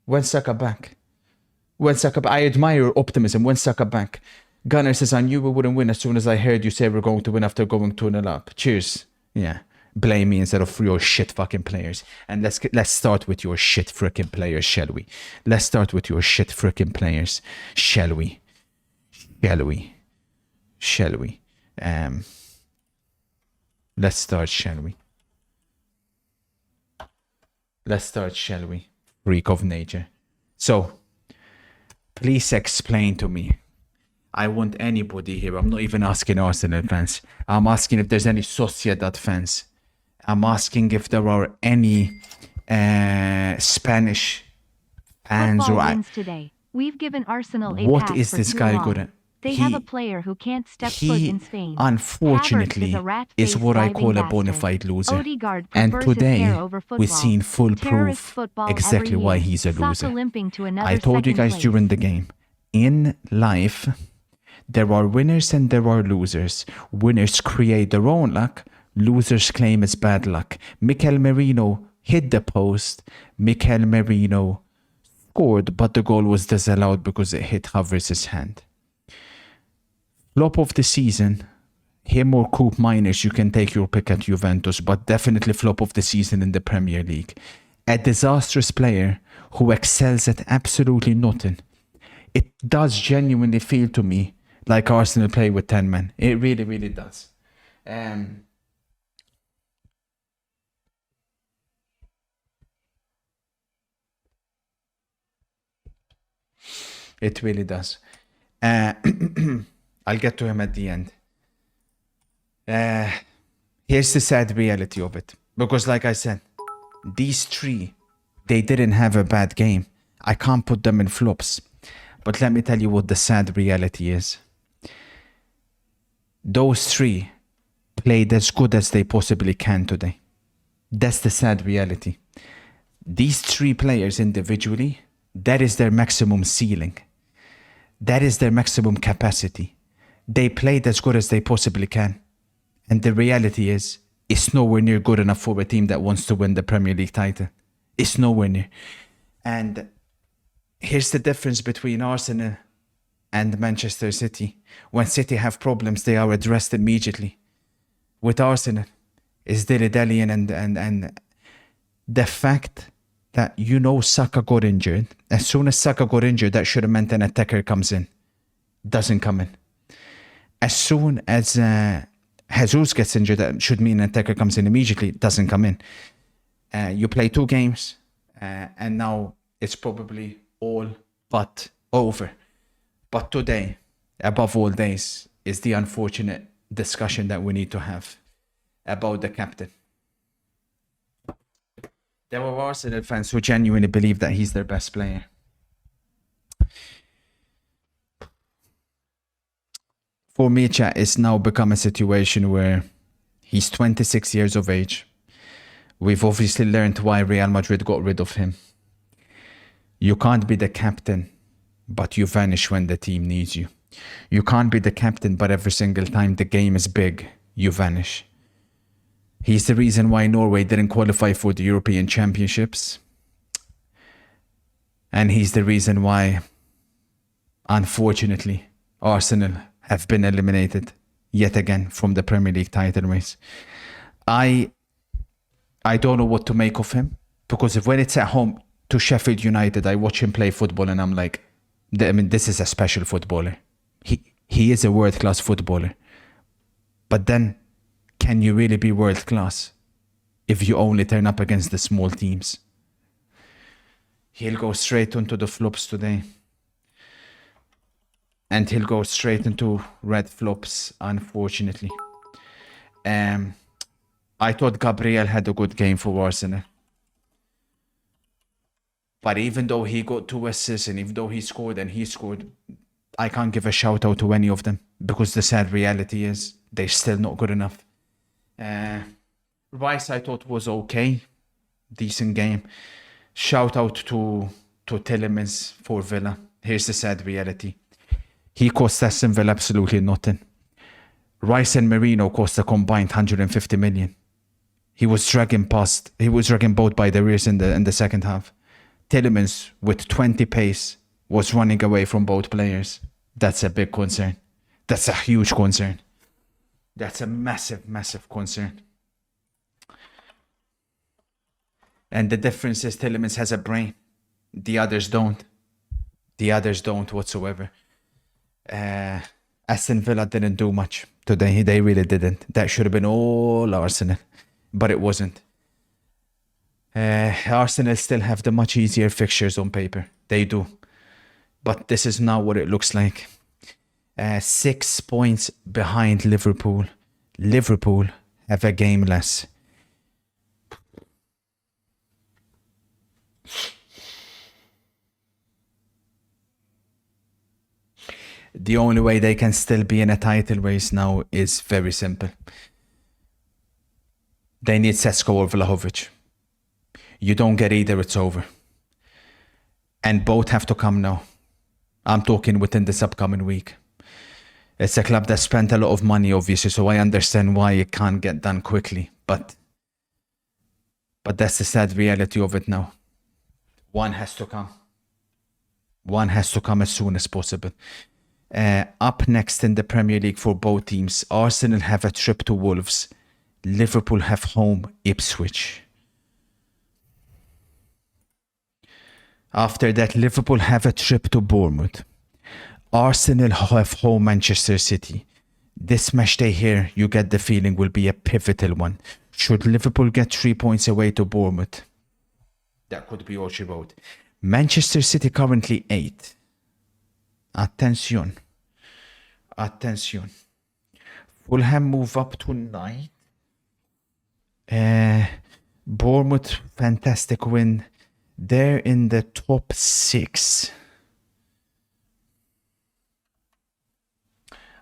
I admire your optimism. When Saka back? Gunnar says, I knew we wouldn't win as soon as I heard you say we're going to win after going 2-0 up. Cheers. Yeah. blame me instead of your shit fucking players. And let's start with your shit freaking players, shall we? Let's start with your shit freaking players, shall we? Shall we? Shall we? Let's start, shall we? Let's start, shall we? Freak of nature. So, please explain to me. I want anybody here. I'm not even asking Arsenal fans. I'm asking if there's any Sociedad fans. I'm asking if there are any Spanish fans. Football Or wins today. We've given Arsenal a what pass is for this too guy long. good at? They have a player who can't step foot in Spain. Unfortunately, Havertz is a rat-faced is what I call a diving bona bastard. fide loser. Odegaard And prefers his today, hair over we've football. seen full Terrorist proof football exactly every why year. he's a Saka loser. limping to another I told you second guys place. during the game, in life, there are winners and there are losers. Winners create their own luck. Losers claim it's bad luck. Mikel Merino hit the post. Mikel Merino scored, but the goal was disallowed because it hit Havertz's hand. Flop of the season, him or Coop Miners, you can take your pick at Juventus, but definitely flop of the season in the Premier League. A disastrous player who excels at absolutely nothing. It does genuinely feel to me like Arsenal play with 10 men. It really, really does. It really does. I'll get to him at the end. Here's the sad reality of it. Because like I said, these three, they didn't have a bad game. I can't put them in flops. But let me tell you what the sad reality is. Those three played as good as they possibly can today. That's the sad reality. These three players individually, that is their maximum ceiling. That is their maximum capacity. They played as good as they possibly can. And the reality is, it's nowhere near good enough for a team that wants to win the Premier League title. It's nowhere near. And here's the difference between Arsenal and Manchester City. When City have problems, they are addressed immediately. With Arsenal, it's dilly-dallying and the fact that Saka got injured. As soon as Saka got injured, that should have meant an attacker comes in. Doesn't come in. As soon as Jesus gets injured, that should mean an attacker comes in immediately. Doesn't come in. You play 2 games, and now it's probably all but over. But today, above all days, is the unfortunate discussion that we need to have about the captain. There were Arsenal fans who genuinely believe that he's their best player. For me, chat, it's now become a situation where he's 26 years of age. We've obviously learned why Real Madrid got rid of him. You can't be the captain, but you vanish when the team needs you. You can't be the captain, but every single time the game is big, you vanish. He's the reason why Norway didn't qualify for the European Championships. And he's the reason why, unfortunately, Arsenal have been eliminated yet again from the Premier League title race. I don't know what to make of him, because when it's at home to Sheffield United, I watch him play football and I'm like, this is a special footballer. He is a world-class footballer. But then, can you really be world-class if you only turn up against the small teams? He'll go straight into the flops today. And he'll go straight into red flops, unfortunately. I thought Gabriel had a good game for Arsenal. But even though he got 2 assists and even though he scored and he scored, I can't give a shout out to any of them, because the sad reality is they're still not good enough. Rice, I thought, was okay. Decent game. Shout out to Tielemans for Villa. Here's the sad reality. He cost Aston Villa absolutely nothing. Rice and Merino cost a combined 150 million. He was dragging both by the rears in the second half. Tielemans, with 20 pace, was running away from both players. That's a big concern. That's a huge concern. That's a massive, massive concern. And the difference is Tielemans has a brain. The others don't. The others don't whatsoever. Aston Villa didn't do much today. They really didn't. That should have been all Arsenal. But it wasn't. Arsenal still have the much easier fixtures on paper. They do. But this is not what it looks like. 6 points behind Liverpool. Liverpool have a game less. The only way they can still be in a title race now is very simple. They need Sesko or Vlahovic. You don't get either, it's over. And both have to come now. I'm talking within this upcoming week. It's a club that spent a lot of money, obviously, so I understand why it can't get done quickly. But that's the sad reality of it now. One has to come. One has to come as soon as possible. Up next in the Premier League for both teams, Arsenal have a trip to Wolves. Liverpool have home Ipswich. After that, Liverpool have a trip to Bournemouth. Arsenal have home Manchester City. This match day here, you get the feeling, will be a pivotal one. Should Liverpool get 3 points away to Bournemouth, that could be all she wrote. Manchester City currently 8. Attention. Attention. Fulham move up to 9. Bournemouth, fantastic win. They're in the top 6.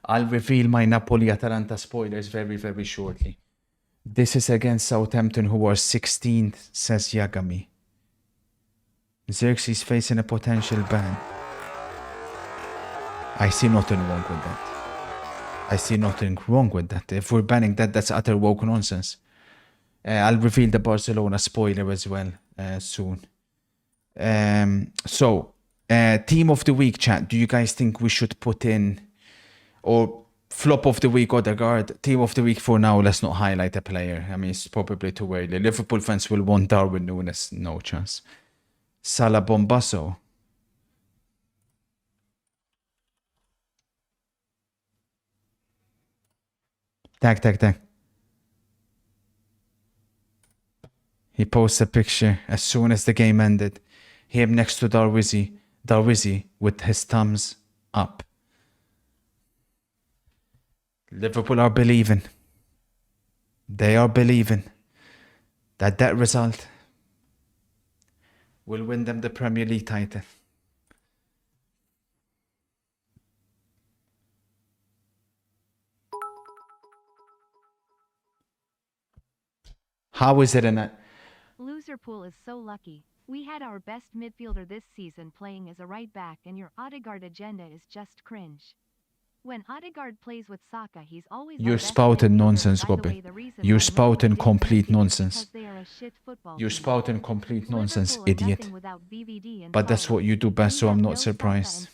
I'll reveal my Napoli-Atalanta spoilers very, very shortly. This is against Southampton, who are 16th, says Yagami. Xerxes facing a potential ban. I see nothing wrong with that. I see nothing wrong with that. If we're banning that, that's utter woke nonsense. I'll reveal the Barcelona spoiler as well soon. Team of the week, chat. Do you guys think we should put in, or flop of the week, Odegaard? Team of the week for now, let's not highlight a player. I mean, it's probably too early. Liverpool fans will want Darwin Núñez. No chance. Salah Bombasso. Tag. He posts a picture as soon as the game ended. Him next to Darwizi with his thumbs up. Liverpool are believing. They are believing that result will win them the Premier League title. How is it in it? Loserpool is so lucky. We had our best midfielder this season playing as a right back, and your Odegaard agenda is just cringe. When Odegaard plays with Saka, he's always You're spouting nonsense, Gobi. You're spouting complete nonsense. You're spouting complete nonsense, idiot. But that's what you do best, so I'm not surprised.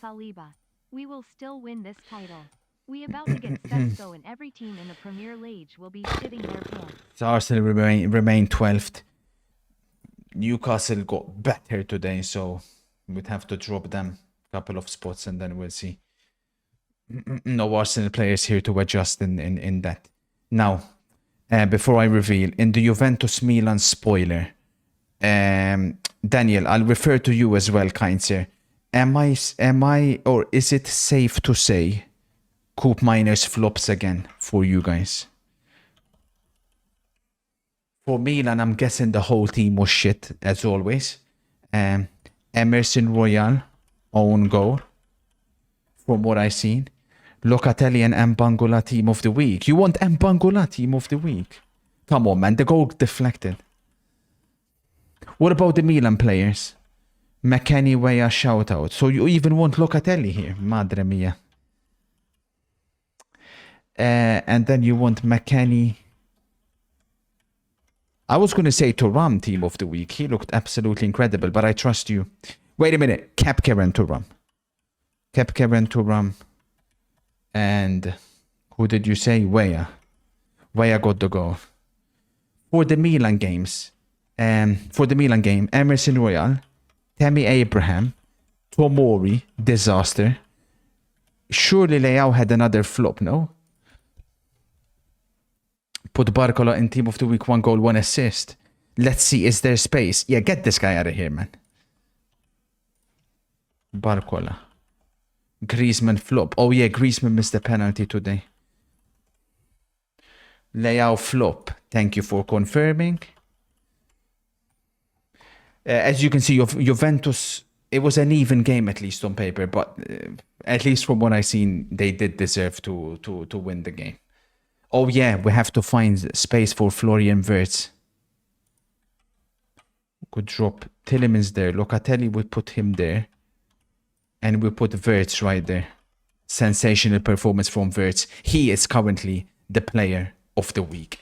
We will still win this title. We about to get Sesko, and every team in the Premier League will be shitting their pants. So Arsenal remain 12th. Newcastle got better today, so we'd have to drop them a couple of spots and then we'll see. No Arsenal players here to adjust in that. Now, before I reveal, in the Juventus Milan spoiler, Daniel, I'll refer to you as well, kind sir. Am I, or is it safe to say Coop Miners flops again for you guys? For Milan, I'm guessing the whole team was shit, as always. Emerson Royal, own goal, from what I've seen. Locatelli and Mbangula team of the week. You want Mbangula team of the week? Come on, man. The goal deflected. What about the Milan players? McKennie, Weah, shout out. So you even want Locatelli here? Madre mia. And then you want McKennie. I was going to say Thuram team of the week. He looked absolutely incredible, but I trust you. Wait a minute. Kepker and Thuram. And who did you say? Weah. Weah got the goal. For the Milan games, For the Milan game, Emerson Royal, Tammy Abraham, Tomori, disaster. Surely Leao had another flop, no? Put Barcola in team of the week, 1 goal, 1 assist. Let's see, is there space? Yeah, get this guy out of here, man. Barcola. Griezmann flop. Oh yeah, Griezmann missed the penalty today. Leao flop. Thank you for confirming. As you can see, Juventus, it was an even game at least on paper, but at least from what I've seen, they did deserve to win the game. Oh yeah, we have to find space for Florian Wirtz. Could drop Tielemans there. Locatelli, we put him there. And we put Wirtz right there. Sensational performance from Wirtz. He is currently the player of the week.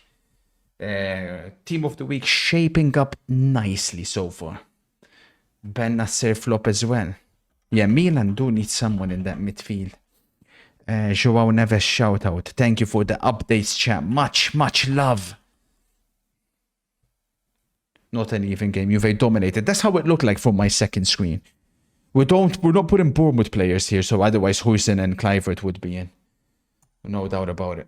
Team of the week shaping up nicely so far. Ben Nasser flop as well. Yeah, Milan do need someone in that midfield. Joao Neves shout out. Thank you for the updates, chat. Much love. Not an even game. Juve dominated. That's how it looked like from my second screen. We're not putting Bournemouth players here, so otherwise Huijsen and Kluivert would be in. No doubt about it.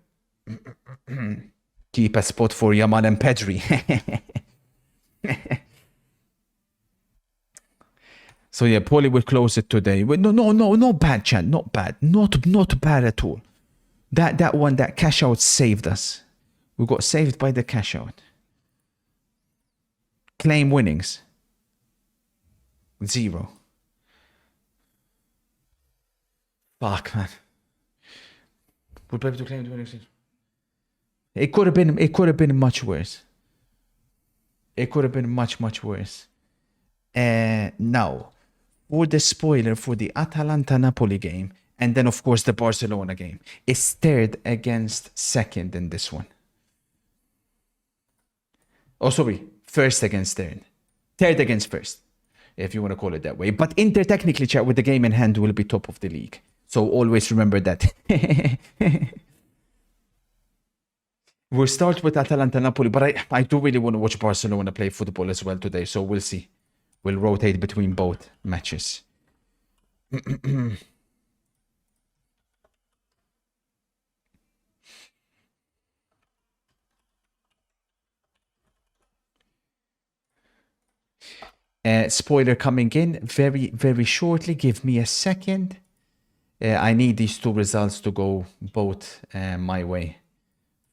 Keep a spot for Yamal and Pedri. So yeah, Paulie will close it today. No bad, chat. Not bad. Not bad at all. That one, that cash out saved us. We got saved by the cash out. Claim winnings. 0. Fuck, man. We'll be able to claim the winnings. It could have been much worse. It could have been much worse. Now, for the spoiler for the Atalanta-Napoli game, and then of course the Barcelona game, is third against second in this one. Oh, sorry, first against third. Third against first, if you want to call it that way. But Inter technically, chat, with the game in hand, will be top of the league. So always remember that. We'll start with Atalanta-Napoli, but I do really want to watch Barcelona play football as well today, so we'll see. We'll rotate between both matches. Spoiler coming in very shortly. Give me a second. I need these two results to go both my way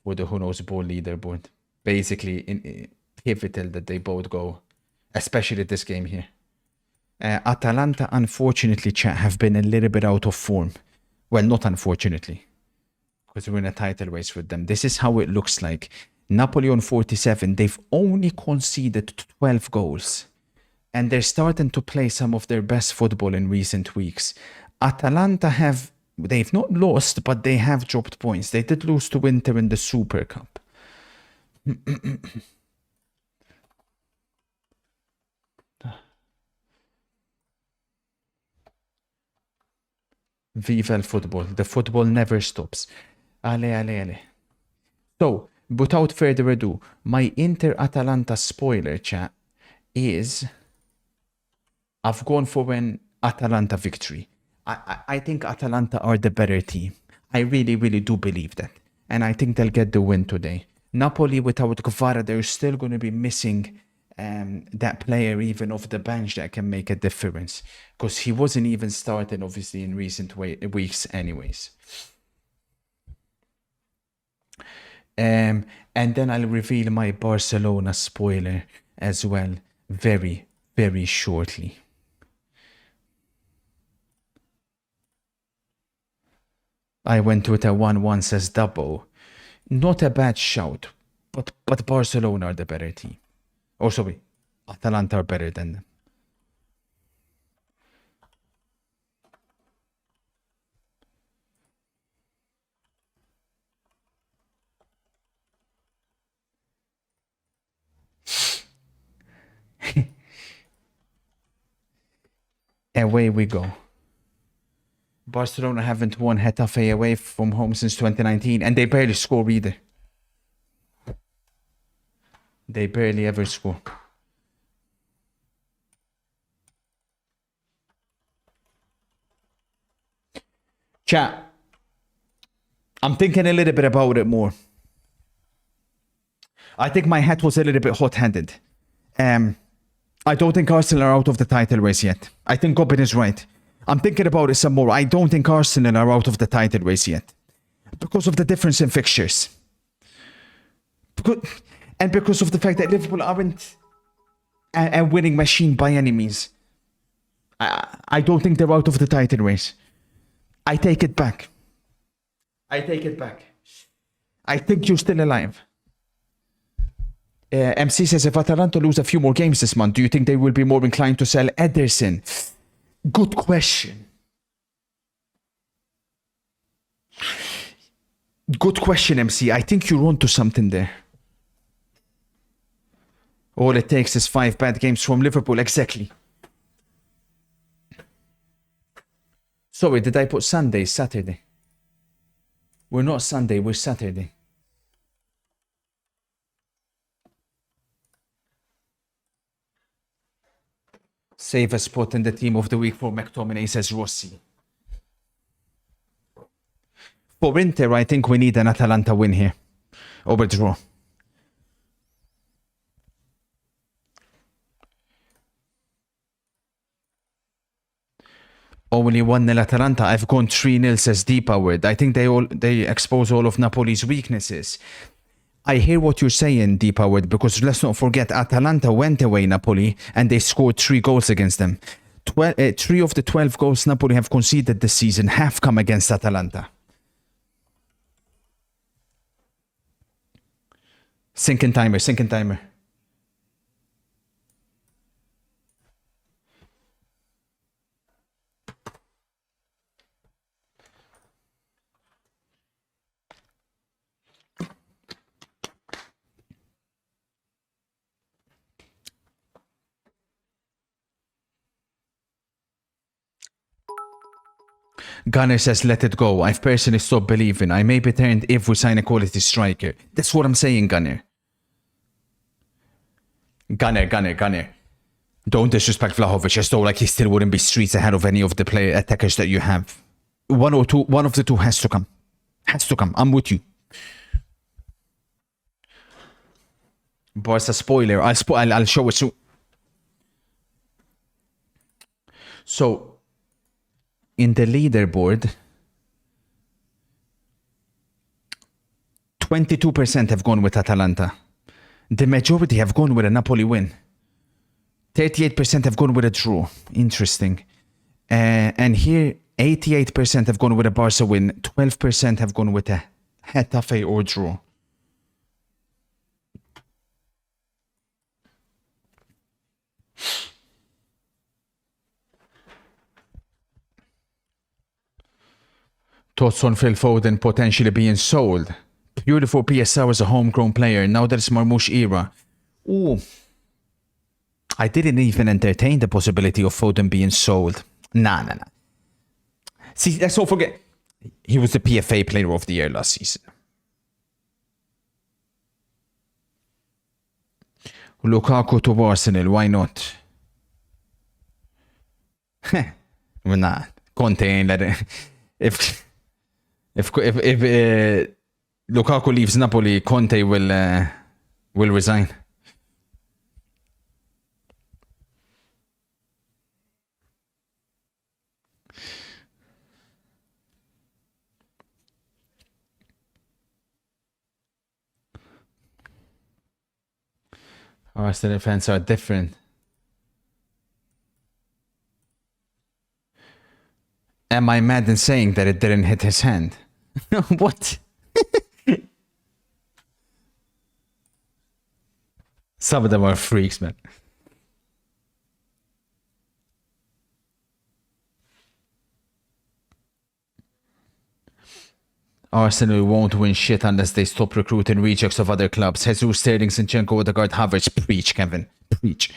for the Who Knows Ball leaderboard. Basically, pivotal that they both go, especially this game here. Atalanta, unfortunately, chat, have been a little bit out of form. Well, not unfortunately, because we're in a title race with them. This is how it looks like. Napoli on 47. They've only conceded 12 goals. And they're starting to play some of their best football in recent weeks. Atalanta they've not lost, but they have dropped points. They did lose to Inter in the Super Cup. Viva el football. The football never stops. Ale. So, without further ado, my Inter-Atalanta spoiler, chat, is... I've gone for an Atalanta victory. I think Atalanta are the better team. I really do believe that. And I think they'll get the win today. Napoli without Kvara, they're still going to be missing that player even off the bench that can make a difference. Because he wasn't even starting, obviously, in recent weeks anyways. And then I'll reveal my Barcelona spoiler as well very shortly. I went with a 1-1, says Dubbo. Not a bad shout, but Barcelona are the better team. Or sorry, Atalanta are better than them. Away we go. Barcelona haven't won Getafe away from home since 2019, and they barely score either. They barely ever score. Chat. I'm thinking a little bit about it more. I think my head was a little bit hot-handed. I don't think Arsenal are out of the title race yet. I think Gobbin is right. I'm thinking about it some more. I don't think Arsenal are out of the title race yet. Because of the difference in fixtures. And because of the fact that Liverpool aren't a winning machine by any means. I don't think they're out of the title race. I take it back. I think you're still alive. MC says, if Atalanta lose a few more games this month, do you think they will be more inclined to sell Ederson? Good question. Good question, MC. I think you're onto something there. All it takes is 5 bad games from Liverpool. Exactly. Sorry, did I put Sunday? Saturday. We're not Sunday, we're Saturday. Save a spot in the team of the week for McTominay, says Rossi. For Inter, I think we need an Atalanta win here. Over draw. Only 1-0 Atalanta. I've gone 3-0, says D-Powered. I think they expose all of Napoli's weaknesses. I hear what you're saying, D-Powered, because let's not forget, Atalanta went away Napoli and they scored 3 goals against them. 3 of the 12 goals Napoli have conceded this season have come against Atalanta. Sinking timer. Gunner says, let it go. I've personally stopped believing. I may be turned if we sign a quality striker. That's what I'm saying, Gunner. Gunner. Don't disrespect Vlahovic as though like he still wouldn't be streets ahead of any of the player attackers that you have. One of the two has to come. I'm with you. Barca spoiler. I'll show it soon. So, in the leaderboard, 22% have gone with Atalanta. The majority have gone with a Napoli win. 38% have gone with a draw. Interesting. And here, 88% have gone with a Barca win. 12% have gone with a Getafe or draw. Thoughts on Phil Foden potentially being sold. Purely for PSR as a homegrown player. Now that it's Marmoush era. Ooh. I didn't even entertain the possibility of Foden being sold. Nah. See, let's not forget. He was the PFA Player of the Year last season. Lukaku to Arsenal, why not? Nah. Conte ain't let it. If Lukaku leaves Napoli, Conte will resign. Arsenal fans are different. Am I mad in saying that it didn't hit his hand? What? Some of them are freaks, man. Arsenal won't win shit unless they stop recruiting rejects of other clubs. Jesus, Sterling, Zinchenko, Odegaard, Havertz. Preach, Kevin. Preach.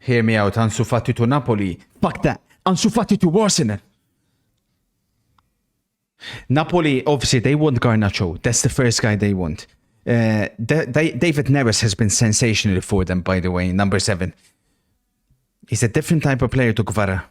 Hear me out. Ansu Fati to Napoli. Fuck that. Ansu Fati to Arsenal. Napoli, obviously, they want Garnacho. That's the first guy they want. David Neres has been sensational for them, by the way, number 7. He's a different type of player to Kvara.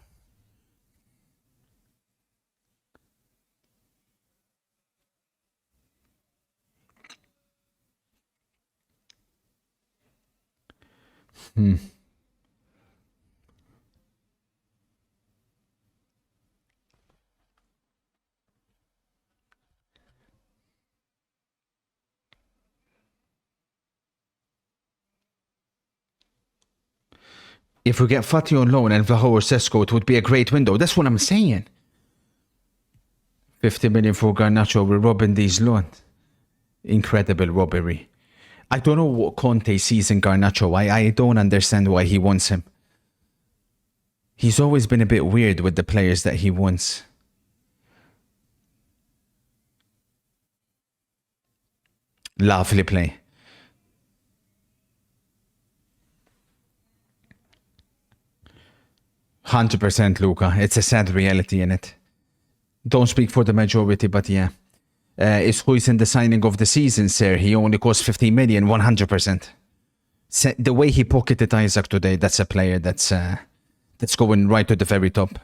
If we get Fati on loan and Vlaho or Sesko, it would be a great window. That's what I'm saying. 50 million for Garnacho. We're robbing these loans. Incredible robbery. I don't know what Conte sees in Garnacho. I don't understand why he wants him. He's always been a bit weird with the players that he wants. Lovely play. %, Luca. It's a sad reality in it. Don't speak for the majority, but yeah. Is Huijsen the signing of the season, sir? He only cost 15 million, 100%. The way he pocketed Isaac today, that's a player that's going right to the very top.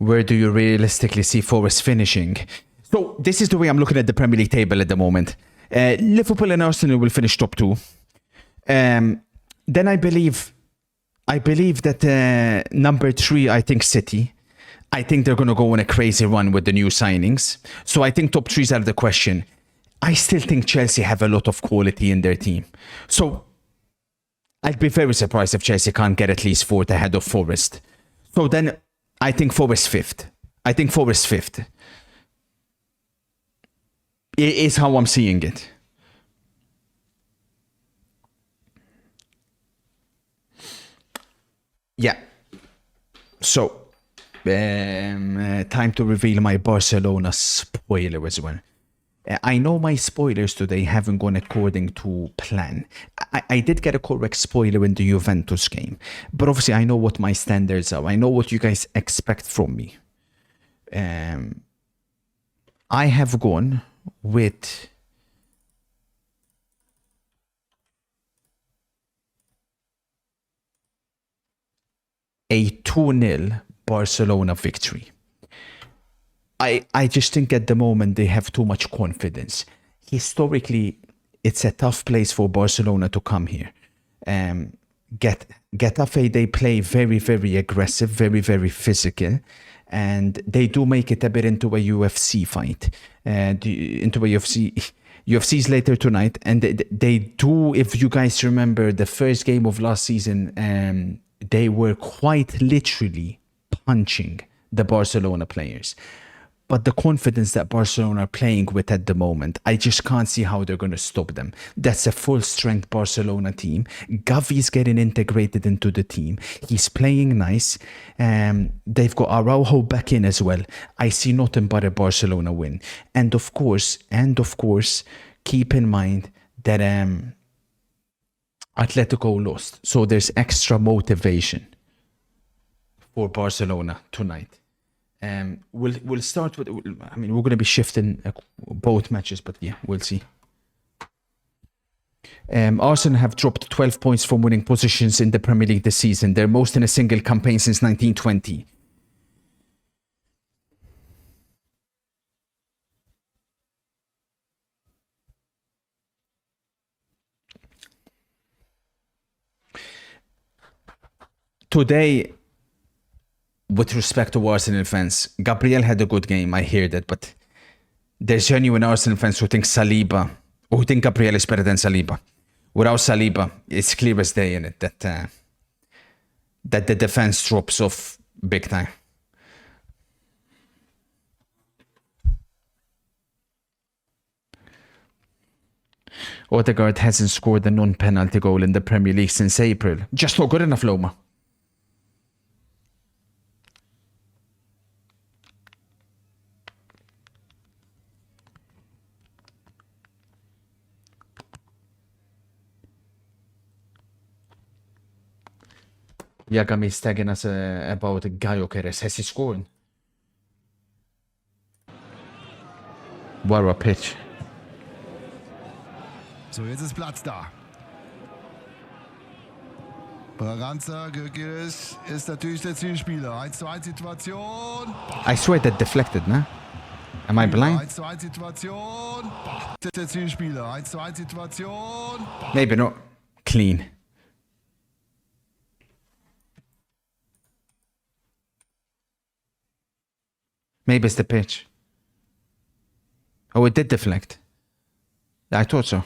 Where do you realistically see Forest finishing? So this is the way I'm looking at the Premier League table at the moment. Liverpool and Arsenal will finish top 2. Then I believe that number 3, I think City. I think they're going to go on a crazy run with the new signings. So I think top 3 is out of the question. I still think Chelsea have a lot of quality in their team. So I'd be very surprised if Chelsea can't get at least 4th ahead of Forest. So then I think Forest 5th. It is how I'm seeing it. Yeah. So, time to reveal my Barcelona spoiler as well. I know my spoilers today haven't gone according to plan. I did get a correct spoiler in the Juventus game. But obviously I know what my standards are. I know what you guys expect from me. I have gone with a 2-0 Barcelona victory. I just think at the moment they have too much confidence. Historically, it's a tough place for Barcelona to come here. Getafe, they play very, very aggressive, very, very physical. And they do make it a bit into a UFC fight. UFC's later tonight. And they do, if you guys remember the first game of last season, they were quite literally punching the Barcelona players. But the confidence that Barcelona are playing with at the moment, I just can't see how they're going to stop them. That's a full-strength Barcelona team. Gavi's getting integrated into the team. He's playing nice. They've got Araujo back in as well. I see nothing but a Barcelona win. And of course, keep in mind that Atletico lost. So there's extra motivation for Barcelona tonight. We'll start with, I mean, we're going to be shifting both matches, but yeah, we'll see. Arsenal have dropped 12 points from winning positions in the Premier League this season. They're most in a single campaign since 1920. Today, with respect to Arsenal fans, Gabriel had a good game, I hear that, but there's genuine Arsenal fans who think Gabriel is better than Saliba. Without Saliba, it's clear as day in it that the defense drops off big time. Odegaard hasn't scored a non-penalty goal in the Premier League since April. Just not good enough, Loma. Yagami is tagging us about Gaiokeres. Has he scored? What a pitch. So, jetzt ist Platz da. Baranza, Gyökeres ist natürlich der Zielspieler. 1:1 Situation. I swear that deflected, no? Am I blind? 1:1 Situation. Der Zielspieler. 1:1 Situation. Maybe not. Clean. Maybe it's the pitch. Oh, it did deflect. I thought so.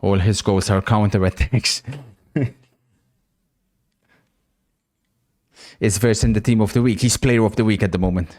All his goals are counter-attacks. Is first in the team of the week. He's player of the week at the moment.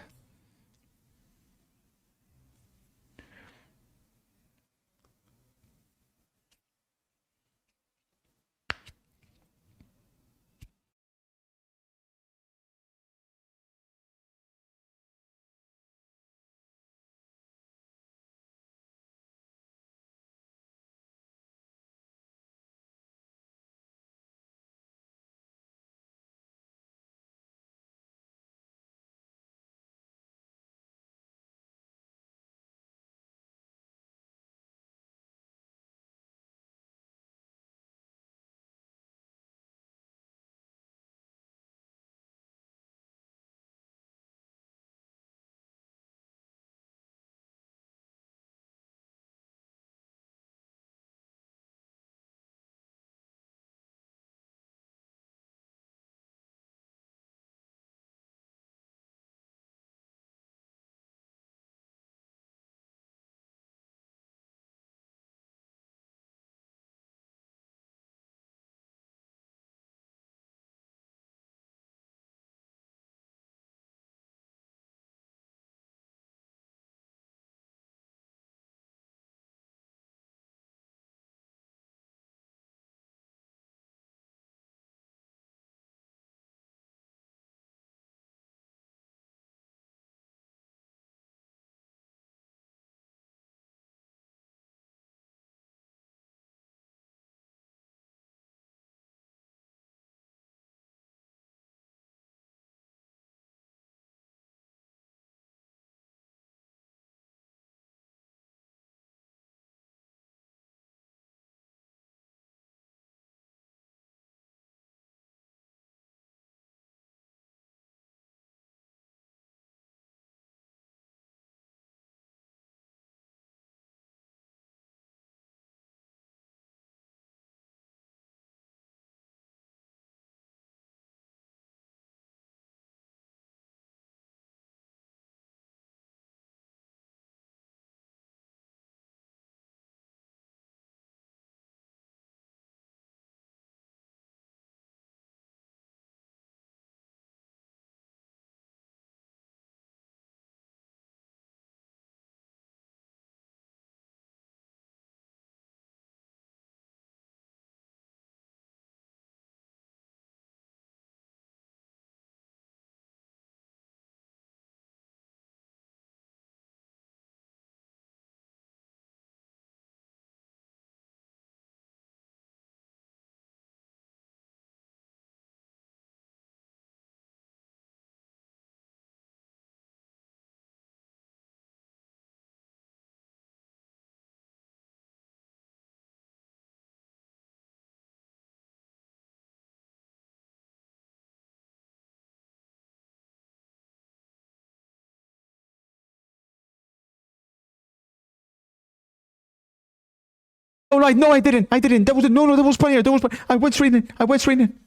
Oh, right. No, I didn't. That was no. That was player. I went straight in.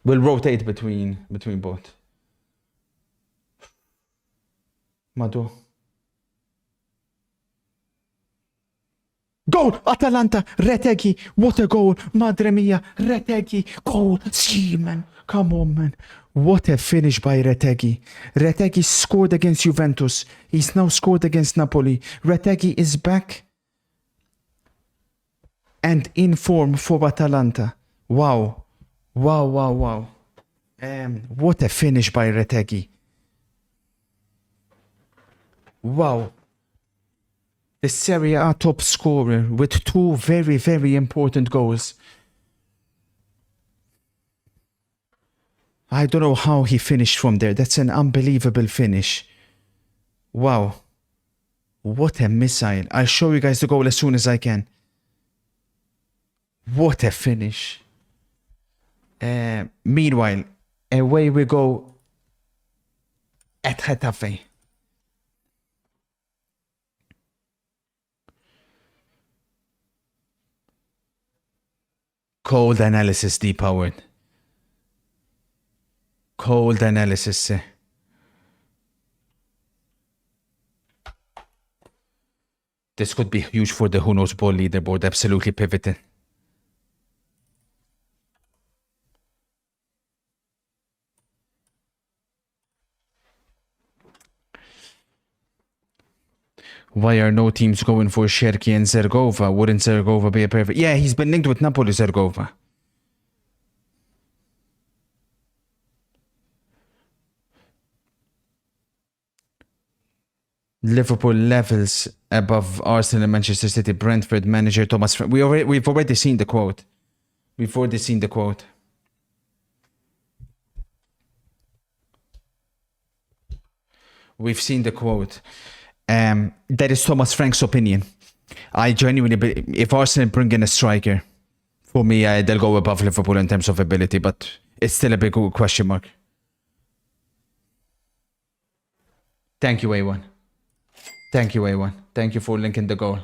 We'll rotate between both. Mado. Goal! Atalanta! Retegui! What a goal! Madre mia! Retegui! Goal! See, man! Come on, man! What a finish by Retegui. Retegui scored against Juventus. He's now scored against Napoli. Retegui is back and in form for Atalanta. Wow. Wow, wow, wow. What a finish by Retegui. Wow. The Serie A top scorer with 2 very, very important goals. I don't know how he finished from there. That's an unbelievable finish. Wow. What a missile. I'll show you guys the goal as soon as I can. What a finish. Meanwhile, away we go at Getafe. Cold analysis, depowered. Cold analysis. This could be huge for the Who Knows Ball leaderboard. Absolutely pivoting. Why are no teams going for Sherky and Zergova? Wouldn't Zergova be a perfect... Yeah, he's been linked with Napoli, Zergova. Liverpool levels above Arsenal and Manchester City. Brentford manager Thomas... We've already seen the quote. We've already seen the quote. We've seen the quote. That is Thomas Frank's opinion. I genuinely believe if Arsenal bring in a striker, for me, they'll go above Liverpool in terms of ability, but it's still a big question mark. Thank you, A1. Thank you, A1. Thank you for linking the goal.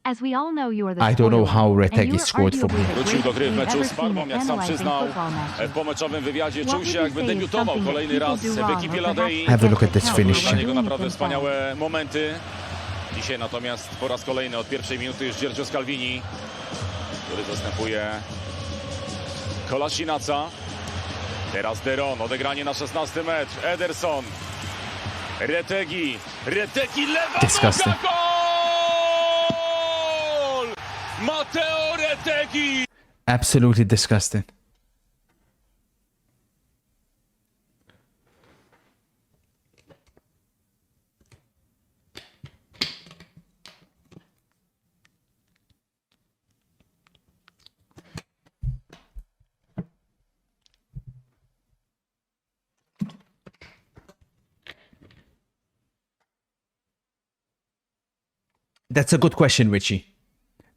As we all know, you are the I don't know how spoiler, and Retegui you are scored for me. arguably the Wrócił do gry w greatest meczu z we've ever Parmą, seen jak at sam analyzing przyznał. football matches. W pomeczowym wywiadzie What czuł did się, he jakby say is debiutował something that kolejny people raz do w wrong ekipie or Ladei. perhaps Have a look at this they finish. Dla can't niego believe naprawdę themselves. wspaniałe momenty. Dzisiaj natomiast po raz kolejny od pierwszej minuty już Giorgio Scalvini, który zastępuje Kolasinaca. Teraz Deron, odegranie na 16 mecz. Ederson. Retegui. Retegui, lewa Disgusting. noga, gol! Matteo Retegui! Absolutely disgusting. That's a good question, Richie.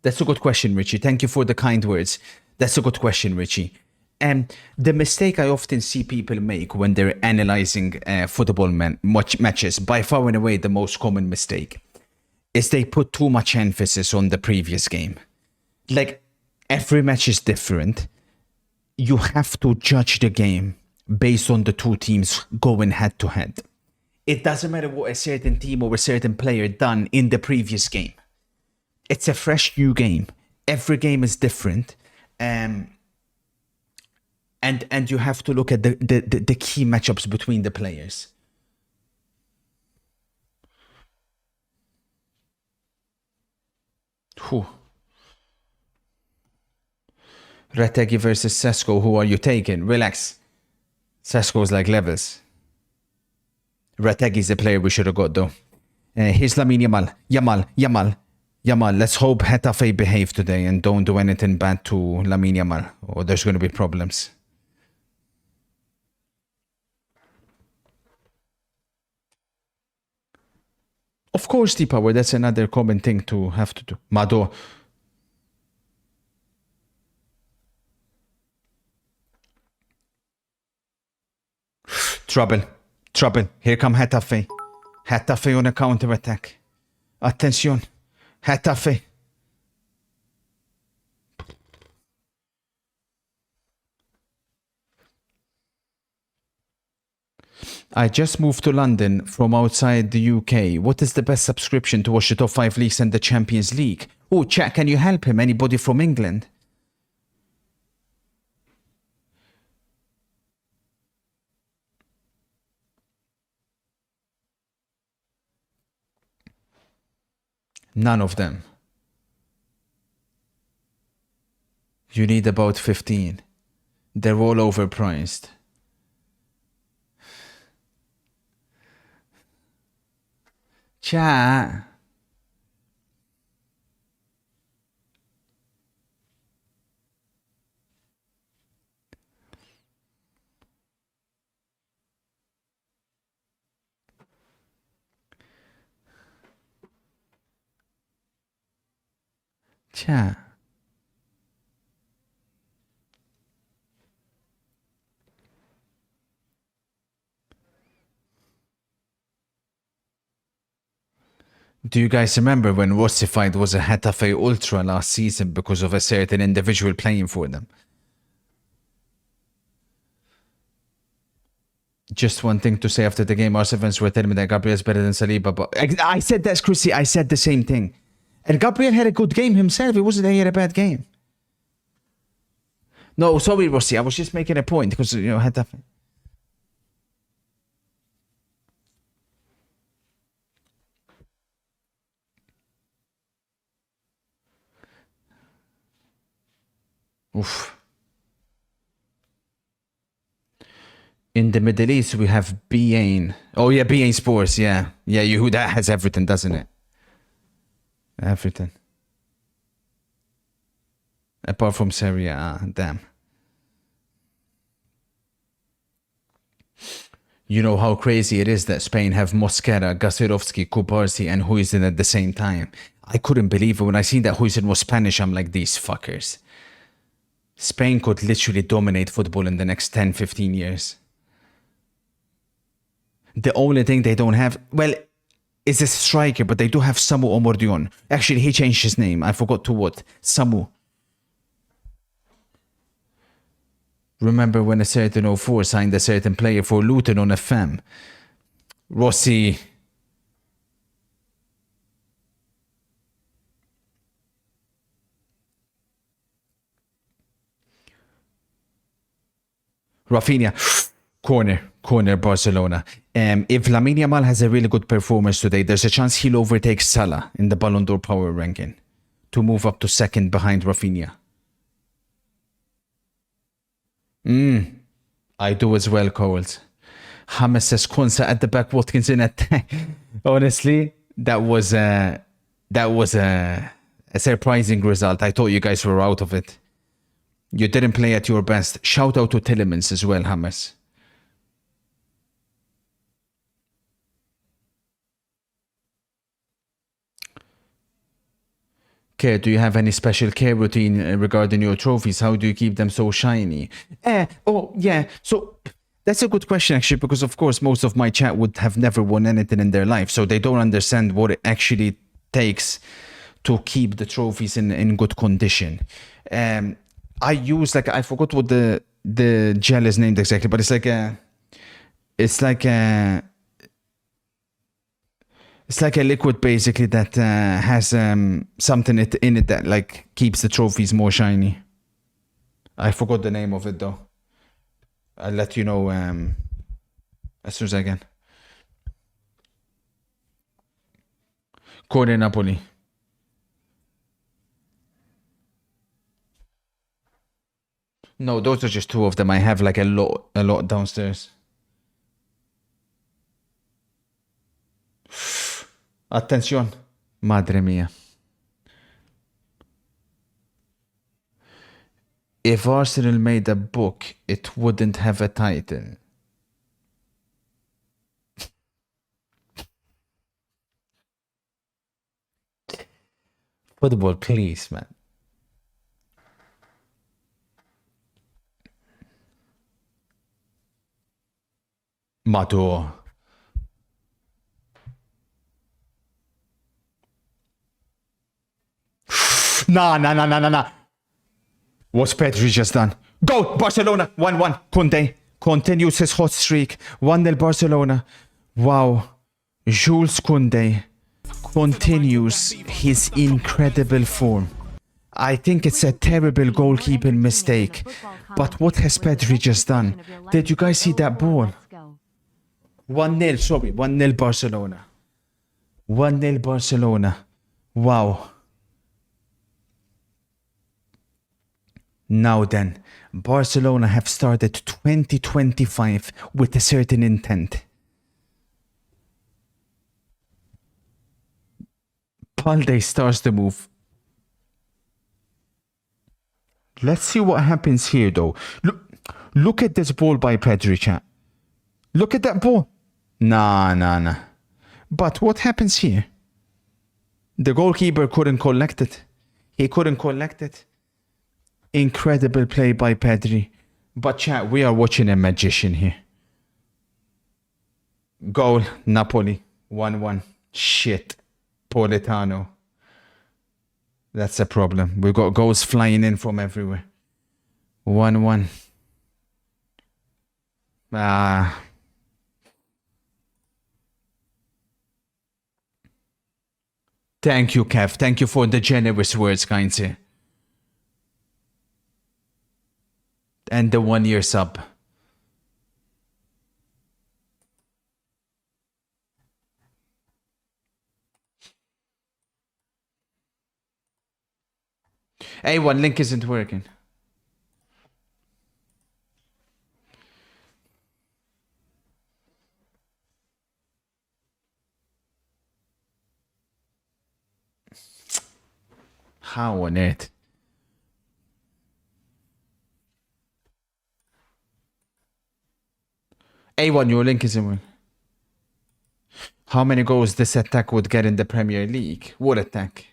That's a good question, Richie. Thank you for the kind words. That's a good question, Richie. The mistake I often see people make when they're analyzing football matches, by far and away the most common mistake, is they put too much emphasis on the previous game. Like, every match is different. You have to judge the game based on the two teams going head to head. It doesn't matter what a certain team or a certain player done in the previous game. It's a fresh new game. Every game is different. And you have to look at the key matchups between the players. Whew. Retegui versus Sesko. Who are you taking? Relax. Sesko's like levels. Retegui's the player we should have got though. Here's Lamine Yamal. Let's hope Getafe behave today and don't do anything bad to Lamine Yamal, or there's going to be problems. Of course, T-Power, that's another common thing to have to do. Mado. Trouble. Here come Getafe. Getafe on a counter-attack. Attention. Getafe. I just moved to London from outside the UK. What is the best subscription to watch the top 5 leagues and the Champions League? Oh, chat, can you help him? Anybody from England? None of them. You need about 15. They're all overpriced. Chat. Chat. Do you guys remember when Rossified was a Getafe Ultra last season because of a certain individual playing for them? Just one thing to say after the game, our fans were telling me that Gabriel's better than Saliba, but I said that's Chrissy. I said the same thing. And Gabriel had a good game himself. It wasn't that he had a bad game. No, sorry, Rossi. I was just making a point because, you know, Getafe. Oof. In the Middle East, we have BAin. Oh, yeah, BAin Sports, yeah. Yeah, that has everything, doesn't it? Everything. Apart from Serie A, damn. You know how crazy it is that Spain have Mosquera, Gasirovski, Kubarsi, and Huijsen at the same time. I couldn't believe it. When I seen that Huijsen was Spanish, I'm like, these fuckers. Spain could literally dominate football in the next 10, 15 years. The only thing they don't have, well, is a striker, but they do have Samu Omordion. Actually, he changed his name. I forgot to what. Samu. Remember when a certain 04 signed a certain player for Luton on a FAM? Rossi. Rafinha. Corner Barcelona. If Lamine Yamal has a really good performance today, there's a chance he'll overtake Salah in the Ballon d'Or power ranking to move up to second behind Rafinha. I do as well, Coles. James says Konsa at the back, Watkins in attack. Honestly, that was a surprising result. I thought you guys were out of it. You didn't play at your best. Shout out to Tillemans as well, James. Okay, do you have any special care routine regarding your trophies? How do you keep them so shiny? Oh, yeah. So that's a good question, actually, because, of course, most of my chat would have never won anything in their life. So they don't understand what it actually takes to keep the trophies in good condition. I use, like, I forgot what the gel is named exactly, but it's like a liquid basically that has something in it that like keeps the trophies more shiny. I forgot the name of it though. I'll let you know as soon as I can. Corner Napoli. No, those are just two of them. I have like a lot downstairs. Attenzione. Madre mia. If Arsenal made a book, it wouldn't have a title. Football, please, man. Mato. Nah. What's Pedri just done? Go, Barcelona! 1-1. Conte continues his hot streak. 1-0 Barcelona. Wow. Jules Koundé. continues his incredible form. I think it's a terrible goalkeeping mistake. But what has Pedri just done? Did you guys see that ball? 1-0, sorry, 1-0 Barcelona. 1-0 Barcelona. Wow. Now then, Barcelona have started 2025 with a certain intent. Balde starts the move. Let's see what happens here, though. Look at this ball by Pedri, chat. Look at that ball. Nah. But what happens here? The goalkeeper couldn't collect it. He couldn't collect it. Incredible play by Pedri. But chat, we are watching a magician here. Goal, Napoli. 1-1. Shit. Politano. That's a problem. We've got goals flying in from everywhere. 1-1. Thank you, Kev. Thank you for the generous words, kind sir. And the 1-year sub. A1 link isn't working. How on earth? A1, your link isn't working. How many goals this attack would get in the Premier League? What attack?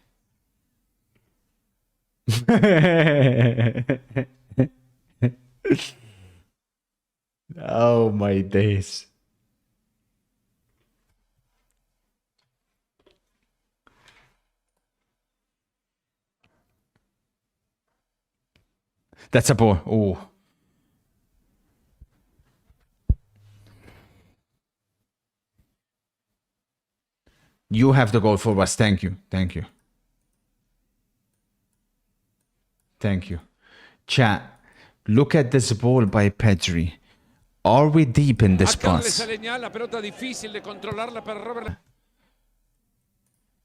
Oh my days. That's a ball. Oh. You have the goal for us. Thank you. Thank you. Thank you. Chat, look at this ball by Pedri. Are we deep in this pass?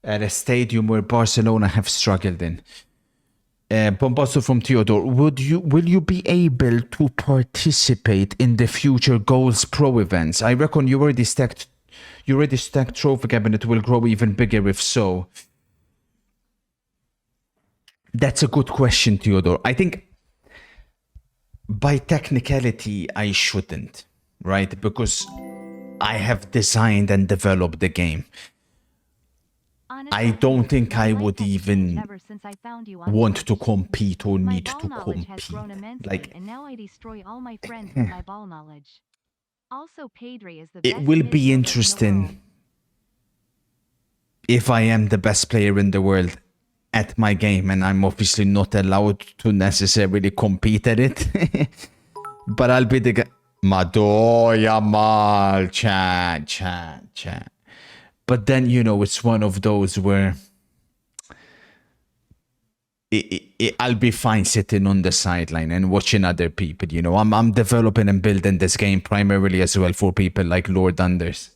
At a stadium where Barcelona have struggled in. Bombasso from Theodore, will you be able to participate in the future Goals Pro events? I reckon you already stacked trophy cabinet will grow even bigger if so. That's a good question, Theodore. I think by technicality, I shouldn't, right? Because I have designed and developed the game. I don't think I would even want to compete or need to compete. Like, and now I destroy all my friends with my ball knowledge. Also, Pedri is the it will be interesting if I am the best player in the world at my game and I'm obviously not allowed to necessarily compete at it. But I'll be the guy. Madoya mal, chat. But then, you know, it's one of those where I'll be fine sitting on the sideline and watching other people. You know, I'm developing and building this game primarily as well for people like Lord Unders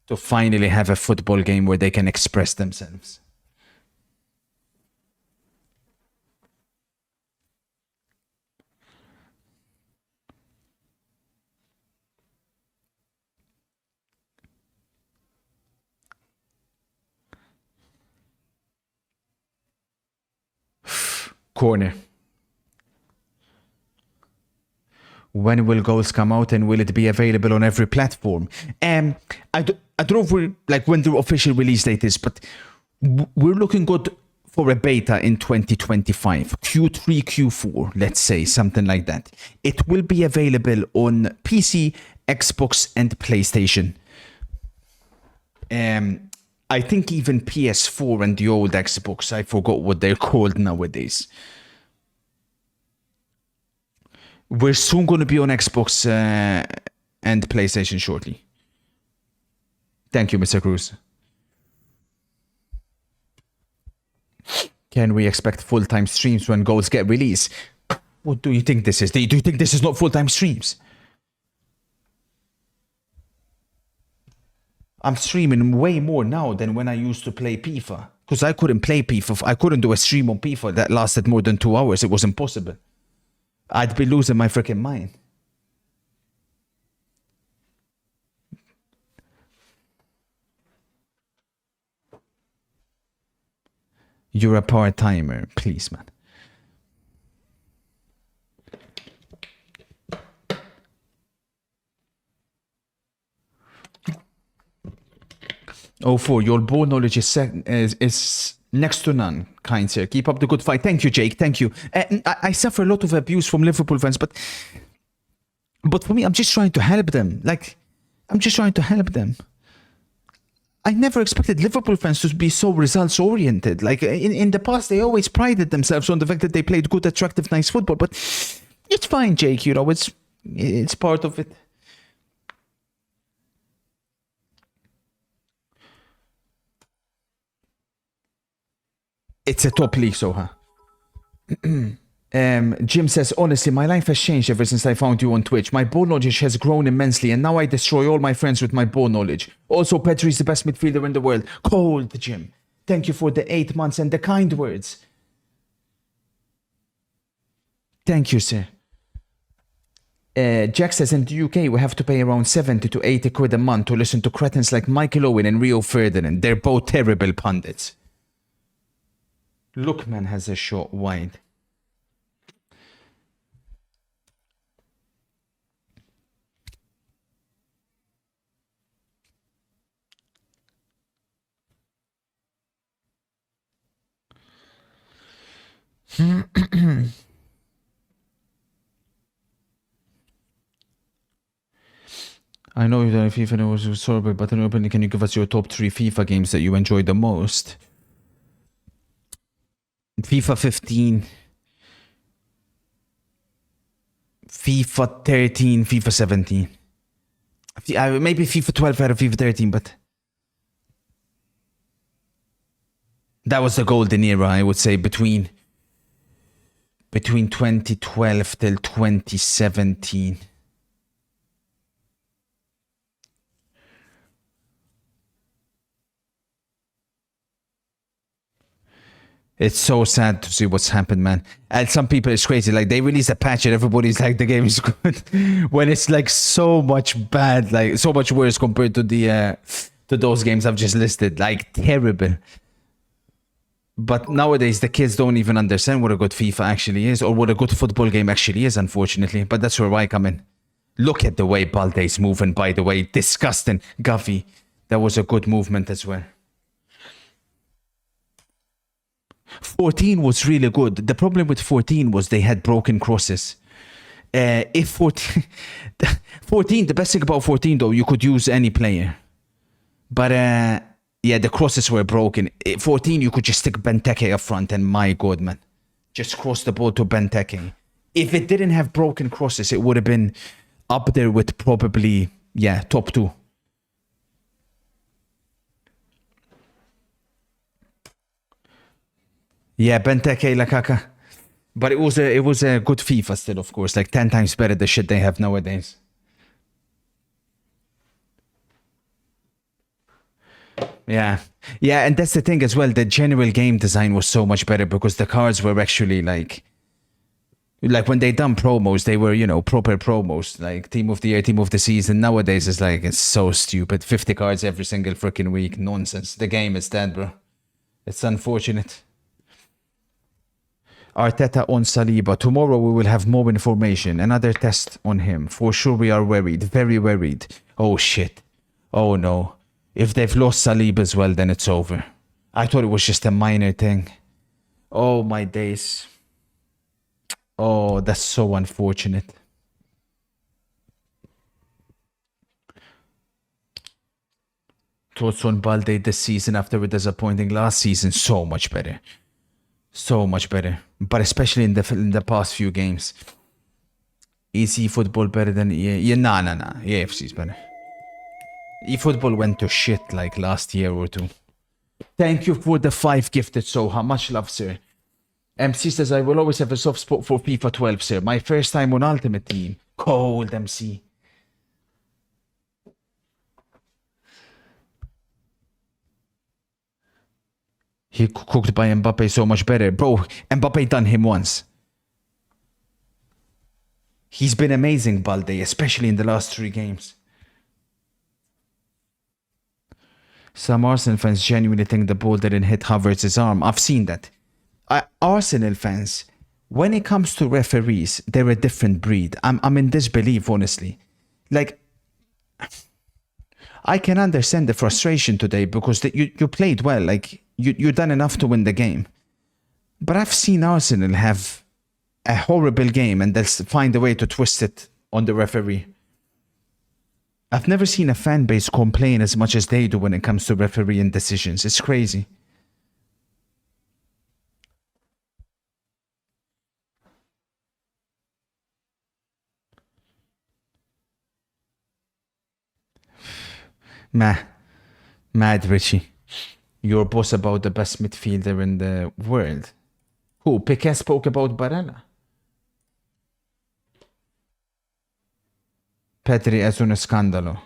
to finally have a football game where they can express themselves. Corner. When will goals come out and will it be available on every platform? I don't know if we're like when the official release date is, but we're looking good for a beta in 2025, Q3, Q4, let's say, something like that. It will be available on PC, Xbox, and PlayStation. I think even PS4 and the old Xbox, I forgot what they're called nowadays. We're soon going to be on Xbox and PlayStation shortly. Thank you, Mr. Cruz. Can we expect full-time streams when goals get released? What do you think this is? Do you think this is not full-time streams? I'm streaming way more now than when I used to play FIFA. Because I couldn't play FIFA. I couldn't do a stream on FIFA that lasted more than 2 hours. It was impossible. I'd be losing my freaking mind. You're a part-timer. Please, man. Oh, four. Your ball knowledge is next to none, kind sir. Keep up the good fight. Thank you, Jake. Thank you. I suffer a lot of abuse from Liverpool fans, but for me, I'm just trying to help them. Like, I'm just trying to help them. I never expected Liverpool fans to be so results-oriented. Like, in the past, they always prided themselves on the fact that they played good, attractive, nice football. But it's fine, Jake. You know, it's part of it. It's a top league, so, huh? Jim says, honestly, my life has changed ever since I found you on Twitch. My ball knowledge has grown immensely, and now I destroy all my friends with my ball knowledge. Also, Pedri is the best midfielder in the world. Cold, Jim. Thank you for the 8 months and the kind words. Thank you, sir. Jack says, in the UK, we have to pay around 70 to 80 quid a month to listen to cretins like Michael Owen and Rio Ferdinand. They're both terrible pundits. Lookman has a shot wide. I know that FIFA was sorry, but in your opinion, can you give us your top 3 FIFA games that you enjoy the most? FIFA 15, FIFA 13, FIFA 17. Maybe FIFA 12 out of FIFA 13, but that was the golden era, I would say, between 2012 till 2017. It's so sad to see what's happened, man. And some people, it's crazy. Like, they release a patch and everybody's like, the game is good. When it's like so much bad, like so much worse compared to the to those games I've just listed. Like, terrible. But nowadays, the kids don't even understand what a good FIFA actually is or what a good football game actually is, unfortunately. But that's where I come in. Look at the way Balde's moving, by the way. Disgusting. Guffey. That was a good movement as well. 14 was really good. The problem with 14 was they had broken crosses. If 14, the best thing about 14 though, you could use any player. But yeah, the crosses were broken. 14, you could just stick Benteke up front and my God, man. Just cross the ball to Benteke. If it didn't have broken crosses, it would have been up there with probably, yeah, top 2. Yeah, Benteke, Lakaka. But it was a good FIFA still, of course. Like 10 times better the shit they have nowadays. Yeah. Yeah, and that's the thing as well. The general game design was so much better because the cards were actually like when they done promos, they were, you know, proper promos. Like team of the year, team of the season. Nowadays it's like, it's so stupid. 50 cards every single freaking week. Nonsense. The game is dead, bro. It's unfortunate. Arteta on Saliba. Tomorrow we will have more information. Another test on him. For sure we are worried. Very worried. Oh shit. Oh no. If they've lost Saliba as well, then it's over. I thought it was just a minor thing. Oh my days. Oh, that's so unfortunate. Thoughts on Balde this season after a disappointing last season? So much better. So much better. But especially in the past few games. Easy football better than EA? Yeah, nah. EAFC is better. eFootball went to shit like last year or two. Thank you for the 5 gifted, Soha. Much love, sir. MC says, I will always have a soft spot for FIFA 12, sir. My first time on Ultimate Team. Cold, MC. He cooked by Mbappe so much better. Bro, Mbappe done him once. He's been amazing, Balde, especially in the last 3 games. Some Arsenal fans genuinely think the ball didn't hit Havertz's arm. I've seen that. Arsenal fans, when it comes to referees, they're a different breed. I'm in disbelief, honestly. Like, I can understand the frustration today because you played well. Like, you done enough to win the game. But I've seen Arsenal have a horrible game and they'll find a way to twist it on the referee. I've never seen a fan base complain as much as they do when it comes to refereeing decisions. It's crazy. Mad Richie. Your boss about the best midfielder in the world. Who? Piqué spoke about Barella. Pedri es un escándalo.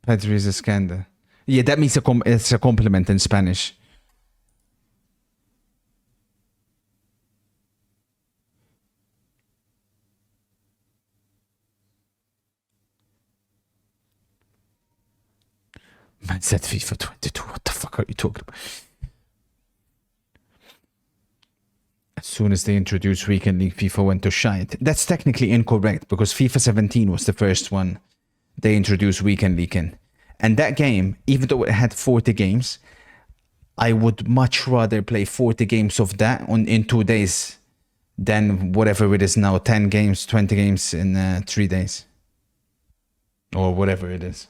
Pedri is a scandal. Yeah, that means it's a compliment in Spanish. Man said FIFA 22. What the fuck are you talking about? As soon as they introduced Weekend League, FIFA went to shite. That's technically incorrect because FIFA 17 was the first one they introduced Weekend League in. And that game, even though it had 40 games, I would much rather play 40 games of that in 2 days than whatever it is now, 10 games, 20 games in 3 days. Or whatever it is.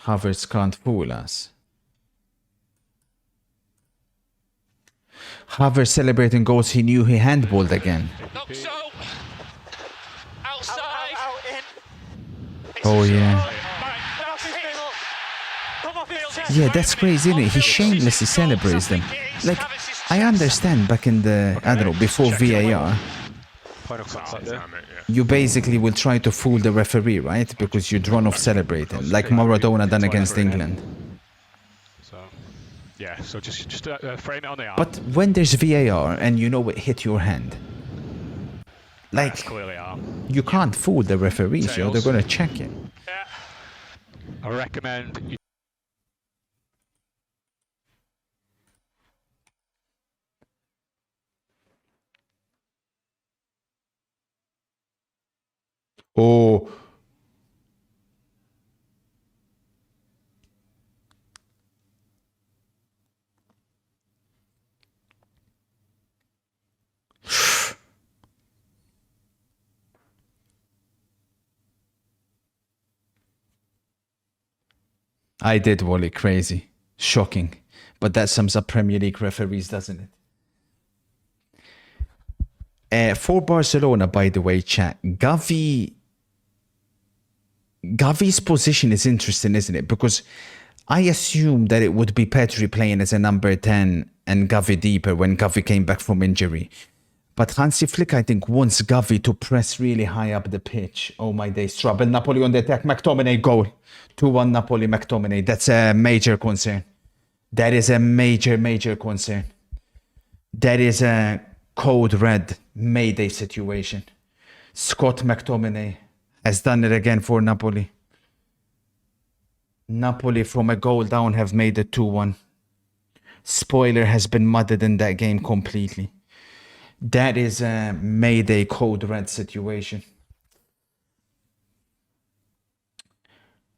Havertz can't fool us. Havertz celebrating goals he knew he handballed again. Oh yeah. Yeah, that's crazy, isn't it? He shamelessly celebrates them. Like, I understand back in the, I don't know, before VAR, you basically will try to fool the referee, right? Because you'd run off celebrating, like Maradona done against England. Yeah, so just frame it on the arm. But when there's VAR and you know it hit your hand, like, you can't fool the referees, yo. They're going to check it. Yeah. I recommend you. Oh. I did, Wally. Crazy. Shocking. But that sums up Premier League referees, doesn't it? For Barcelona, by the way, chat, Gavi's position is interesting, isn't it? Because I assumed that it would be Pedri playing as a number 10 and Gavi deeper when Gavi came back from injury. But Hansi Flick, I think, wants Gavi to press really high up the pitch. Oh my days, trouble. Napoli on the attack. McTominay goal. 2-1 Napoli, McTominay. That's a major concern. That is a major concern. That is a code red Mayday situation. Scott McTominay has done it again for Napoli. Napoli from a goal down have made it 2-1. Spoiler has been mudded in that game completely. That is a Mayday code red situation.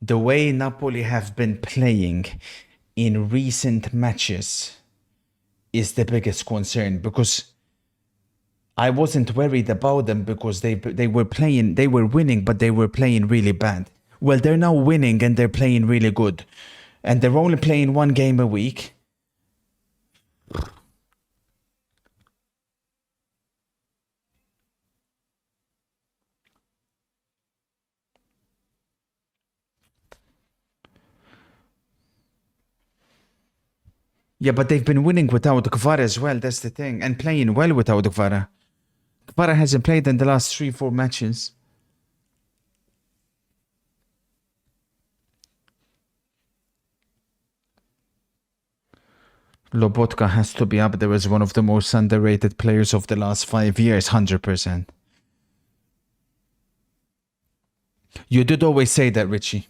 The way Napoli have been playing in recent matches is the biggest concern, because I wasn't worried about them because they were winning, but they were playing really bad. Well, they're now winning and they're playing really good. And they're only playing 1 game a week. Yeah, but they've been winning without Kvara as well. That's the thing. And playing well without Kvara. Kvara hasn't played in the last 3-4 matches. Lobotka has to be up there as one of the most underrated players of the last 5 years, 100%. You did always say that, Richie.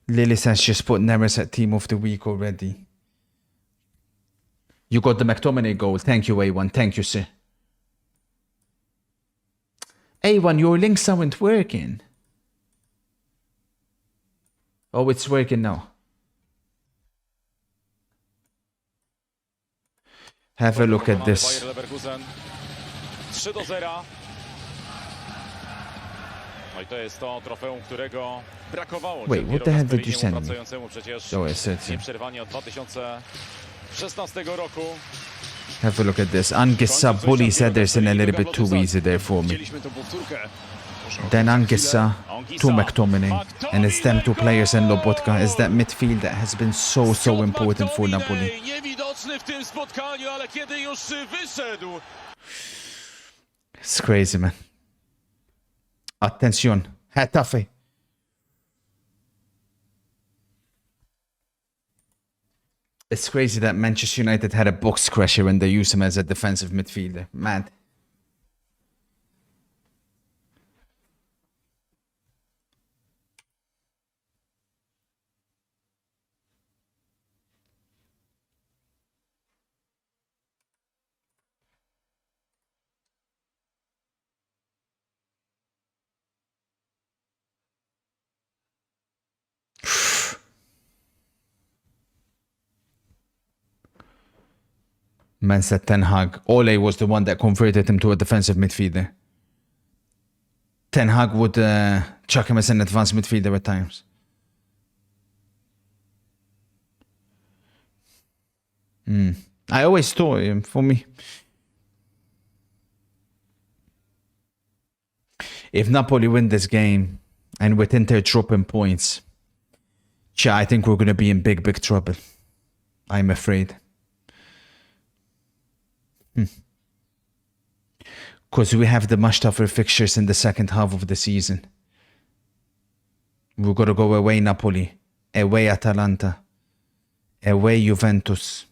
Lily says just put Neres at Team of the Week already. You got the McTominay goal. Thank you, A1. Thank you, sir. A1, your links aren't working. Oh, it's working now. Have a look at this. 3-0. No i to jest to trofeum, którego brakowało. Wait, what the hell did you send me? Pracującemu przecież Oh, it's it. nieprzerwanie od 2016 roku. Have a look at this. Angissa bullies Ederson a little bit too easy there for me. Widzieliśmy tą powtórkę. Then Angissa to McTominay. And it's them two players and Lobotka is that midfield that has been so important for Napoli. Niewidoczny w tym spotkaniu, ale kiedy już wyszedł. It's crazy, man. Attention. Getafe. It's crazy that Manchester United had a box crusher and they used him as a defensive midfielder. Mad. Man said Ten Hag. Ole was the one that converted him to a defensive midfielder. Ten Hag would chuck him as an advanced midfielder at times. I always thought, for me, if Napoli win this game and with Inter dropping points, I think we're going to be in big trouble. I'm afraid. Because we have the much tougher fixtures in the second half of the season. We've got to go away Napoli, away Atalanta, away Juventus.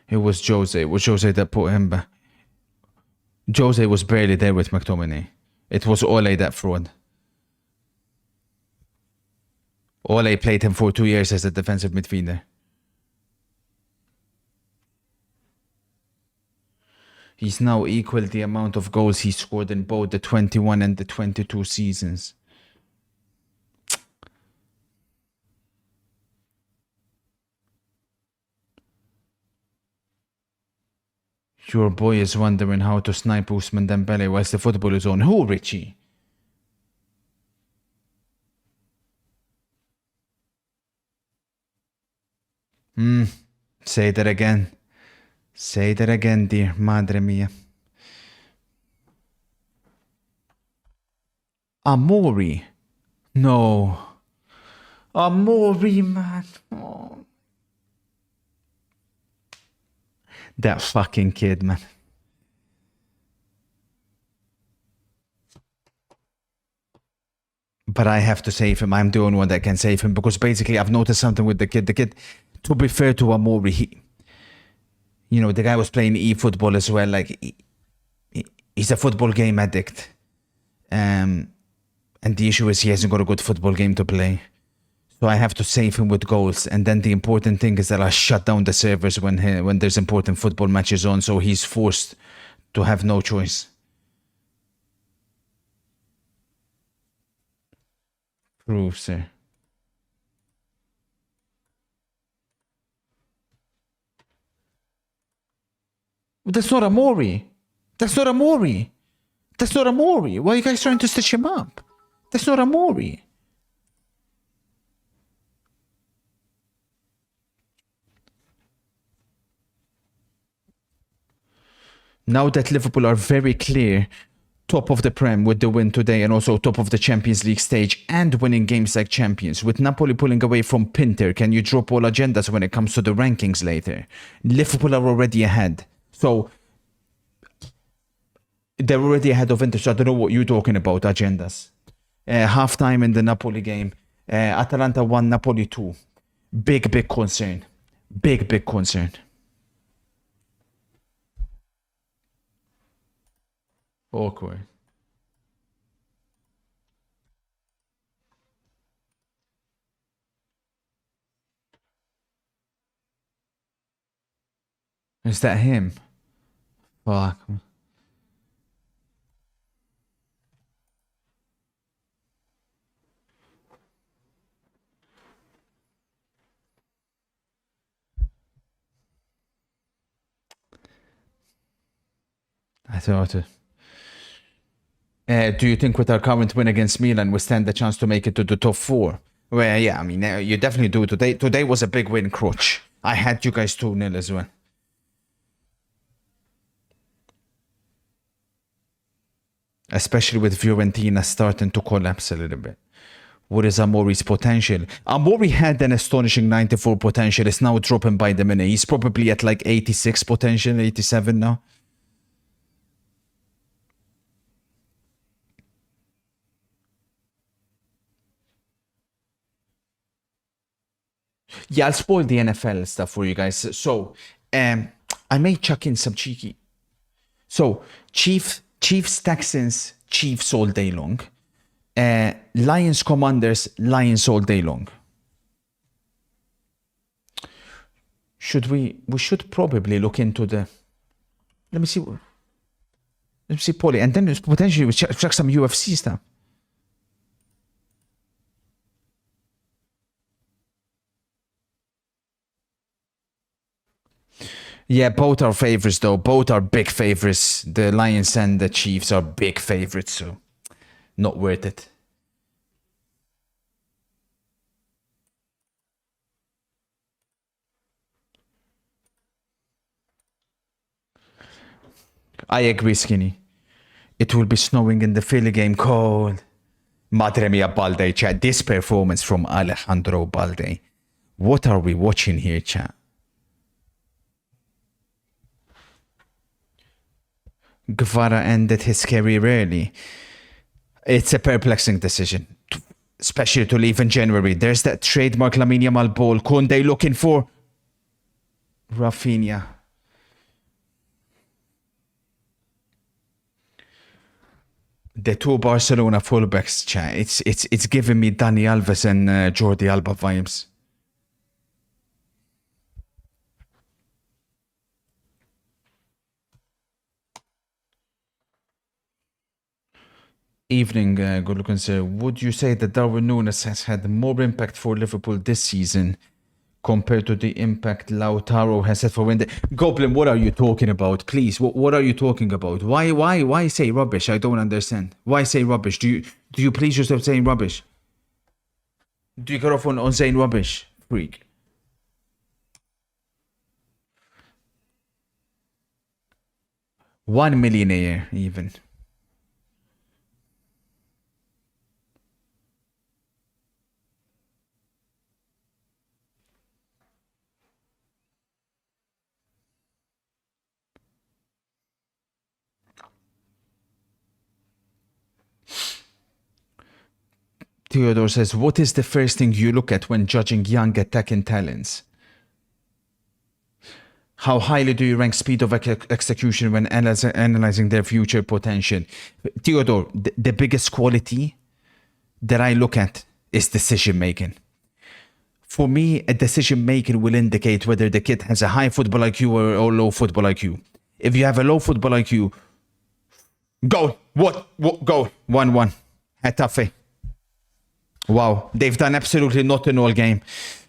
It was Jose. It was Jose that put him back. Jose was barely there with McTominay. It was Ole that fraud. Ole played him for 2 years as a defensive midfielder. He's now equaled the amount of goals he scored in both the 21 and the 22 seasons. Your boy is wondering how to snipe Ousmane Dembele whilst the football is on. Who, Richie? Say that again. Say that again, dear. Madre mia. Amori. No. Amori, man. Oh. That fucking kid, man. But I have to save him. I'm the only one that can save him because basically I've noticed something with the kid. The kid, to be fair to Amori, the guy was playing e-football as well. Like, he's a football game addict. And the issue is he hasn't got a good football game to play. So I have to save him with goals. And then the important thing is that I shut down the servers when there's important football matches on. So he's forced to have no choice. Proof, sir. That's not Amori. That's not Amori. That's not Amori. Why are you guys trying to stitch him up? That's not Amori. Now that Liverpool are very clear top of the Prem with the win today and also top of the Champions League stage and winning games like champions, with Napoli pulling away from Pinter, can you drop all agendas when it comes to the rankings later? Liverpool are already ahead. So they're already ahead of Inter. So I don't know what you're talking about, agendas. Half-time in the Napoli game. Atalanta 1, Napoli 2. Big concern. Big concern. Awkward. Is that him? Fuck. I thought it. Do you think with our current win against Milan, we stand the chance to make it to the top 4? Well, yeah, I mean, you definitely do. Today was a big win, Crutch. I had you guys 2-0 as well. Especially with Fiorentina starting to collapse a little bit. What is Amori's potential? Amori had an astonishing 94 potential. It's now dropping by the minute. He's probably at like 86 potential, 87 now. Yeah, I'll spoil the NFL stuff for you guys. So, I may chuck in some cheeky. So, Chiefs, Texans, Chiefs all day long. Lions, Commanders, Lions all day long. We should probably look into the... Let me see, Paulie. And then potentially we check some UFC stuff. Yeah, both are favorites though. Both are big favorites. The Lions and the Chiefs are big favorites, so not worth it. I agree, Skinny. It will be snowing in the Philly game. Cold. Madre mia Balde, chat. This performance from Alejandro Balde. What are we watching here, chat? Guevara ended his career early. It's a perplexing decision, especially to leave in January. There's that trademark Lamine Yamal ball. Koundé looking for Rafinha. The two Barcelona fullbacks, chat. It's giving me Dani Alves and Jordi Alba vibes. Evening, good looking sir. Would you say that Darwin Núñez has had more impact for Liverpool this season compared to the impact Lautaro has had for Wendy? Goblin, what are you talking about? Please, what are you talking about? Why say rubbish? I don't understand. Why say rubbish? Do you please yourself saying rubbish? Do you get off on saying rubbish, freak? $1 million a year, even. Theodore says, what is the first thing you look at when judging young attacking talents? How highly do you rank speed of execution when analyzing their future potential? Theodore, the biggest quality that I look at is decision making. For me, a decision making will indicate whether the kid has a high football IQ or low football IQ. If you have a low football IQ, go. What? Go. 1-1. Getafe. Wow, they've done absolutely nothing all game.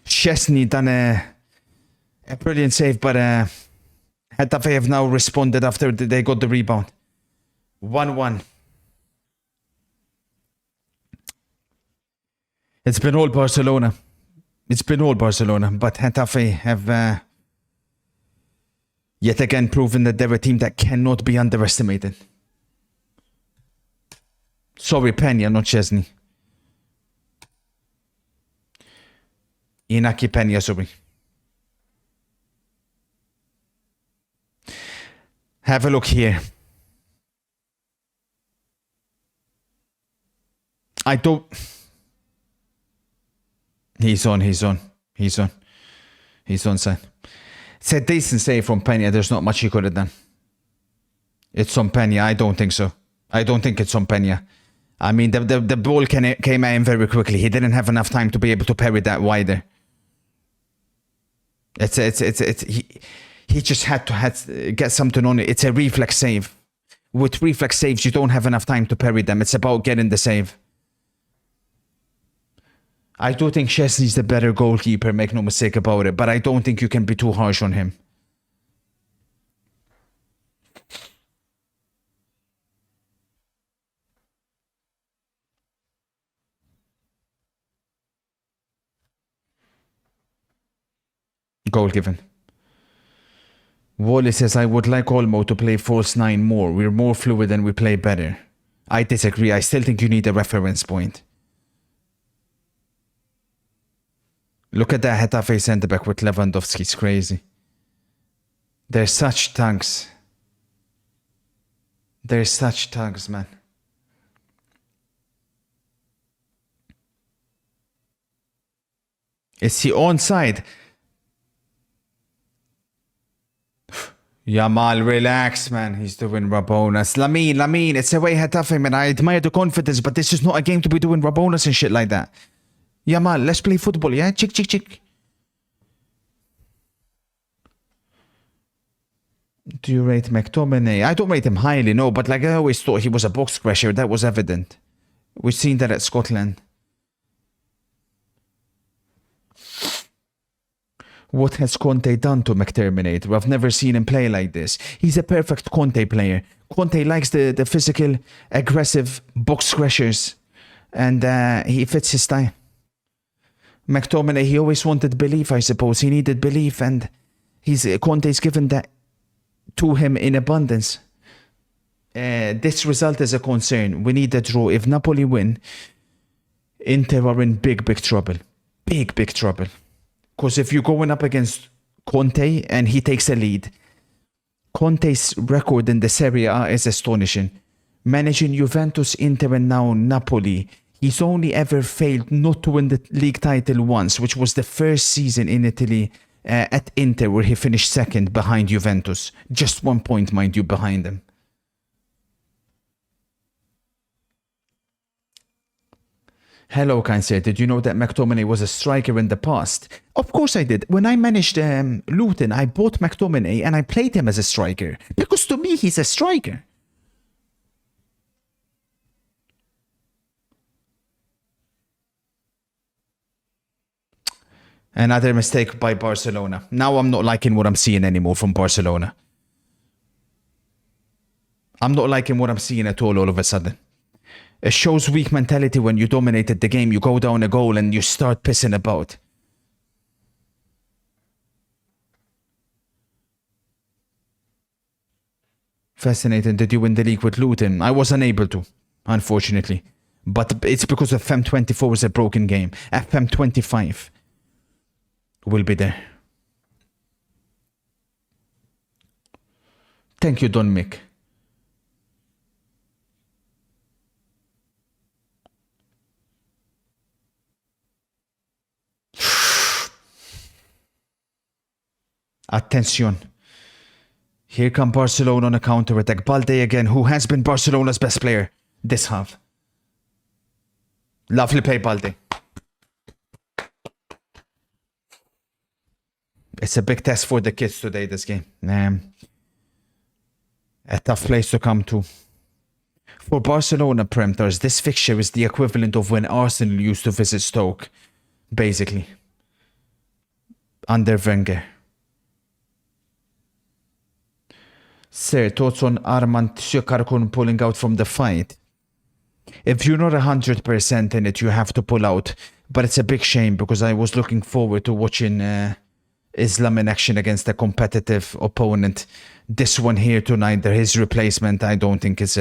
Chesney done a brilliant save, but Getafe have now responded after they got the rebound. 1-1. It's been all Barcelona. But Getafe have... Yet again, proving that they're a team that cannot be underestimated. Sorry, Peña, not Chesney. Inaki Peña, sorry. Have a look here. I don't... He's on, son. It's a decent save from Peña. There's not much he could have done. It's on Peña. I don't think so. I don't think it's on Peña. I mean, the ball came at him very quickly. He didn't have enough time to be able to parry that wider. He just had to get something on it. It's a reflex save. With reflex saves, you don't have enough time to parry them. It's about getting the save. I do think Szczesny's the better goalkeeper, make no mistake about it, but I don't think you can be too harsh on him. Goal given. Wally says, I would like Olmo to play false 9 more. We're more fluid and we play better. I disagree. I still think you need a reference point. Look at that Getafe centre-back with Lewandowski. It's crazy. They're such tanks. They're such tanks, man. Is he onside? Yamal, relax, man. He's doing Rabonas. Lamine, it's a way Getafe, man. I admire the confidence, but this is not a game to be doing Rabonas and shit like that. Yamal, let's play football, yeah? Chick. Do you rate McTominay? I don't rate him highly, no, but like I always thought he was a box crasher. That was evident. We've seen that at Scotland. What has Conte done to McTerminator? I've never seen him play like this. He's a perfect Conte player. Conte likes the physical, aggressive box crashers, and he fits his style. McTominay, he always wanted belief, I suppose. He needed belief, and Conte's given that to him in abundance. This result is a concern. We need a draw. If Napoli win, Inter are in big trouble. Big trouble. Because if you're going up against Conte and he takes a lead, Conte's record in the Serie A is astonishing. Managing Juventus, Inter, and now Napoli, he's only ever failed not to win the league title once, which was the first season in Italy at Inter, where he finished second behind Juventus. Just 1 point, mind you, behind them. Hello, Cancer. Did you know that McTominay was a striker in the past? Of course I did. When I managed Luton, I bought McTominay and I played him as a striker. Because to me, he's a striker. Another mistake by Barcelona. Now I'm not liking what I'm seeing anymore from Barcelona. I'm not liking what I'm seeing at all of a sudden. It shows weak mentality when you dominated the game. You go down a goal and you start pissing about. Fascinating. Did you win the league with Luton? I was unable to, unfortunately. But it's because FM24 was a broken game. FM25 will be there. Thank you, Don Mick. Attention. Here come Barcelona on a counter-attack. Balde again, who has been Barcelona's best player this half. Lovely play, Balde. It's a big test for the kids today, this game. A tough place to come to. For Barcelona Premters, this fixture is the equivalent of when Arsenal used to visit Stoke, basically. Under Wenger. Sir, thoughts on Armand Sjökarkon pulling out from the fight? If you're not 100% in it, you have to pull out. But it's a big shame because I was looking forward to watching Islam in action against a competitive opponent. This one here tonight, his replacement, I don't think is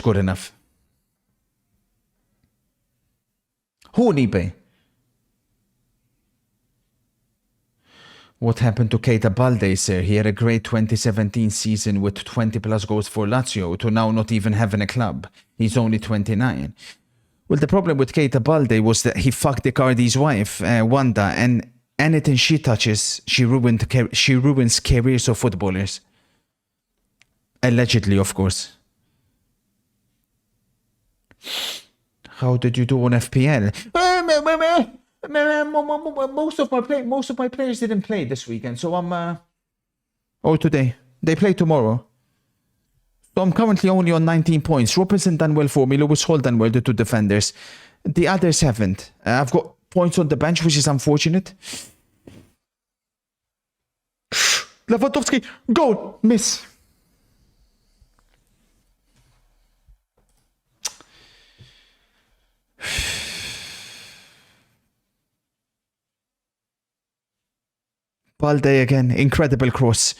good enough. Who Nipe? What happened to Keita Balde, sir? He had a great 2017 season with 20 plus goals for Lazio to now not even having a club. He's only 29. Well, the problem with Keita Balde was that he fucked Icardi's wife, Wanda, and anything she touches, she ruins careers of footballers. Allegedly, of course. How did you do on FPL? Most of my players didn't play this weekend, so I'm or today. They play tomorrow. So I'm currently only on 19 points. Robertson done well for me. Lewis Hall done well, the two defenders. The others haven't. I've got points on the bench, which is unfortunate. Lewandowski, goal, miss. Balde again, incredible cross.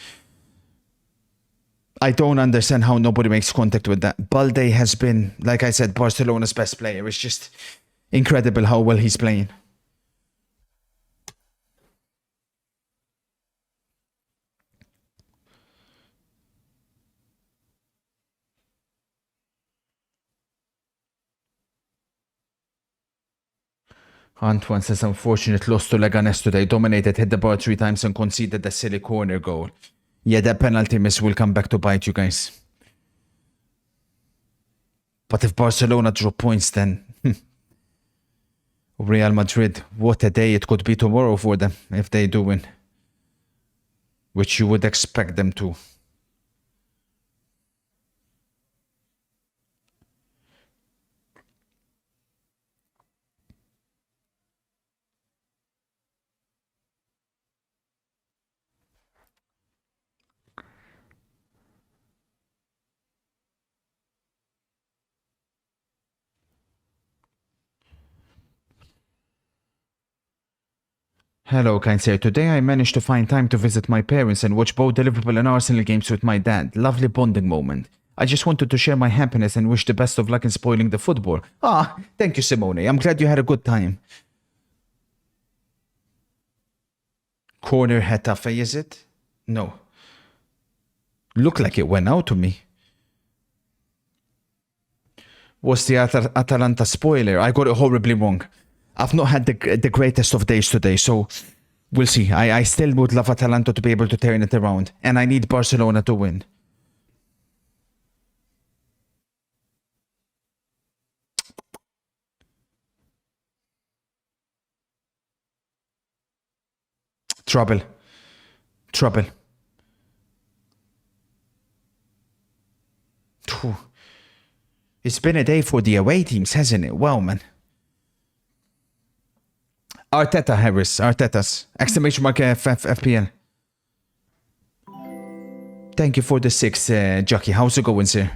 I don't understand how nobody makes contact with that. Balde has been, like I said, Barcelona's best player. It's just incredible how well he's playing. Antoine says, unfortunate loss to Leganes today. Dominated, hit the bar 3 times and conceded the silly corner goal. Yeah, that penalty miss will come back to bite you guys. But if Barcelona drop points, then Real Madrid, what a day it could be tomorrow for them if they do win. Which you would expect them to. Hello, kind sir. Today I managed to find time to visit my parents and watch both the Liverpool and Arsenal games with my dad. Lovely bonding moment. I just wanted to share my happiness and wish the best of luck in spoiling the football. Ah, thank you, Simone. I'm glad you had a good time. Corner Getafe, is it? No. Looked like it went out to me. Was the Atalanta spoiler? I got it horribly wrong. I've not had the greatest of days today, so we'll see. I still would love Atalanta to be able to turn it around, and I need Barcelona to win. Trouble. Trouble. It's been a day for the away teams, hasn't it? Wow, man. Arteta, Harris. Arteta's. Exclamation mark FPL. Thank you for the 6, Jockey. How's it going, sir?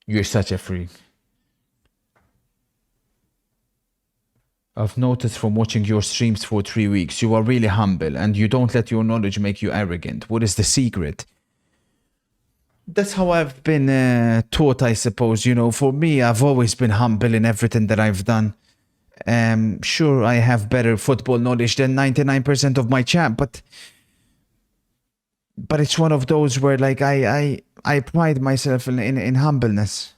You're such a freak. I've noticed from watching your streams for 3 weeks, you are really humble and you don't let your knowledge make you arrogant. What is the secret? That's how I've been taught, I suppose. You know, for me, I've always been humble in everything that I've done. Sure, I have better football knowledge than 99% of my chat, but it's one of those where, like, I pride myself in humbleness.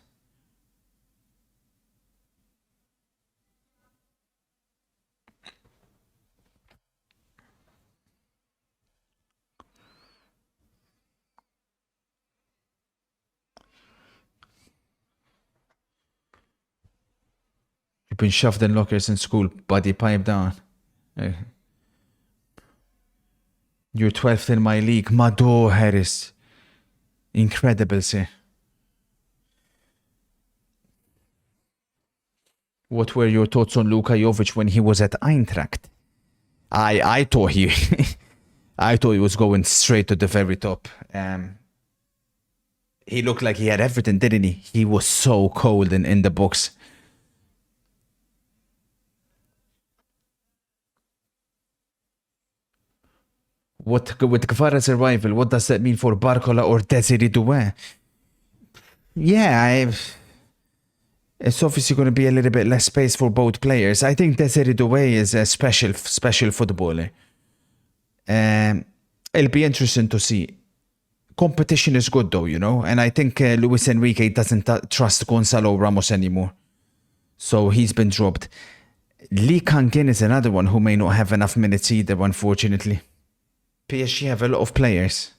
Been shoved in lockers in school, buddy, pipe down. You're 12th in my league. Mado, Harris. Incredible, sir. What were your thoughts on Luka Jovic when he was at Eintracht? I thought he I thought he was going straight to the very top. He looked like he had everything, didn't he? He was so cold in the box. What with Kvara's arrival, what does that mean for Barcola or Desiree Doué? Yeah, it's obviously going to be a little bit less space for both players. I think Desiree Doué is a special footballer. It'll be interesting to see. Competition is good though, you know, and I think Luis Enrique doesn't trust Gonzalo Ramos anymore. So he's been dropped. Lee Kang-in is another one who may not have enough minutes either, unfortunately. PSG have a lot of players.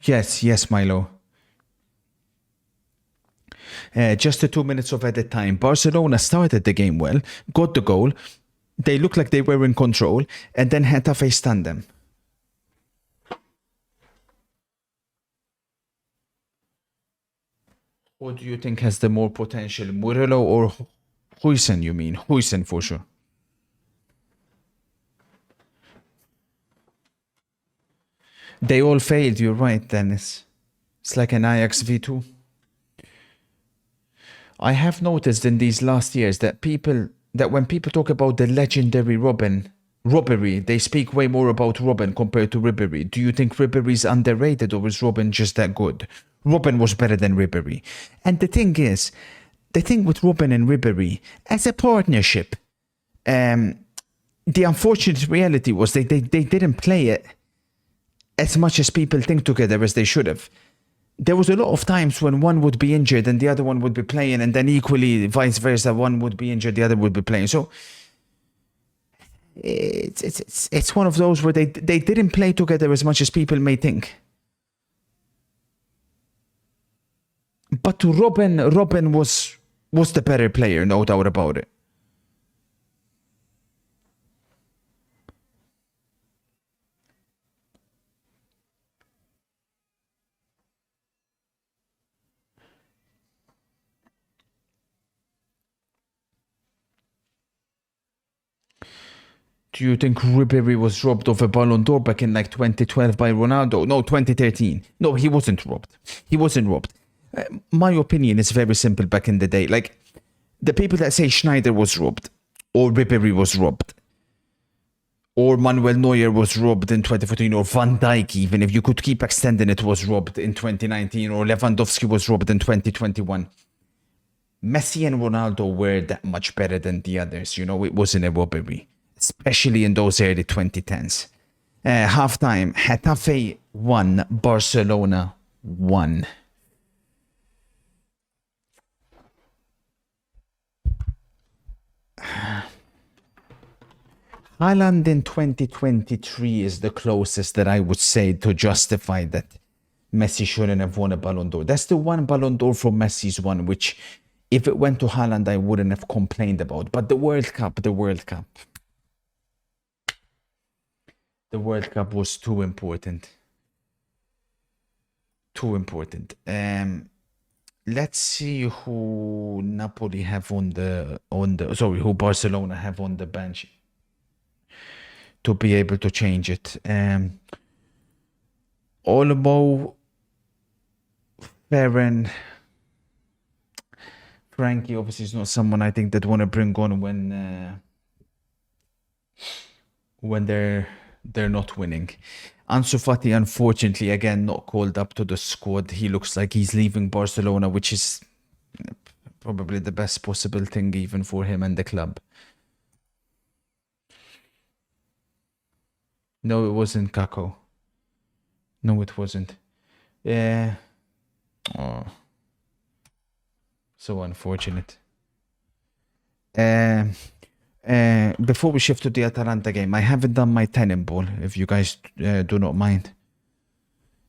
Yes, Milo. Just the 2 minutes of added time. Barcelona started the game well, got the goal. They looked like they were in control, and then Getafe stunned them. What do you think has the more potential, Murillo or Huijsen, you mean? Huijsen for sure. They all failed, you're right, Dennis. It's like an Ajax V2. I have noticed in these last years that when people talk about the legendary Robbery, they speak way more about Robben compared to Ribéry. Do you think Ribéry's underrated, or is Robben just that good? Robben was better than Ribéry. And the thing with Robben and Ribéry, as a partnership, the unfortunate reality was they didn't play it as much as people think together as they should have. There was a lot of times when one would be injured and the other one would be playing, and then equally vice versa, one would be injured, the other would be playing. So it's one of those where they didn't play together as much as people may think. But Robben was the better player, no doubt about it. Do you think Ribéry was robbed of a Ballon d'Or back in like 2012 by Ronaldo? No, 2013. No, he wasn't robbed. He wasn't robbed. My opinion is very simple back in the day. Like, the people that say Schneider was robbed, or Ribéry was robbed, or Manuel Neuer was robbed in 2014, or Van Dijk, even if you could keep extending it, was robbed in 2019, or Lewandowski was robbed in 2021. Messi and Ronaldo were that much better than the others. You know, it wasn't a robbery, especially in those early 2010s. Halftime, Getafe 1, Barcelona 1. Haaland in 2023 is the closest that I would say to justify that Messi shouldn't have won a Ballon d'Or. That's the one Ballon d'Or from Messi's one, which if it went to Haaland, I wouldn't have complained about. But the World Cup was too important. Too important. Let's see who Napoli have who Barcelona have on the bench to be able to change it. Olmo, Ferran, Frankie obviously is not someone I think that want to bring on when they're not winning. Ansu Fati, unfortunately, again, not called up to the squad. He looks like he's leaving Barcelona, which is probably the best possible thing even for him and the club. No, it wasn't Kako. No, it wasn't. Yeah. Oh. So unfortunate. Before we shift to the Atalanta game, I haven't done my TENABALL, if you guys do not mind.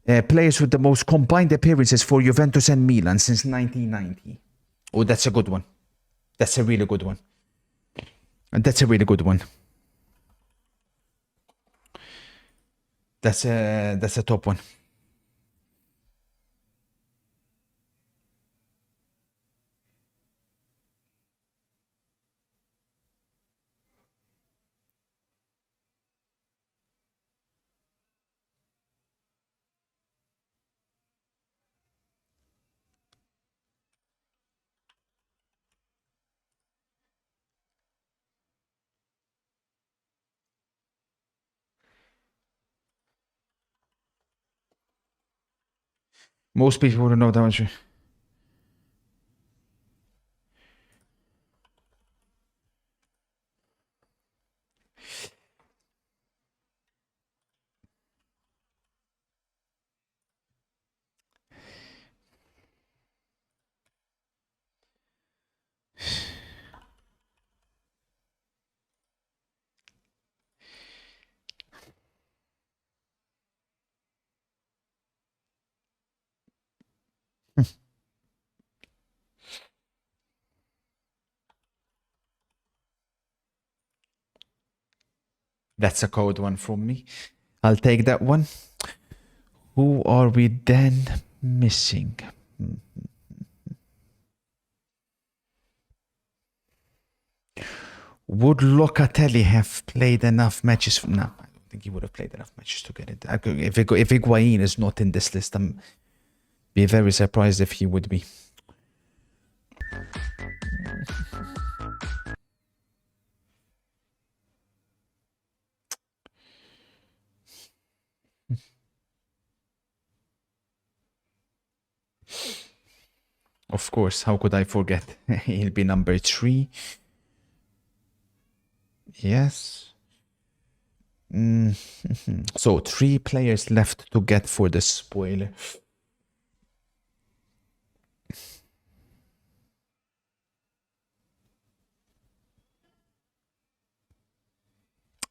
Players with the most combined appearances for Juventus and Milan since 1990. Oh, that's a good one. That's a really good one. That's a really good one. That's a top one. Most people wouldn't know that much. That's a code one from me. I'll take that one. Who are we then missing? Would Locatelli have played enough matches? No, I don't think he would have played enough matches to get it. If Higuain is not in this list, I'm be very surprised if he would be. Of course, how could I forget? He'll be number 3. Yes. So 3 players left to get for the spoiler.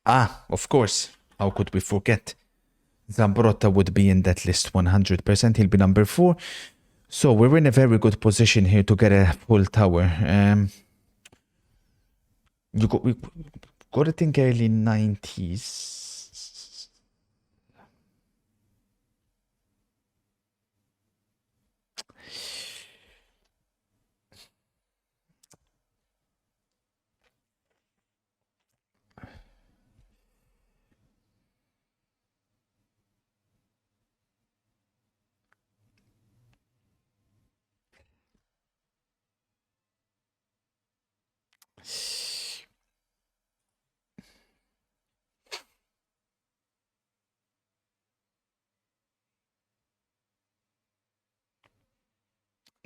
Ah, of course. How could we forget? Zambrotta would be in that list 100%. He'll be number 4. So we're in a very good position here to get a full tower. We got to think early 90s.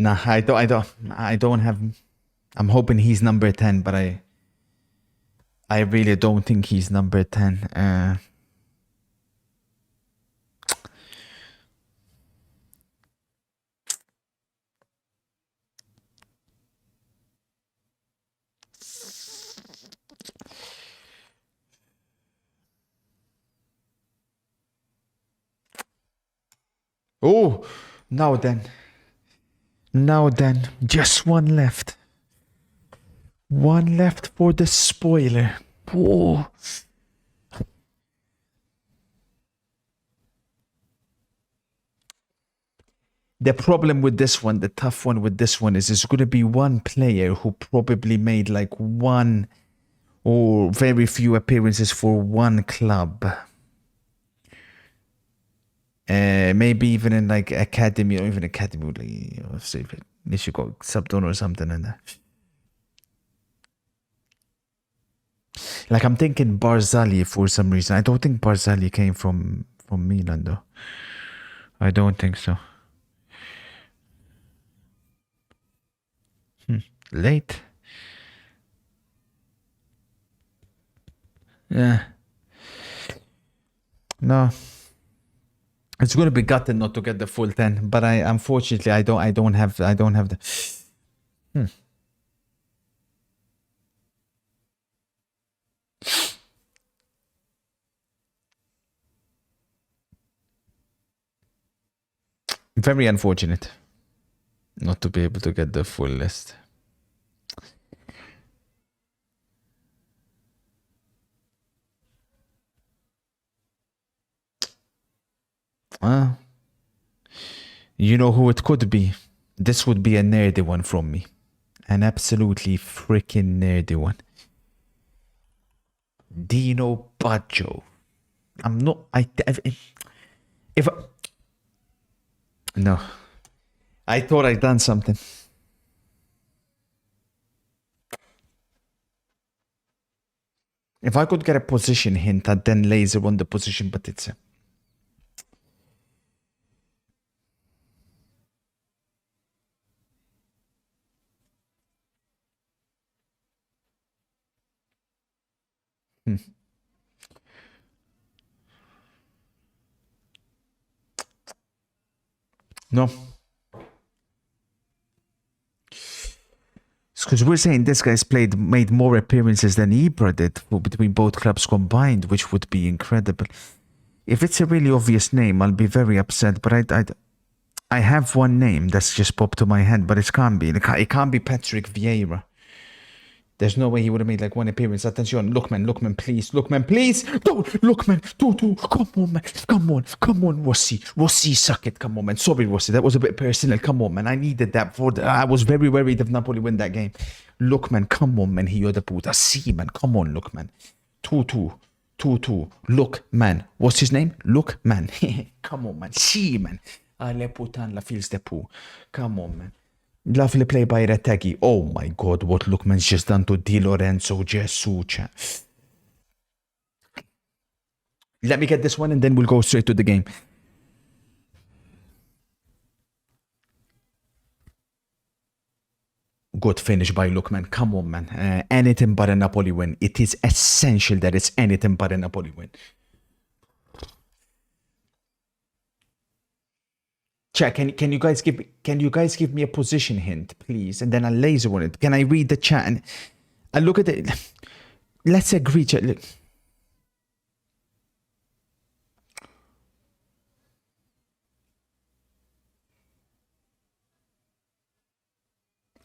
Nah, I don't have. I'm hoping he's number 10, but I really don't think he's number 10. Oh, now then, just one left. One left for the spoiler. Oh. The problem with this one, the tough one with this one is it's going to be one player who probably made like one or very few appearances for one club. Maybe even in like academy or even academy, like, say, unless you got subbed on or something in there. Like I'm thinking Barzagli for some reason. I don't think Barzagli came from Milan though. I don't think so. Late. Yeah. No. It's going to be gutted not to get the full 10, but unfortunately I don't have the Very unfortunate not to be able to get the full list. You know who it could be? This would be a nerdy one from me. An absolutely freaking nerdy one. Dino Baggio. I'm not... No. I thought I'd done something. If I could get a position hint, I'd then laser on the position, but it's... No. Because we're saying this guy's made more appearances than Ibra did between both clubs combined, which would be incredible. If it's a really obvious name, I'll be very upset. But I have one name that's just popped to my head, but it can't be. It can't be Patrick Vieira. There's no way he would have made like one appearance. Attention, Lookman, please. Lookman, please. Don't, Lookman, come on, man. Come on, Rossi, suck it. Come on, man. Sorry, Rossi, that was a bit personal. Come on, man. I needed that I was very worried if Napoli win that game. Lookman, come on, man. Io da puta. Sì, man. Come on, Lookman. 2-2. Lookman. What's his name? Lookman. Come on, man. Sì, man. Ale putan la feels the poo. Come on, man. Lovely play by Retegui. Oh my god, what Lookman's just done to Di Lorenzo Jesucha. Let me get this one and then we'll go straight to the game. Good finish by Lookman. Come on, man. Anything but a Napoli win. It is essential that it's anything but a Napoli win. Chat, can you guys give me a position hint, please? And then I'll laser on it. Can I read the chat and I look at it? Let's agree, chat. Look.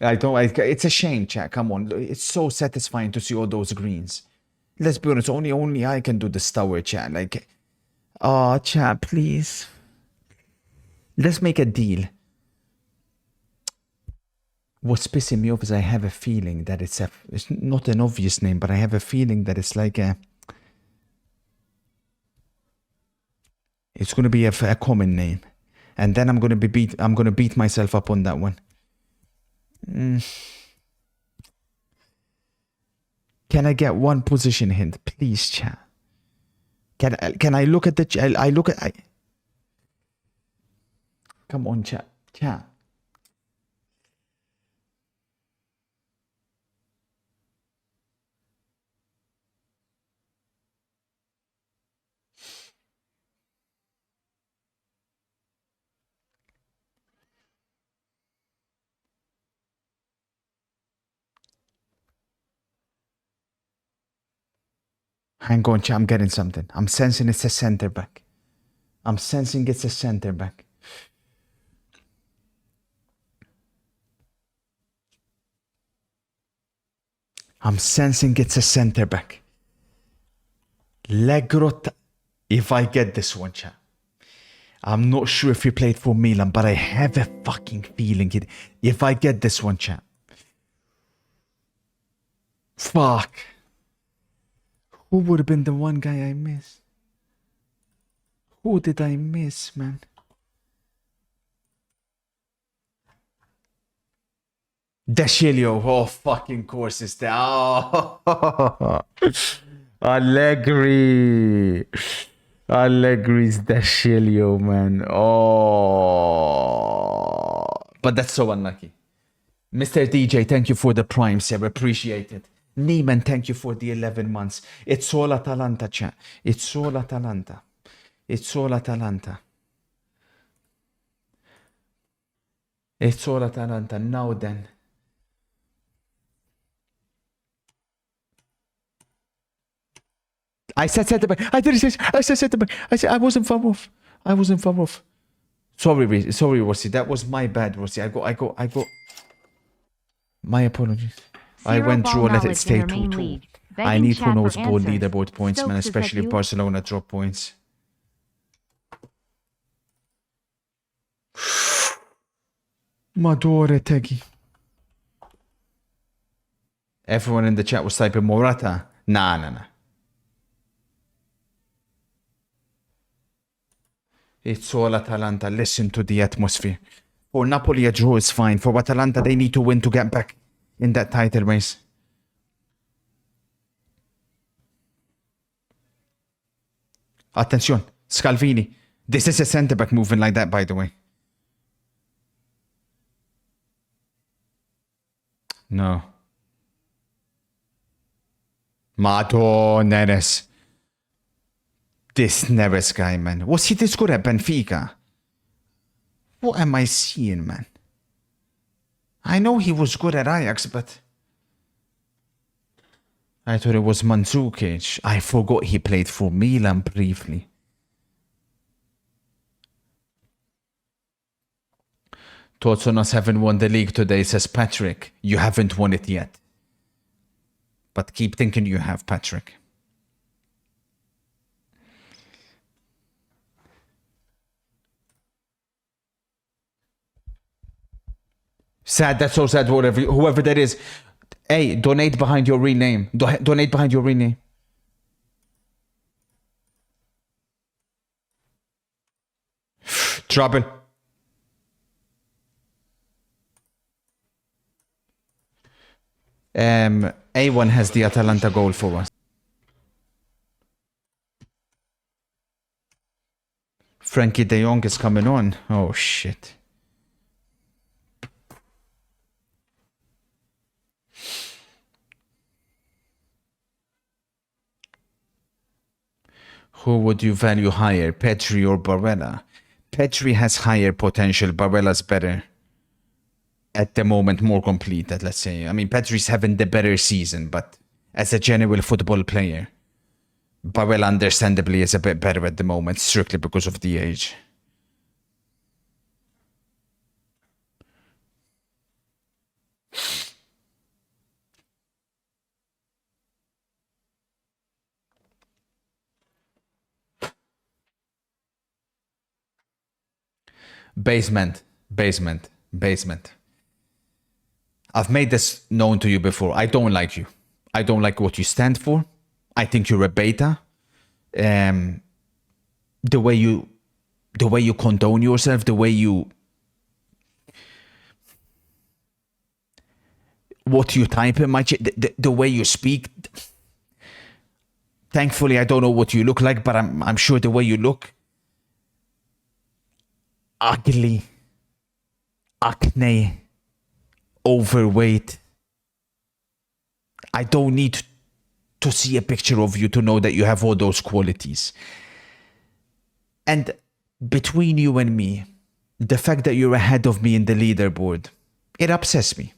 It's a shame, chat. Come on. It's so satisfying to see all those greens. Let's be honest, only I can do the stour, chat. Like, oh, chat, please. Let's make a deal. What's pissing me off is I have a feeling that it's not an obvious name, but I have a feeling that it's like it's going to be a common name, and then I'm going to beat myself up on that one. Can I get one position hint, please, chat? Can I look at the? Come on, chat. Hang on, chat. I'm getting something. I'm sensing it's a center back. I'm sensing it's a center back. I'm sensing it's a center back. Legrot. If I get this one, chat. I'm not sure if he played for Milan, but I have a fucking feeling it. If I get this one, chat. Fuck. Who would have been the one guy I missed? Who did I miss, man? Deschilio, oh fucking course it's there. Oh. Allegri's Deschilio, man. Oh, but that's so unlucky. Mr. DJ, thank you for the prime, sir. Appreciate it. Neiman, thank you for the 11 months. It's all Atalanta, chat. It's all Atalanta. It's all Atalanta. It's all Atalanta. Now then. I said center back. I said center back. I wasn't far off. Sorry, Rossi. That was my bad, Rossi. I go. My apologies. I went through and let it stay 2-2. I need who knows ball leaderboard points, man, especially if Barcelona drop points. Madore Tegui. Everyone in the chat was typing Morata. Nah. It's all Atalanta. Listen to the atmosphere. For Napoli, a draw is fine. For Atalanta, they need to win to get back in that title race. Attention. Scalvini. This is a centre-back moving like that, by the way. No. Madonna, Neres. This Neres guy, man. Was he this good at Benfica? What am I seeing, man? I know he was good at Ajax, but I thought it was Mandzukic. I forgot he played for Milan briefly. Thoughts on us having won the league today, says Patrick. You haven't won it yet. But keep thinking you have, Patrick. Sad, that's so sad, whoever that is. Hey, donate behind your real name. Donate behind your real name. Trouble. A1 has the Atalanta goal for us. Frankie de Jong is coming on. Oh, shit. Who would you value higher, Petri or Barella? Petri has higher potential. Barella's better. At the moment, more complete, let's say. I mean, Petri's having the better season, but as a general football player, Barella understandably is a bit better at the moment, strictly because of the age. Basement. I've made this known to you before. I don't like you. I don't like what you stand for. I think you're a beta. The way you condone yourself, the way you... What you type in my chat, the way you speak. Thankfully, I don't know what you look like, but I'm sure the way you look... Ugly. Acne. Overweight. I don't need to see a picture of you to know that you have all those qualities. And between you and me, the fact that you're ahead of me in the leaderboard, it upsets me.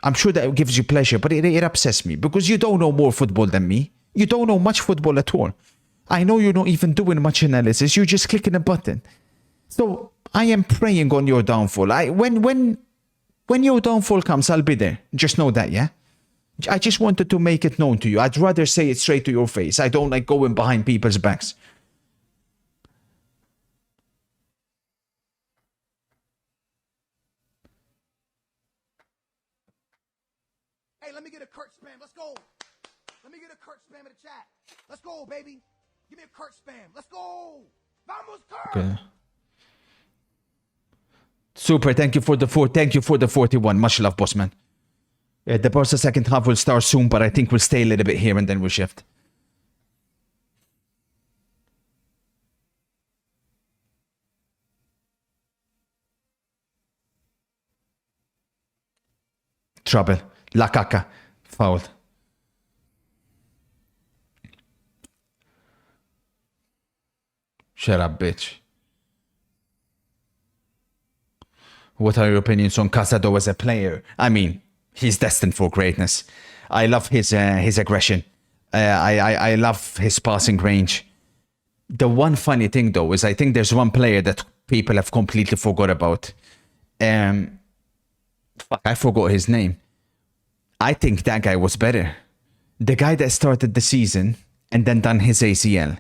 I'm sure that gives you pleasure, but it upsets me because you don't know more football than me. You don't know much football at all. I know you're not even doing much analysis. You're just clicking a button. So I am praying on your downfall. When your downfall comes, I'll be there. Just know that, yeah? I just wanted to make it known to you. I'd rather say it straight to your face. I don't like going behind people's backs. Hey, let me get a Kurt spam. Let's go. Let me get a Kurt spam in the chat. Let's go, baby. Give me a Kurt spam. Let's go. Vamos, Kurt. Okay. Super, thank you for the 41. Much love, boss man. The Barca second half will start soon, but I think we'll stay a little bit here and then we'll shift. Trouble. La caca. Fouled. Shut up, bitch. What are your opinions on Casado as a player? I mean, he's destined for greatness. I love his aggression. I love his passing range. The one funny thing, though, is I think there's one player that people have completely forgot about. Fuck, I forgot his name. I think that guy was better. The guy that started the season and then done his ACL.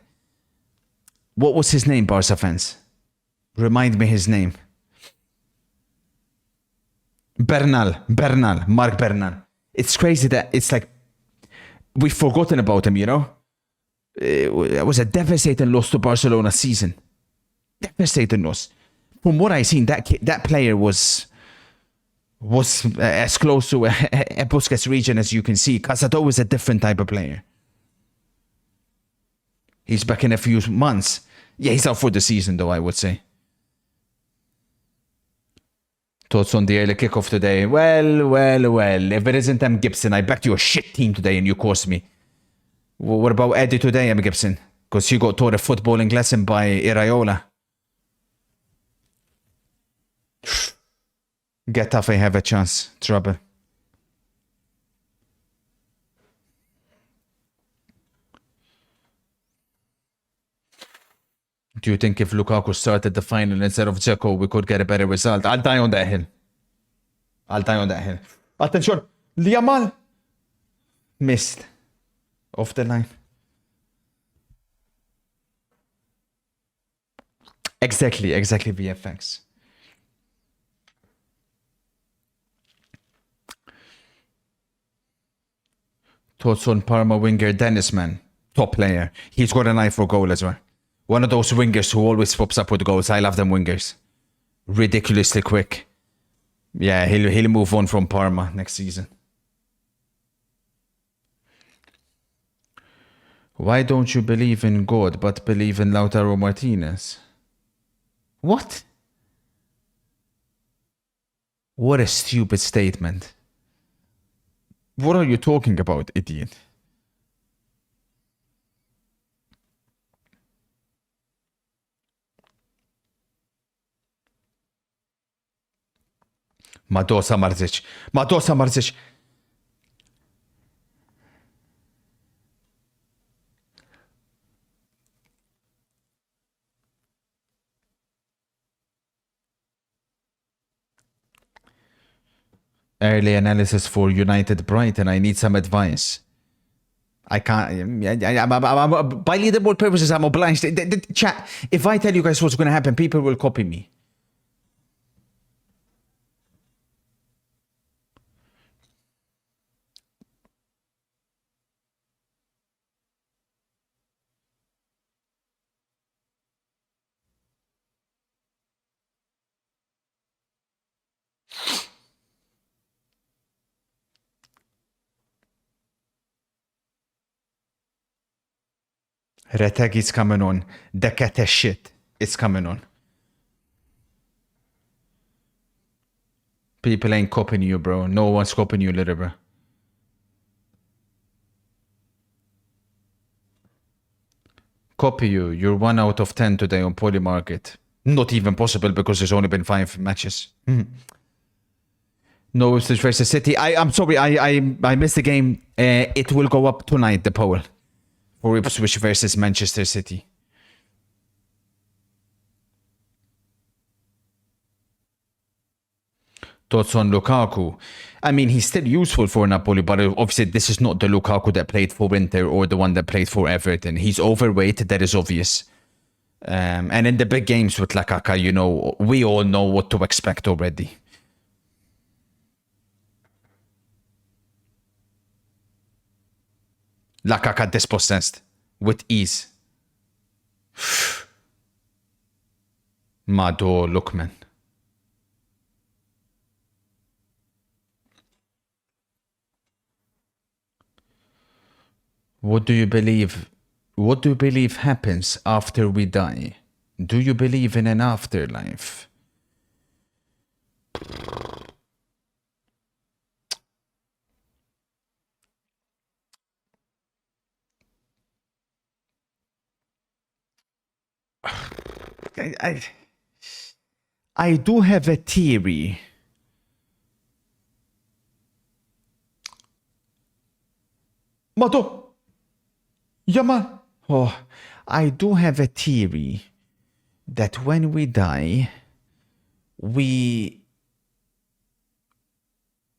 What was his name, Barca fans? Remind me his name. Marc Bernal. It's crazy that it's like we've forgotten about him, you know? It was a devastating loss to Barcelona season. Devastating loss. From what I've seen, that player was as close to a Busquets region as you can see. Casado is a different type of player. He's back in a few months. Yeah, he's out for the season, though, I would say. Thoughts on the early kickoff today? Well. If it isn't M. Gibson, I backed your shit team today and you cost me. What about Eddie today, M. Gibson? Because you got taught a footballing lesson by Iraola. Getafe have a chance. Trouble. Do you think if Lukaku started the final instead of Dzeko, we could get a better result? I'll die on that hill. I'll die on that hill. Attention! Yamal! Missed. Off the line. Exactly VFX. Thoughts on Parma winger Dennis, man. Top player. He's got an eye for goal as well. One of those wingers who always pops up with goals. I love them wingers. Ridiculously quick. Yeah, he'll move on from Parma next season. Why don't you believe in God but believe in Lautaro Martinez? What? What a stupid statement. What are you talking about, idiot? Madosa Marzic. Madosa Marzic. Early analysis for United Brighton. I need some advice. I can't. By leaderboard purposes, I'm obliged. Chat. If I tell you guys what's going to happen, people will copy me. Retegi's coming on. The cat shit is coming on. People ain't copying you, bro. No one's copying you, little bro. Copy you. You're 1 out of 10 today on Poly Market. Not even possible because there's only been 5 matches. No Ipswich versus City. I'm sorry. I missed the game. It will go up tonight, the poll. For Ipswich versus Manchester City. Thoughts on Lukaku? I mean, he's still useful for Napoli, but obviously this is not the Lukaku that played for Inter or the one that played for Everton. He's overweight, that is obvious. And in the big games with Lukaku, you know, we all know what to expect already. Lukaku dispossessed with ease. Mado, look, man. What do you believe? What do you believe happens after we die? Do you believe in an afterlife? I do have a theory. Mato! Yama! Oh, I do have a theory that when we die, we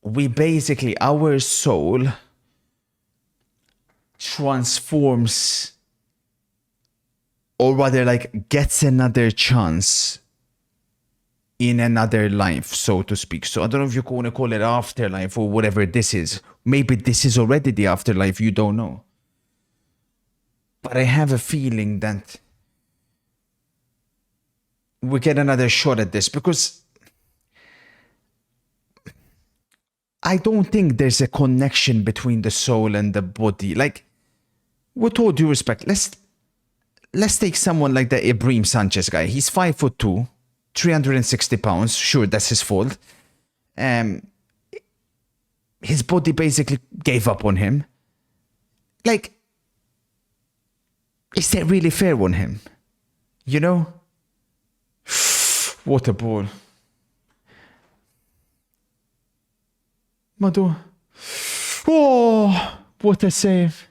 basically, our soul transforms, or rather like gets another chance in another life, so to speak. So I don't know if you want to call it afterlife or whatever this is. Maybe this is already the afterlife, you don't know. But I have a feeling that we get another shot at this because I don't think there's a connection between the soul and the body. Like, with all due respect, let's take someone like the Ibrahim Sanchez guy. He's 5'2", 360 pounds. Sure, that's his fault. His body basically gave up on him. Like, is that really fair on him? You know? What a ball. Madu. Oh, what a save.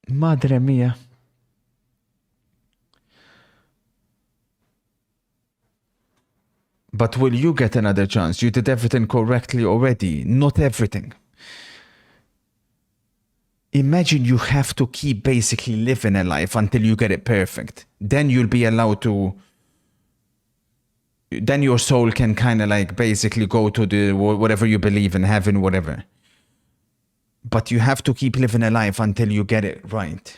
Madre mia. But will you get another chance? You did everything correctly already. Not everything. Imagine you have to keep basically living a life until you get it perfect. Then you'll be allowed to... Then your soul can kind of like basically go to the whatever you believe in, heaven, whatever. But you have to keep living a life until you get it right.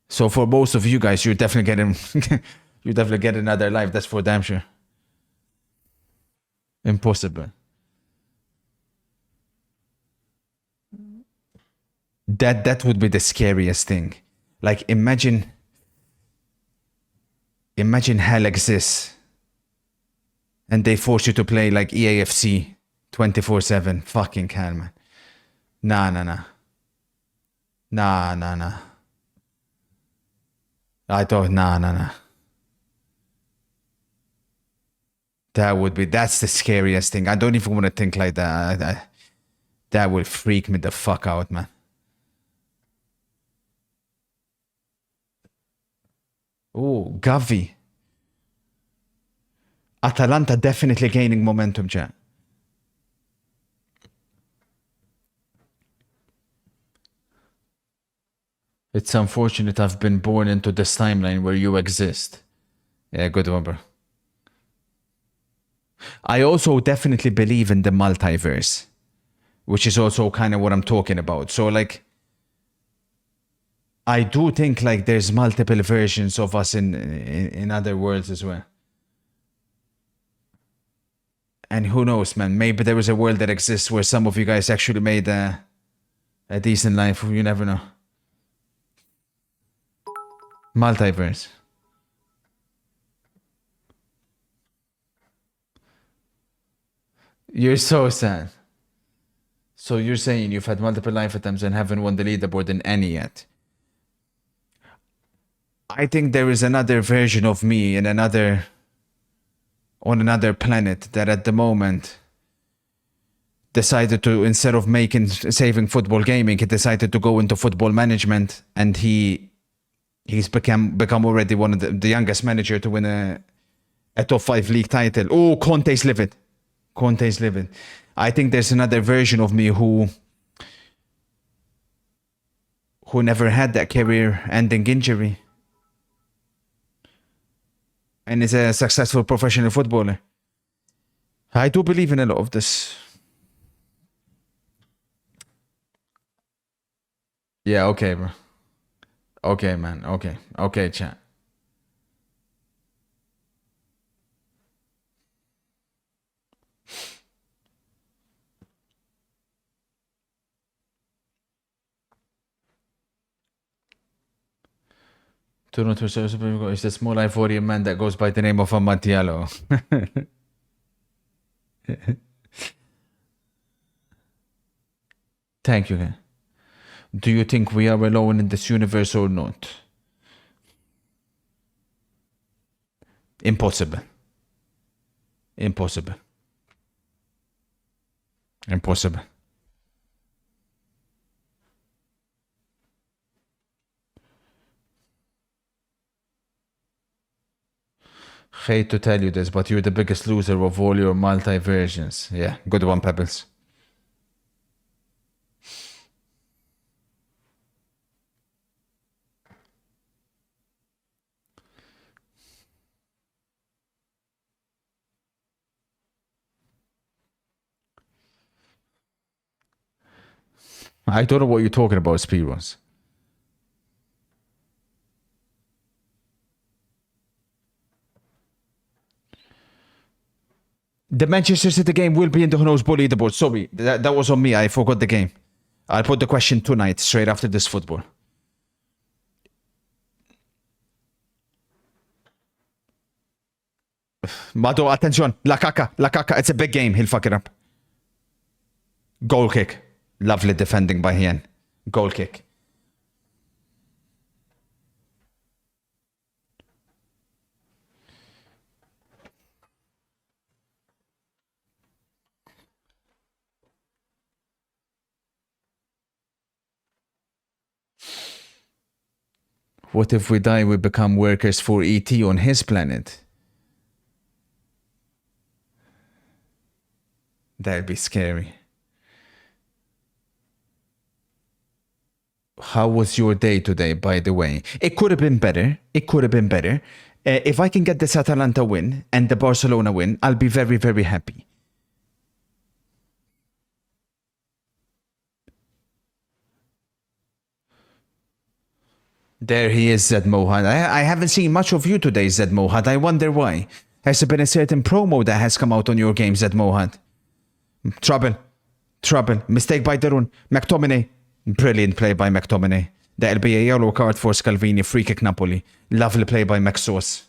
So for most of you guys, you're definitely getting... you definitely get another life. That's for damn sure. Impossible. That would be the scariest thing. Like imagine hell exists and they force you to play like EAFC 24/7. Fucking hell, man. Nah. I thought, nah. That's the scariest thing. I don't even want to think like that. That would freak me the fuck out, man. Oh, Gavi. Atalanta definitely gaining momentum, chat. It's unfortunate I've been born into this timeline where you exist. Yeah, good one, bro. I also definitely believe in the multiverse, which is also kind of what I'm talking about. So, like, I do think like there's multiple versions of us in other worlds as well. And who knows, man? Maybe there is a world that exists where some of you guys actually made a decent life. You never know. Multiverse. You're so sad. So you're saying you've had multiple life attempts and haven't won the leaderboard in any yet. I think there is another version of me on another planet that at the moment decided to, instead of saving football gaming, he decided to go into football management, and he's become already one of the youngest manager to win a top 5 league title. Oh, Conte's livid. I think there's another version of me who never had that career-ending injury and is a successful professional footballer. I do believe in a lot of this. Yeah, okay, bro. Okay, man. Okay, chat. Is the small Ivorian man that goes by the name of Amattiello. Thank you. Do you think we are alone in this universe or not? Impossible. Hate to tell you this, but you're the biggest loser of all your multi-versions. Yeah, good one, Pebbles. I don't know what you're talking about, speedruns. The Manchester City game will be in the Who Knows Ball leaderboard. Sorry, that was on me. I forgot the game. I'll put the question tonight, straight after this football. Mado, attention. La Caca. It's a big game. He'll fuck it up. Goal kick. Lovely defending by Hien. Goal kick. What if we die, we become workers for ET on his planet? That'd be scary. How was your day today, by the way? It could have been better. It could have been better. If I can get this Atalanta win and the Barcelona win, I'll be very, very happy. There he is, Zed Mohad. I haven't seen much of you today, Zed Mohad. I wonder why. Has there been a certain promo that has come out on your game, Zed Mohad? Trouble. Trouble. Mistake by Darun. McTominay. Brilliant play by McTominay. That'll be a yellow card for Scalvini. Free kick Napoli. Lovely play by McSauce.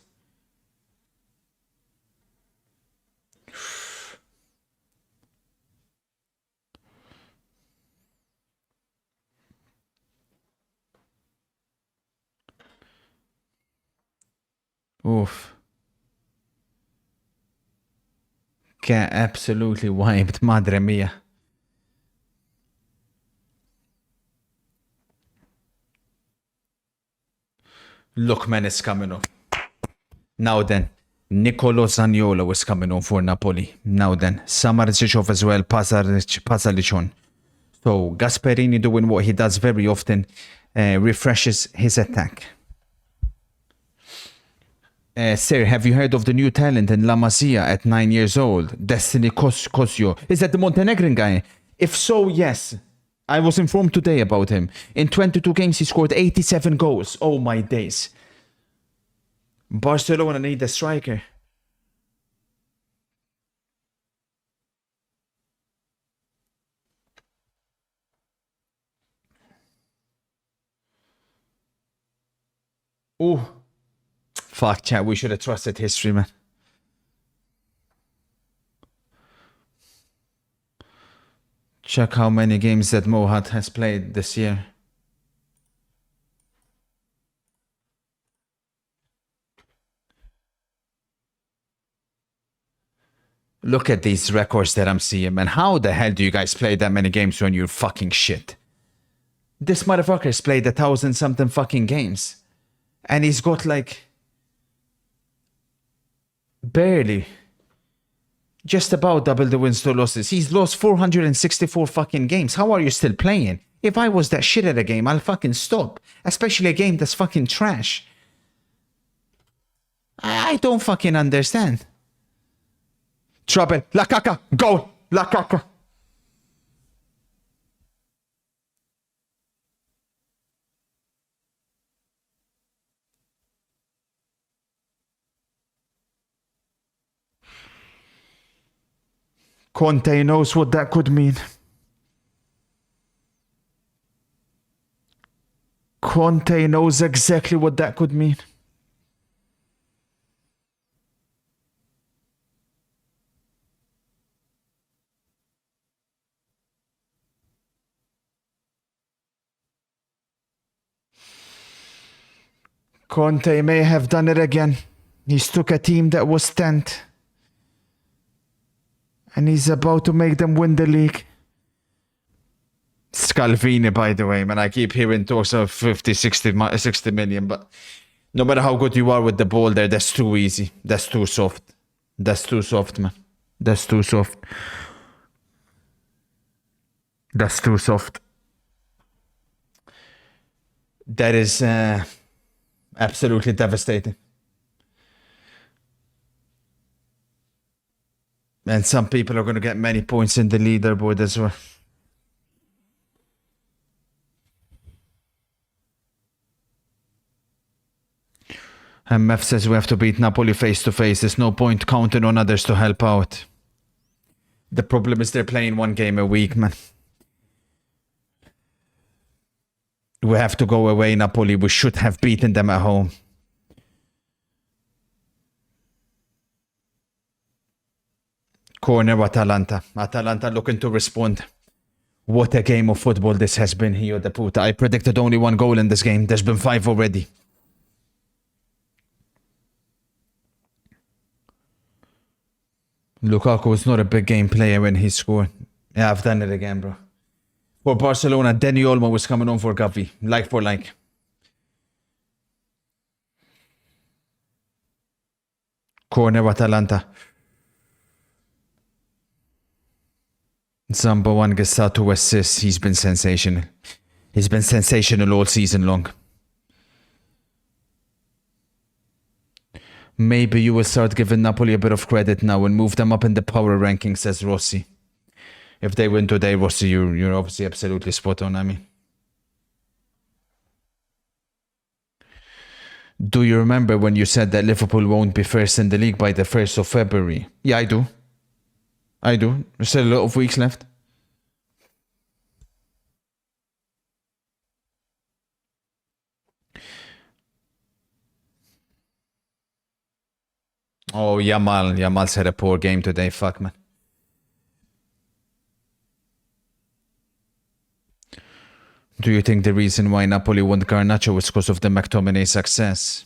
Oof. Get absolutely wiped. Madre mia. Look, man, it's coming on. Now then, Nicolo Zaniolo is coming on for Napoli. Now then, Samardzic as well, Pasalic on. So, Gasperini doing what he does very often, refreshes his attack. Sir, have you heard of the new talent in La Masia at 9 years old? Destiny Cosio. Is that the Montenegrin guy? If so, yes. I was informed today about him. In 22 games, he scored 87 goals. Oh my days. Barcelona need a striker. Oh. Fuck, chat. We should have trusted history, man. Check how many games that Mohad has played this year. Look at these records that I'm seeing, man. How the hell do you guys play that many games when you're fucking shit? This motherfucker's played 1,000-something fucking games. And he's got like... barely. Just about double the wins to losses. He's lost 464 fucking games. How are you still playing? If I was that shit at a game, I'll fucking stop. Especially a game that's fucking trash. I don't fucking understand. Trouble. La Caca. Goal. La Caca. Conte knows what that could mean. Conte knows exactly what that could mean. Conte may have done it again. He's took a team that was 10th. And he's about to make them win the league. Scalvini, by the way, man. I keep hearing talks of 50, 60 million, but no matter how good you are with the ball there, that's too easy. That's too soft. That's too soft, man. That's too soft. That's too soft. That is absolutely devastating. And some people are going to get many points in the leaderboard as well. And Mef says we have to beat Napoli face to face. There's no point counting on others to help out. The problem is they're playing one game a week, man. We have to go away, Napoli. We should have beaten them at home. Corner Atalanta. Atalanta looking to respond. What a game of football this has been here, the puta. I predicted only 1 goal in this game. There's been 5 already. Lukaku is not a big game player when he scored. Yeah, I've done it again, bro. For Barcelona, Dani Olmo was coming on for Gavi. Like for like. Corner Atalanta. Zamba one gets out 2 assists. He's been sensational. He's been sensational all season long. Maybe you will start giving Napoli a bit of credit now and move them up in the power rankings, says Rossi. If they win today, Rossi, you're obviously absolutely spot on, I mean. Do you remember when you said that Liverpool won't be first in the league by the 1st of February? Yeah, I do. I do. There's still a lot of weeks left. Oh, Yamal's had a poor game today. Fuck, man. Do you think the reason why Napoli want Garnacho is because of the McTominay success?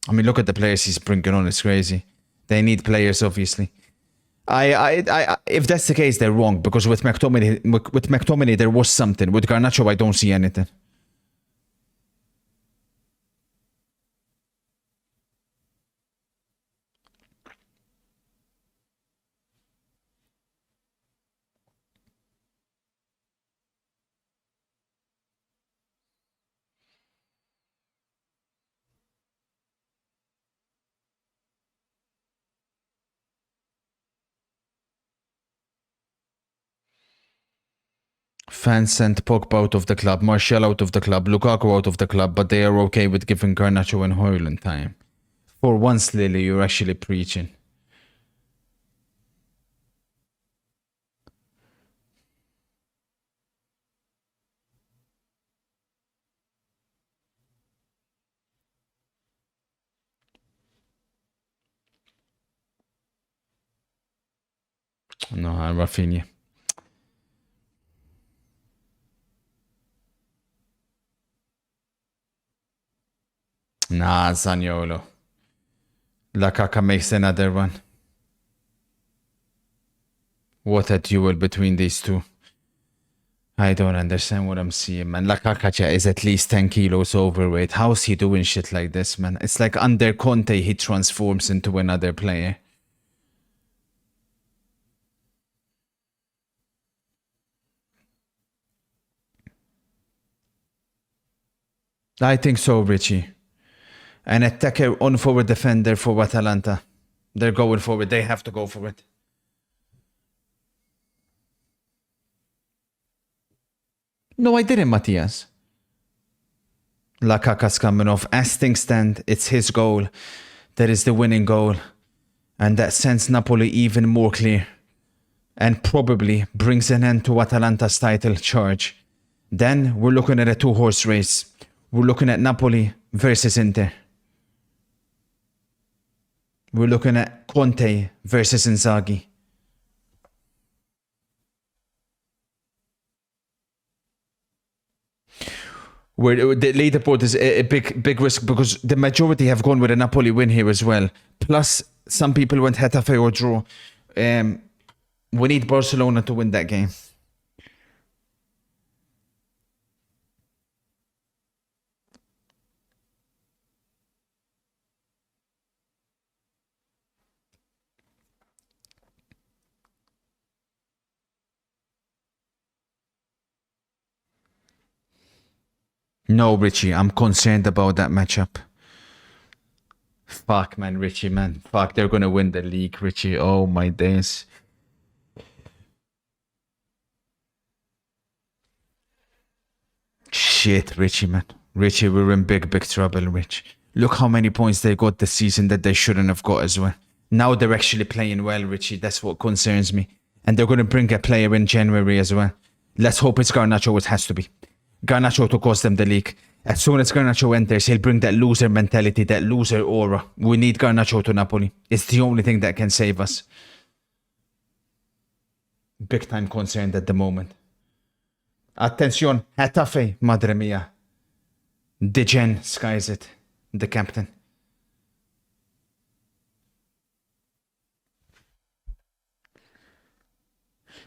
I mean, look at the players he's bringing on. It's crazy. They need players, obviously. If that's the case, they're wrong, because with McTominay there was something. With Garnacho, I don't see anything. Fans sent Pogba out of the club, Martial out of the club, Lukaku out of the club, but they are okay with giving Garnacho and Højlund time. For once, Lily, you're actually preaching. No, Rafinha. Nah, Zaniolo. Lukaku makes another one. What a duel between these two. I don't understand what I'm seeing, man. Lukaku is at least 10 kilos overweight. How's he doing shit like this, man? It's like under Conte, he transforms into another player. I think so, Richie. An attacker on forward defender for Atalanta. They're going forward. They have to go for it. No, I didn't, Matthias. Lukaku's coming off. As things stand, it's his goal. That is the winning goal. And that sends Napoli even more clear. And probably brings an end to Atalanta's title charge. Then we're looking at a 2-horse race. We're looking at Napoli versus Inter. We're looking at Conte versus Inzaghi. Where the leaderboard is a big risk, because the majority have gone with a Napoli win here as well. Plus, some people went Getafe or draw. We need Barcelona to win that game. No, Richie, I'm concerned about that matchup. Fuck, man, Richie, man. Fuck, they're gonna win the league, Richie. Oh, my days. Shit, Richie, man. Richie, we're in big trouble, Rich. Look how many points they got this season that they shouldn't have got as well. Now they're actually playing well, Richie. That's what concerns me. And they're gonna bring a player in January as well. Let's hope it's Garnacho. It has to be. Garnacho to cost them the league. As soon as Garnacho enters, he'll bring that loser mentality, that loser aura. We need Garnacho to Napoli. It's the only thing that can save us. Big time concerned at the moment. Attention, Getafe, madre mia. Degen skies it, the captain.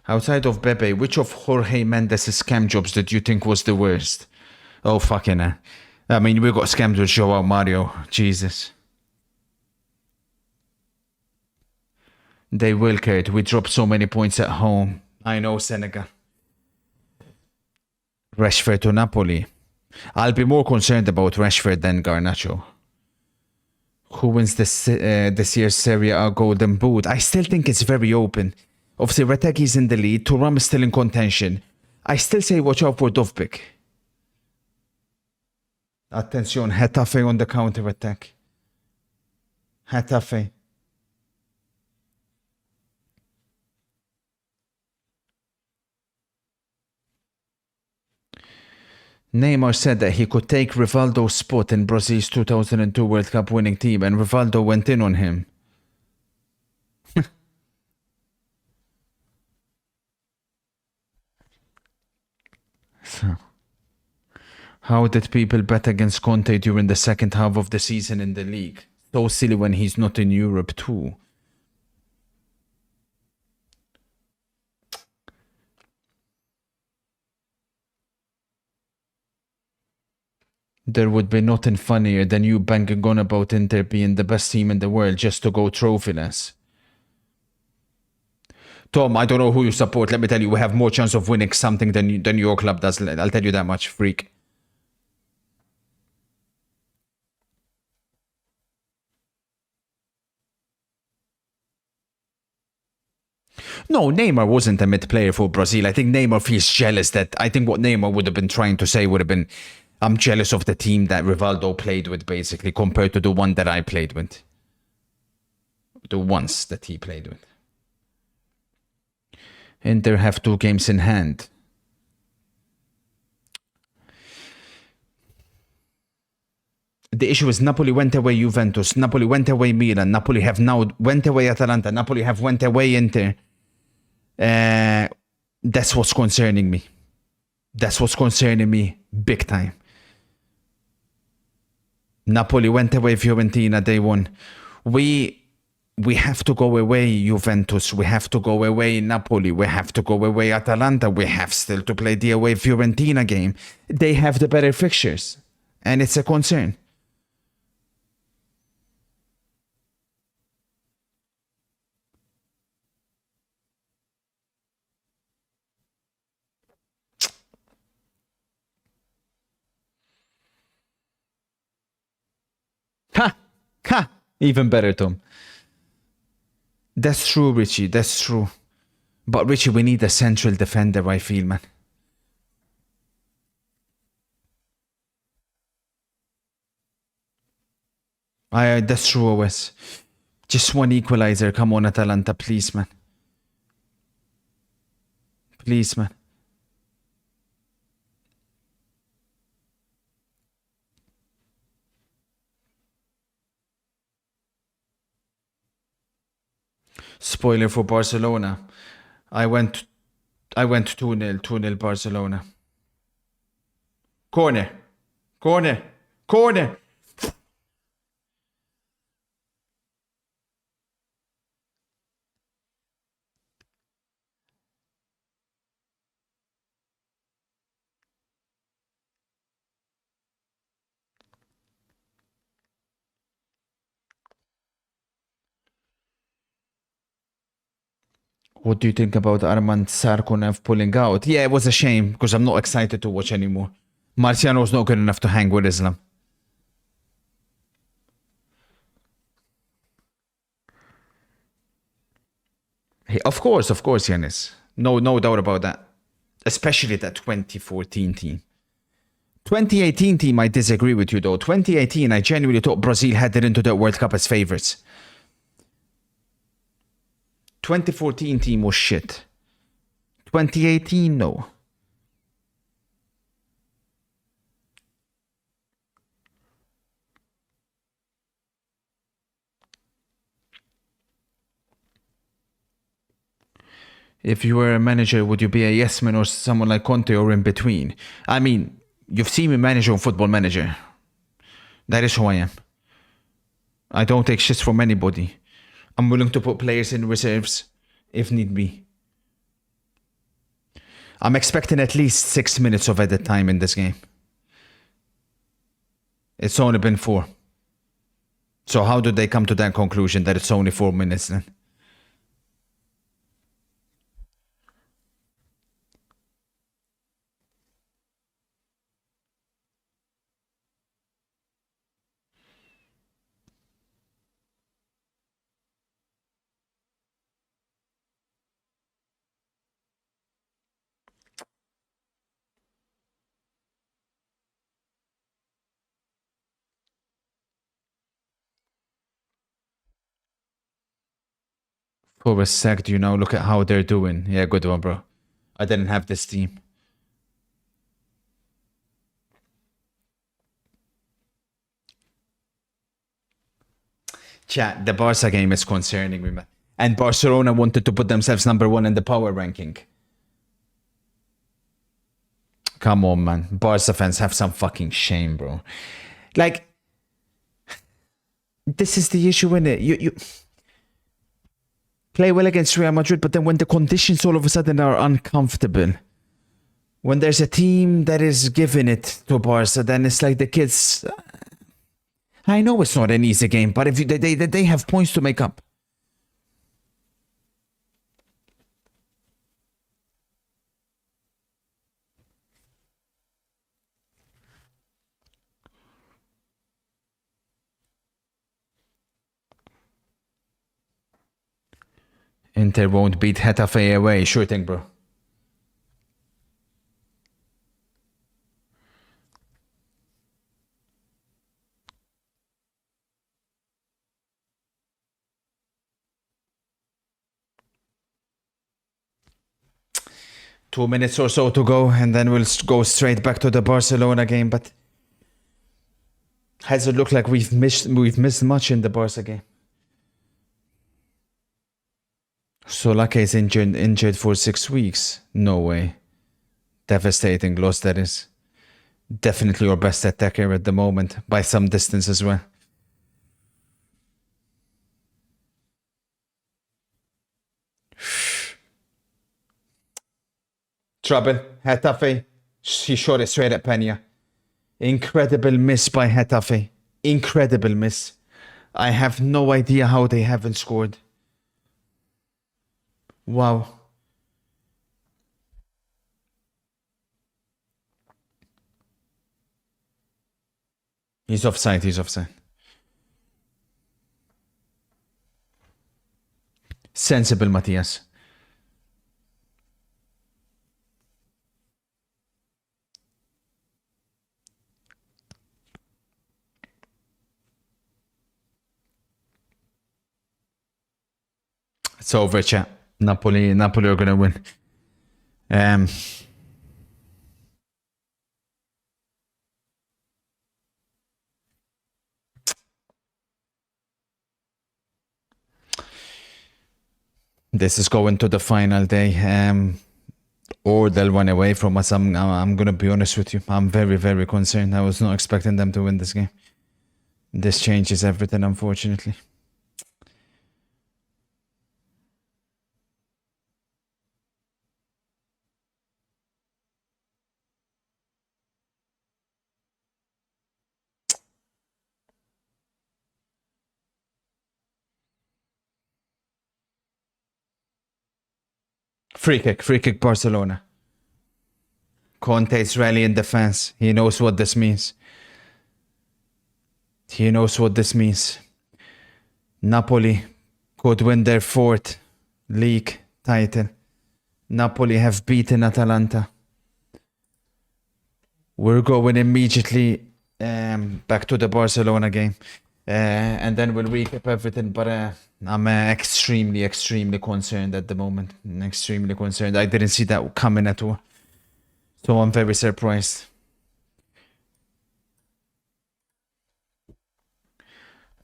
Outside of Bebe, which of Jorge Mendes' scam jobs did you think was the worst? Oh, fucking hell. I mean, we got scammed with Joao Mario. Jesus. They will, Kurt. We dropped so many points at home. I know, Senegal. Rashford to Napoli. I'll be more concerned about Rashford than Garnacho. Who wins this year's Serie A Golden Boot? I still think it's very open. Obviously, Retegi's in the lead. Thuram is still in contention. I still say watch out for Dovbik. Attention, Getafe on the counter-attack. Getafe. Neymar said that he could take Rivaldo's spot in Brazil's 2002 World Cup winning team, and Rivaldo went in on him. So, how did people bet against Conte during the second half of the season in the league? So silly when he's not in Europe too. There would be nothing funnier than you banging on about Inter being the best team in the world just to go trophyless. Tom, I don't know who you support. Let me tell you, we have more chance of winning something than your club does. I'll tell you that much, freak. No, Neymar wasn't a mid-player for Brazil. I think Neymar feels jealous that... I think what Neymar would have been trying to say would have been, I'm jealous of the team that Rivaldo played with, basically, compared to the one that I played with. The ones that he played with. Inter have 2 games in hand. The issue is Napoli went away Juventus. Napoli went away Milan. Napoli have now went away Atalanta. Napoli have went away Inter. That's what's concerning me. That's what's concerning me big time. Napoli went away Fiorentina. They won. We have to go away Juventus. We have to go away Napoli. We have to go away Atalanta. We have still to play the away Fiorentina game. They have the better fixtures. And it's a concern. Ha! Ha! Even better, Tom. That's true, Richie. That's true. But, Richie, we need a central defender, I feel, man. That's true, OS. Just one equalizer. Come on, Atalanta, please, man. Please, man. Spoiler for Barcelona. I went 2-0, 2-0 Barcelona. Corner. Corner. Corner. What do you think about Armand Sarkonev pulling out? Yeah, it was a shame because I'm not excited to watch anymore. Marciano's not good enough to hang with Islam. Hey, of course, Yanis. No doubt about that. Especially that 2014 team. 2018 team, I disagree with you though. 2018, I genuinely thought Brazil headed into the World Cup as favourites. 2014 team was shit. 2018, no. If you were a manager, would you be a yes man or someone like Conte or in between? I mean, you've seen me manage on Football Manager. That is who I am. I don't take shit from anybody. I'm willing to put players in reserves if need be. I'm expecting at least 6 minutes of added time in this game. It's only been 4. So how did they come to that conclusion that it's only 4 minutes then? For a sec, do you know? Look at how they're doing. Yeah, good one, bro. I didn't have this team. Chat, the Barca game is concerning me, man. And Barcelona wanted to put themselves number 1 in the power ranking. Come on, man. Barca fans have some fucking shame, bro. Like, this is the issue, innit? You play well against Real Madrid, but then when the conditions all of a sudden are uncomfortable, when there's a team that is giving it to Barca, then it's like the kids... I know it's not an easy game, but if they have points to make up. Inter won't beat Getafe away. Sure thing, bro. Two minutes or so to go, and then we'll go straight back to the Barcelona game. But has it looked like we've missed much in the Barca game? Solake is injured for 6 weeks. No way. Devastating loss, that is. Definitely our best attacker at the moment, by some distance as well. Trouble. Getafe. He shot it straight at Peña. Incredible miss by Getafe. Incredible miss. I have no idea how they haven't scored. Wow. He's offside, he's offside. Sensible, Matthias. It's over, chat. Napoli are gonna win. This is going to the final day. Or they'll run away from us. I'm gonna be honest with you. I'm very, very concerned. I was not expecting them to win this game. This changes everything, unfortunately. Free kick Barcelona. Conte's rallying defense. He knows what this means. He knows what this means. Napoli could win their 4th league title. Napoli have beaten Atalanta. We're going immediately back to the Barcelona game. And then we'll recap everything. But I'm extremely, extremely concerned at the moment. Extremely concerned. I didn't see that coming at all. So I'm very surprised.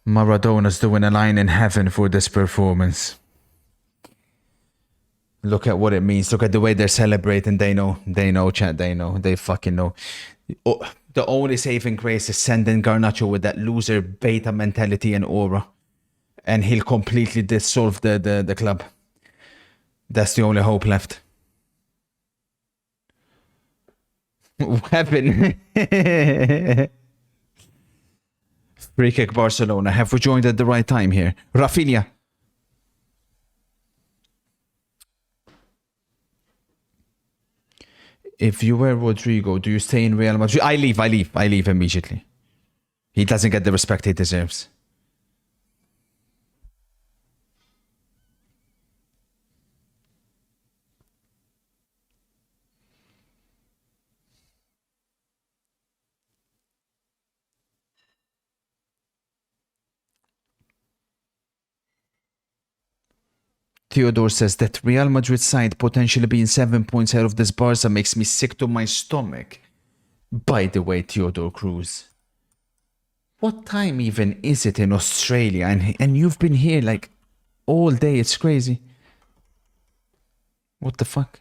Maradona's doing a line in heaven for this performance. Look at what it means. Look at the way they're celebrating. They know, chat. They know. They fucking know. Oh, the only saving grace is sending Garnacho with that loser beta mentality and aura. And he'll completely dissolve the club. That's the only hope left. Weapon. Free kick Barcelona. Have we joined at the right time here? Rafinha. If you were Rodrigo, do you stay in Real Madrid? I leave immediately. He doesn't get the respect he deserves. Theodore says that Real Madrid side potentially being 7 points ahead of this Barca makes me sick to my stomach. By the way, Theodore Cruz, what time even is it in Australia? And you've been here like all day. It's crazy. What the fuck?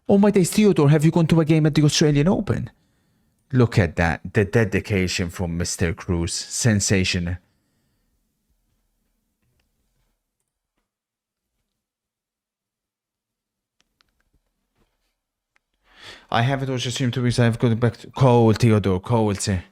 Oh my days, Theodore, have you gone to a game at the Australian Open? Look at that. The dedication from Mr. Cruz. Sensational. I have it all just assumed 2 weeks. I've gone back to Cole, Theodore, Cole, say.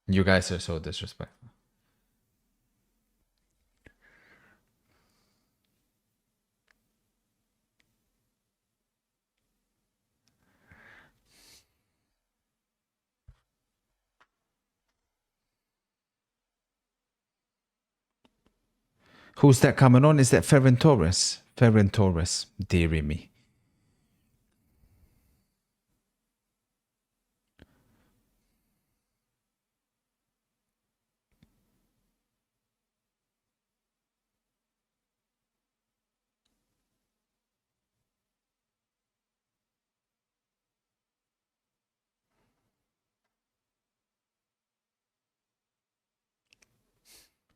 You guys are so disrespectful. Who's that coming on? Is that Ferran Torres? Ferran Torres, dearie me.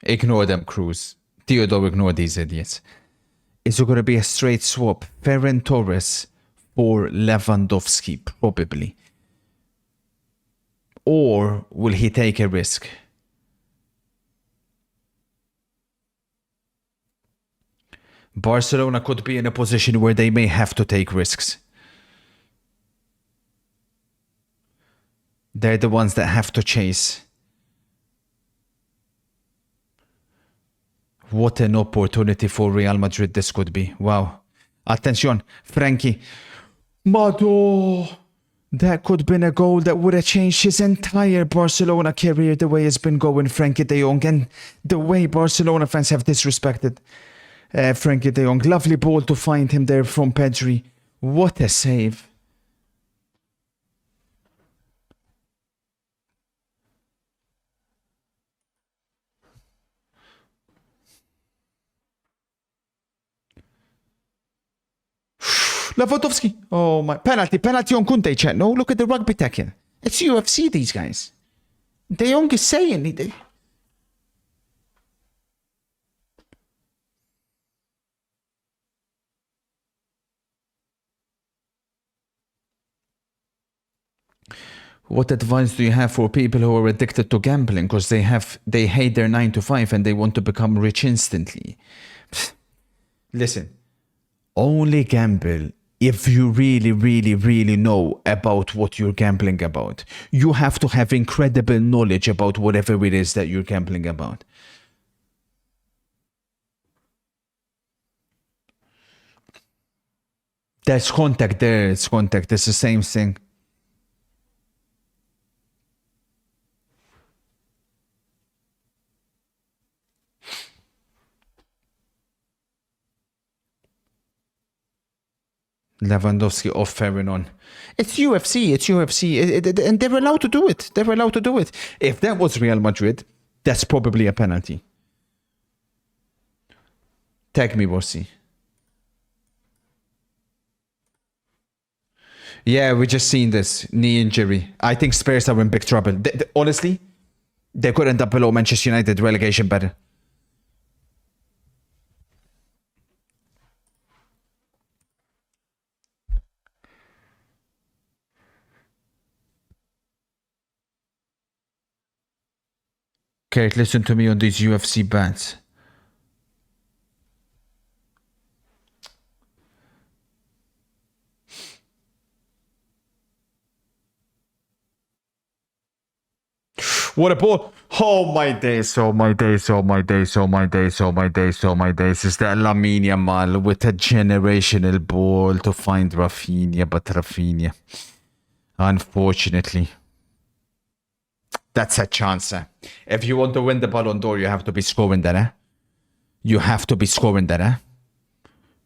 Ignore them, Cruz. Theodore, ignore these idiots. Is it going to be a straight swap? Ferran Torres for Lewandowski, probably. Or will he take a risk? Barcelona could be in a position where they may have to take risks. They're the ones that have to chase. What an opportunity for Real Madrid this could be. Wow. Attention, Frankie. Mado. That could have been a goal that would have changed his entire Barcelona career the way it's been going, Frankie de Jong. And the way Barcelona fans have disrespected Frankie de Jong. Lovely ball to find him there from Pedri. What a save. Lewandowski. Oh my. Penalty on Kunte, chat. No, look at the rugby tackle. It's UFC, these guys. De Jong is saying. What advice do you have for people who are addicted to gambling because they hate their 9 to 5 and they want to become rich instantly? Listen, only gamble if you really, really, really know about what you're gambling about. You have to have incredible knowledge about whatever it is that you're gambling about. There's contact there, it's contact, it's the same thing. Lewandowski off Ferran on. It's UFC, and they're allowed to do it. They're allowed to do it. If that was Real Madrid, that's probably a penalty. Tag me, Borsi. Yeah, we just seen this knee injury. I think Spurs are in big trouble. Honestly, they could end up below Manchester United relegation battle. Kate, listen to me on these UFC bans. What a ball. Oh my days, oh my days, oh my days, oh my days, oh my days, oh my days. Is that Lamine Yamal with a generational ball to find Rafinha, but Rafinha, unfortunately. That's a chance. If you want to win the Ballon d'Or, you have to be scoring that, You have to be scoring that, eh?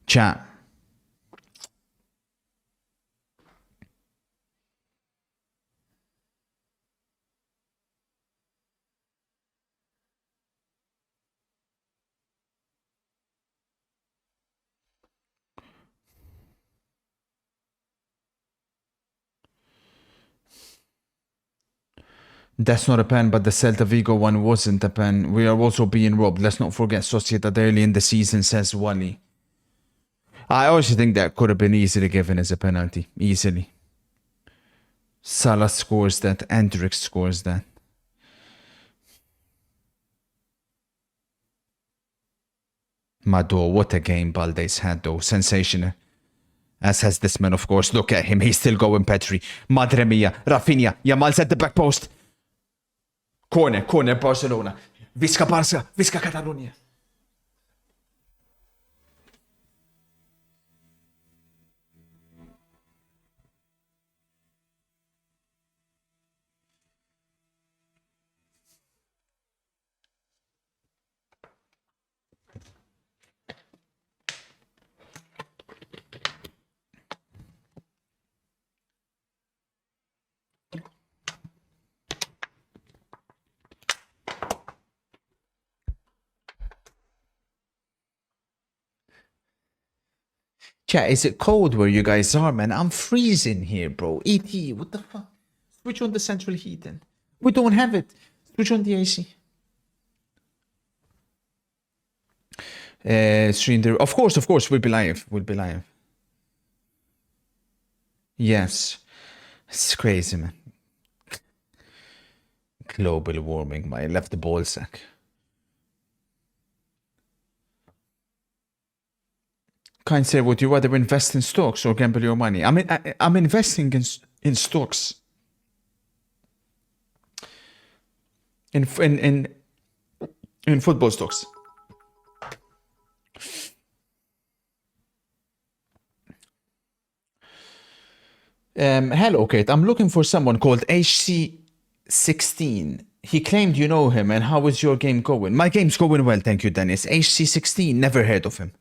Chat. That's not a pen, but the Celta Vigo one wasn't a pen. We are also being robbed. Let's not forget Sociedad early in the season, says Wally. I also think that could have been easily given as a penalty. Easily. Salah scores that. Endrick scores that. Mado, what a game Balde's had though. Sensational. As has this man, of course. Look at him. He's still going, Petri. Madre mia. Rafinha. Yamal's at the back post. Corner, Barcelona. Visca Barça, Visca Catalonia. Chat, is it cold where you guys are, man? I'm freezing here, bro. ET, what the fuck? Switch on the central heating. We don't have it. Switch on the AC. Stream there. Of course, we'll be live. Yes. It's crazy, man. Global warming, I left the ball sack. Can't say, would you rather invest in stocks or gamble your money? I mean, I'm investing in stocks. In football stocks. Hello, Kate. I'm looking for someone called HC16. He claimed you know him, and how is your game going? My game's going well, thank you, Dennis. HC16, never heard of him.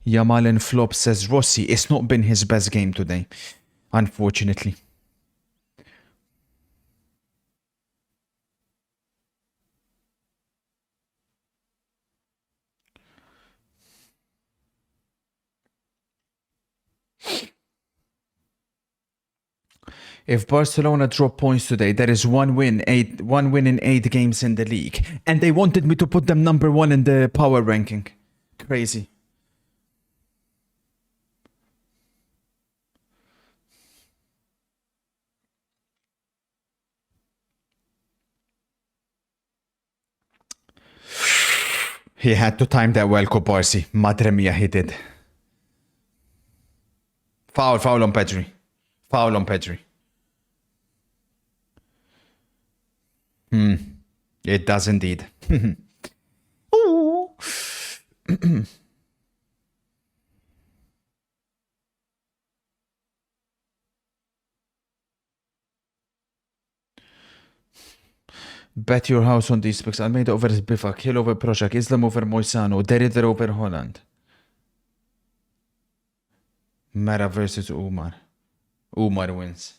Yamal and flop, says Rossi. It's not been his best game today, unfortunately. If Barcelona drop points today, there is one win in 8 games in the league. And they wanted me to put them number 1 in the power ranking. Crazy. He had to time that well, Koparsi. Madre mia, he did. Foul on Pedri. Foul on Pedri. It does indeed. Ooh. Bet your house on these picks. Almeida over Bifak, Hill over Prošak, Islam over Moisano, Derrida over Holland. Mara versus Umar. Umar wins.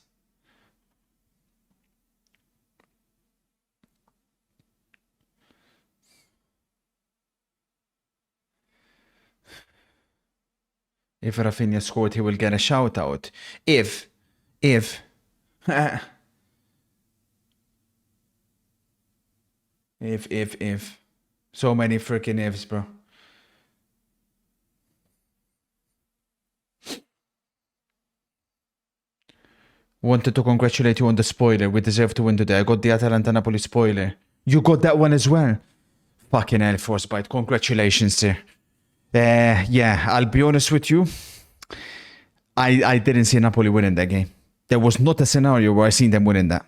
If Rafinha scored, he will get a shout out. If. If so many freaking ifs, bro. Wanted to congratulate you on the spoiler. We deserve to win today. I got the Atalanta Napoli spoiler. You got that one as well. Fucking hell, Frostbite. Congratulations, sir. Yeah, I'll be honest with you. I didn't see Napoli winning that game. There was not a scenario where I seen them winning that.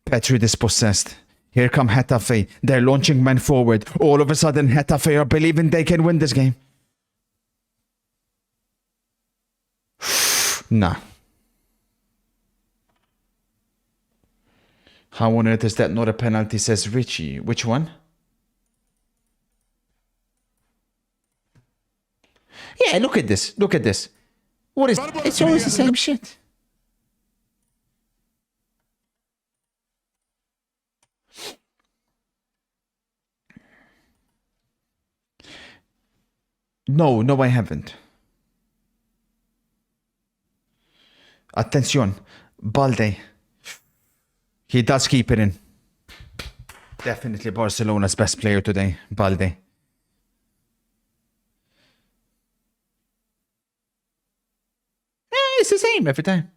Petri dispossessed. Here come Getafe. They're launching men forward. All of a sudden, Getafe are believing they can win this game. Nah. How on earth is that not a penalty, says Richie. Which one? Yeah, look at this. Look at this. What is... It's always the same shit. No, no, I haven't. Attention. Balde. He does keep it in. Definitely Barcelona's best player today, Balde. It's the same every time.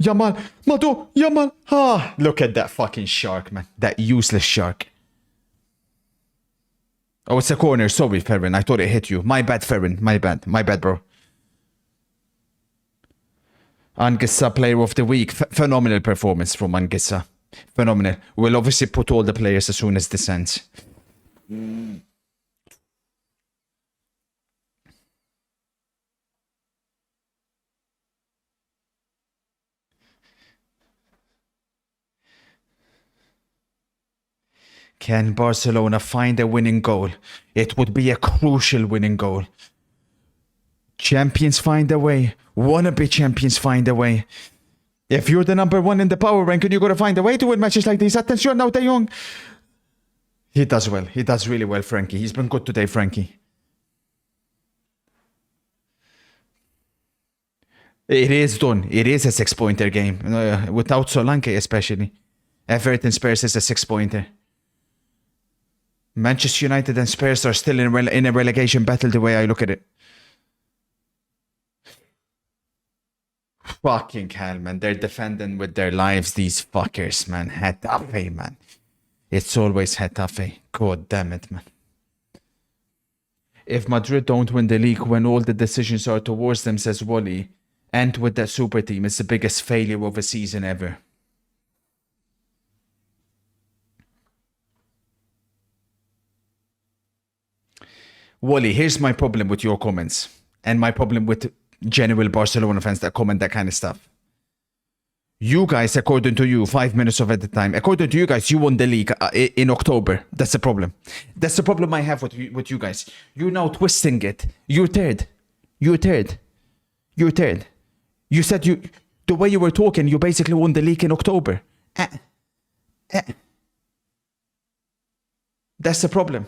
Yamal, Mado, Yamal. Ah, look at that fucking shark, man. That useless shark. Oh, it's a corner. Sorry, Ferrin. I thought it hit you. My bad, Ferrin. My bad. My bad, bro. Angissa, player of the week. Phenomenal performance from Angissa. Phenomenal. We'll obviously put all the players as soon as this ends. Can Barcelona find a winning goal? It would be a crucial winning goal. Champions find a way. Wannabe champions find a way. If you're the number one in the power ranking, you're going to find a way to win matches like these. Attention now, De Jong. He does well. He does really well, Frankie. He's been good today, Frankie. It is done. It is a 6-pointer game. Without Solanke especially. Everton Spurs is a 6-pointer. Manchester United and Spurs are still in a relegation battle the way I look at it. Fucking hell, man. They're defending with their lives, these fuckers, man. Getafe, man. It's always Getafe. God damn it, man. If Madrid don't win the league when all the decisions are towards them, says Wally, and with that super team, it's the biggest failure of a season ever. Wally, here's my problem with your comments and my problem with general Barcelona fans that comment that kind of stuff. You guys, according to you, 5 minutes of at the time, according to you guys, you won the league in October. That's the problem. That's the problem I have with you guys. You're now twisting it. You're third. You're third. You're third. You said the way you were talking, you basically won the league in October. That's the problem.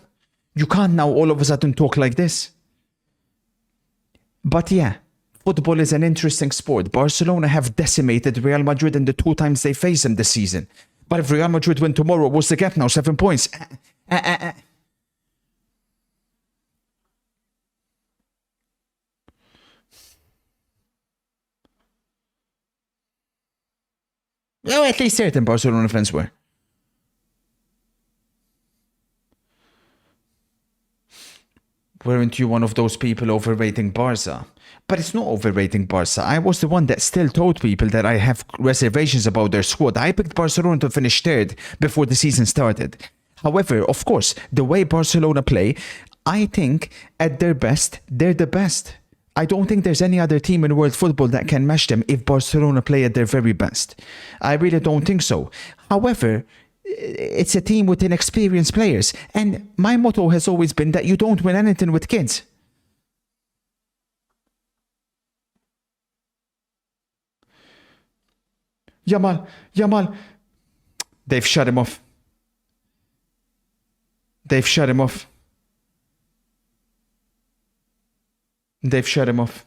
You can't now all of a sudden talk like this. But yeah, football is an interesting sport. Barcelona have decimated Real Madrid in the 2 times they faced them this season. But if Real Madrid win tomorrow, what's the gap now? 7 points. Well, at least certain Barcelona fans were. Weren't you one of those people overrating Barca? But it's not overrating Barca. I was the one that still told people that I have reservations about their squad. I picked Barcelona to finish third before the season started. However, of course, the way Barcelona play, I think at their best, they're the best. I don't think there's any other team in world football that can match them if Barcelona play at their very best. I really don't think so. However, it's a team with inexperienced players. And my motto has always been that you don't win anything with kids. Yamal. They've shut him off. They've shut him off. They've shut him off.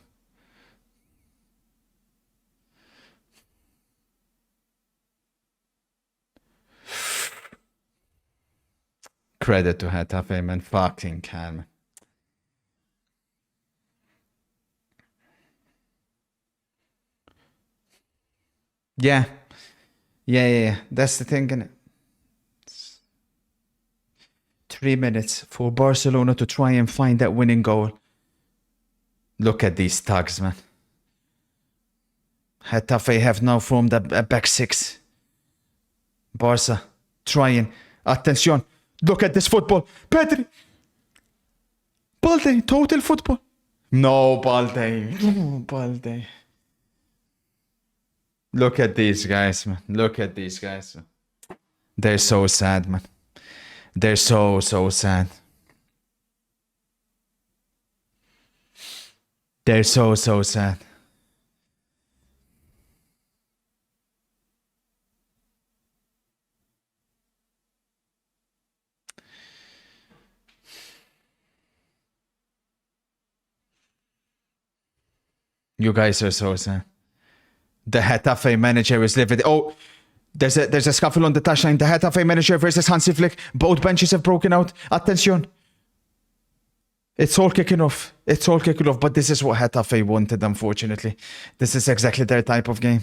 Credit to Getafe, man. Fucking hell. Yeah. That's the thing, innit? 3 minutes for Barcelona to try and find that winning goal. Look at these thugs, man. Getafe have now formed a back six. Barca trying. Attention. Look at this football. Pedri. Balde. Total football. No, Balde. No, Balde. Look at these guys, man. Look at these guys, man. They're so sad, man. They're so sad. They're so sad. You guys are so sad. The Getafe manager is livid. Oh, there's a scuffle on the touchline. The Getafe manager versus Hansi Flick. Both benches have broken out. Attention. It's all kicking off. It's all kicking off. But this is what Getafe wanted, unfortunately. This is exactly their type of game.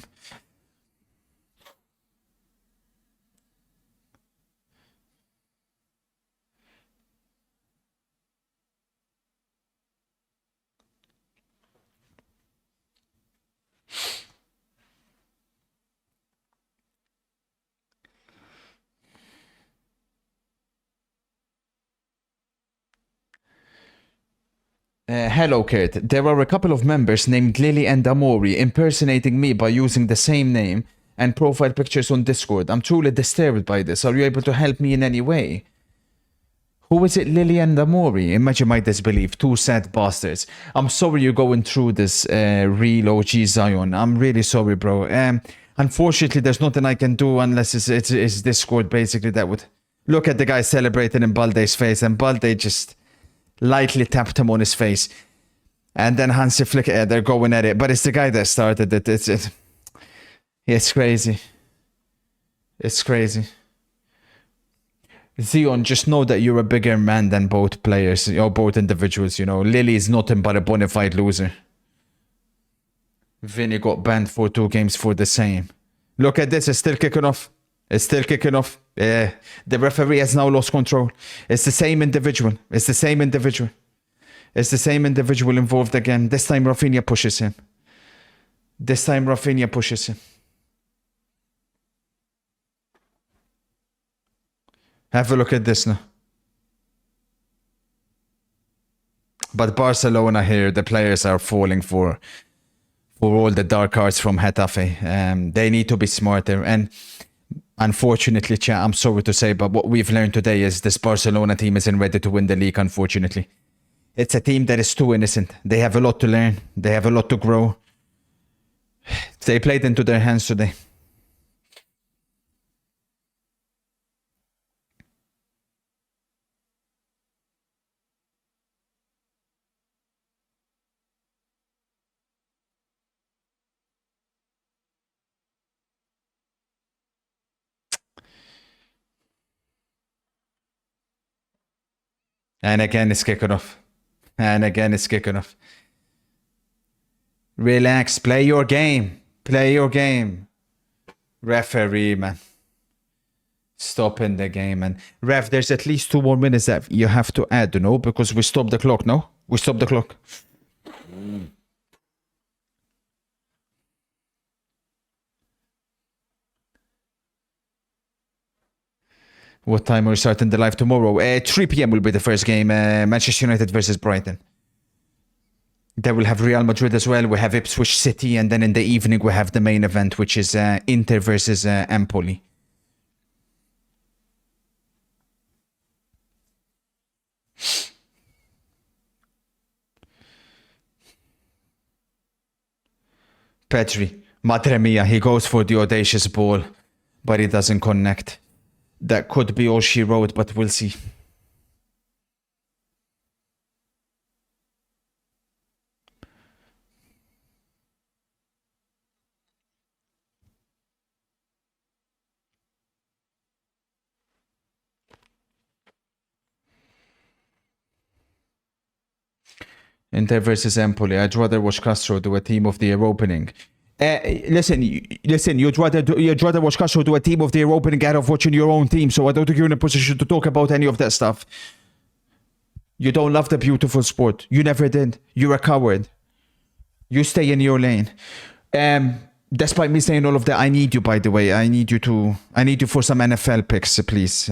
Hello, Kurt. There are a couple of members named Lily and Amori impersonating me by using the same name and profile pictures on Discord. I'm truly disturbed by this. Are you able to help me in any way? Who is it, Lily and Amori? Imagine my disbelief. Two sad bastards. I'm sorry you're going through this, real OG Zion. I'm really sorry, bro. Unfortunately, there's nothing I can do unless it's Discord, basically, that would... Look at the guy celebrating in Balde's face, and Balde just... lightly tapped him on his face. And then Hansi Flick, they're going at it. But it's the guy that started it. It's crazy. It's crazy. Zion, just know that you're a bigger man than both players, or both individuals, you know. Lily is nothing but a bona fide loser. Vinny got banned for 2 games for the same. Look at this, it's still kicking off. It's still kicking off. The referee has now lost control. It's the same individual. It's the same individual. It's the same individual involved again. This time Rafinha pushes him. This time Rafinha pushes him. Have a look at this now. But Barcelona here, the players are falling for all the dark arts from Getafe. They need to be smarter. And unfortunately, chat, I'm sorry to say, but what we've learned today is this Barcelona team isn't ready to win the league, unfortunately. It's a team that is too innocent. They have a lot to learn. They have a lot to grow. They played into their hands today. And again, it's kicking off. And again, it's kicking off. Relax. Play your game. Play your game. Referee, man. Stopping the game, man. Ref, there's at least 2 more minutes that you have to add, you know, because we stopped the clock, no? We stopped the clock. What time are we starting the live tomorrow? 3 p.m. will be the first game. Manchester United versus Brighton. Then we'll have Real Madrid as well. We have Ipswich City. And then in the evening, we have the main event, which is Inter versus Empoli. Pedri. Madre mia. He goes for the audacious ball. But he doesn't connect. That could be all she wrote, but we'll see. Inter versus Empoli. I'd rather watch Castro do a team of the year opening. Listen, you'd rather watch Castro do a team of the year opening out of watching your own team, so I don't think you're in a position to talk about any of that stuff. You don't love the beautiful sport. You never did. You're a coward. You stay in your lane. Despite me saying all of that, I need you, by the way. I need you for some NFL picks, please.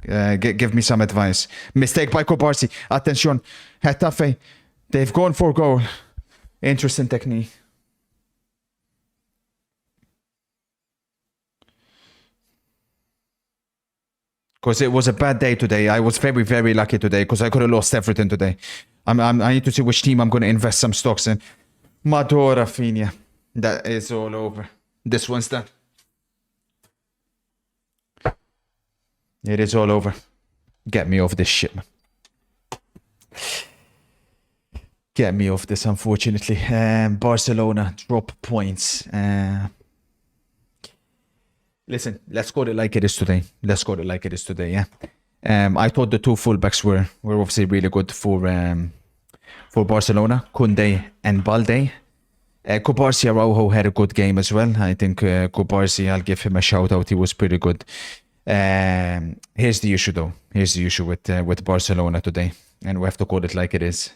Give me some advice. Mistake by Kubarsi. Attention. Getafe. They've gone for goal. Interesting technique. Because it was a bad day today. I was very, very lucky today because I could have lost everything today. I need to see which team I'm going to invest some stocks in. Madora Finia. That is all over. This one's done. It is all over. Get me off this shit, man. Get me off this, unfortunately. Barcelona drop points. Listen, let's go to like it is today. Let's go to like it is today, yeah. I thought the two fullbacks were obviously really good for Barcelona. Koundé and Balde. Kubarsi Araujo had a good game as well. I think Kubarsi, I'll give him a shout out. He was pretty good. Here's the issue though. Here's the issue with Barcelona today. And we have to call it like it is.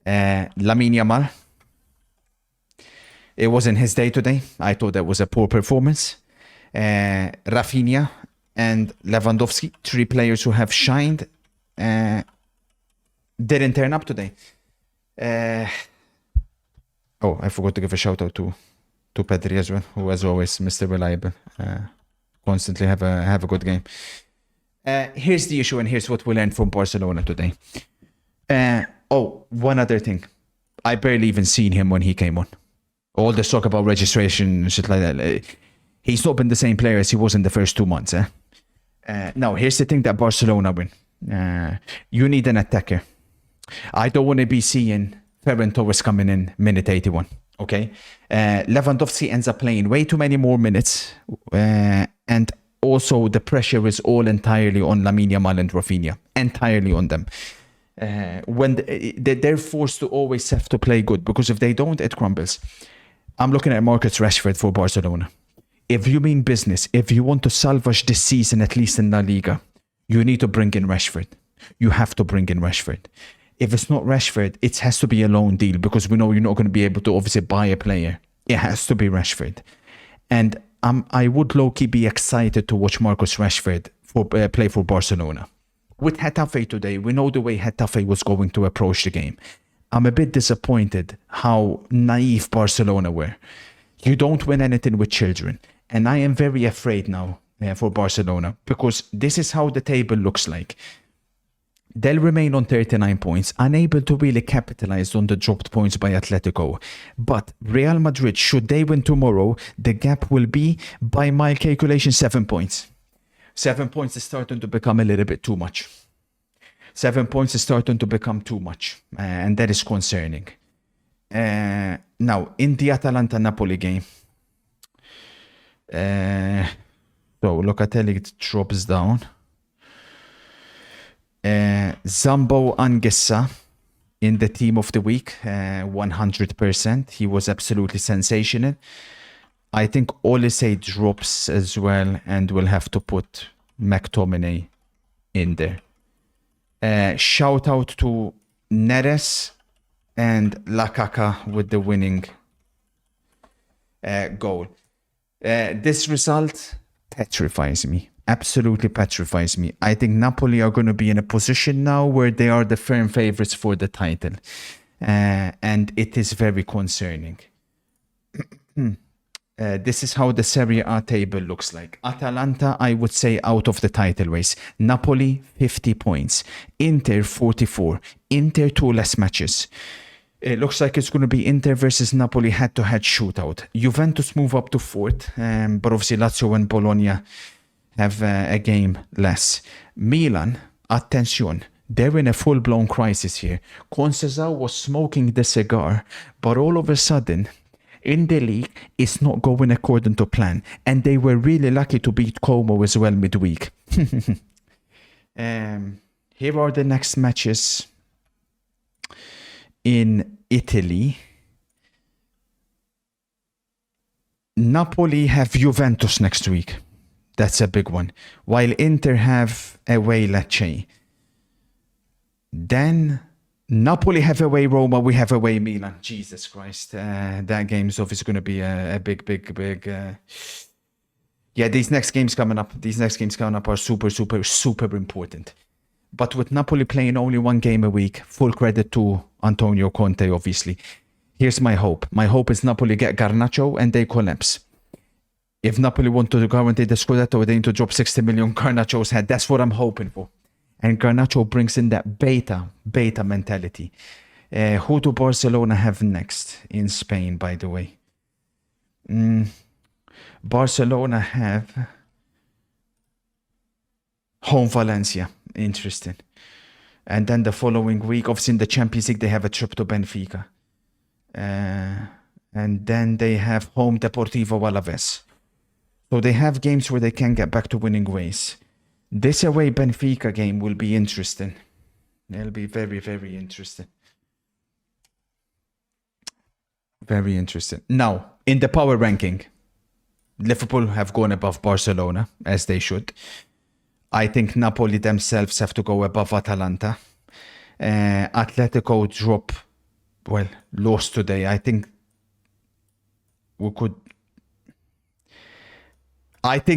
Lamine Yamal. It wasn't his day today. I thought that was a poor performance. Rafinha and Lewandowski, 3 players who have shined, didn't turn up today. Oh, I forgot to give a shout out to Pedri as well, who as always Mr. Reliable, constantly have a good game. Here's the issue, and here's what we learned from Barcelona today. One other thing, I barely even seen him when he came on. All this talk about registration, shit like that. He's not been the same player as he was in the first 2 months. Now, here's the thing that Barcelona win. You need an attacker. I don't want to be seeing Ferran Torres coming in minute 81. Okay? Lewandowski ends up playing way too many more minutes. And also the pressure is all entirely on Lamine Yamal and Rafinha. Entirely on them. When they're forced to always have to play good, because if they don't, it crumbles. I'm looking at Marcus Rashford for Barcelona. If you mean business, if you want to salvage this season, at least in La Liga, you need to bring in Rashford. You have to bring in Rashford. If it's not Rashford, it has to be a loan deal, because we know you're not going to be able to obviously buy a player. It has to be Rashford. And I would low-key be excited to watch Marcus Rashford play for Barcelona. With Getafe today, we know the way Getafe was going to approach the game. I'm a bit disappointed how naive Barcelona were. You don't win anything with children. And I am very afraid now for Barcelona, because this is how the table looks like. They'll remain on 39 points, unable to really capitalize on the dropped points by Atletico. But Real Madrid, should they win tomorrow, the gap will be, by my calculation, 7 points. 7 points is starting to become a little bit too much. 7 points is starting to become too much. And that is concerning. Now, in the Atalanta-Napoli game, so Locatelli drops down. Zambo Anguissa in the team of the week, 100%. He was absolutely sensational. I think Olise drops as well, and we'll have to put McTominay in there. Shout out to Neres and Lakaka with the winning goal. This result petrifies me. Absolutely petrifies me. I think Napoli are going to be in a position now where they are the firm favorites for the title. And it is very concerning. This is how the Serie A table looks like. Atalanta, I would say, out of the title race. Napoli, 50 points. Inter, 44. Inter, 2 less matches. It looks like it's going to be Inter versus Napoli head-to-head shootout. Juventus move up to 4th, but obviously Lazio and Bologna have a game less. Milan, attention, they're in a full-blown crisis here. Conceição was smoking the cigar, but all of a sudden, in the league, it's not going according to plan. And they were really lucky to beat Como as well midweek. Here are the next matches in Italy. Napoli have Juventus next week. That's a big one. While Inter have away Lecce. Then Napoli have away Roma, we have away Milan. Jesus Christ. That game's obviously going to be a big... Yeah, these next games coming up are super important. But with Napoli playing only one game a week, full credit to Antonio Conte, obviously. Here's my hope. My hope is Napoli get Garnacho and they collapse. If Napoli want to guarantee the Scudetto, they need to drop 60 million Garnacho's head. That's what I'm hoping for. And Garnacho brings in that beta mentality. Who do Barcelona have next in Spain, by the way? Barcelona have home Valencia. Interesting. And then the following week, obviously in the Champions League, they have a trip to Benfica. And then they have home Deportivo Alaves. So they have games where they can get back to winning ways. This away Benfica game will be interesting. It'll be very interesting. Very interesting. Now, in the power ranking, Liverpool have gone above Barcelona, as they should. I think Napoli themselves have to go above Atalanta. Atletico lost today. I think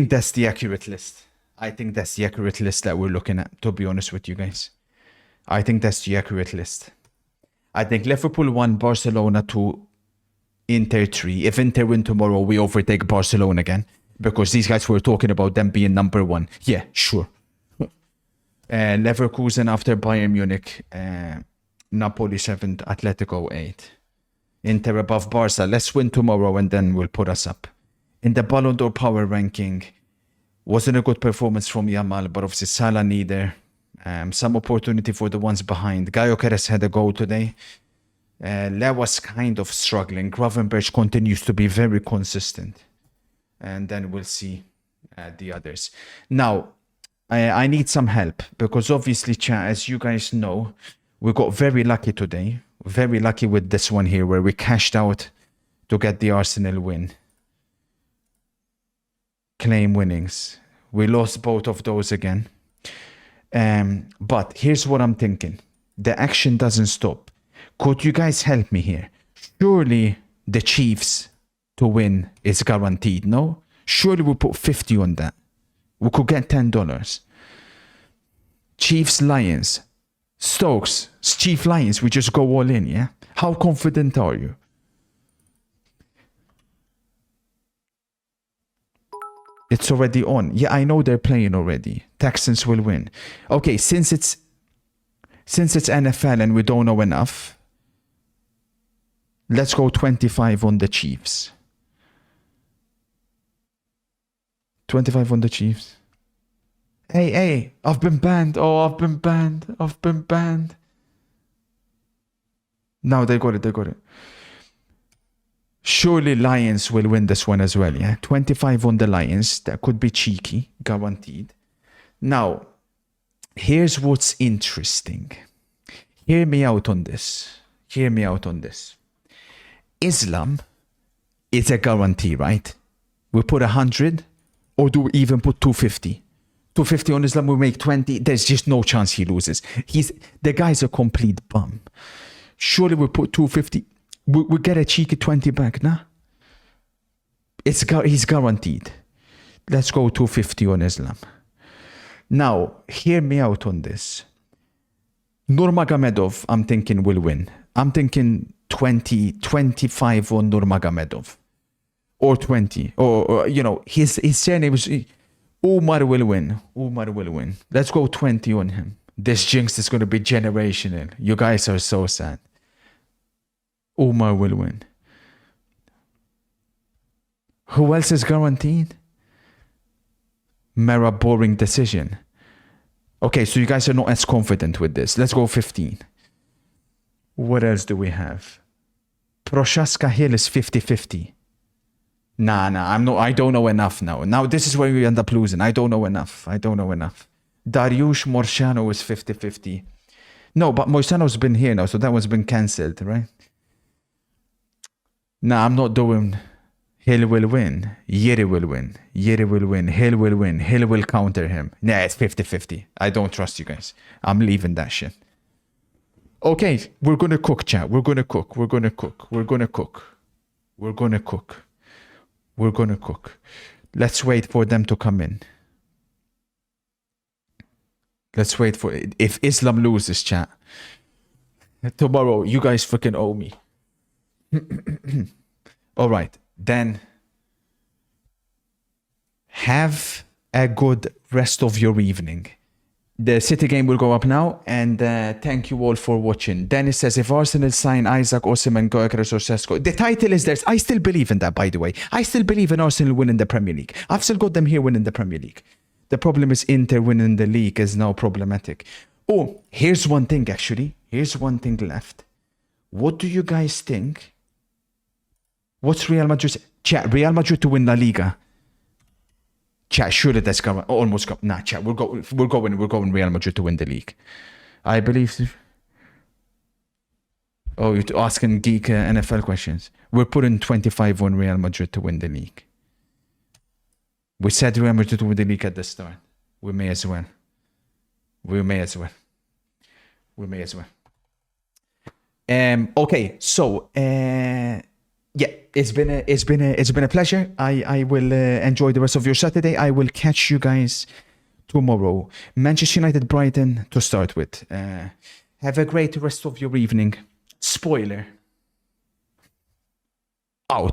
that's the accurate list. I think that's the accurate list that we're looking at, to be honest with you guys. I think that's the accurate list. I think Liverpool 1, Barcelona 2, Inter 3. If Inter win tomorrow, we overtake Barcelona again. Because these guys were talking about them being number 1. Yeah, sure. Leverkusen after Bayern Munich. Napoli 7th, Atletico 8th. Inter above Barca. Let's win tomorrow and then we'll put us up. In the Ballon d'Or power ranking, wasn't a good performance from Yamal, but obviously Salah neither. Some opportunity for the ones behind. Gaio Keres had a goal today. Leo was kind of struggling. Gravenberch continues to be very consistent. And then we'll see the others. Now, I need some help because obviously, chat, as you guys know, we got very lucky today. Very lucky with this one here where we cashed out to get the Arsenal win. Claim winnings. We lost both of those again. But here's what I'm thinking. The action doesn't stop. Could you guys help me here? Surely the Chiefs to win is guaranteed, no? Surely we put 50 on that. We could get $10. Chiefs, Lions. Stokes, Chief Lions, we just go all in, yeah? How confident are you? It's already on. Yeah, I know they're playing already. Texans will win. Okay, since it's NFL and we don't know enough, let's go 25 on the Chiefs. 25 on the Chiefs. Hey, I've been banned. Oh, I've been banned. Now they got it. Surely Lions will win this one as well, yeah? 25 on the Lions. That could be cheeky, guaranteed. Now, here's what's interesting. Hear me out on this. Islam is a guarantee, right? We put 100 or do we even put 250? 250 on Islam, we make 20. There's just no chance he loses. The guy's a complete bum. Surely we put 250. We get a cheeky 20 back, nah? He's guaranteed. Let's go 250 on Islam. Now, hear me out on this. Nurmagomedov, I'm thinking will win. I'm thinking 25 on Nurmagomedov. Or 20. Or his surname is... Umar will win. Let's go 20 on him. This jinx is going to be generational. You guys are so sad. Umar will win. Who else is guaranteed? Mera boring decision. Okay, so you guys are not as confident with this. Let's go 15. What else do we have? Prochaska Hill is 50-50. Nah, I don't know enough now. Now this is where we end up losing. I don't know enough. Dariush Morshano is 50-50. No, but Morshano's been here now, so that one's been cancelled, right? Nah, I'm not doing... Hill will win. Yeri will win. Hill will win. Hill will counter him. Nah, it's 50-50. I don't trust you guys. I'm leaving that shit. Okay, we're gonna cook, chat. We're gonna cook. We're gonna cook. We're gonna cook. We're gonna cook. We're gonna cook. Let's wait for them to come in. Let's wait for it. If Islam loses, chat, tomorrow you guys freaking owe me. All right, then have a good rest of your evening. The City game will go up now, and thank you all for watching. Dennis says, if Arsenal sign Isaac, Osimhen, Gyökeres or Sesko, the title is theirs. I still believe in that, by the way. I still believe in Arsenal winning the Premier League. I've still got them here winning the Premier League. The problem is Inter winning the league is now problematic. Oh, here's one thing, actually. Here's one thing left. What do you guys think? What's Real Madrid? Chat, Real Madrid to win La Liga. Chat, surely that's gonna almost go. Nah, chat, we're going Real Madrid to win the league. I believe. Oh, you're asking geek NFL questions. We're putting 25 on Real Madrid to win the league. We said Real Madrid to win the league at the start. We may as well. We may as well. We may as well. Okay, so yeah, it's been a pleasure. I will enjoy the rest of your Saturday. I will catch you guys tomorrow. Manchester United Brighton to start with. Have a great rest of your evening. Spoiler.